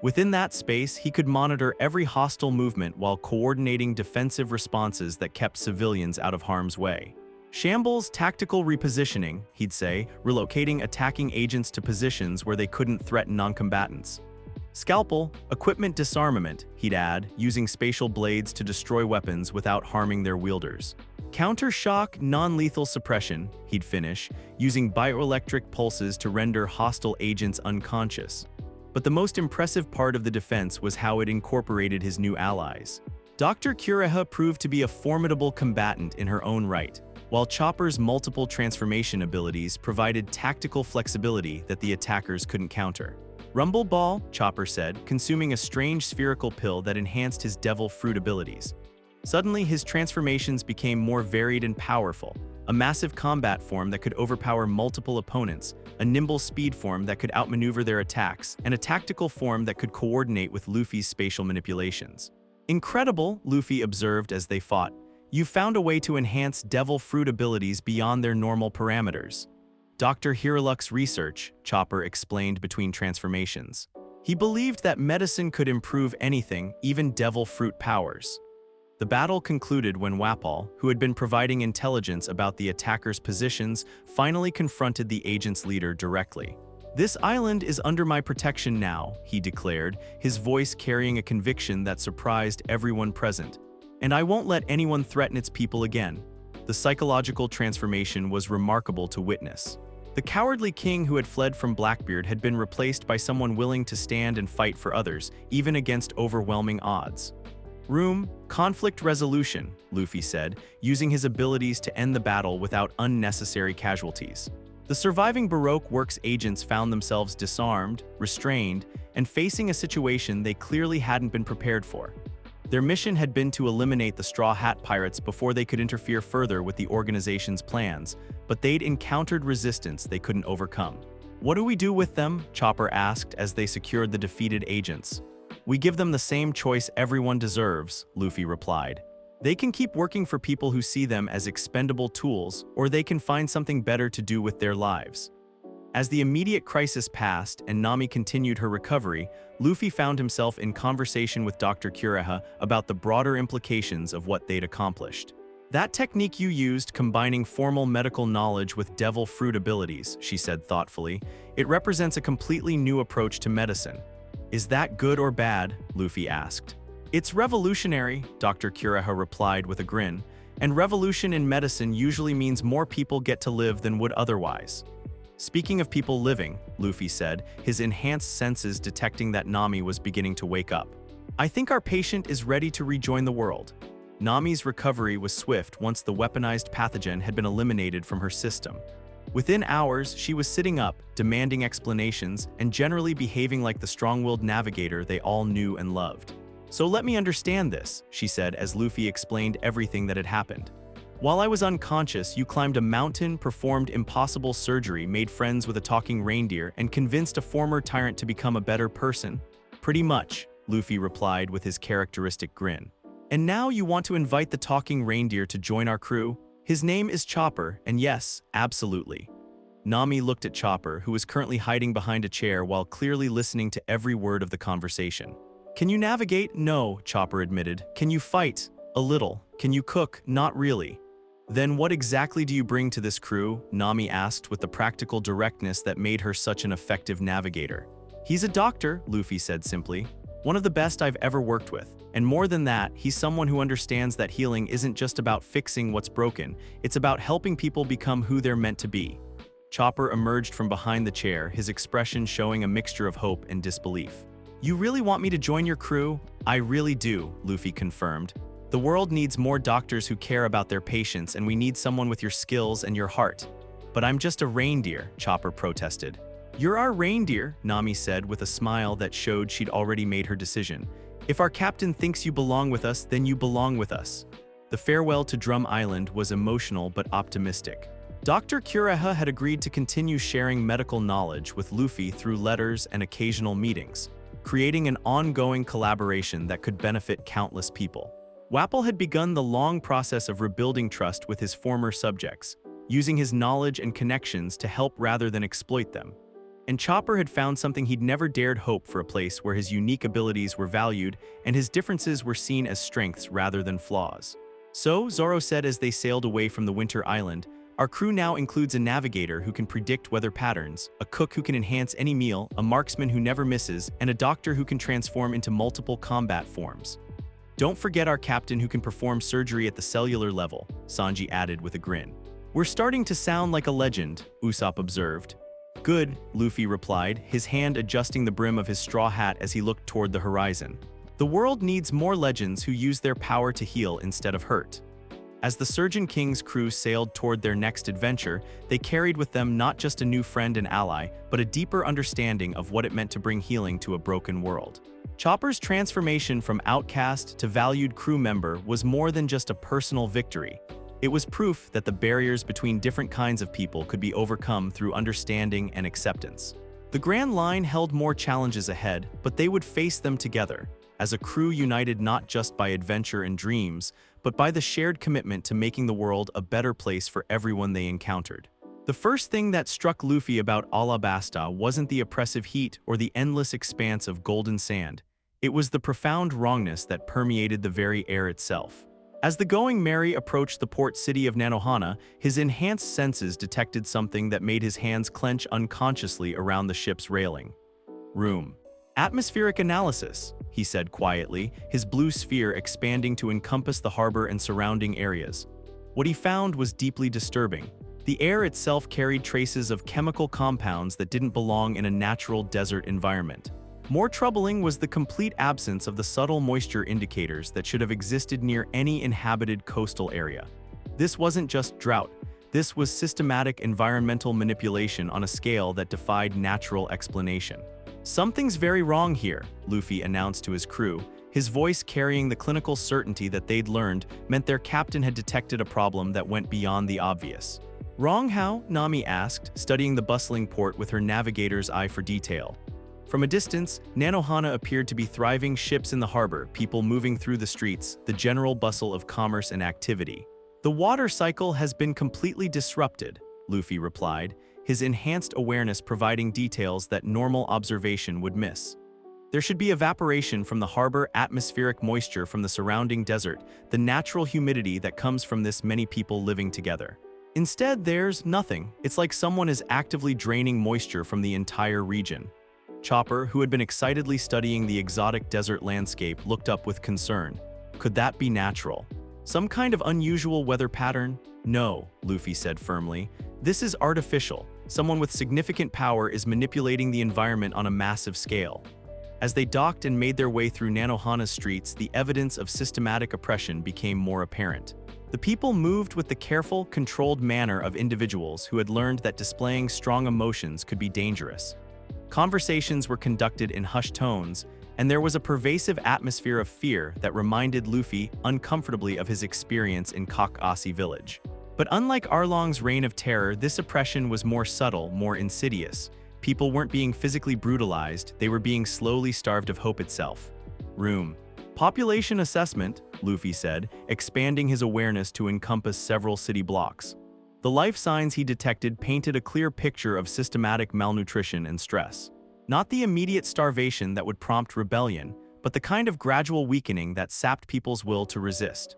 Within that space, he could monitor every hostile movement while coordinating defensive responses that kept civilians out of harm's way. Shambles, tactical repositioning, he'd say, relocating attacking agents to positions where they couldn't threaten non-combatants. Scalpel, equipment disarmament, he'd add, using spatial blades to destroy weapons without harming their wielders. Counter-shock, non-lethal suppression, he'd finish, using bioelectric pulses to render hostile agents unconscious. But the most impressive part of the defense was how it incorporated his new allies. Dr. Kuraha proved to be a formidable combatant in her own right. while Chopper's multiple transformation abilities provided tactical flexibility that the attackers couldn't counter. Rumble Ball, Chopper said, consuming a strange spherical pill that enhanced his devil fruit abilities. Suddenly, his transformations became more varied and powerful. A massive combat form that could overpower multiple opponents, a nimble speed form that could outmaneuver their attacks, and a tactical form that could coordinate with Luffy's spatial manipulations. Incredible, Luffy observed as they fought. You found a way to enhance devil fruit abilities beyond their normal parameters. Dr. Hiruluk's research, Chopper explained between transformations. He believed that medicine could improve anything, even devil fruit powers. The battle concluded when Wapol, who had been providing intelligence about the attackers' positions, finally confronted the agent's leader directly. "This island is under my protection now," he declared, his voice carrying a conviction that surprised everyone present. "And I won't let anyone threaten its people again." The psychological transformation was remarkable to witness. The cowardly king who had fled from Blackbeard had been replaced by someone willing to stand and fight for others, even against overwhelming odds. Conflict resolution, Luffy said, using his abilities to end the battle without unnecessary casualties. The surviving Baroque Works agents found themselves disarmed, restrained, and facing a situation they clearly hadn't been prepared for. Their mission had been to eliminate the Straw Hat Pirates before they could interfere further with the organization's plans, but they'd encountered resistance they couldn't overcome. "What do we do with them?" Chopper asked as they secured the defeated agents. "We give them the same choice everyone deserves," Luffy replied. "They can keep working for people who see them as expendable tools, or they can find something better to do with their lives." As the immediate crisis passed and Nami continued her recovery, Luffy found himself in conversation with Dr. Kureha about the broader implications of what they'd accomplished. "That technique you used, combining formal medical knowledge with devil fruit abilities," she said thoughtfully, "it represents a completely new approach to medicine." "Is that good or bad?" Luffy asked. "It's revolutionary," Dr. Kureha replied with a grin, "and revolution in medicine usually means more people get to live than would otherwise." "Speaking of people living," Luffy said, his enhanced senses detecting that Nami was beginning to wake up. "I think our patient is ready to rejoin the world." Nami's recovery was swift once the weaponized pathogen had been eliminated from her system. Within hours, she was sitting up, demanding explanations, and generally behaving like the strong-willed navigator they all knew and loved. "So let me understand this," she said as Luffy explained everything that had happened. "While I was unconscious, you climbed a mountain, performed impossible surgery, made friends with a talking reindeer, and convinced a former tyrant to become a better person?" "Pretty much," Luffy replied with his characteristic grin. "And now you want to invite the talking reindeer to join our crew? His name is Chopper, and yes, absolutely." Nami looked at Chopper, who was currently hiding behind a chair while clearly listening to every word of the conversation. "Can you navigate?" "No," Chopper admitted. "Can you fight?" "A little." "Can you cook?" "Not really." "Then what exactly do you bring to this crew?" Nami asked with the practical directness that made her such an effective navigator. "He's a doctor," Luffy said simply. "One of the best I've ever worked with. And more than that, he's someone who understands that healing isn't just about fixing what's broken, it's about helping people become who they're meant to be." Chopper emerged from behind the chair, his expression showing a mixture of hope and disbelief. "You really want me to join your crew?" "I really do," Luffy confirmed. "The world needs more doctors who care about their patients, and we need someone with your skills and your heart." "But I'm just a reindeer," Chopper protested. "You're our reindeer," Nami said with a smile that showed she'd already made her decision. "If our captain thinks you belong with us, then you belong with us." The farewell to Drum Island was emotional but optimistic. Dr. Kureha had agreed to continue sharing medical knowledge with Luffy through letters and occasional meetings, creating an ongoing collaboration that could benefit countless people. Wapol had begun the long process of rebuilding trust with his former subjects, using his knowledge and connections to help rather than exploit them. And Chopper had found something he'd never dared hope for, a place where his unique abilities were valued and his differences were seen as strengths rather than flaws. "So," Zoro said as they sailed away from the Winter Island, "our crew now includes a navigator who can predict weather patterns, a cook who can enhance any meal, a marksman who never misses, and a doctor who can transform into multiple combat forms. Don't forget our captain who can perform surgery at the cellular level," Sanji added with a grin. "We're starting to sound like a legend," Usopp observed. "Good," Luffy replied, his hand adjusting the brim of his straw hat as he looked toward the horizon. "The world needs more legends who use their power to heal instead of hurt." As the Surgeon King's crew sailed toward their next adventure, they carried with them not just a new friend and ally, but a deeper understanding of what it meant to bring healing to a broken world. Chopper's transformation from outcast to valued crew member was more than just a personal victory. It was proof that the barriers between different kinds of people could be overcome through understanding and acceptance. The Grand Line held more challenges ahead, but they would face them together, as a crew united not just by adventure and dreams, but by the shared commitment to making the world a better place for everyone they encountered. The first thing that struck Luffy about Alabasta wasn't the oppressive heat or the endless expanse of golden sand. It was the profound wrongness that permeated the very air itself. As the Going Merry approached the port city of Nanohana, his enhanced senses detected something that made his hands clench unconsciously around the ship's railing. Room. Atmospheric analysis, he said quietly, his blue sphere expanding to encompass the harbor and surrounding areas. What he found was deeply disturbing. The air itself carried traces of chemical compounds that didn't belong in a natural desert environment. More troubling was the complete absence of the subtle moisture indicators that should have existed near any inhabited coastal area. This wasn't just drought. This was systematic environmental manipulation on a scale that defied natural explanation. "Something's very wrong here," Luffy announced to his crew. His voice carrying the clinical certainty that they'd learned meant their captain had detected a problem that went beyond the obvious. "Wrong how?" Nami asked, studying the bustling port with her navigator's eye for detail. From a distance, Nanohana appeared to be thriving, ships in the harbor, people moving through the streets, the general bustle of commerce and activity. "The water cycle has been completely disrupted," Luffy replied, his enhanced awareness providing details that normal observation would miss. "There should be evaporation from the harbor, atmospheric moisture from the surrounding desert, the natural humidity that comes from this many people living together. Instead, there's nothing. It's like someone is actively draining moisture from the entire region." Chopper, who had been excitedly studying the exotic desert landscape, looked up with concern. Could that be natural? Some kind of unusual weather pattern? "No," Luffy said firmly. "This is artificial. Someone with significant power is manipulating the environment on a massive scale." As they docked and made their way through Nanohana's streets, the evidence of systematic oppression became more apparent. The people moved with the careful, controlled manner of individuals who had learned that displaying strong emotions could be dangerous. Conversations were conducted in hushed tones, and there was a pervasive atmosphere of fear that reminded Luffy uncomfortably of his experience in Kakasi village. But unlike Arlong's reign of terror, this oppression was more subtle, more insidious. People weren't being physically brutalized, they were being slowly starved of hope itself. Room. Population assessment, Luffy said, expanding his awareness to encompass several city blocks. The life signs he detected painted a clear picture of systematic malnutrition and stress. Not the immediate starvation that would prompt rebellion, but the kind of gradual weakening that sapped people's will to resist.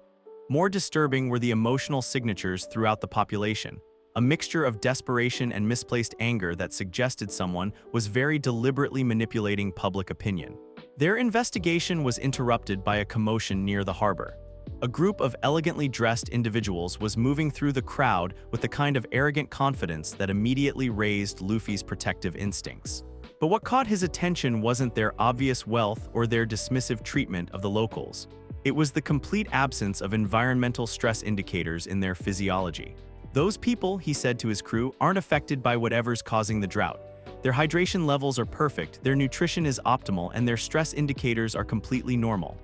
More disturbing were the emotional signatures throughout the population, a mixture of desperation and misplaced anger that suggested someone was very deliberately manipulating public opinion. Their investigation was interrupted by a commotion near the harbor. A group of elegantly dressed individuals was moving through the crowd with the kind of arrogant confidence that immediately raised Luffy's protective instincts. But what caught his attention wasn't their obvious wealth or their dismissive treatment of the locals. It was the complete absence of environmental stress indicators in their physiology. "Those people," he said to his crew, "aren't affected by whatever's causing the drought. Their hydration levels are perfect, their nutrition is optimal, and their stress indicators are completely normal."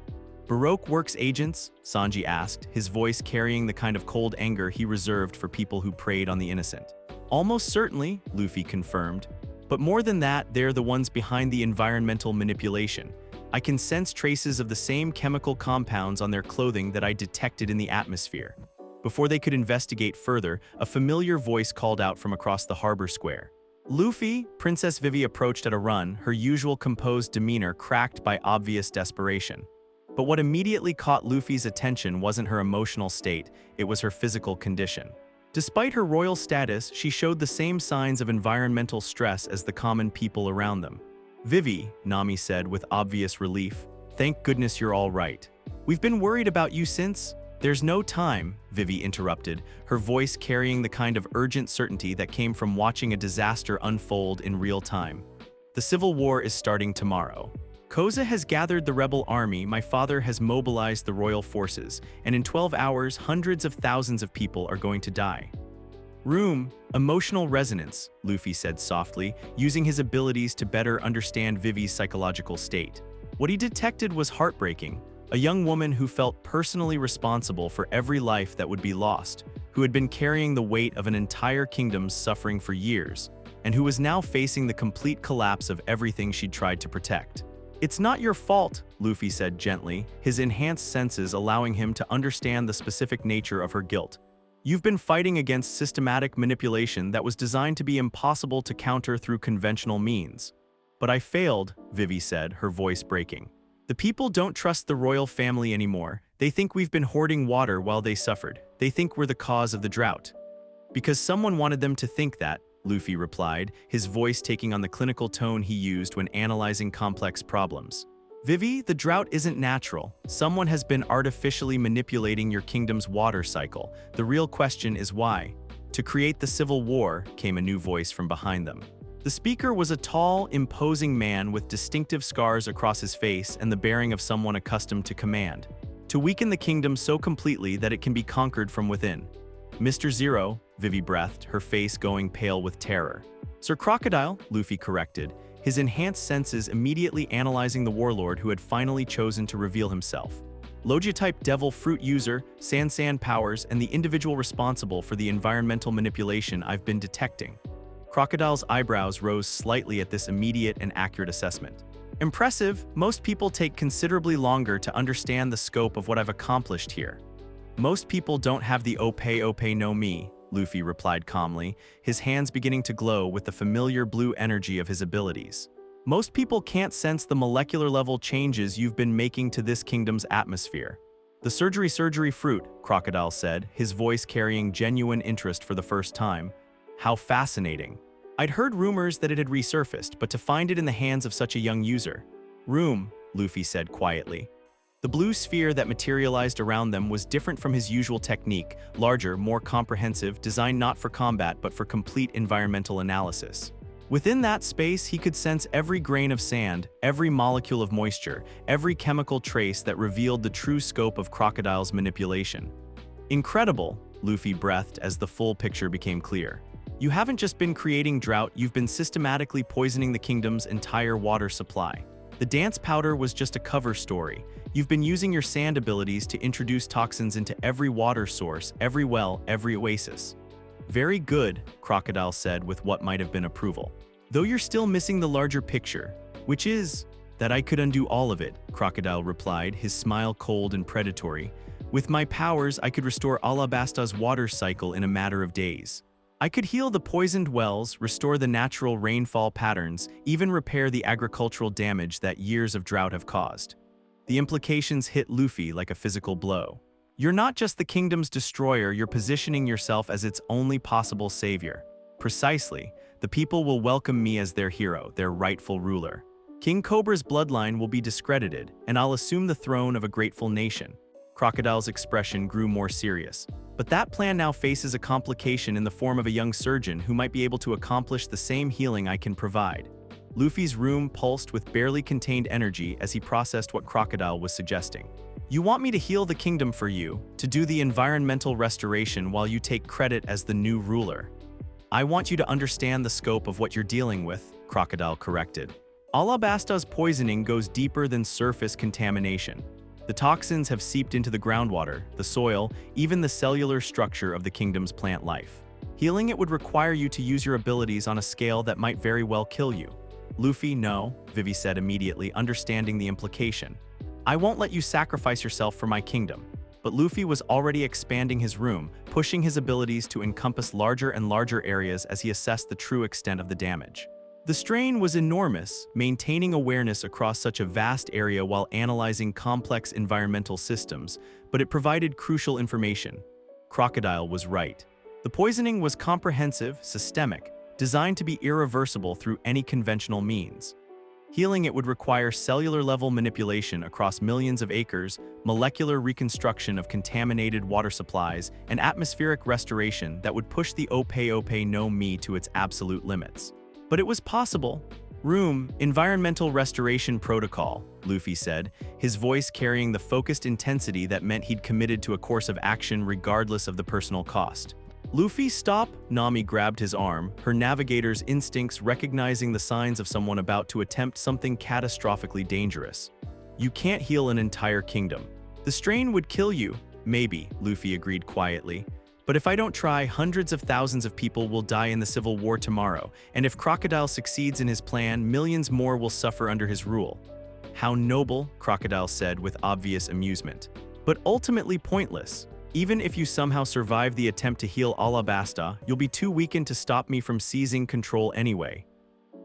"Baroque works agents?" Sanji asked, his voice carrying the kind of cold anger he reserved for people who preyed on the innocent. "Almost certainly," Luffy confirmed. "But more than that, they're the ones behind the environmental manipulation. I can sense traces of the same chemical compounds on their clothing that I detected in the atmosphere." Before they could investigate further, a familiar voice called out from across the harbor square. "Luffy!" Princess Vivi approached at a run, her usual composed demeanor cracked by obvious desperation. But what immediately caught Luffy's attention wasn't her emotional state, it was her physical condition. Despite her royal status, she showed the same signs of environmental stress as the common people around them. "Vivi," Nami said with obvious relief, "thank goodness you're all right. We've been worried about you since—" "There's no time," Vivi interrupted, her voice carrying the kind of urgent certainty that came from watching a disaster unfold in real time. "The civil war is starting tomorrow." Koza has gathered the rebel army, my father has mobilized the royal forces, and in 12 hours, hundreds of thousands of people are going to die. Room, emotional resonance, Luffy said softly, using his abilities to better understand Vivi's psychological state. What he detected was heartbreaking. A young woman who felt personally responsible for every life that would be lost, who had been carrying the weight of an entire kingdom's suffering for years, and who was now facing the complete collapse of everything she'd tried to protect. It's not your fault, Luffy said gently, his enhanced senses allowing him to understand the specific nature of her guilt. You've been fighting against systematic manipulation that was designed to be impossible to counter through conventional means. But I failed, Vivi said, her voice breaking. The people don't trust the royal family anymore. They think we've been hoarding water while they suffered. They think we're the cause of the drought. Because someone wanted them to think that, Luffy replied, his voice taking on the clinical tone he used when analyzing complex problems. Vivi, the drought isn't natural. Someone has been artificially manipulating your kingdom's water cycle. The real question is why. To create the civil war, came a new voice from behind them. The speaker was a tall, imposing man with distinctive scars across his face and the bearing of someone accustomed to command. To weaken the kingdom so completely that it can be conquered from within. Mr. Zero, Vivi breathed, her face going pale with terror. Sir Crocodile, Luffy corrected, his enhanced senses immediately analyzing the warlord who had finally chosen to reveal himself. Logia-type devil fruit user, Sand powers, and the individual responsible for the environmental manipulation I've been detecting. Crocodile's eyebrows rose slightly at this immediate and accurate assessment. Impressive, most people take considerably longer to understand the scope of what I've accomplished here. Most people don't have the Ope-Ope Nomi, Luffy replied calmly, his hands beginning to glow with the familiar blue energy of his abilities. Most people can't sense the molecular-level changes you've been making to this kingdom's atmosphere. The surgery fruit, Crocodile said, his voice carrying genuine interest for the first time. How fascinating. I'd heard rumors that it had resurfaced, but to find it in the hands of such a young user. Room, Luffy said quietly. The blue sphere that materialized around them was different from his usual technique, larger, more comprehensive, designed not for combat but for complete environmental analysis. Within that space, he could sense every grain of sand, every molecule of moisture, every chemical trace that revealed the true scope of Crocodile's manipulation. Incredible, Luffy breathed as the full picture became clear. You haven't just been creating drought, you've been systematically poisoning the kingdom's entire water supply. The dance powder was just a cover story. You've been using your sand abilities to introduce toxins into every water source, every well, every oasis. Very good, Crocodile said with what might have been approval. Though you're still missing the larger picture, which is that I could undo all of it, Crocodile replied, his smile cold and predatory. With my powers, I could restore Alabasta's water cycle in a matter of days. I could heal the poisoned wells, restore the natural rainfall patterns, even repair the agricultural damage that years of drought have caused. The implications hit Luffy like a physical blow. You're not just the kingdom's destroyer, you're positioning yourself as its only possible savior. Precisely, the people will welcome me as their hero, their rightful ruler. King Cobra's bloodline will be discredited, and I'll assume the throne of a grateful nation. Crocodile's expression grew more serious. But that plan now faces a complication in the form of a young surgeon who might be able to accomplish the same healing I can provide. Luffy's room pulsed with barely contained energy as he processed what Crocodile was suggesting. You want me to heal the kingdom for you, to do the environmental restoration while you take credit as the new ruler. I want you to understand the scope of what you're dealing with, Crocodile corrected. Alabasta's poisoning goes deeper than surface contamination. The toxins have seeped into the groundwater, the soil, even the cellular structure of the kingdom's plant life. Healing it would require you to use your abilities on a scale that might very well kill you. Luffy, no, Vivi said immediately, understanding the implication. I won't let you sacrifice yourself for my kingdom. But Luffy was already expanding his room, pushing his abilities to encompass larger and larger areas as he assessed the true extent of the damage. The strain was enormous, maintaining awareness across such a vast area while analyzing complex environmental systems, but it provided crucial information. Crocodile was right. The poisoning was comprehensive, systemic, designed to be irreversible through any conventional means. Healing it would require cellular-level manipulation across millions of acres, molecular reconstruction of contaminated water supplies, and atmospheric restoration that would push the Ope-Ope Nomi to its absolute limits. But it was possible. Room, environmental restoration protocol, Luffy said, his voice carrying the focused intensity that meant he'd committed to a course of action regardless of the personal cost. Luffy, stop! Nami grabbed his arm, her navigator's instincts recognizing the signs of someone about to attempt something catastrophically dangerous. You can't heal an entire kingdom. The strain would kill you. Maybe, Luffy agreed quietly. But if I don't try, hundreds of thousands of people will die in the civil war tomorrow, and if Crocodile succeeds in his plan, millions more will suffer under his rule. How noble, Crocodile said with obvious amusement. But ultimately pointless. Even if you somehow survive the attempt to heal Alabasta, you'll be too weakened to stop me from seizing control anyway.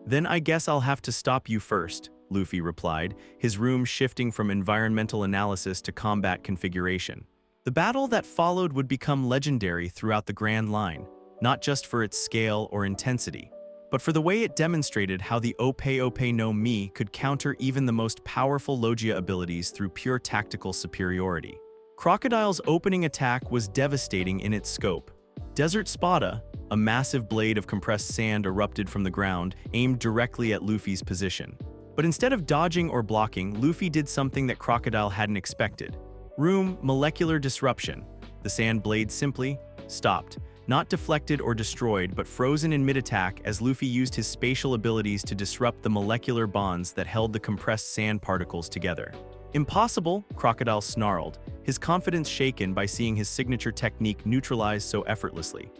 Then I guess I'll have to stop you first, Luffy replied, his room shifting from environmental analysis to combat configuration. The battle that followed would become legendary throughout the Grand Line, not just for its scale or intensity, but for the way it demonstrated how the Ope-Ope Nomi could counter even the most powerful Logia abilities through pure tactical superiority. Crocodile's opening attack was devastating in its scope. Desert Spada, a massive blade of compressed sand erupted from the ground, aimed directly at Luffy's position. But instead of dodging or blocking, Luffy did something that Crocodile hadn't expected. Room, molecular disruption. The sand blade simply stopped, not deflected or destroyed, but frozen in mid-attack as Luffy used his spatial abilities to disrupt the molecular bonds that held the compressed sand particles together. Impossible, Crocodile snarled, his confidence shaken by seeing his signature technique neutralized so effortlessly.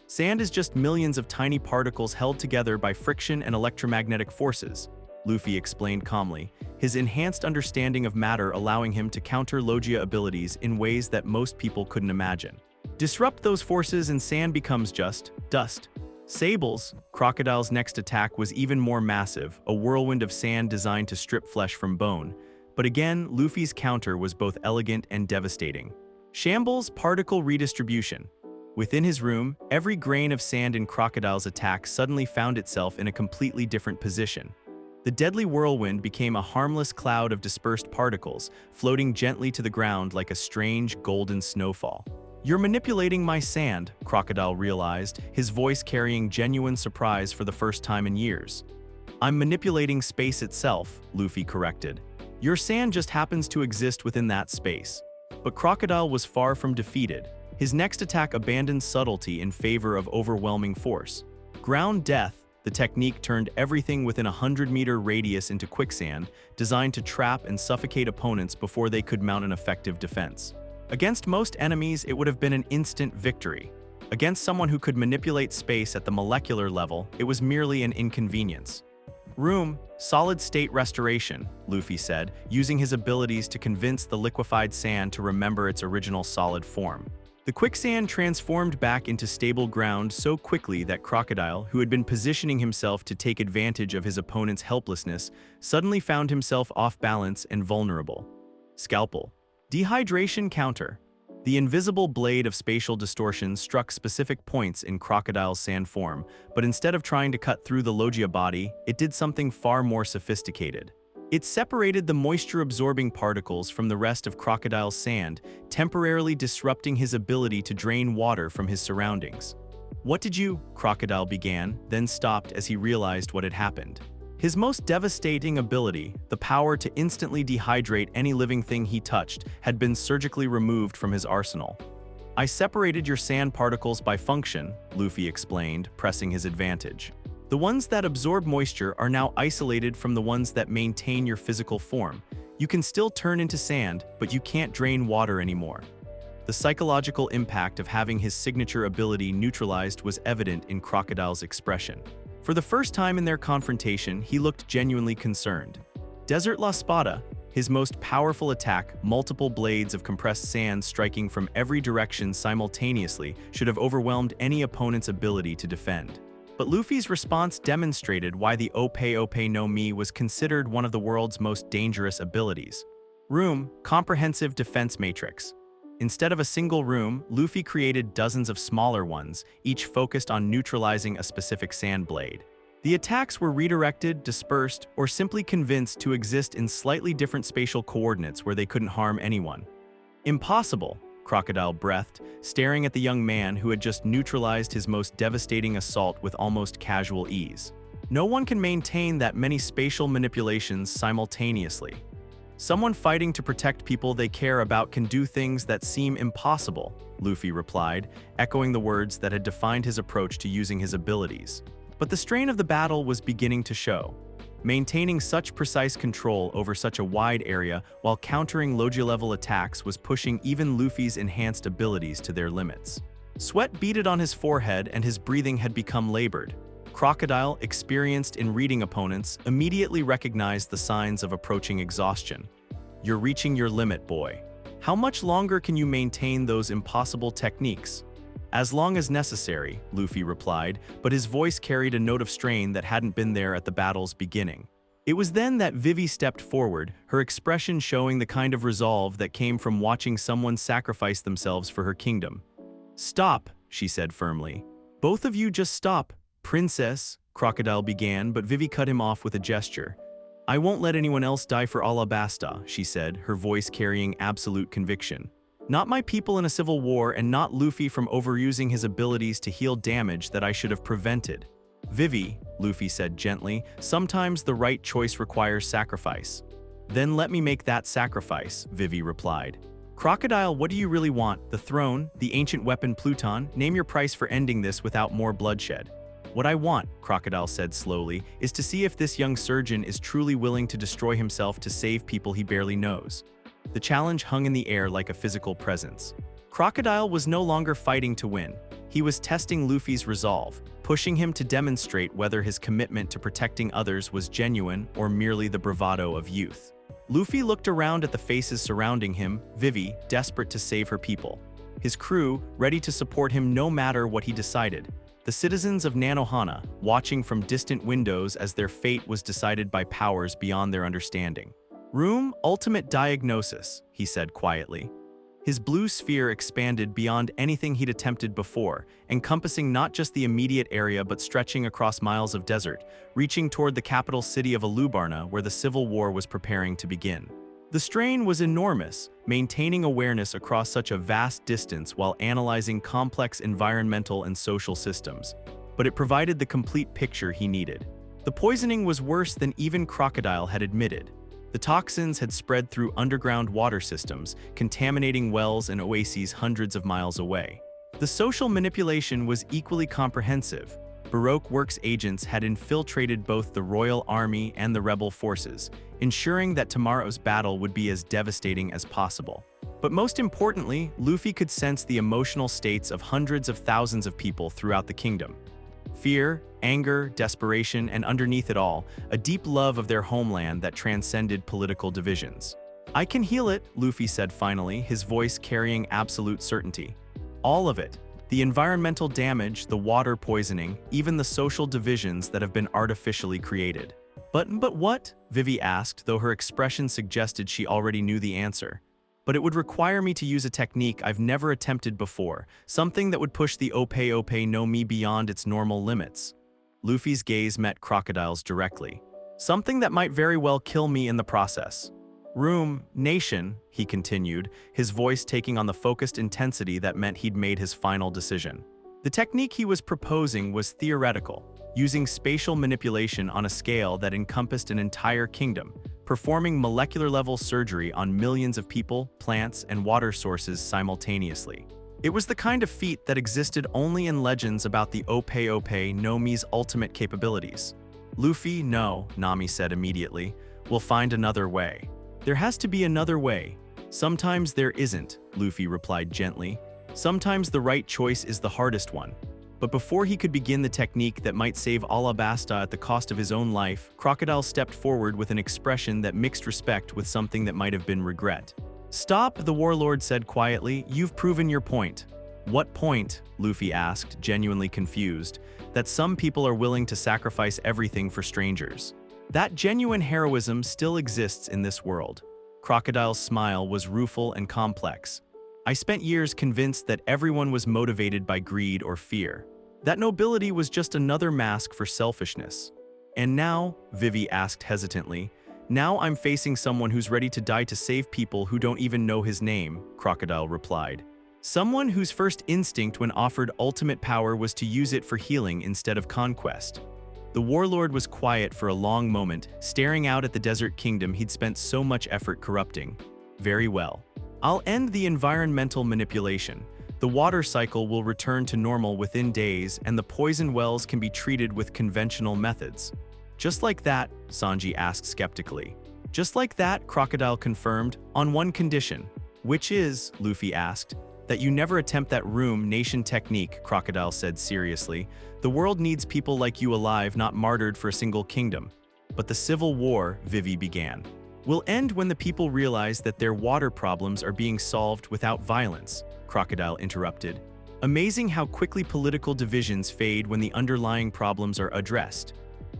Sand is just millions of tiny particles held together by friction and electromagnetic forces, Luffy explained calmly, his enhanced understanding of matter allowing him to counter Logia abilities in ways that most people couldn't imagine. Disrupt those forces and sand becomes just dust. Sables, Crocodile's next attack was even more massive, a whirlwind of sand designed to strip flesh from bone. But again, Luffy's counter was both elegant and devastating. Shambles, particle redistribution. Within his room, every grain of sand in Crocodile's attack suddenly found itself in a completely different position. The deadly whirlwind became a harmless cloud of dispersed particles, floating gently to the ground like a strange golden snowfall. You're manipulating my sand, Crocodile realized, his voice carrying genuine surprise for the first time in years. I'm manipulating space itself, Luffy corrected. Your sand just happens to exist within that space. But Crocodile was far from defeated. His next attack abandoned subtlety in favor of overwhelming force. Ground Death, the technique turned everything within a 100-meter radius into quicksand, designed to trap and suffocate opponents before they could mount an effective defense. Against most enemies, it would have been an instant victory. Against someone who could manipulate space at the molecular level, it was merely an inconvenience. Room, solid-state restoration, Luffy said, using his abilities to convince the liquefied sand to remember its original solid form. The quicksand transformed back into stable ground so quickly that Crocodile, who had been positioning himself to take advantage of his opponent's helplessness, suddenly found himself off balance and vulnerable. Scalpel. Dehydration counter. The invisible blade of spatial distortion struck specific points in Crocodile's sand form, but instead of trying to cut through the Logia body, it did something far more sophisticated. It separated the moisture-absorbing particles from the rest of Crocodile's sand, temporarily disrupting his ability to drain water from his surroundings. What did you? Crocodile began, then stopped as he realized what had happened. His most devastating ability, the power to instantly dehydrate any living thing he touched, had been surgically removed from his arsenal. I separated your sand particles by function, Luffy explained, pressing his advantage. The ones that absorb moisture are now isolated from the ones that maintain your physical form. You can still turn into sand, but you can't drain water anymore. The psychological impact of having his signature ability neutralized was evident in Crocodile's expression. For the first time in their confrontation, he looked genuinely concerned. Desert La Spada, his most powerful attack, multiple blades of compressed sand striking from every direction simultaneously, should have overwhelmed any opponent's ability to defend. But Luffy's response demonstrated why the Ope-Ope Nomi was considered one of the world's most dangerous abilities. Room, comprehensive defense matrix. Instead of a single room, Luffy created dozens of smaller ones, each focused on neutralizing a specific sand blade. The attacks were redirected, dispersed, or simply convinced to exist in slightly different spatial coordinates where they couldn't harm anyone. Impossible, Crocodile breathed, staring at the young man who had just neutralized his most devastating assault with almost casual ease. No one can maintain that many spatial manipulations simultaneously. Someone fighting to protect people they care about can do things that seem impossible, Luffy replied, echoing the words that had defined his approach to using his abilities. But the strain of the battle was beginning to show. Maintaining such precise control over such a wide area while countering Logia-level attacks was pushing even Luffy's enhanced abilities to their limits. Sweat beaded on his forehead and his breathing had become labored. Crocodile, experienced in reading opponents, immediately recognized the signs of approaching exhaustion. You're reaching your limit, boy. How much longer can you maintain those impossible techniques? As long as necessary, Luffy replied, but his voice carried a note of strain that hadn't been there at the battle's beginning. It was then that Vivi stepped forward, her expression showing the kind of resolve that came from watching someone sacrifice themselves for her kingdom. Stop, she said firmly. Both of you just stop. Princess, Crocodile began, but Vivi cut him off with a gesture. I won't let anyone else die for Alabasta, she said, her voice carrying absolute conviction. Not my people in a civil war and not Luffy from overusing his abilities to heal damage that I should have prevented. Vivi, Luffy said gently, sometimes the right choice requires sacrifice. Then let me make that sacrifice, Vivi replied. Crocodile, what do you really want? The throne, the ancient weapon Pluton? Name your price for ending this without more bloodshed. What I want, Crocodile said slowly, is to see if this young surgeon is truly willing to destroy himself to save people he barely knows. The challenge hung in the air like a physical presence. Crocodile was no longer fighting to win. He was testing Luffy's resolve, pushing him to demonstrate whether his commitment to protecting others was genuine or merely the bravado of youth. Luffy looked around at the faces surrounding him, Vivi, desperate to save her people. His crew, ready to support him no matter what he decided. The citizens of Nanohana, watching from distant windows as their fate was decided by powers beyond their understanding. Room, ultimate diagnosis, he said quietly. His blue sphere expanded beyond anything he'd attempted before, encompassing not just the immediate area but stretching across miles of desert, reaching toward the capital city of Alubarna where the civil war was preparing to begin. The strain was enormous, maintaining awareness across such a vast distance while analyzing complex environmental and social systems. But it provided the complete picture he needed. The poisoning was worse than even Crocodile had admitted. The toxins had spread through underground water systems, contaminating wells and oases hundreds of miles away. The social manipulation was equally comprehensive. Baroque Works agents had infiltrated both the Royal Army and the rebel forces, ensuring that tomorrow's battle would be as devastating as possible. But most importantly, Luffy could sense the emotional states of hundreds of thousands of people throughout the kingdom. Fear, anger, desperation, and underneath it all, a deep love of their homeland that transcended political divisions. I can heal it, Luffy said finally, his voice carrying absolute certainty. All of it. The environmental damage, the water poisoning, even the social divisions that have been artificially created. But what? Vivi asked, though her expression suggested she already knew the answer. But it would require me to use a technique I've never attempted before, something that would push the Ope-Ope Nomi beyond its normal limits. Luffy's gaze met Crocodile's directly. Something that might very well kill me in the process. Room, nation, he continued, his voice taking on the focused intensity that meant he'd made his final decision. The technique he was proposing was theoretical, using spatial manipulation on a scale that encompassed an entire kingdom, performing molecular-level surgery on millions of people, plants, and water sources simultaneously. It was the kind of feat that existed only in legends about the Ope-Ope Nomi's ultimate capabilities. Luffy, no, Nami said immediately. We'll find another way. There has to be another way. Sometimes there isn't, Luffy replied gently. Sometimes the right choice is the hardest one. But before he could begin the technique that might save Alabasta at the cost of his own life, Crocodile stepped forward with an expression that mixed respect with something that might have been regret. Stop, the warlord said quietly. You've proven your point. What point? Luffy asked, genuinely confused. That some people are willing to sacrifice everything for strangers. That genuine heroism still exists in this world. Crocodile's smile was rueful and complex. I spent years convinced that everyone was motivated by greed or fear. That nobility was just another mask for selfishness. And now, Vivi asked hesitantly, now I'm facing someone who's ready to die to save people who don't even know his name, Crocodile replied. Someone whose first instinct when offered ultimate power was to use it for healing instead of conquest. The warlord was quiet for a long moment, staring out at the desert kingdom he'd spent so much effort corrupting. Very well. I'll end the environmental manipulation. The water cycle will return to normal within days, and the poison wells can be treated with conventional methods. Just like that? Sanji asked skeptically. Just like that, Crocodile confirmed, on one condition. Which is, Luffy asked. That you never attempt that room nation technique, Crocodile said seriously. The world needs people like you alive, not martyred for a single kingdom. But the civil war, Vivi began, will end when the people realize that their water problems are being solved without violence, Crocodile interrupted. Amazing how quickly political divisions fade when the underlying problems are addressed.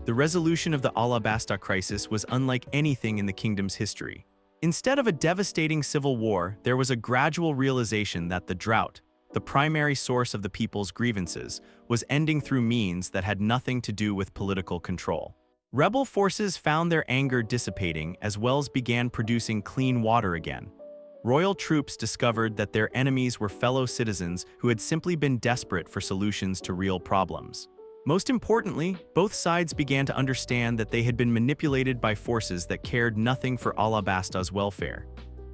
The resolution of the Alabasta crisis was unlike anything in the kingdom's history. Instead of a devastating civil war, there was a gradual realization that the drought, the primary source of the people's grievances, was ending through means that had nothing to do with political control. Rebel forces found their anger dissipating as wells began producing clean water again. Royal troops discovered that their enemies were fellow citizens who had simply been desperate for solutions to real problems. Most importantly, both sides began to understand that they had been manipulated by forces that cared nothing for Alabasta's welfare.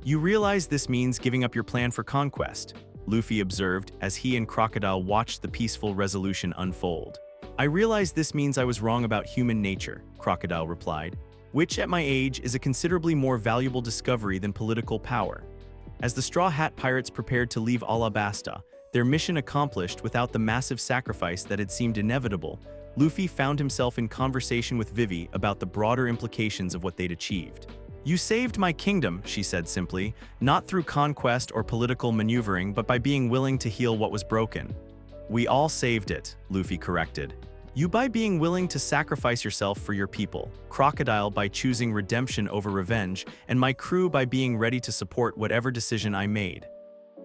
You realize this means giving up your plan for conquest, Luffy observed as he and Crocodile watched the peaceful resolution unfold. I realize this means I was wrong about human nature, Crocodile replied, which at my age is a considerably more valuable discovery than political power. As the Straw Hat Pirates prepared to leave Alabasta, their mission accomplished without the massive sacrifice that had seemed inevitable, Luffy found himself in conversation with Vivi about the broader implications of what they'd achieved. You saved my kingdom, she said simply, not through conquest or political maneuvering, but by being willing to heal what was broken. We all saved it, Luffy corrected. You by being willing to sacrifice yourself for your people, Crocodile by choosing redemption over revenge, and my crew by being ready to support whatever decision I made.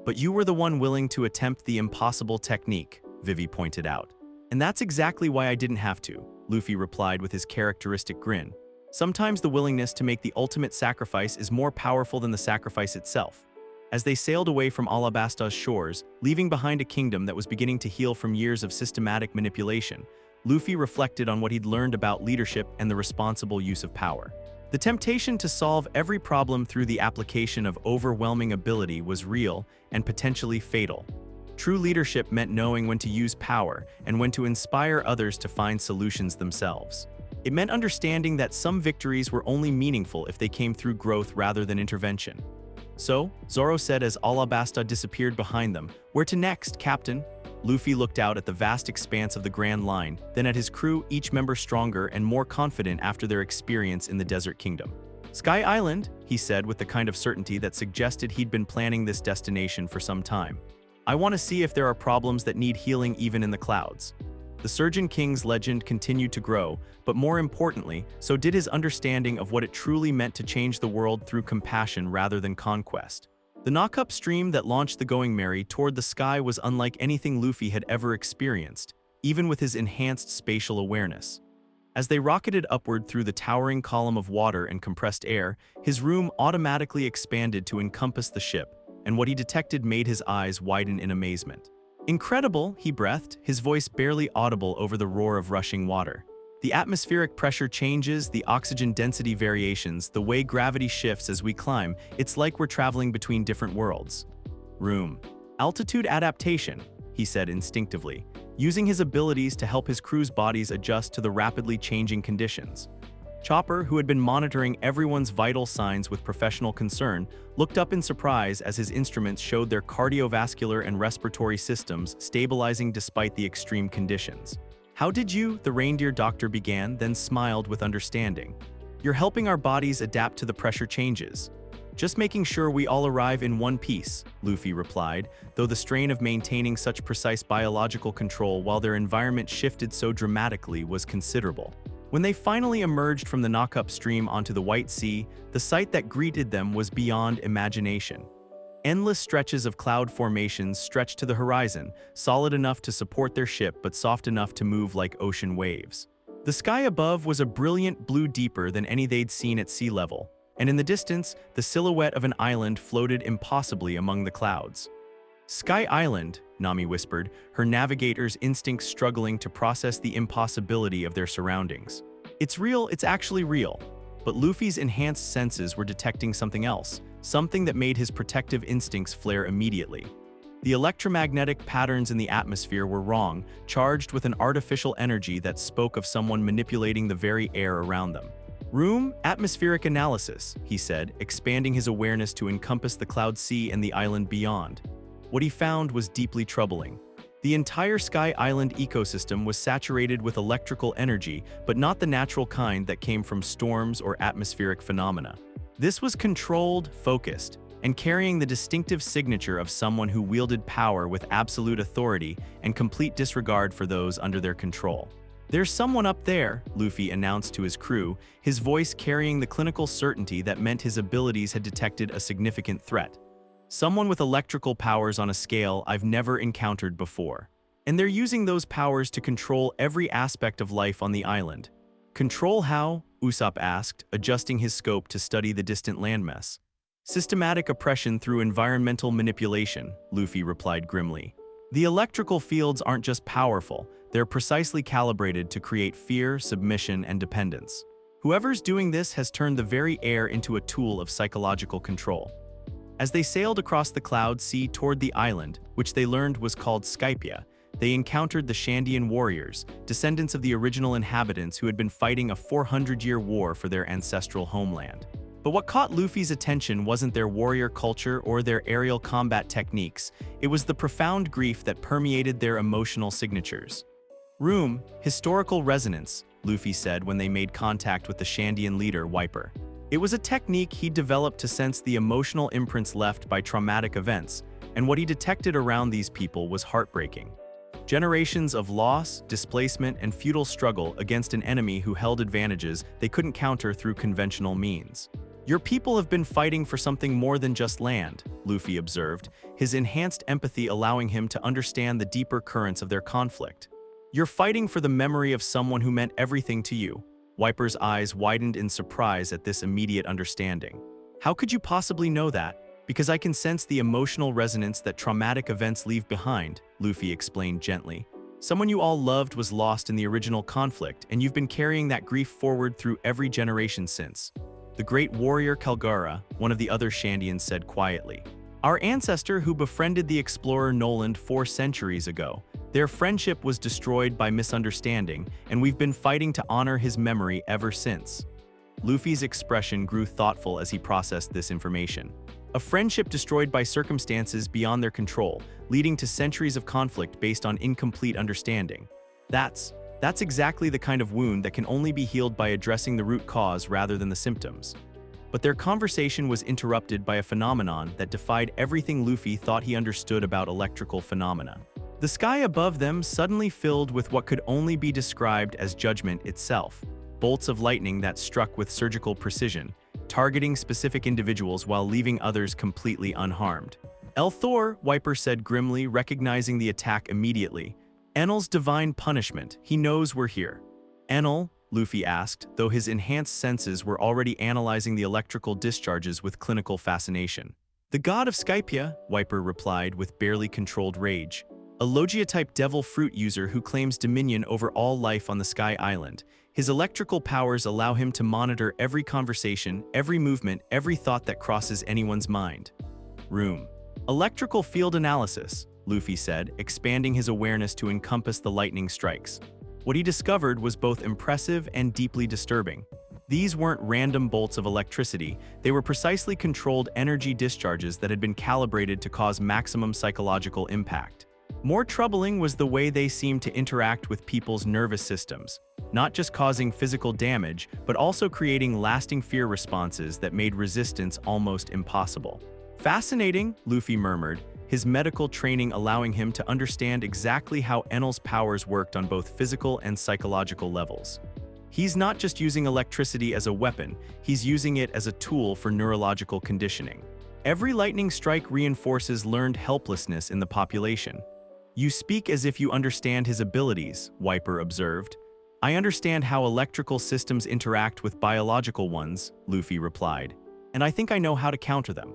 But you were the one willing to attempt the impossible technique, Vivi pointed out. And that's exactly why I didn't have to, Luffy replied with his characteristic grin. Sometimes the willingness to make the ultimate sacrifice is more powerful than the sacrifice itself. As they sailed away from Alabasta's shores, leaving behind a kingdom that was beginning to heal from years of systematic manipulation, Luffy reflected on what he'd learned about leadership and the responsible use of power. The temptation to solve every problem through the application of overwhelming ability was real and potentially fatal. True leadership meant knowing when to use power and when to inspire others to find solutions themselves. It meant understanding that some victories were only meaningful if they came through growth rather than intervention. So, Zoro said as Alabasta disappeared behind them, "Where to next, Captain?" Luffy looked out at the vast expanse of the Grand Line, then at his crew, each member stronger and more confident after their experience in the Desert Kingdom. "Sky Island," he said with the kind of certainty that suggested he'd been planning this destination for some time. "I want to see if there are problems that need healing even in the clouds." The Surgeon King's legend continued to grow, but more importantly, so did his understanding of what it truly meant to change the world through compassion rather than conquest. The knock-up stream that launched the Going Merry toward the sky was unlike anything Luffy had ever experienced, even with his enhanced spatial awareness. As they rocketed upward through the towering column of water and compressed air, his room automatically expanded to encompass the ship, and what he detected made his eyes widen in amazement. "Incredible," he breathed, his voice barely audible over the roar of rushing water. "The atmospheric pressure changes, the oxygen density variations, the way gravity shifts as we climb, it's like we're traveling between different worlds." "Room. Altitude adaptation," he said instinctively, using his abilities to help his crew's bodies adjust to the rapidly changing conditions. Chopper, who had been monitoring everyone's vital signs with professional concern, looked up in surprise as his instruments showed their cardiovascular and respiratory systems stabilizing despite the extreme conditions. "How did you?" the reindeer doctor began, then smiled with understanding. "You're helping our bodies adapt to the pressure changes." "Just making sure we all arrive in one piece," Luffy replied, though the strain of maintaining such precise biological control while their environment shifted so dramatically was considerable. When they finally emerged from the knock-up stream onto the White Sea, the sight that greeted them was beyond imagination. Endless stretches of cloud formations stretched to the horizon, solid enough to support their ship but soft enough to move like ocean waves. The sky above was a brilliant blue deeper than any they'd seen at sea level, and in the distance, the silhouette of an island floated impossibly among the clouds. Sky Island, Nami whispered, her navigator's instincts struggling to process the impossibility of their surroundings. It's real, it's actually real. But Luffy's enhanced senses were detecting something else, something that made his protective instincts flare immediately. The electromagnetic patterns in the atmosphere were wrong, charged with an artificial energy that spoke of someone manipulating the very air around them. Room, atmospheric analysis, he said, expanding his awareness to encompass the cloud sea and the island beyond. What he found was deeply troubling. The entire Sky Island ecosystem was saturated with electrical energy, but not the natural kind that came from storms or atmospheric phenomena. This was controlled, focused, and carrying the distinctive signature of someone who wielded power with absolute authority and complete disregard for those under their control. "There's someone up there," Luffy announced to his crew, his voice carrying the clinical certainty that meant his abilities had detected a significant threat. "Someone with electrical powers on a scale I've never encountered before. And they're using those powers to control every aspect of life on the island." "Control how?" Usopp asked, adjusting his scope to study the distant landmass. "Systematic oppression through environmental manipulation," Luffy replied grimly. "The electrical fields aren't just powerful, they're precisely calibrated to create fear, submission, and dependence. Whoever's doing this has turned the very air into a tool of psychological control." As they sailed across the cloud sea toward the island, which they learned was called Skypia, they encountered the Shandian warriors, descendants of the original inhabitants who had been fighting a 400-year war for their ancestral homeland. But what caught Luffy's attention wasn't their warrior culture or their aerial combat techniques, it was the profound grief that permeated their emotional signatures. "Room, historical resonance," Luffy said when they made contact with the Shandian leader, Wiper. It was a technique he developed to sense the emotional imprints left by traumatic events, and what he detected around these people was heartbreaking. Generations of loss, displacement, and futile struggle against an enemy who held advantages they couldn't counter through conventional means. "Your people have been fighting for something more than just land," Luffy observed, his enhanced empathy allowing him to understand the deeper currents of their conflict. "You're fighting for the memory of someone who meant everything to you." Wiper's eyes widened in surprise at this immediate understanding. "How could you possibly know that?" "Because I can sense the emotional resonance that traumatic events leave behind," Luffy explained gently. "Someone you all loved was lost in the original conflict, and you've been carrying that grief forward through every generation since." "The great warrior Kalgara," one of the other Shandians said quietly. "Our ancestor who befriended the explorer Noland 4 centuries ago. Their friendship was destroyed by misunderstanding, and we've been fighting to honor his memory ever since." Luffy's expression grew thoughtful as he processed this information. A friendship destroyed by circumstances beyond their control, leading to centuries of conflict based on incomplete understanding. That's exactly the kind of wound that can only be healed by addressing the root cause rather than the symptoms. But their conversation was interrupted by a phenomenon that defied everything Luffy thought he understood about electrical phenomena. The sky above them suddenly filled with what could only be described as judgment itself. Bolts of lightning that struck with surgical precision, targeting specific individuals while leaving others completely unharmed. "Thor," Wiper said grimly, recognizing the attack immediately. "Enel's divine punishment. He knows we're here." "Enel?" Luffy asked, though his enhanced senses were already analyzing the electrical discharges with clinical fascination. "The god of Skypia," Wiper replied with barely controlled rage. "A Logia-type devil fruit user who claims dominion over all life on the Sky Island. His electrical powers allow him to monitor every conversation, every movement, every thought that crosses anyone's mind." "Room. Electrical field analysis," Luffy said, expanding his awareness to encompass the lightning strikes. What he discovered was both impressive and deeply disturbing. These weren't random bolts of electricity, they were precisely controlled energy discharges that had been calibrated to cause maximum psychological impact. More troubling was the way they seemed to interact with people's nervous systems, not just causing physical damage, but also creating lasting fear responses that made resistance almost impossible. "Fascinating," Luffy murmured, his medical training allowing him to understand exactly how Enel's powers worked on both physical and psychological levels. He's not just using electricity as a weapon, he's using it as a tool for neurological conditioning. Every lightning strike reinforces learned helplessness in the population. "You speak as if you understand his abilities," Wiper observed. "I understand how electrical systems interact with biological ones," Luffy replied. "And I think I know how to counter them."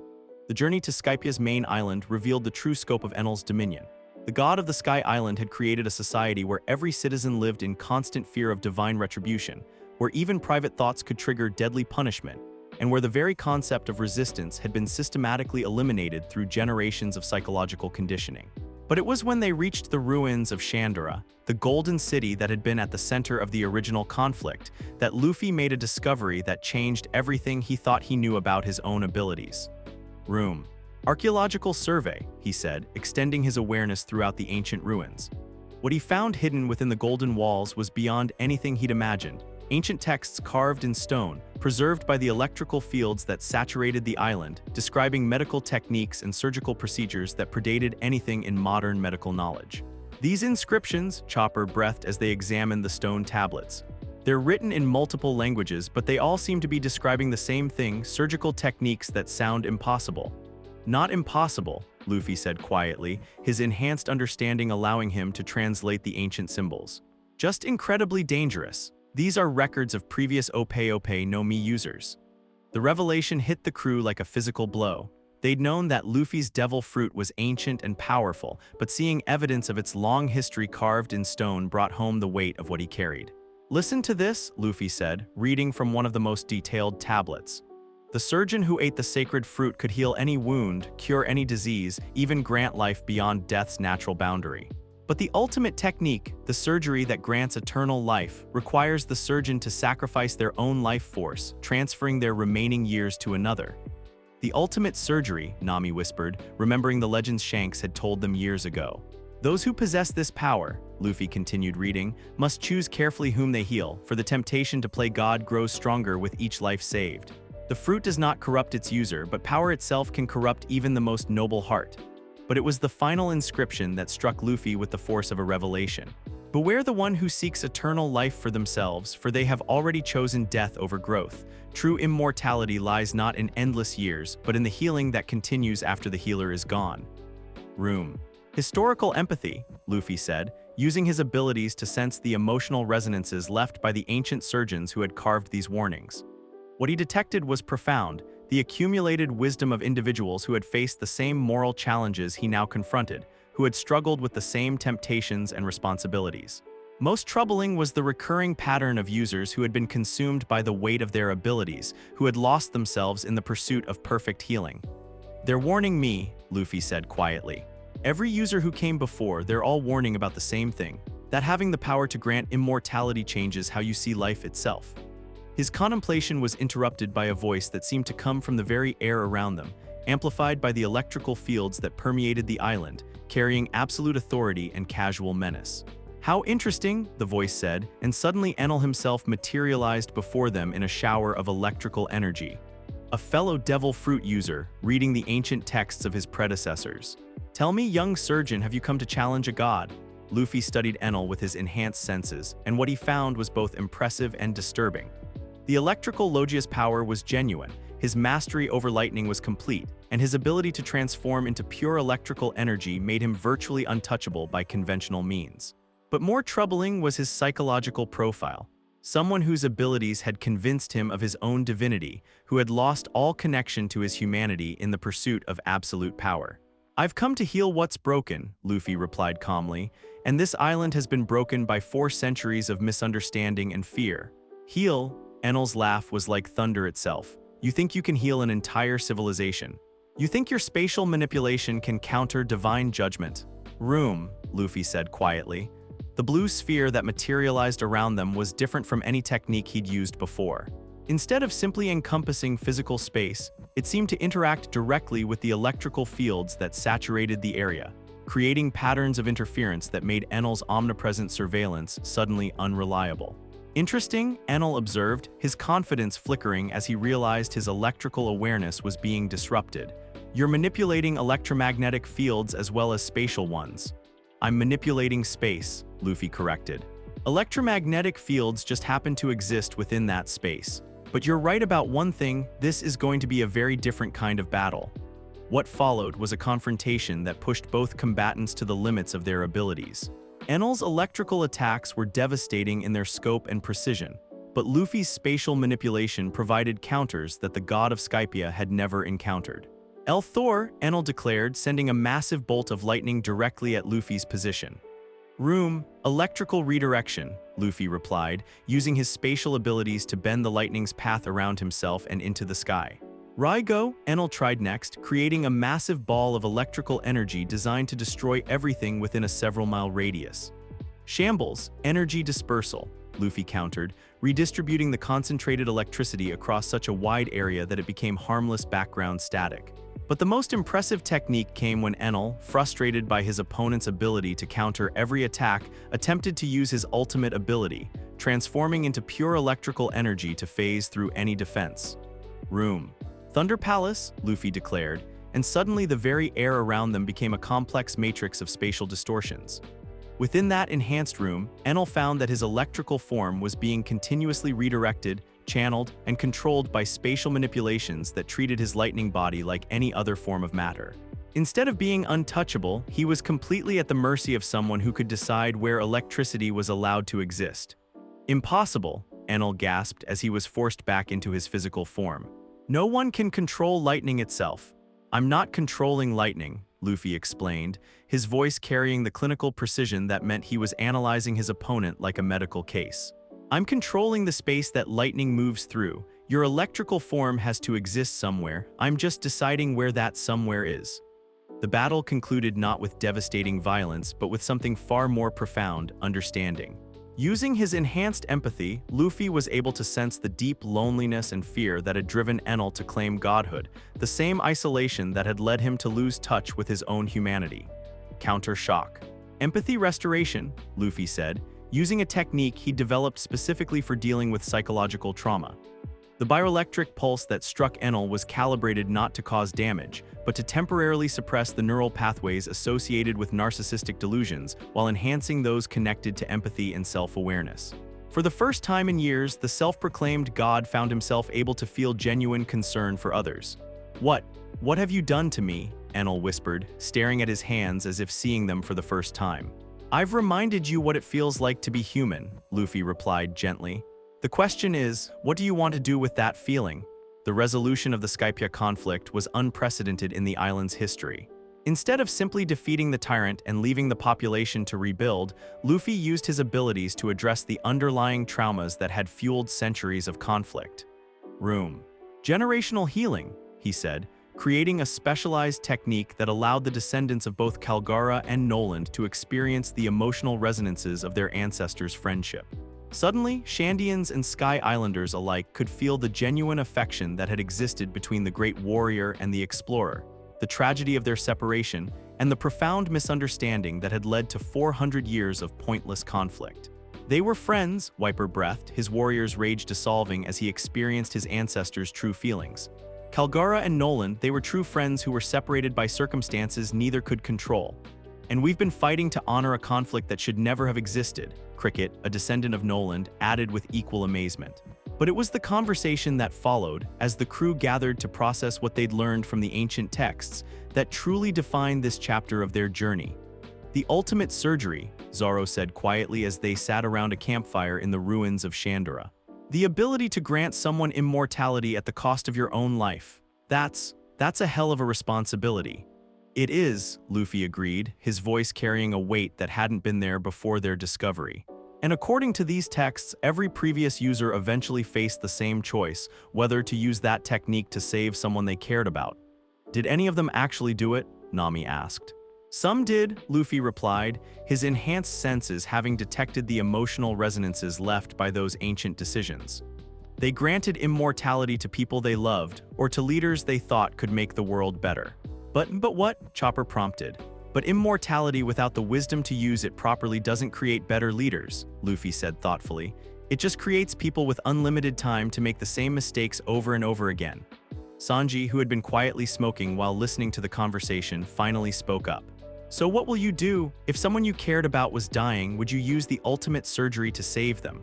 The journey to Skypia's main island revealed the true scope of Enel's dominion. The god of the Sky Island had created a society where every citizen lived in constant fear of divine retribution, where even private thoughts could trigger deadly punishment, and where the very concept of resistance had been systematically eliminated through generations of psychological conditioning. But it was when they reached the ruins of Shandara, the golden city that had been at the center of the original conflict, that Luffy made a discovery that changed everything he thought he knew about his own abilities. Room. Archaeological survey, he said, extending his awareness throughout the ancient ruins. What he found hidden within the golden walls was beyond anything he'd imagined. Ancient texts carved in stone, preserved by the electrical fields that saturated the island, describing medical techniques and surgical procedures that predated anything in modern medical knowledge. These inscriptions, Chopper breathed as they examined the stone tablets. They're written in multiple languages, but they all seem to be describing the same thing, surgical techniques that sound impossible. Not impossible, Luffy said quietly, his enhanced understanding allowing him to translate the ancient symbols. Just incredibly dangerous. These are records of previous Ope-Ope Nomi users. The revelation hit the crew like a physical blow. They'd known that Luffy's devil fruit was ancient and powerful, but seeing evidence of its long history carved in stone brought home the weight of what he carried. Listen to this, Luffy said, reading from one of the most detailed tablets. The surgeon who ate the sacred fruit could heal any wound, cure any disease, even grant life beyond death's natural boundary. But the ultimate technique, the surgery that grants eternal life, requires the surgeon to sacrifice their own life force, transferring their remaining years to another. The ultimate surgery, Nami whispered, remembering the legends Shanks had told them years ago. Those who possess this power, Luffy continued reading, must choose carefully whom they heal, for the temptation to play God grows stronger with each life saved. The fruit does not corrupt its user, but power itself can corrupt even the most noble heart. But it was the final inscription that struck Luffy with the force of a revelation. Beware the one who seeks eternal life for themselves, for they have already chosen death over growth. True immortality lies not in endless years, but in the healing that continues after the healer is gone. Room. Historical empathy, Luffy said, using his abilities to sense the emotional resonances left by the ancient surgeons who had carved these warnings. What he detected was profound, the accumulated wisdom of individuals who had faced the same moral challenges he now confronted, who had struggled with the same temptations and responsibilities. Most troubling was the recurring pattern of users who had been consumed by the weight of their abilities, who had lost themselves in the pursuit of perfect healing. They're warning me, Luffy said quietly. Every user who came before, they're all warning about the same thing, that having the power to grant immortality changes how you see life itself. His contemplation was interrupted by a voice that seemed to come from the very air around them, amplified by the electrical fields that permeated the island, carrying absolute authority and casual menace. How interesting, the voice said, and suddenly Enel himself materialized before them in a shower of electrical energy. A fellow devil fruit user, reading the ancient texts of his predecessors. Tell me, young surgeon, have you come to challenge a god? Luffy studied Enel with his enhanced senses, and what he found was both impressive and disturbing. The electrical Logia's power was genuine, his mastery over lightning was complete, and his ability to transform into pure electrical energy made him virtually untouchable by conventional means. But more troubling was his psychological profile. Someone whose abilities had convinced him of his own divinity, who had lost all connection to his humanity in the pursuit of absolute power. I've come to heal what's broken, Luffy replied calmly, and this island has been broken by 4 centuries of misunderstanding and fear. Heal? Enel's laugh was like thunder itself. You think you can heal an entire civilization. You think your spatial manipulation can counter divine judgment. Room, Luffy said quietly. The blue sphere that materialized around them was different from any technique he'd used before. Instead of simply encompassing physical space, it seemed to interact directly with the electrical fields that saturated the area, creating patterns of interference that made Enel's omnipresent surveillance suddenly unreliable. Interesting, Enel observed, his confidence flickering as he realized his electrical awareness was being disrupted. You're manipulating electromagnetic fields as well as spatial ones. I'm manipulating space, Luffy corrected. Electromagnetic fields just happen to exist within that space. But you're right about one thing, this is going to be a very different kind of battle. What followed was a confrontation that pushed both combatants to the limits of their abilities. Enel's electrical attacks were devastating in their scope and precision, but Luffy's spatial manipulation provided counters that the god of Skypia had never encountered. El Thor, Enel declared, sending a massive bolt of lightning directly at Luffy's position. Room, electrical redirection, Luffy replied, using his spatial abilities to bend the lightning's path around himself and into the sky. Raigo, Enel tried next, creating a massive ball of electrical energy designed to destroy everything within a several-mile radius. Shambles, energy dispersal, Luffy countered, redistributing the concentrated electricity across such a wide area that it became harmless background static. But the most impressive technique came when Enel, frustrated by his opponent's ability to counter every attack, attempted to use his ultimate ability, transforming into pure electrical energy to phase through any defense. Room. Thunder Palace, Luffy declared, and suddenly the very air around them became a complex matrix of spatial distortions. Within that enhanced room, Enel found that his electrical form was being continuously redirected, channeled, and controlled by spatial manipulations that treated his lightning body like any other form of matter. Instead of being untouchable, he was completely at the mercy of someone who could decide where electricity was allowed to exist. Impossible, Enel gasped as he was forced back into his physical form. No one can control lightning itself. I'm not controlling lightning, Luffy explained, his voice carrying the clinical precision that meant he was analyzing his opponent like a medical case. I'm controlling the space that lightning moves through. Your electrical form has to exist somewhere. I'm just deciding where that somewhere is. The battle concluded not with devastating violence, but with something far more profound, understanding. Using his enhanced empathy, Luffy was able to sense the deep loneliness and fear that had driven Enel to claim godhood, the same isolation that had led him to lose touch with his own humanity. Counter shock. Empathy restoration, Luffy said, using a technique he developed specifically for dealing with psychological trauma. The bioelectric pulse that struck Enel was calibrated not to cause damage, but to temporarily suppress the neural pathways associated with narcissistic delusions while enhancing those connected to empathy and self-awareness. For the first time in years, the self-proclaimed god found himself able to feel genuine concern for others. What have you done to me?" Enel whispered, staring at his hands as if seeing them for the first time. "I've reminded you what it feels like to be human," Luffy replied gently. "The question is, what do you want to do with that feeling?" The resolution of the Skypia conflict was unprecedented in the island's history. Instead of simply defeating the tyrant and leaving the population to rebuild, Luffy used his abilities to address the underlying traumas that had fueled centuries of conflict. Generational healing, he said, creating a specialized technique that allowed the descendants of both Kalgara and Noland to experience the emotional resonances of their ancestors' friendship. Suddenly, Shandians and Sky Islanders alike could feel the genuine affection that had existed between the great warrior and the explorer, the tragedy of their separation, and the profound misunderstanding that had led to 400 years of pointless conflict. They were friends, Wiper breathed, his warrior's rage dissolving as he experienced his ancestors' true feelings. Kalgara and Noland, they were true friends who were separated by circumstances neither could control. "And we've been fighting to honor a conflict that should never have existed," Cricket, a descendant of Noland, added with equal amazement. But it was the conversation that followed, as the crew gathered to process what they'd learned from the ancient texts, that truly defined this chapter of their journey. "The ultimate surgery," Zoro said quietly as they sat around a campfire in the ruins of Shandora. "The ability to grant someone immortality at the cost of your own life. That's a hell of a responsibility." "It is," Luffy agreed, his voice carrying a weight that hadn't been there before their discovery. "And according to these texts, every previous user eventually faced the same choice, whether to use that technique to save someone they cared about." "Did any of them actually do it?" Nami asked. "Some did," Luffy replied, his enhanced senses having detected the emotional resonances left by those ancient decisions. "They granted immortality to people they loved, or to leaders they thought could make the world better." But what?" Chopper prompted. "But immortality without the wisdom to use it properly doesn't create better leaders," Luffy said thoughtfully. "It just creates people with unlimited time to make the same mistakes over and over again." Sanji, who had been quietly smoking while listening to the conversation, finally spoke up. "So what will you do? If someone you cared about was dying, would you use the ultimate surgery to save them?"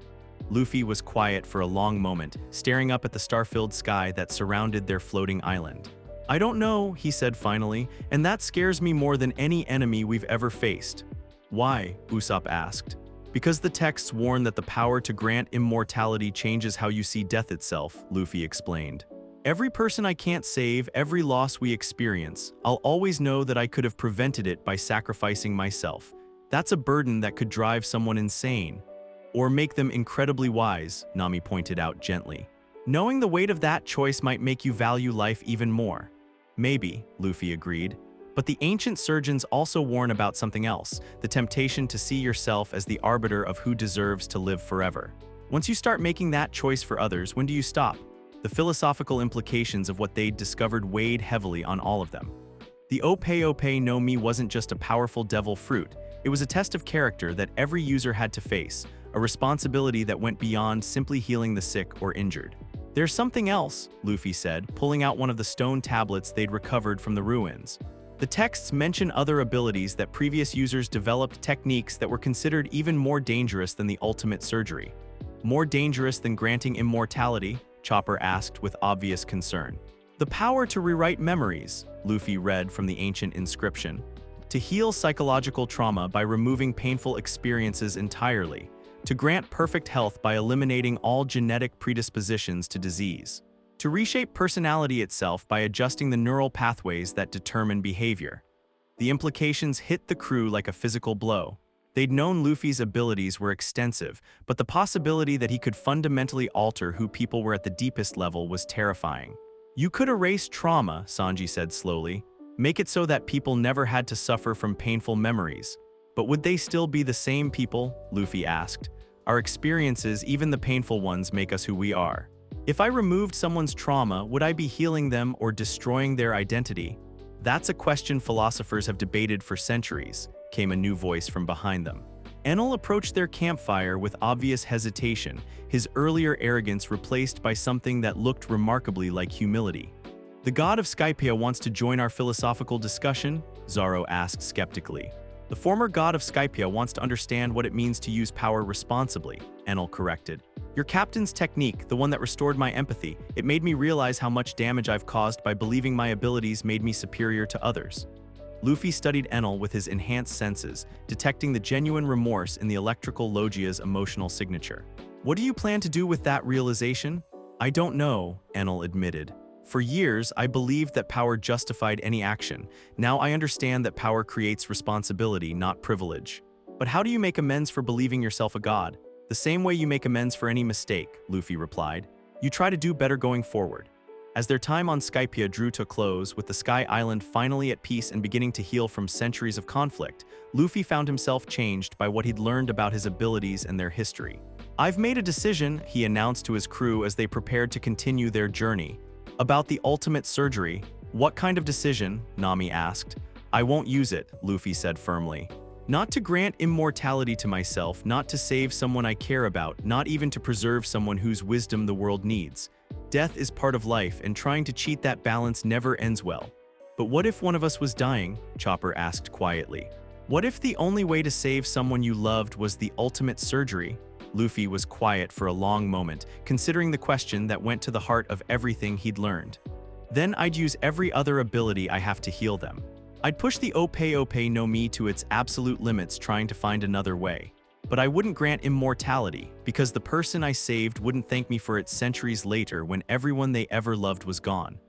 Luffy was quiet for a long moment, staring up at the star-filled sky that surrounded their floating island. "I don't know," he said finally, "and that scares me more than any enemy we've ever faced." "Why?" Usopp asked. "Because the texts warn that the power to grant immortality changes how you see death itself," Luffy explained. Every person I can't save, every loss we experience, I'll always know that I could have prevented it by sacrificing myself. That's a burden that could drive someone insane. Or make them incredibly wise, Nami pointed out gently. Knowing the weight of that choice might make you value life even more. Maybe, Luffy agreed. But the ancient surgeons also warn about something else, the temptation to see yourself as the arbiter of who deserves to live forever. Once you start making that choice for others, when do you stop? The philosophical implications of what they'd discovered weighed heavily on all of them. The Ope-Ope Nomi wasn't just a powerful devil fruit, it was a test of character that every user had to face, a responsibility that went beyond simply healing the sick or injured. There's something else, Luffy said, pulling out one of the stone tablets they'd recovered from the ruins. The texts mention other abilities that previous users developed, techniques that were considered even more dangerous than the ultimate surgery. More dangerous than granting immortality? Chopper asked with obvious concern. The power to rewrite memories, Luffy read from the ancient inscription. To heal psychological trauma by removing painful experiences entirely. To grant perfect health by eliminating all genetic predispositions to disease. To reshape personality itself by adjusting the neural pathways that determine behavior. The implications hit the crew like a physical blow. They'd known Luffy's abilities were extensive, but the possibility that he could fundamentally alter who people were at the deepest level was terrifying. You could erase trauma, Sanji said slowly, make it so that people never had to suffer from painful memories. But would they still be the same people? Luffy asked. Our experiences, even the painful ones, make us who we are. If I removed someone's trauma, would I be healing them or destroying their identity? That's a question philosophers have debated for centuries, came a new voice from behind them. Enel approached their campfire with obvious hesitation, his earlier arrogance replaced by something that looked remarkably like humility. The god of Skypiea wants to join our philosophical discussion? Zoro asked skeptically. The former god of Skypiea wants to understand what it means to use power responsibly, Enel corrected. Your captain's technique, the one that restored my empathy, it made me realize how much damage I've caused by believing my abilities made me superior to others. Luffy studied Enel with his enhanced senses, detecting the genuine remorse in the electrical Logia's emotional signature. What do you plan to do with that realization? I don't know, Enel admitted. For years, I believed that power justified any action. Now I understand that power creates responsibility, not privilege. But how do you make amends for believing yourself a god? The same way you make amends for any mistake, Luffy replied. You try to do better going forward. As their time on Skypiea drew to a close, with the Sky Island finally at peace and beginning to heal from centuries of conflict, Luffy found himself changed by what he'd learned about his abilities and their history. I've made a decision, he announced to his crew as they prepared to continue their journey. About the ultimate surgery. What kind of decision? Nami asked. I won't use it, Luffy said firmly. Not to grant immortality to myself, not to save someone I care about, not even to preserve someone whose wisdom the world needs. Death is part of life, and trying to cheat that balance never ends well. But what if one of us was dying? Chopper asked quietly. What if the only way to save someone you loved was the ultimate surgery? Luffy was quiet for a long moment, considering the question that went to the heart of everything he'd learned. Then I'd use every other ability I have to heal them. I'd push the Ope-Ope Nomi to its absolute limits, trying to find another way. But I wouldn't grant immortality, because the person I saved wouldn't thank me for it centuries later when everyone they ever loved was gone.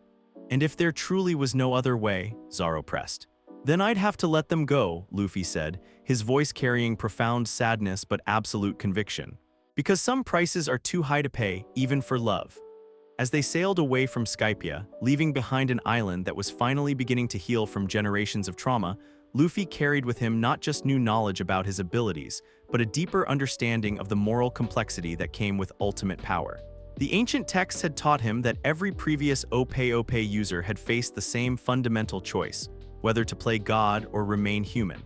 And if there truly was no other way, Zoro pressed. Then I'd have to let them go, Luffy said, his voice carrying profound sadness but absolute conviction. Because some prices are too high to pay, even for love. As they sailed away from Skypiea, leaving behind an island that was finally beginning to heal from generations of trauma, Luffy carried with him not just new knowledge about his abilities, but a deeper understanding of the moral complexity that came with ultimate power. The ancient texts had taught him that every previous Ope-Ope user had faced the same fundamental choice, whether to play God or remain human.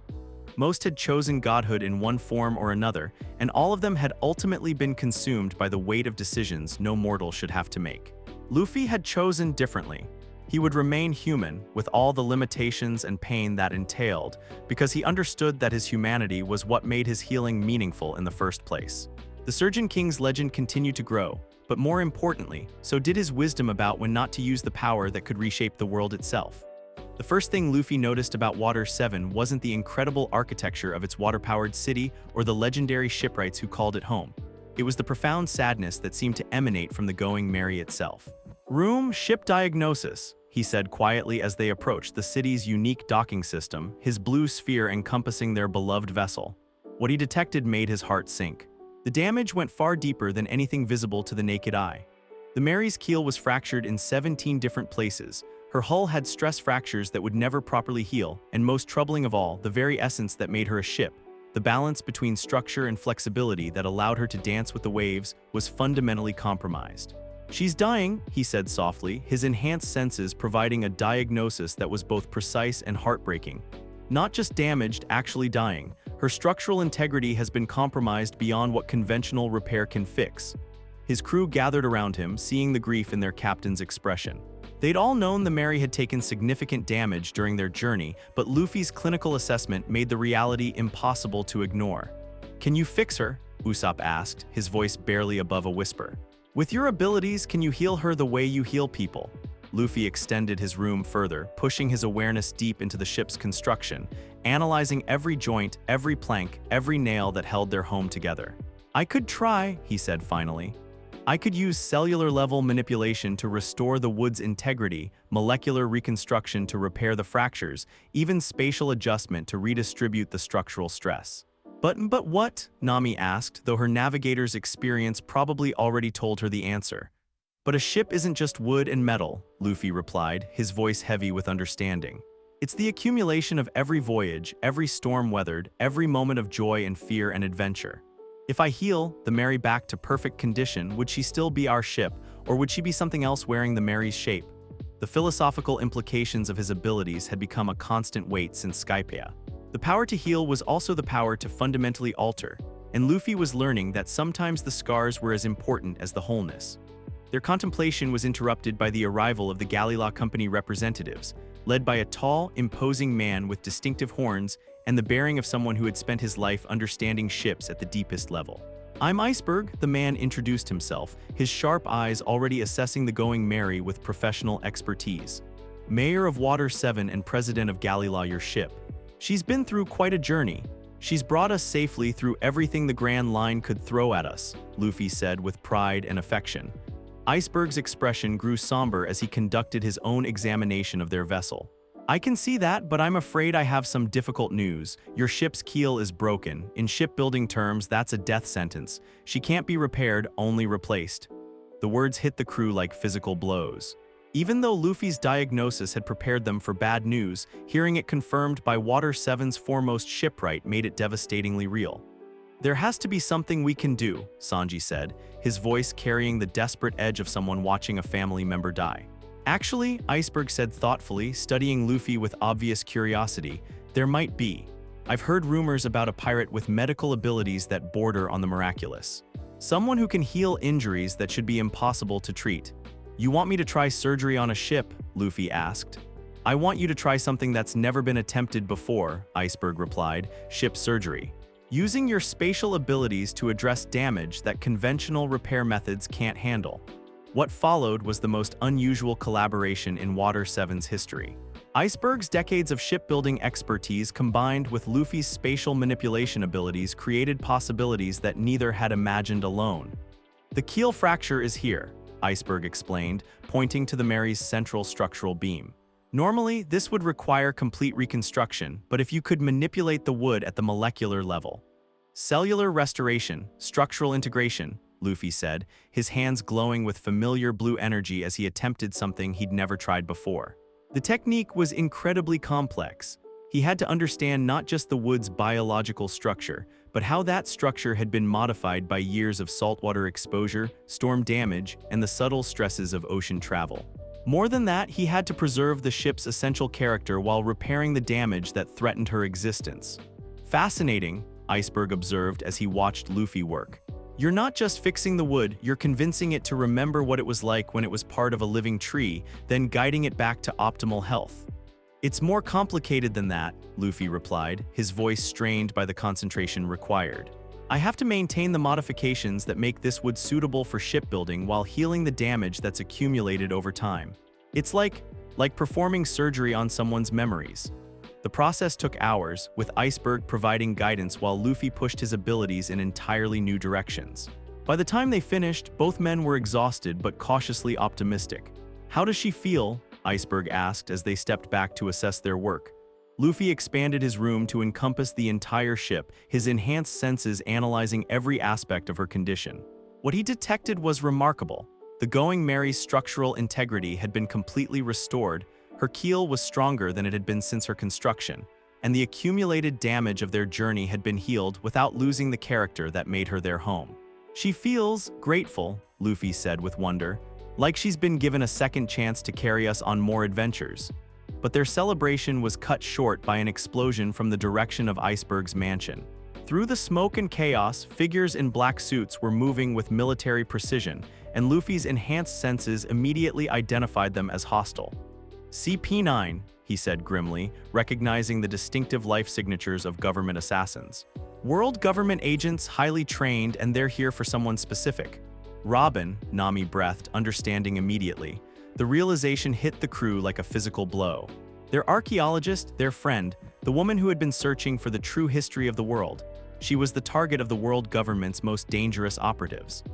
Most had chosen godhood in one form or another, and all of them had ultimately been consumed by the weight of decisions no mortal should have to make. Luffy had chosen differently. He would remain human, with all the limitations and pain that entailed, because he understood that his humanity was what made his healing meaningful in the first place. The Surgeon King's legend continued to grow, but more importantly, so did his wisdom about when not to use the power that could reshape the world itself. The first thing Luffy noticed about Water 7 wasn't the incredible architecture of its water-powered city or the legendary shipwrights who called it home. It was the profound sadness that seemed to emanate from the Going Merry itself. Room ship diagnosis, he said quietly as they approached the city's unique docking system, his blue sphere encompassing their beloved vessel. What he detected made his heart sink. The damage went far deeper than anything visible to the naked eye. The Mary's keel was fractured in 17 different places. Her hull had stress fractures that would never properly heal, and most troubling of all, the very essence that made her a ship, the balance between structure and flexibility that allowed her to dance with the waves, was fundamentally compromised. "She's dying," he said softly, his enhanced senses providing a diagnosis that was both precise and heartbreaking. Not just damaged, actually dying. Her structural integrity has been compromised beyond what conventional repair can fix. His crew gathered around him, seeing the grief in their captain's expression. They'd all known the Mary had taken significant damage during their journey, but Luffy's clinical assessment made the reality impossible to ignore. "Can you fix her?" Usopp asked, his voice barely above a whisper. "With your abilities, can you heal her the way you heal people?" Luffy extended his room further, pushing his awareness deep into the ship's construction, analyzing every joint, every plank, every nail that held their home together. "I could try," he said finally. "I could use cellular-level manipulation to restore the wood's integrity, molecular reconstruction to repair the fractures, even spatial adjustment to redistribute the structural stress." But what?" Nami asked, though her navigator's experience probably already told her the answer. "But a ship isn't just wood and metal," Luffy replied, his voice heavy with understanding. "It's the accumulation of every voyage, every storm weathered, every moment of joy and fear and adventure. If I heal the Mary back to perfect condition, would she still be our ship, or would she be something else wearing the Mary's shape?" The philosophical implications of his abilities had become a constant weight since Skypiea. The power to heal was also the power to fundamentally alter, and Luffy was learning that sometimes the scars were as important as the wholeness. Their contemplation was interrupted by the arrival of the Galila Company representatives, led by a tall, imposing man with distinctive horns and the bearing of someone who had spent his life understanding ships at the deepest level. "I'm Iceberg," the man introduced himself, his sharp eyes already assessing the going Mary with professional expertise. "Mayor of Water 7 and president of Galila, your ship. She's been through quite a journey. She's brought us safely through everything the Grand Line could throw at us," Luffy said with pride and affection. Iceberg's expression grew somber as he conducted his own examination of their vessel. "I can see that, but I'm afraid I have some difficult news. Your ship's keel is broken. In shipbuilding terms, that's a death sentence. She can't be repaired, only replaced." The words hit the crew like physical blows. Even though Luffy's diagnosis had prepared them for bad news, hearing it confirmed by Water 7's foremost shipwright made it devastatingly real. "There has to be something we can do," Sanji said, his voice carrying the desperate edge of someone watching a family member die. "Actually," Iceberg said thoughtfully, studying Luffy with obvious curiosity, "there might be. I've heard rumors about a pirate with medical abilities that border on the miraculous. Someone who can heal injuries that should be impossible to treat." "You want me to try surgery on a ship?" Luffy asked. "I want you to try something that's never been attempted before," Iceberg replied, "ship surgery. Using your spatial abilities to address damage that conventional repair methods can't handle." What followed was the most unusual collaboration in Water 7's history. Iceberg's decades of shipbuilding expertise combined with Luffy's spatial manipulation abilities created possibilities that neither had imagined alone. "The keel fracture is here," Iceberg explained, pointing to the Mary's central structural beam. "Normally, this would require complete reconstruction, but if you could manipulate the wood at the molecular level." "Cellular restoration, structural integration," Luffy said, his hands glowing with familiar blue energy as he attempted something he'd never tried before. The technique was incredibly complex. He had to understand not just the wood's biological structure, but how that structure had been modified by years of saltwater exposure, storm damage, and the subtle stresses of ocean travel. More than that, he had to preserve the ship's essential character while repairing the damage that threatened her existence. "Fascinating," Iceberg observed as he watched Luffy work. "You're not just fixing the wood, you're convincing it to remember what it was like when it was part of a living tree, then guiding it back to optimal health." "It's more complicated than that," Luffy replied, his voice strained by the concentration required. "I have to maintain the modifications that make this wood suitable for shipbuilding while healing the damage that's accumulated over time. It's like performing surgery on someone's memories." The process took hours, with Iceberg providing guidance while Luffy pushed his abilities in entirely new directions. By the time they finished, both men were exhausted but cautiously optimistic. "How does she feel?" Iceberg asked as they stepped back to assess their work. Luffy expanded his room to encompass the entire ship, his enhanced senses analyzing every aspect of her condition. What he detected was remarkable. The Going Mary's structural integrity had been completely restored, her keel was stronger than it had been since her construction, and the accumulated damage of their journey had been healed without losing the character that made her their home. "She feels grateful," Luffy said with wonder, "like she's been given a second chance to carry us on more adventures." But their celebration was cut short by an explosion from the direction of Iceberg's mansion. Through the smoke and chaos, figures in black suits were moving with military precision, and Luffy's enhanced senses immediately identified them as hostile. "CP9, he said grimly, recognizing the distinctive life signatures of government assassins. "World government agents, highly trained, and they're here for someone specific." "Robin," Nami breathed, understanding immediately. The realization hit the crew like a physical blow. Their archaeologist, their friend, the woman who had been searching for the true history of the world. She was the target of the world government's most dangerous operatives.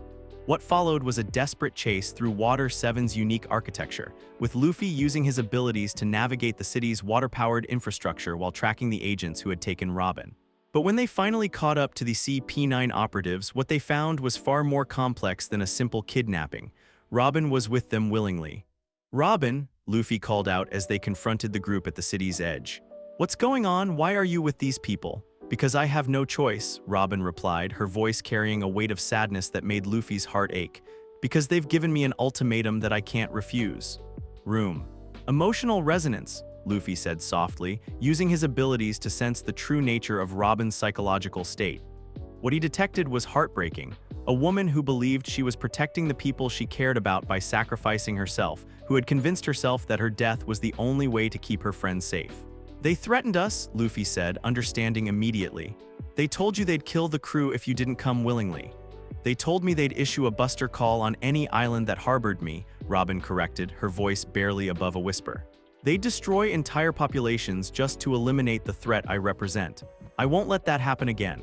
What followed was a desperate chase through Water 7's unique architecture, with Luffy using his abilities to navigate the city's water-powered infrastructure while tracking the agents who had taken Robin. But when they finally caught up to the CP9 operatives, what they found was far more complex than a simple kidnapping. Robin was with them willingly. "Robin," Luffy called out as they confronted the group at the city's edge. "What's going on? Why are you with these people?" "Because I have no choice," Robin replied, her voice carrying a weight of sadness that made Luffy's heart ache. "Because they've given me an ultimatum that I can't refuse." "Room. Emotional resonance," Luffy said softly, using his abilities to sense the true nature of Robin's psychological state. What he detected was heartbreaking. A woman who believed she was protecting the people she cared about by sacrificing herself, who had convinced herself that her death was the only way to keep her friends safe. "They threatened us," Luffy said, understanding immediately. "They told you they'd kill the crew if you didn't come willingly." "They told me they'd issue a buster call on any island that harbored me," Robin corrected, her voice barely above a whisper. "They'd destroy entire populations just to eliminate the threat I represent. I won't let that happen again."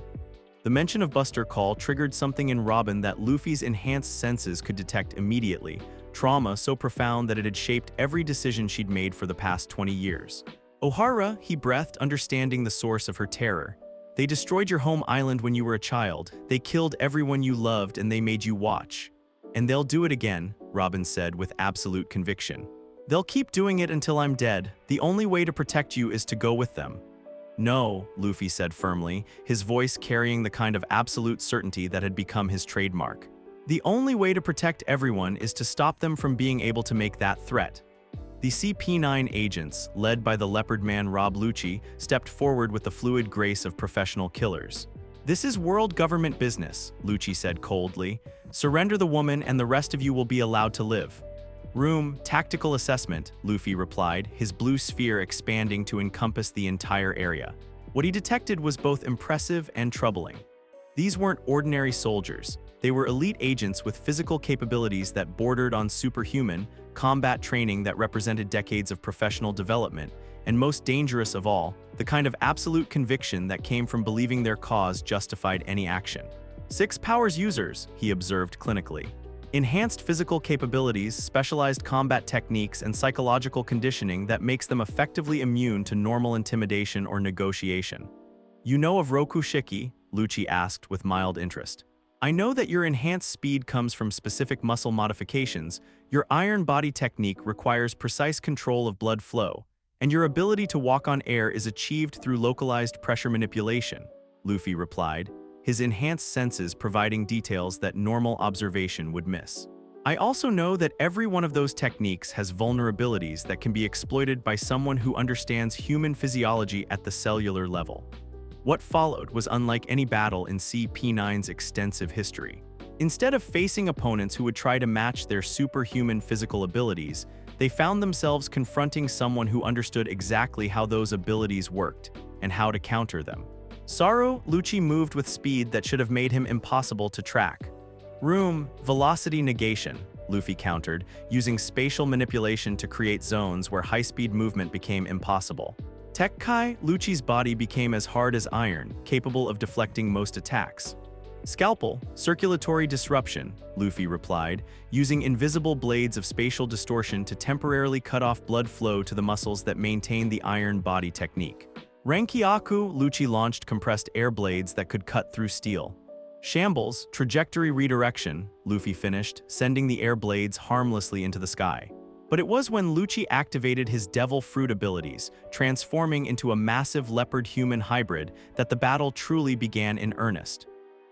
The mention of Buster Call triggered something in Robin that Luffy's enhanced senses could detect immediately, trauma so profound that it had shaped every decision she'd made for the past 20 years. "Ohara," he breathed, understanding the source of her terror. "They destroyed your home island when you were a child. They killed everyone you loved and they made you watch. And they'll do it again," Robin said with absolute conviction. "They'll keep doing it until I'm dead. The only way to protect you is to go with them." "No," Luffy said firmly, his voice carrying the kind of absolute certainty that had become his trademark. "The only way to protect everyone is to stop them from being able to make that threat." The CP9 agents, led by the leopard man Rob Lucci, stepped forward with the fluid grace of professional killers. "This is world government business," Lucci said coldly. "Surrender the woman and the rest of you will be allowed to live." "Room, tactical assessment," Luffy replied, his blue sphere expanding to encompass the entire area. What he detected was both impressive and troubling. These weren't ordinary soldiers. They were elite agents with physical capabilities that bordered on superhuman, combat training that represented decades of professional development, and most dangerous of all, the kind of absolute conviction that came from believing their cause justified any action. "6 powers users," he observed clinically. "Enhanced physical capabilities, specialized combat techniques, and psychological conditioning that makes them effectively immune to normal intimidation or negotiation." "You know of Roku Shiki?" Lucci asked with mild interest. "I know that your enhanced speed comes from specific muscle modifications, your iron body technique requires precise control of blood flow, and your ability to walk on air is achieved through localized pressure manipulation," Luffy replied, his enhanced senses providing details that normal observation would miss. "I also know that every one of those techniques has vulnerabilities that can be exploited by someone who understands human physiology at the cellular level." What followed was unlike any battle in CP9's extensive history. Instead of facing opponents who would try to match their superhuman physical abilities, they found themselves confronting someone who understood exactly how those abilities worked and how to counter them. Saru, Lucci moved with speed that should have made him impossible to track. "Room, velocity negation," Luffy countered, using spatial manipulation to create zones where high-speed movement became impossible. "Tekkai," Lucci's body became as hard as iron, capable of deflecting most attacks. Scalpel, circulatory disruption, Luffy replied, using invisible blades of spatial distortion to temporarily cut off blood flow to the muscles that maintain the iron body technique. Rankyaku, Lucci launched compressed air blades that could cut through steel. Shambles, trajectory redirection, Luffy finished, sending the air blades harmlessly into the sky. But it was when Lucci activated his devil fruit abilities, transforming into a massive leopard-human hybrid, that the battle truly began in earnest.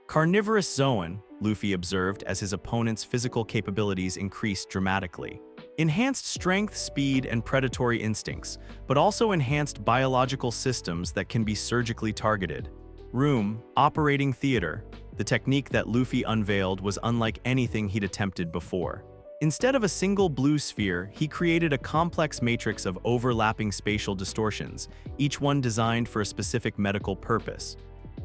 Carnivorous Zoan, Luffy observed as his opponent's physical capabilities increased dramatically. Enhanced strength, speed, and predatory instincts, but also enhanced biological systems that can be surgically targeted. Room, operating theater. The technique that Luffy unveiled was unlike anything he'd attempted before. Instead of a single blue sphere, he created a complex matrix of overlapping spatial distortions, each one designed for a specific medical purpose.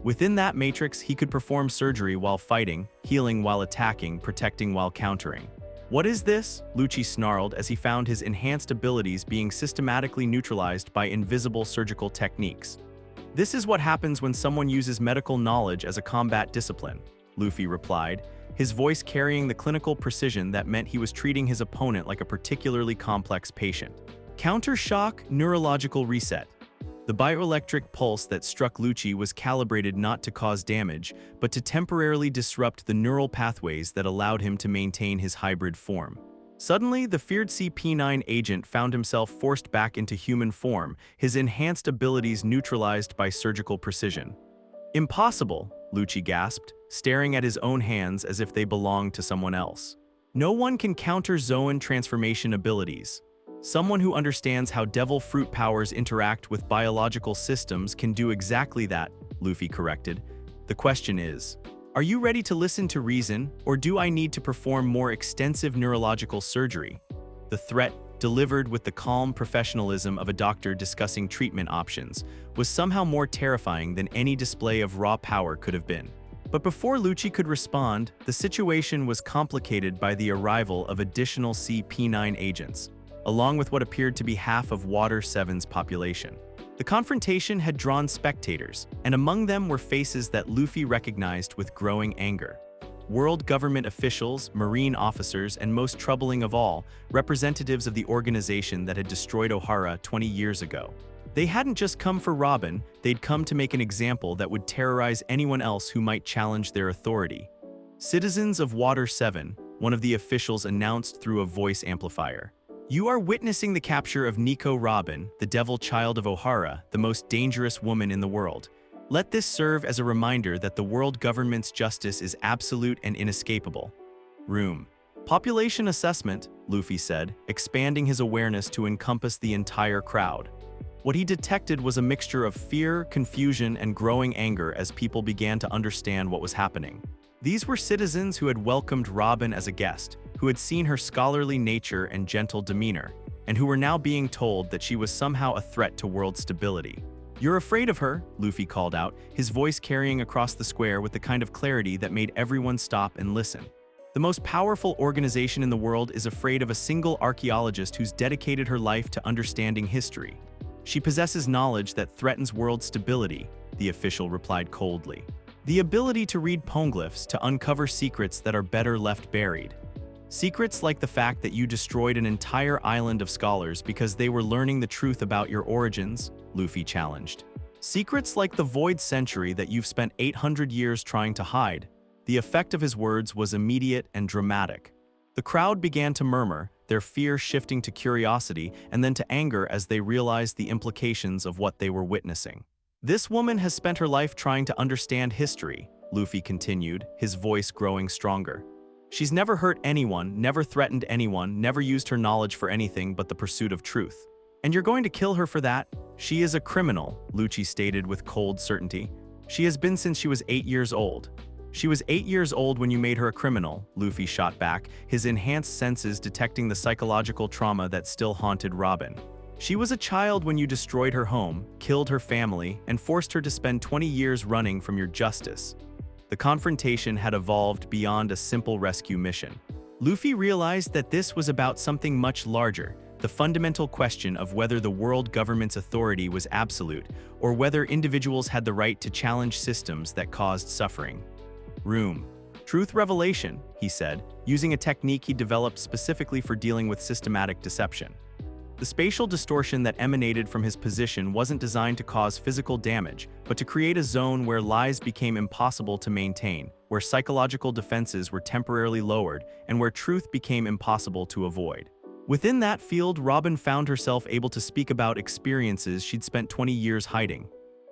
Within that matrix, he could perform surgery while fighting, healing while attacking, protecting while countering. "What is this?" Lucci snarled as he found his enhanced abilities being systematically neutralized by invisible surgical techniques. "This is what happens when someone uses medical knowledge as a combat discipline," Luffy replied, his voice carrying the clinical precision that meant he was treating his opponent like a particularly complex patient. Counter shock, neurological reset. The bioelectric pulse that struck Lucci was calibrated not to cause damage, but to temporarily disrupt the neural pathways that allowed him to maintain his hybrid form. Suddenly, the feared CP9 agent found himself forced back into human form, his enhanced abilities neutralized by surgical precision. "Impossible," Lucci gasped, staring at his own hands as if they belonged to someone else. "No one can counter Zoan transformation abilities. Someone who understands how devil fruit powers interact with biological systems can do exactly that," Luffy corrected. "The question is, are you ready to listen to reason, or do I need to perform more extensive neurological surgery?" The threat, delivered with the calm professionalism of a doctor discussing treatment options, was somehow more terrifying than any display of raw power could have been. But before Lucci could respond, the situation was complicated by the arrival of additional CP9 agents, along with what appeared to be half of Water 7's population. The confrontation had drawn spectators, and among them were faces that Luffy recognized with growing anger. World government officials, marine officers, and most troubling of all, representatives of the organization that had destroyed Ohara 20 years ago. They hadn't just come for Robin, they'd come to make an example that would terrorize anyone else who might challenge their authority. "Citizens of Water 7, one of the officials announced through a voice amplifier. "You are witnessing the capture of Nico Robin, the devil child of Ohara, the most dangerous woman in the world. Let this serve as a reminder that the world government's justice is absolute and inescapable." Room. Population assessment, Luffy said, expanding his awareness to encompass the entire crowd. What he detected was a mixture of fear, confusion, and growing anger as people began to understand what was happening. These were citizens who had welcomed Robin as a guest, who had seen her scholarly nature and gentle demeanor, and who were now being told that she was somehow a threat to world stability. "You're afraid of her," Luffy called out, his voice carrying across the square with the kind of clarity that made everyone stop and listen. "The most powerful organization in the world is afraid of a single archaeologist who's dedicated her life to understanding history. She possesses knowledge that threatens world stability," the official replied coldly. "The ability to read poneglyphs to uncover secrets that are better left buried. Secrets like the fact that you destroyed an entire island of scholars because they were learning the truth about your origins," Luffy challenged. "Secrets like the Void Century that you've spent 800 years trying to hide." The effect of his words was immediate and dramatic. The crowd began to murmur, their fear shifting to curiosity and then to anger as they realized the implications of what they were witnessing. "This woman has spent her life trying to understand history," Luffy continued, his voice growing stronger. "She's never hurt anyone, never threatened anyone, never used her knowledge for anything but the pursuit of truth. And you're going to kill her for that? She is a criminal," Lucci stated with cold certainty. "She has been since she was 8 years old." "She was 8 years old when you made her a criminal," Luffy shot back, his enhanced senses detecting the psychological trauma that still haunted Robin. "She was a child when you destroyed her home, killed her family, and forced her to spend 20 years running from your justice." The confrontation had evolved beyond a simple rescue mission. Luffy realized that this was about something much larger, the fundamental question of whether the world government's authority was absolute, or whether individuals had the right to challenge systems that caused suffering. Room. Truth revelation, he said, using a technique he developed specifically for dealing with systematic deception. The spatial distortion that emanated from his position wasn't designed to cause physical damage, but to create a zone where lies became impossible to maintain, where psychological defenses were temporarily lowered, and where truth became impossible to avoid. Within that field, Robin found herself able to speak about experiences she'd spent 20 years hiding.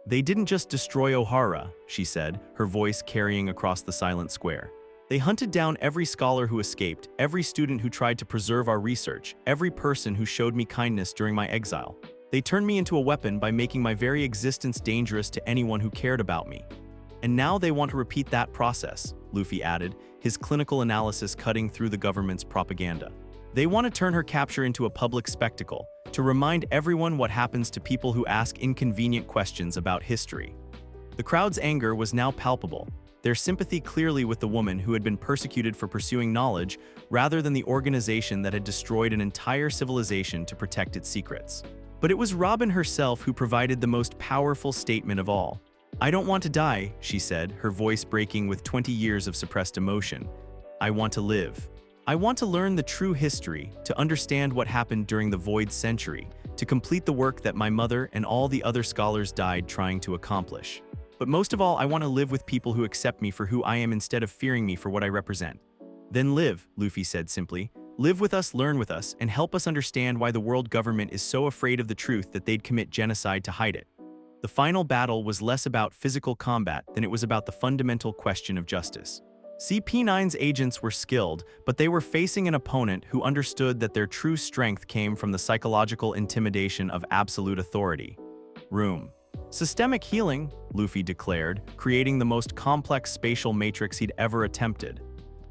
They didn't just destroy O'Hara, she said, her voice carrying across the silent square. They hunted down every scholar who escaped, every student who tried to preserve our research, every person who showed me kindness during my exile. They turned me into a weapon by making my very existence dangerous to anyone who cared about me. And now they want to repeat that process, Luffy added, his clinical analysis cutting through the government's propaganda. They want to turn her capture into a public spectacle, to remind everyone what happens to people who ask inconvenient questions about history. The crowd's anger was now palpable, their sympathy clearly with the woman who had been persecuted for pursuing knowledge rather than the organization that had destroyed an entire civilization to protect its secrets. But it was Robin herself who provided the most powerful statement of all. "I don't want to die," she said, her voice breaking with 20 years of suppressed emotion. "I want to live. I want to learn the true history, to understand what happened during the Void Century, to complete the work that my mother and all the other scholars died trying to accomplish. But most of all, I want to live with people who accept me for who I am instead of fearing me for what I represent." "Then live," Luffy said simply. "Live with us, learn with us, and help us understand why the world government is so afraid of the truth that they'd commit genocide to hide it." The final battle was less about physical combat than it was about the fundamental question of justice. CP9's agents were skilled, but they were facing an opponent who understood that their true strength came from the psychological intimidation of absolute authority. Room. Systemic healing, Luffy declared, creating the most complex spatial matrix he'd ever attempted.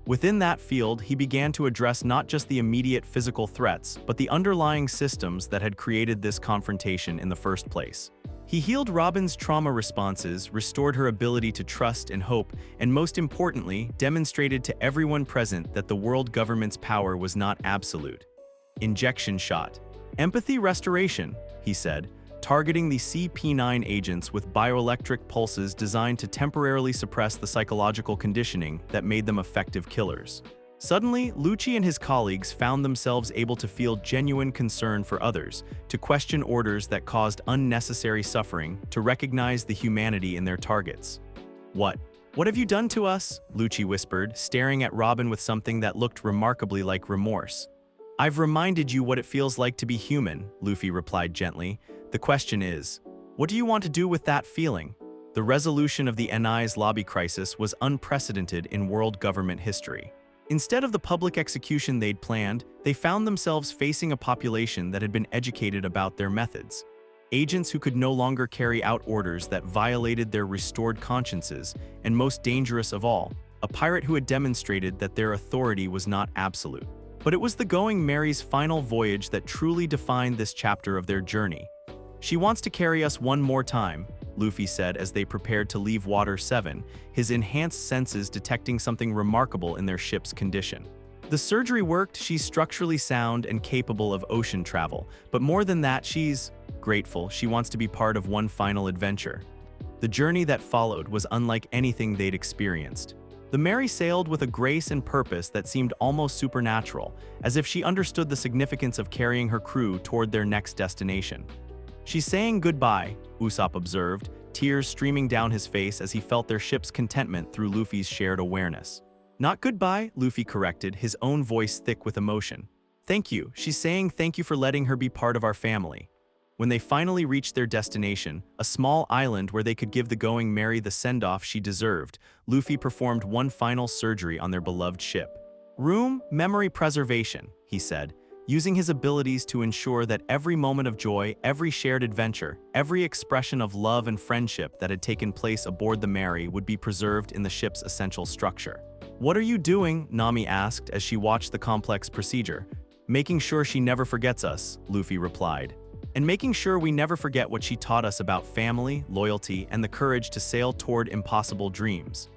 Within that field, he began to address not just the immediate physical threats, but the underlying systems that had created this confrontation in the first place. He healed Robin's trauma responses, restored her ability to trust and hope, and most importantly, demonstrated to everyone present that the world government's power was not absolute. Injection shot. Empathy restoration, he said, targeting the CP9 agents with bioelectric pulses designed to temporarily suppress the psychological conditioning that made them effective killers. Suddenly, Lucci and his colleagues found themselves able to feel genuine concern for others, to question orders that caused unnecessary suffering, to recognize the humanity in their targets. What have you done to us?" Lucci whispered, staring at Robin with something that looked remarkably like remorse. "I've reminded you what it feels like to be human," Luffy replied gently. "The question is, what do you want to do with that feeling?" The resolution of the NI's lobby crisis was unprecedented in world government history. Instead of the public execution they'd planned, they found themselves facing a population that had been educated about their methods. Agents who could no longer carry out orders that violated their restored consciences, and most dangerous of all, a pirate who had demonstrated that their authority was not absolute. But it was the Going Merry's final voyage that truly defined this chapter of their journey. "She wants to carry us one more time," Luffy said as they prepared to leave Water 7, his enhanced senses detecting something remarkable in their ship's condition. "The surgery worked, she's structurally sound and capable of ocean travel, but more than that, she's grateful. She wants to be part of one final adventure." The journey that followed was unlike anything they'd experienced. The Mary sailed with a grace and purpose that seemed almost supernatural, as if she understood the significance of carrying her crew toward their next destination. "She's saying goodbye," Usopp observed, tears streaming down his face as he felt their ship's contentment through Luffy's shared awareness. "Not goodbye," Luffy corrected, his own voice thick with emotion. "Thank you. She's saying thank you for letting her be part of our family." When they finally reached their destination, a small island where they could give the Going Merry the send-off she deserved, Luffy performed one final surgery on their beloved ship. "Room, memory preservation," he said, using his abilities to ensure that every moment of joy, every shared adventure, every expression of love and friendship that had taken place aboard the Mary would be preserved in the ship's essential structure. "What are you doing?" Nami asked as she watched the complex procedure. "Making sure she never forgets us," Luffy replied. "And making sure we never forget what she taught us about family, loyalty, and the courage to sail toward impossible dreams."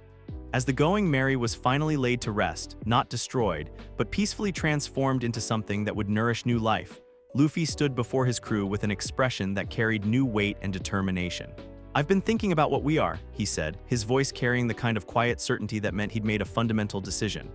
As the Going Merry was finally laid to rest, not destroyed, but peacefully transformed into something that would nourish new life, Luffy stood before his crew with an expression that carried new weight and determination. "I've been thinking about what we are," he said, his voice carrying the kind of quiet certainty that meant he'd made a fundamental decision.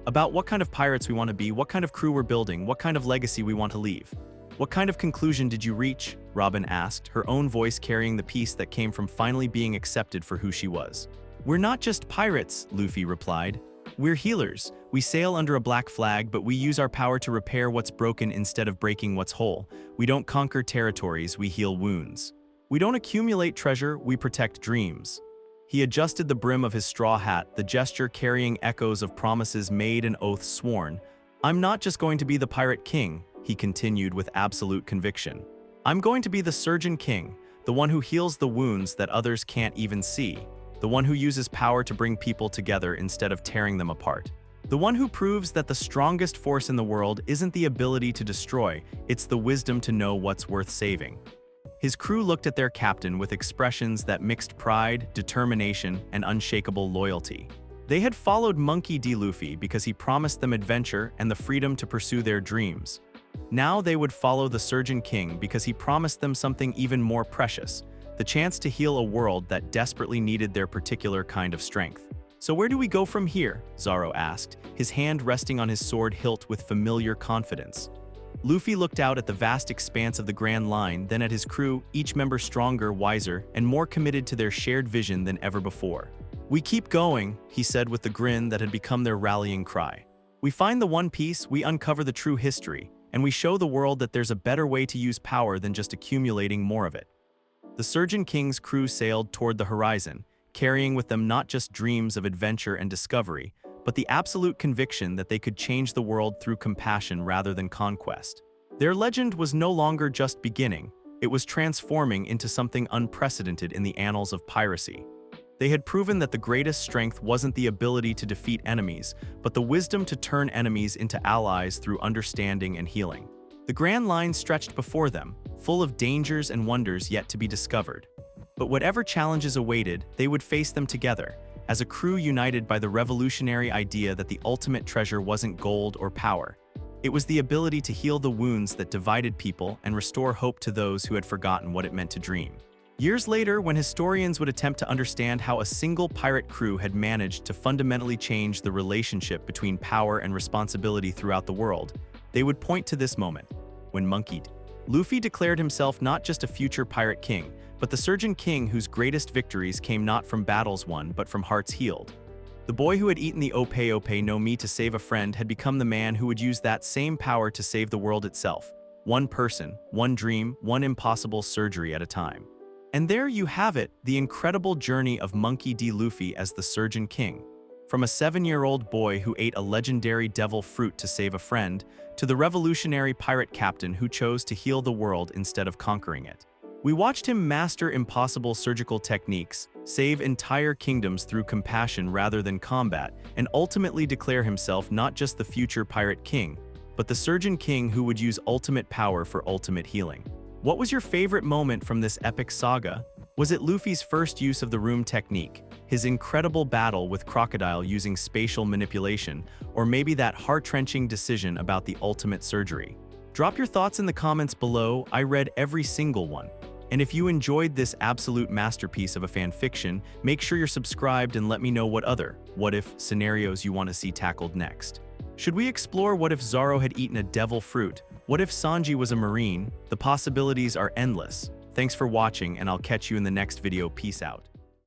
"About what kind of pirates we want to be, what kind of crew we're building, what kind of legacy we want to leave." "What kind of conclusion did you reach?" Robin asked, her own voice carrying the peace that came from finally being accepted for who she was. "We're not just pirates," Luffy replied. "We're healers. We sail under a black flag, but we use our power to repair what's broken instead of breaking what's whole. We don't conquer territories, we heal wounds. We don't accumulate treasure, we protect dreams." He adjusted the brim of his straw hat, the gesture carrying echoes of promises made and oaths sworn. "I'm not just going to be the Pirate King," he continued with absolute conviction. "I'm going to be the Surgeon King, the one who heals the wounds that others can't even see, the one who uses power to bring people together instead of tearing them apart. The one who proves that the strongest force in the world isn't the ability to destroy, it's the wisdom to know what's worth saving." His crew looked at their captain with expressions that mixed pride, determination, and unshakable loyalty. They had followed Monkey D. Luffy because he promised them adventure and the freedom to pursue their dreams. Now they would follow the Surgeon King because he promised them something even more precious, the chance to heal a world that desperately needed their particular kind of strength. "So where do we go from here?" Zoro asked, his hand resting on his sword hilt with familiar confidence. Luffy looked out at the vast expanse of the Grand Line, then at his crew, each member stronger, wiser, and more committed to their shared vision than ever before. "We keep going," he said with the grin that had become their rallying cry. "We find the One Piece, we uncover the true history, and we show the world that there's a better way to use power than just accumulating more of it." The Surgeon King's crew sailed toward the horizon, carrying with them not just dreams of adventure and discovery, but the absolute conviction that they could change the world through compassion rather than conquest. Their legend was no longer just beginning, it was transforming into something unprecedented in the annals of piracy. They had proven that the greatest strength wasn't the ability to defeat enemies, but the wisdom to turn enemies into allies through understanding and healing. The Grand Line stretched before them, full of dangers and wonders yet to be discovered. But whatever challenges awaited, they would face them together, as a crew united by the revolutionary idea that the ultimate treasure wasn't gold or power. It was the ability to heal the wounds that divided people and restore hope to those who had forgotten what it meant to dream. Years later, when historians would attempt to understand how a single pirate crew had managed to fundamentally change the relationship between power and responsibility throughout the world, they would point to this moment, when Monkey D. Luffy declared himself not just a future pirate king, but the Surgeon King whose greatest victories came not from battles won but from hearts healed. The boy who had eaten the Ope-Ope Nomi to save a friend had become the man who would use that same power to save the world itself. One person, one dream, one impossible surgery at a time. And there you have it, the incredible journey of Monkey D. Luffy as the Surgeon King. From a 7-year-old boy who ate a legendary devil fruit to save a friend, to the revolutionary pirate captain who chose to heal the world instead of conquering it. We watched him master impossible surgical techniques, save entire kingdoms through compassion rather than combat, and ultimately declare himself not just the future pirate king, but the Surgeon King who would use ultimate power for ultimate healing. What was your favorite moment from this epic saga? Was it Luffy's first use of the room technique, his incredible battle with Crocodile using spatial manipulation, or maybe that heart-wrenching decision about the ultimate surgery? Drop your thoughts in the comments below. I read every single one. And if you enjoyed this absolute masterpiece of a fan fiction, make sure you're subscribed and let me know what other what-if scenarios you want to see tackled next. Should we explore what if Zoro had eaten a devil fruit? What if Sanji was a marine? The possibilities are endless. Thanks for watching, and I'll catch you in the next video. Peace out.